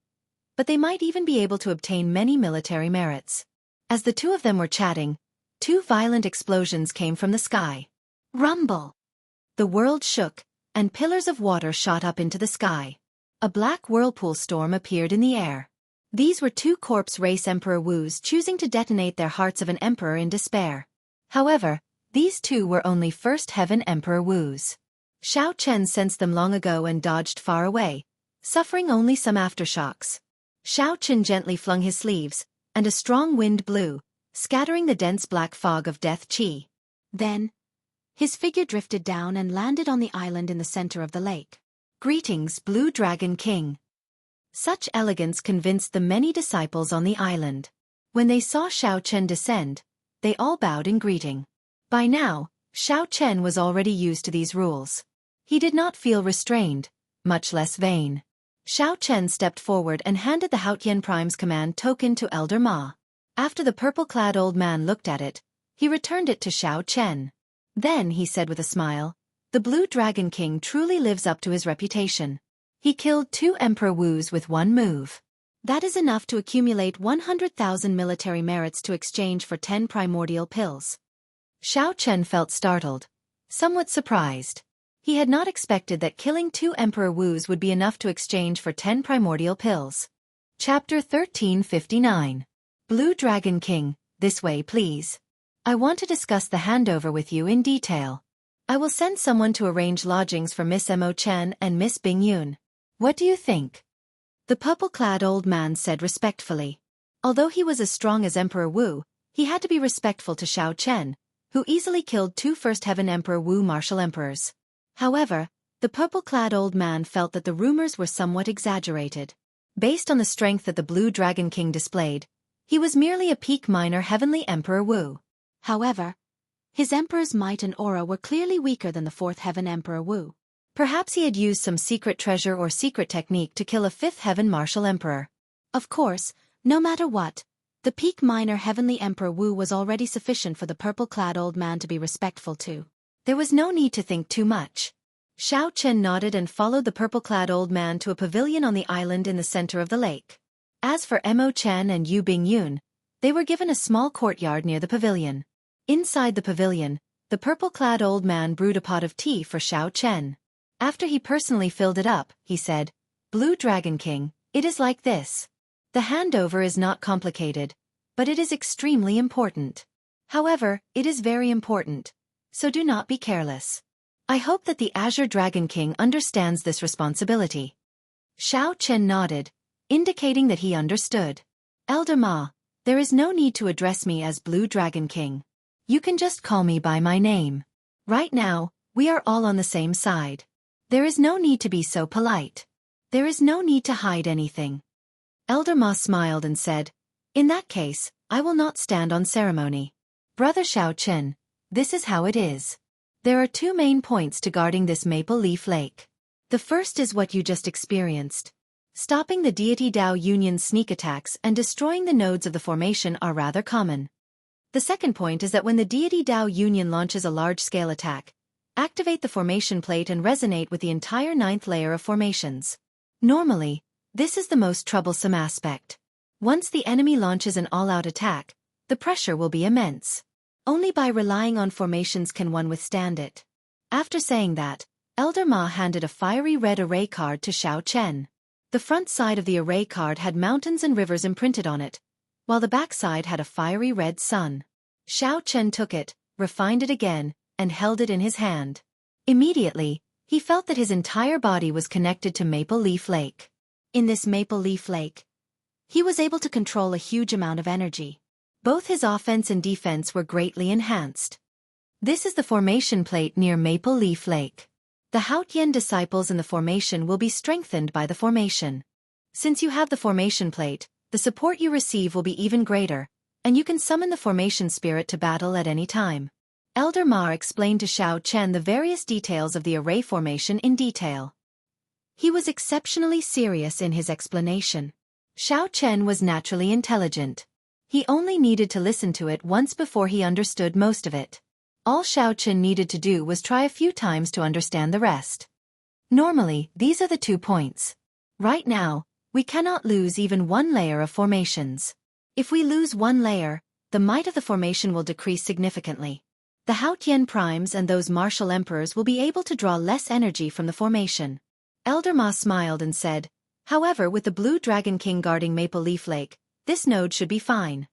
but they might even be able to obtain many military merits. As the 2 of them were chatting, 2 violent explosions came from the sky. Rumble! The world shook, and pillars of water shot up into the sky. A black whirlpool storm appeared in the air. These were 2 corpse race Emperor Wus choosing to detonate their hearts of an emperor in despair. However, these 2 were only First Heaven Emperor Wus. Xiao Chen sensed them long ago and dodged far away, suffering only some aftershocks. Xiao Chen gently flung his sleeves, and a strong wind blew, scattering the dense black fog of death chi. Then, his figure drifted down and landed on the island in the center of the lake. "Greetings, Blue Dragon King." Such elegance convinced the many disciples on the island. When they saw Xiao Chen descend, they all bowed in greeting. By now, Xiao Chen was already used to these rules. He did not feel restrained, much less vain. Xiao Chen stepped forward and handed the Haotian Prime's command token to Elder Ma. After the purple-clad old man looked at it, he returned it to Xiao Chen. Then he said with a smile, The Blue Dragon King truly lives up to his reputation. He killed 2 Emperor Wus with one move. That is enough to accumulate 100,000 military merits to exchange for 10 primordial pills. Xiao Chen felt startled, somewhat surprised. He had not expected that killing 2 Emperor Wus would be enough to exchange for 10 primordial pills. Chapter 1359. Blue Dragon King, this way please. I want to discuss the handover with you in detail. I will send someone to arrange lodgings for Miss Mo Chen and Miss Bing Yun. What do you think? The purple-clad old man said respectfully. Although he was as strong as Emperor Wu, he had to be respectful to Xiao Chen, who easily killed 2 First Heaven Emperor Wu martial emperors. However, the purple-clad old man felt that the rumors were somewhat exaggerated. Based on the strength that the Blue Dragon King displayed, he was merely a peak minor Heavenly Emperor Wu. However, his emperor's might and aura were clearly weaker than the 4th Heaven Emperor Wu. Perhaps he had used some secret treasure or secret technique to kill a 5th Heaven Martial Emperor. Of course, no matter what, the peak minor Heavenly Emperor Wu was already sufficient for the purple-clad old man to be respectful to. There was no need to think too much. Xiao Chen nodded and followed the purple-clad old man to a pavilion on the island in the center of the lake. As for Mo Chen and Yu Bing Yun, they were given a small courtyard near the pavilion. Inside the pavilion, the purple-clad old man brewed a pot of tea for Xiao Chen. After he personally filled it up, he said, "Blue Dragon King, it is like this. The handover is not complicated, but it is extremely important. However, it is very important, so do not be careless. I hope that the Azure Dragon King understands this responsibility." Xiao Chen nodded, indicating that he understood. "Elder Ma, there is no need to address me as Blue Dragon King. You can just call me by my name. Right now, we are all on the same side. There is no need to be so polite. There is no need to hide anything." Elder Ma smiled and said, "In that case, I will not stand on ceremony. Brother Xiao Chen, this is how it is. There are 2 main points to guarding this Maple Leaf Lake. The first is what you just experienced. Stopping the Deity Dao Union's sneak attacks and destroying the nodes of the formation are rather common. The second point is that when the Deity Dao Union launches a large-scale attack, activate the formation plate and resonate with the entire 9th layer of formations. Normally, this is the most troublesome aspect. Once the enemy launches an all-out attack, the pressure will be immense. Only by relying on formations can one withstand it. After saying that, Elder Ma handed a fiery red array card to Xiao Chen. The front side of the array card had mountains and rivers imprinted on it, while the back side had a fiery red sun. Xiao Chen took it, refined it again, and held it in his hand. Immediately, he felt that his entire body was connected to Maple Leaf Lake. In this Maple Leaf Lake, he was able to control a huge amount of energy. Both his offense and defense were greatly enhanced. This is the formation plate near Maple Leaf Lake. The Haotian disciples in the formation will be strengthened by the formation. Since you have the formation plate, the support you receive will be even greater, and you can summon the formation spirit to battle at any time. Elder Ma explained to Xiao Chen the various details of the array formation in detail. He was exceptionally serious in his explanation. Xiao Chen was naturally intelligent. He only needed to listen to it once before he understood most of it. All Xiao Chen needed to do was try a few times to understand the rest. Normally, these are the 2 points. Right now, we cannot lose even 1 layer of formations. If we lose 1 layer, the might of the formation will decrease significantly. The Haotian primes and those martial emperors will be able to draw less energy from the formation. Elder Ma smiled and said, "However, with the Blue Dragon King guarding Maple Leaf Lake, this node should be fine."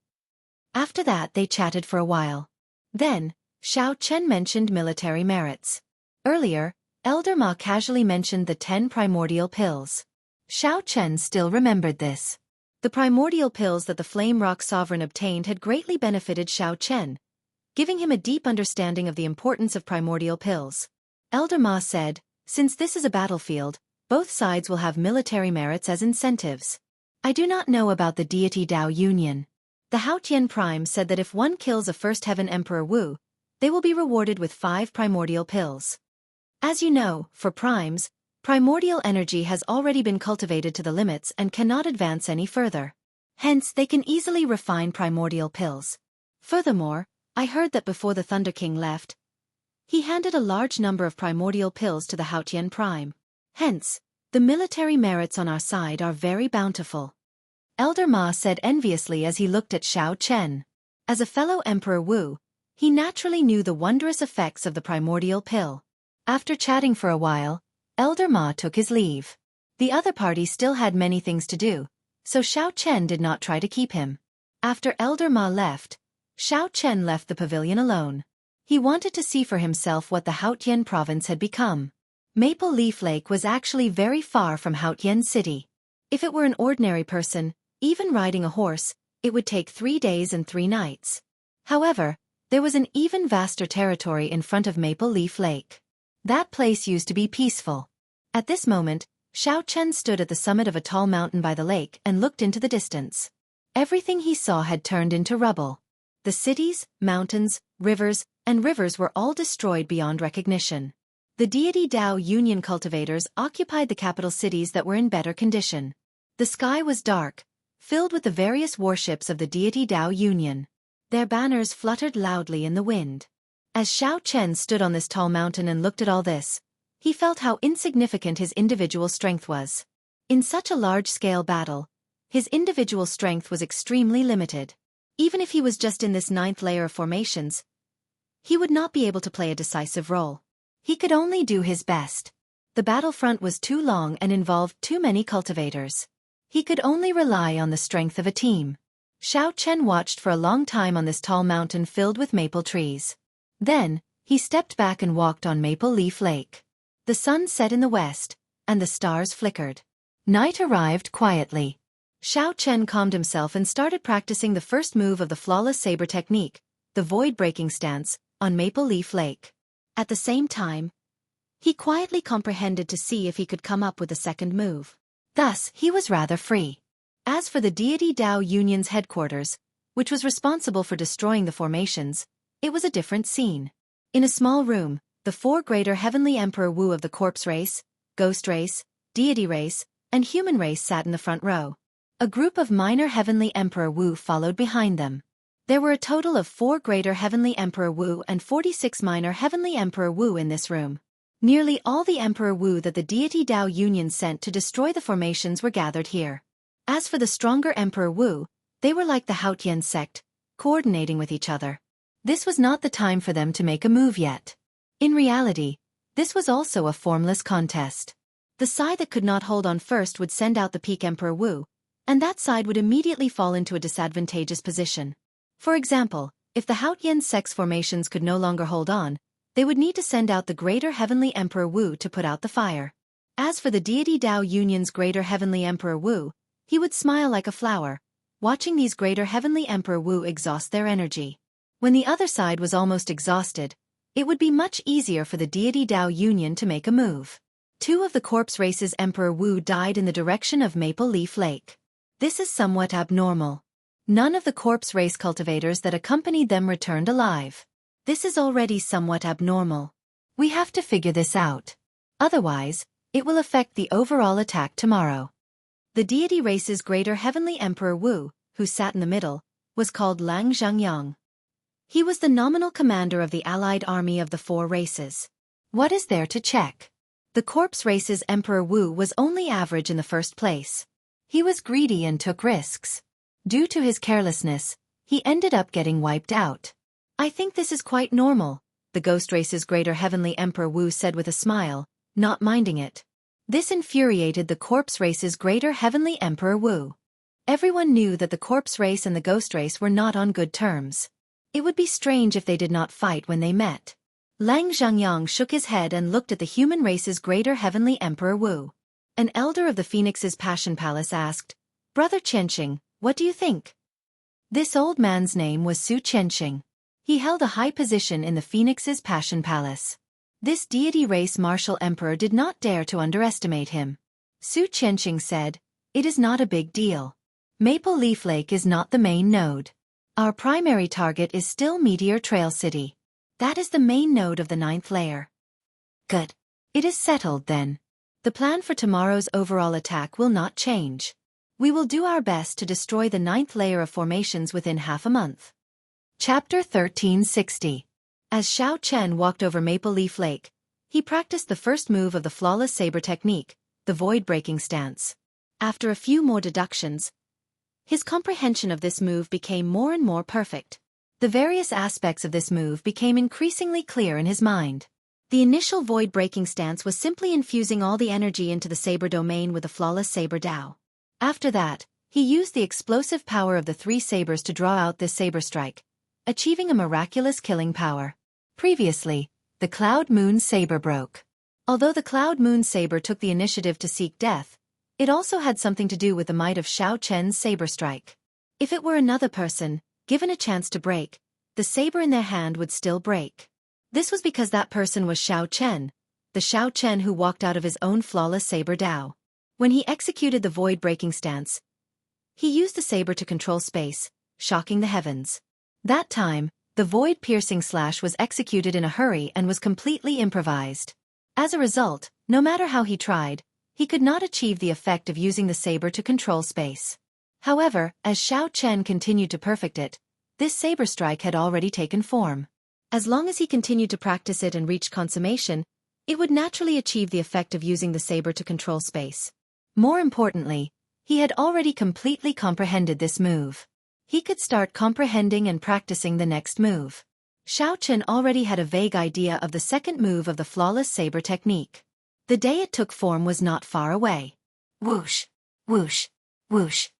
After that they chatted for a while. Then, Xiao Chen mentioned military merits. Earlier, Elder Ma casually mentioned the 10 primordial pills. Xiao Chen still remembered this. The primordial pills that the Flame Rock Sovereign obtained had greatly benefited Xiao Chen, giving him a deep understanding of the importance of primordial pills. Elder Ma said, "Since this is a battlefield, both sides will have military merits as incentives. I do not know about the Deity Dao Union. The Haotian Prime said that if one kills a First Heaven Emperor Wu, they will be rewarded with 5 primordial pills. As you know, for primes, primordial energy has already been cultivated to the limits and cannot advance any further. Hence, they can easily refine primordial pills. Furthermore, I heard that before the Thunder King left, He handed a large number of primordial pills to the Haotian Prime. Hence, the military merits on our side are very bountiful. Elder Ma said enviously as he looked at Xiao Chen. As a fellow Emperor Wu, he naturally knew the wondrous effects of the primordial pill. After chatting for a while, Elder Ma took his leave. The other party still had many things to do, so Xiao Chen did not try to keep him. After Elder Ma left, Xiao Chen left the pavilion alone. He wanted to see for himself what the Haotian province had become. Maple Leaf Lake was actually very far from Haotian City. If it were an ordinary person, even riding a horse, it would take 3 days and 3 nights. However, there was an even vaster territory in front of Maple Leaf Lake. That place used to be peaceful. At this moment, Xiao Chen stood at the summit of a tall mountain by the lake and looked into the distance. Everything he saw had turned into rubble. The cities, mountains, rivers were all destroyed beyond recognition. The deity Dao Union cultivators occupied the capital cities that were in better condition. The sky was dark, filled with the various warships of the deity Dao Union. Their banners fluttered loudly in the wind. As Xiao Chen stood on this tall mountain and looked at all this, he felt how insignificant his individual strength was. In such a large-scale battle, his individual strength was extremely limited. Even if he was just in this 9th layer of formations, he would not be able to play a decisive role. He could only do his best. The battlefront was too long and involved too many cultivators. He could only rely on the strength of a team. Xiao Chen watched for a long time on this tall mountain filled with maple trees. Then, he stepped back and walked on Maple Leaf Lake. The sun set in the west, and the stars flickered. Night arrived quietly. Xiao Chen calmed himself and started practicing the first move of the flawless saber technique, the void-breaking stance, on Maple Leaf Lake. At the same time, he quietly comprehended to see if he could come up with a second move. Thus, he was rather free. As for the deity Dao Union's headquarters, which was responsible for destroying the formations, it was a different scene. In a small room, the 4 greater heavenly Emperor Wu of the corpse race, ghost race, deity race, and human race sat in the front row. A group of minor heavenly Emperor Wu followed behind them. There were a total of 4 greater heavenly Emperor Wu and 46 minor heavenly Emperor Wu in this room. Nearly all the Emperor Wu that the deity Dao Union sent to destroy the formations were gathered here. As for the stronger Emperor Wu, they were like the Haotian sect, coordinating with each other. This was not the time for them to make a move yet. In reality, this was also a formless contest. The side that could not hold on first would send out the peak Emperor Wu, and that side would immediately fall into a disadvantageous position. For example, if the Haotian sect's formations could no longer hold on, they would need to send out the greater heavenly Emperor Wu to put out the fire. As for the deity Dao Union's greater heavenly Emperor Wu, he would smile like a flower, watching these greater heavenly Emperor Wu exhaust their energy. When the other side was almost exhausted, it would be much easier for the deity Dao Union to make a move. 2 of the corpse race's Emperor Wu died in the direction of Maple Leaf Lake. This is somewhat abnormal. None of the corpse race cultivators that accompanied them returned alive. This is already somewhat abnormal. We have to figure this out. Otherwise, it will affect the overall attack tomorrow. The deity race's greater heavenly Emperor Wu, who sat in the middle, was called Lang Zhangyang. He was the nominal commander of the allied army of the 4 races. What is there to check? The corpse race's Emperor Wu was only average in the first place. He was greedy and took risks. Due to his carelessness, he ended up getting wiped out. I think this is quite normal, the ghost race's greater heavenly Emperor Wu said with a smile, not minding it. This infuriated the corpse race's greater heavenly Emperor Wu. Everyone knew that the corpse race and the ghost race were not on good terms. It would be strange if they did not fight when they met. Lang Zhangyang shook his head and looked at the human race's greater heavenly Emperor Wu. An elder of the Phoenix's Passion Palace asked, "Brother Qianxing, what do you think?" This old man's name was Su Qianxing. He held a high position in the Phoenix's Passion Palace. This deity race martial emperor did not dare to underestimate him. Su Qianxing said, "It is not a big deal. Maple Leaf Lake is not the main node. Our primary target is still Meteor Trail City. That is the main node of the 9th layer." Good. It is settled then. The plan for tomorrow's overall attack will not change. We will do our best to destroy the 9th layer of formations within half a month. Chapter 1360. As Xiao Chen walked over Maple Leaf Lake, he practiced the first move of the flawless saber technique, the void-breaking stance. After a few more deductions, his comprehension of this move became more and more perfect. The various aspects of this move became increasingly clear in his mind. The initial void-breaking stance was simply infusing all the energy into the saber domain with the flawless saber Dao. After that, he used the explosive power of the three sabers to draw out this saber strike, achieving a miraculous killing power. Previously, the Cloud Moon Saber broke. Although the Cloud Moon Saber took the initiative to seek death, it also had something to do with the might of Xiao Chen's saber strike. If it were another person, given a chance to break, the saber in their hand would still break. This was because that person was Xiao Chen, the Xiao Chen who walked out of his own flawless saber Dao. When he executed the void-breaking stance, he used the saber to control space, shocking the heavens. That time, the void-piercing slash was executed in a hurry and was completely improvised. As a result, no matter how he tried, he could not achieve the effect of using the saber to control space. However, as Xiao Chen continued to perfect it, this saber strike had already taken form. As long as he continued to practice it and reach consummation, it would naturally achieve the effect of using the saber to control space. More importantly, he had already completely comprehended this move. He could start comprehending and practicing the next move. Xiao Chen already had a vague idea of the second move of the flawless saber technique. The day it took form was not far away. Whoosh, whoosh, whoosh.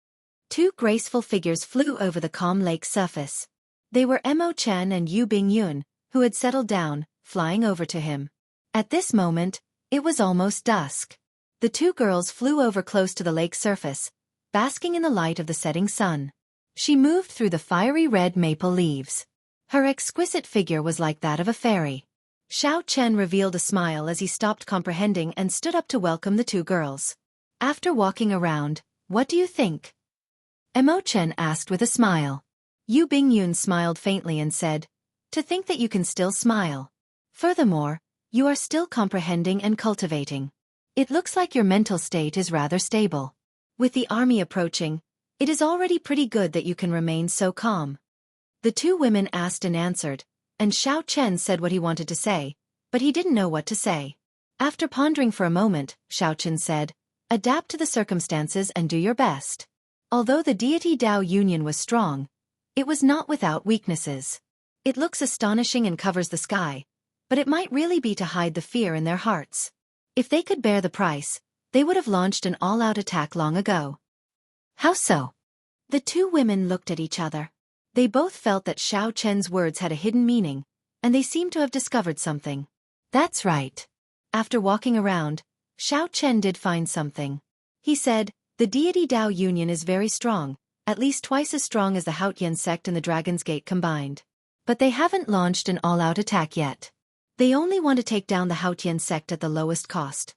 Two graceful figures flew over the calm lake's surface. They were Mo Chen and Yu Bingyun, who had settled down, flying over to him. At this moment, it was almost dusk. The two girls flew over close to the lake's surface, basking in the light of the setting sun. She moved through the fiery red maple leaves. Her exquisite figure was like that of a fairy. Xiao Chen revealed a smile as he stopped comprehending and stood up to welcome the two girls. After walking around, what do you think? Mo Chen asked with a smile. Yu Bingyun smiled faintly and said, to think that you can still smile. Furthermore, you are still comprehending and cultivating. It looks like your mental state is rather stable. With the army approaching, it is already pretty good that you can remain so calm. The two women asked and answered, and Xiao Chen said what he wanted to say, but he didn't know what to say. After pondering for a moment, Xiao Chen said, adapt to the circumstances and do your best. Although the deity Dao union was strong, it was not without weaknesses. It looks astonishing and covers the sky, but it might really be to hide the fear in their hearts. If they could bear the price, they would have launched an all-out attack long ago. How so? The two women looked at each other. They both felt that Xiao Chen's words had a hidden meaning, and they seemed to have discovered something. That's right. After walking around, Xiao Chen did find something. He said, the deity Dao union is very strong, at least twice as strong as the Haotian sect and the Dragon's Gate combined. But they haven't launched an all-out attack yet. They only want to take down the Haotian sect at the lowest cost.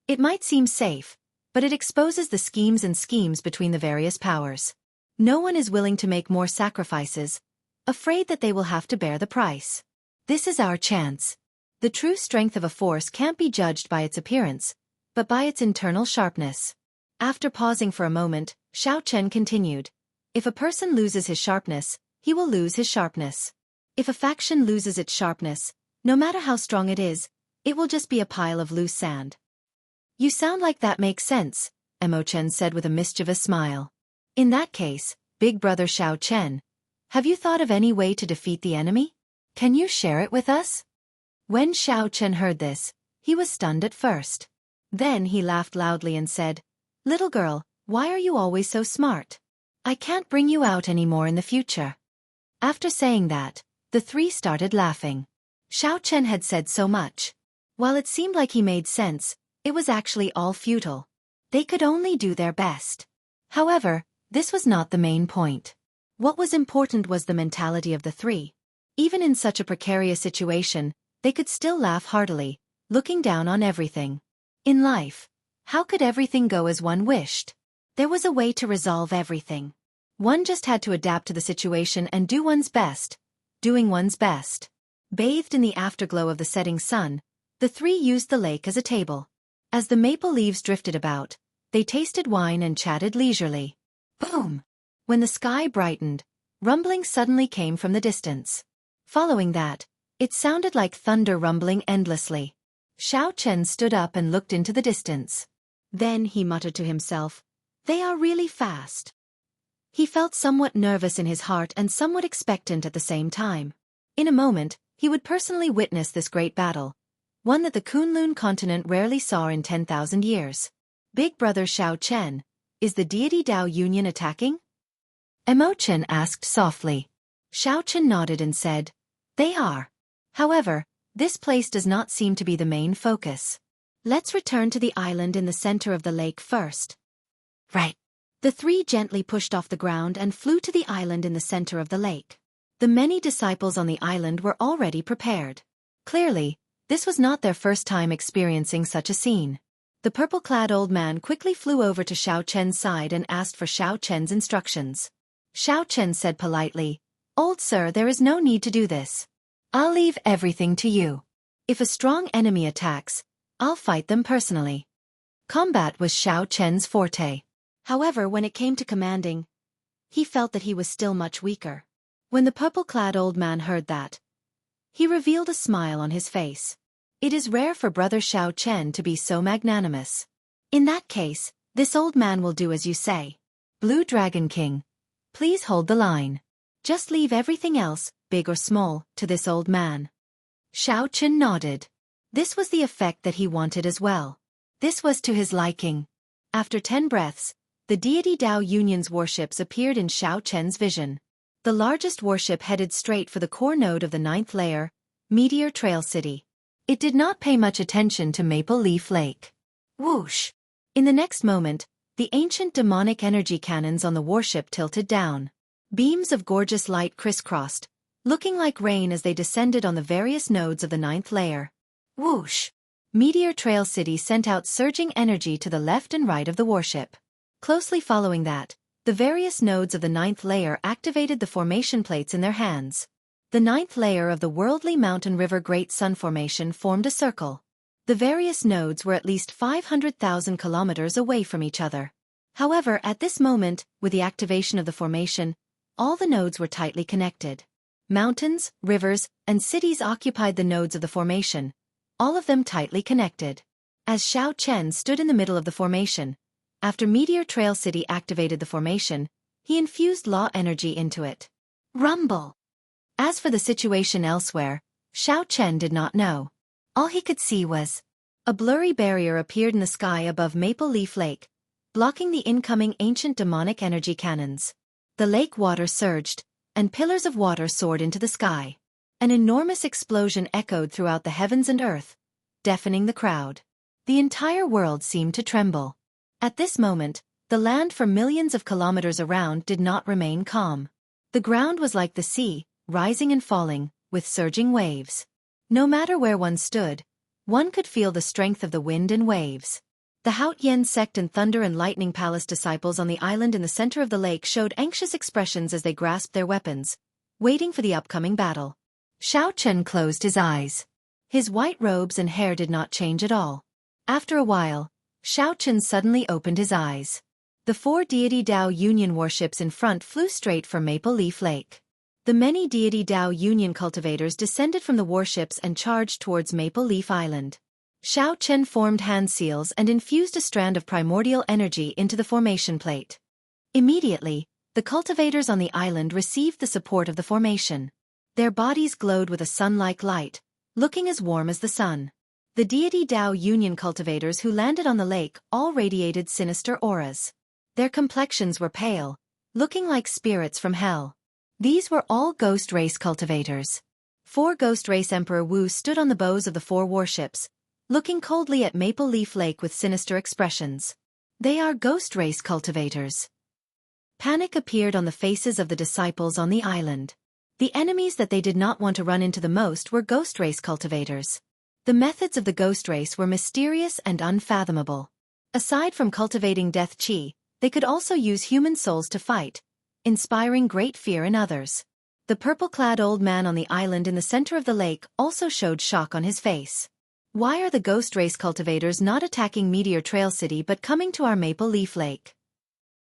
It might seem safe, but it exposes the schemes between the various powers. No one is willing to make more sacrifices, afraid that they will have to bear the price. This is our chance. The true strength of a force can't be judged by its appearance, but by its internal sharpness. After pausing for a moment, Xiao Chen continued, if a person loses his sharpness, he will lose his sharpness. If a faction loses its sharpness, no matter how strong it is, it will just be a pile of loose sand. You sound like that makes sense, Mo Chen said with a mischievous smile. In that case, big brother Xiao Chen, have you thought of any way to defeat the enemy? Can you share it with us? When Xiao Chen heard this, he was stunned at first. Then he laughed loudly and said, little girl, why are you always so smart? I can't bring you out anymore in the future. After saying that, the three started laughing. Xiao Chen had said so much. While it seemed like he made sense, it was actually all futile. They could only do their best. However, this was not the main point. What was important was the mentality of the three. Even in such a precarious situation, they could still laugh heartily, looking down on everything. In life, how could everything go as one wished? There was a way to resolve everything. One just had to adapt to the situation and do one's best, doing one's best. Bathed in the afterglow of the setting sun, the three used the lake as a table. As the maple leaves drifted about, they tasted wine and chatted leisurely. Boom! When the sky brightened, rumbling suddenly came from the distance. Following that, It sounded like thunder rumbling endlessly. Xiao Chen stood up and looked into the distance. Then he muttered to himself, "They are really fast." He felt somewhat nervous in his heart and somewhat expectant at the same time. In a moment, he would personally witness this great battle, one that the Kunlun continent rarely saw in 10,000 years. Big brother Xiao Chen, is the deity Dao Union attacking? Chen asked softly. Xiao Chen nodded and said, "They are. However, this place does not seem to be the main focus. Let's return to the island in the center of the lake first." Right. The three gently pushed off the ground and flew to the island in the center of the lake. The many disciples on the island were already prepared. Clearly, this was not their first time experiencing such a scene. The purple-clad old man quickly flew over to Xiao Chen's side and asked for Xiao Chen's instructions. Xiao Chen said politely, "Old sir, there is no need to do this. I'll leave everything to you. If a strong enemy attacks, I'll fight them personally." Combat was Xiao Chen's forte. However, when it came to commanding, he felt that he was still much weaker. When the purple-clad old man heard that, he revealed a smile on his face. It is rare for brother Xiao Chen to be so magnanimous. In that case, this old man will do as you say. Blue Dragon King, please hold the line. Just leave everything else, big or small, to this old man. Xiao Chen nodded. This was the effect that he wanted as well. This was to his liking. After 10 breaths, the deity Dao Union's warships appeared in Xiao Chen's vision. The largest warship headed straight for the core node of the 9th layer, Meteor Trail City. It did not pay much attention to Maple Leaf Lake. Whoosh! In the next moment, the ancient demonic energy cannons on the warship tilted down. Beams of gorgeous light crisscrossed, looking like rain as they descended on the various nodes of the 9th layer. Whoosh! Meteor Trail City sent out surging energy to the left and right of the warship. Closely following that, the various nodes of the 9th layer activated the formation plates in their hands. The 9th layer of the worldly mountain river Great Sun Formation formed a circle. The various nodes were at least 500,000 kilometers away from each other. However, at this moment, with the activation of the formation, all the nodes were tightly connected. Mountains, rivers, and cities occupied the nodes of the formation, all of them tightly connected. As Xiao Chen stood in the middle of the formation, after Meteor Trail City activated the formation, he infused law energy into it. Rumble! As for the situation elsewhere, Xiao Chen did not know. All he could see was a blurry barrier appeared in the sky above Maple Leaf Lake, blocking the incoming ancient demonic energy cannons. The lake water surged, and pillars of water soared into the sky. An enormous explosion echoed throughout the heavens and earth, deafening the crowd. The entire world seemed to tremble. At this moment, the land for millions of kilometers around did not remain calm. The ground was like the sea, rising and falling, with surging waves. No matter where one stood, one could feel the strength of the wind and waves. The Haotian sect and Thunder and Lightning Palace disciples on the island in the center of the lake showed anxious expressions as they grasped their weapons, waiting for the upcoming battle. Xiao Chen closed his eyes. His white robes and hair did not change at all. After a while, Xiao Chen suddenly opened his eyes. The 4 deity Dao Union warships in front flew straight for Maple Leaf Lake. The many deity Dao Union cultivators descended from the warships and charged towards Maple Leaf Island. Xiao Chen formed hand seals and infused a strand of primordial energy into the formation plate. Immediately, the cultivators on the island received the support of the formation. Their bodies glowed with a sun-like light, looking as warm as the sun. The deity Dao Union cultivators who landed on the lake all radiated sinister auras. Their complexions were pale, looking like spirits from hell. These were all Ghost Race cultivators. 4 Ghost Race Emperor Wu stood on the bows of the 4 warships, looking coldly at Maple Leaf Lake with sinister expressions. They are Ghost Race cultivators. Panic appeared on the faces of the disciples on the island. The enemies that they did not want to run into the most were Ghost Race cultivators. The methods of the Ghost Race were mysterious and unfathomable. Aside from cultivating death chi, they could also use human souls to fight, inspiring great fear in others. The purple-clad old man on the island in the center of the lake also showed shock on his face. Why are the Ghost Race cultivators not attacking Meteor Trail City but coming to our Maple Leaf Lake?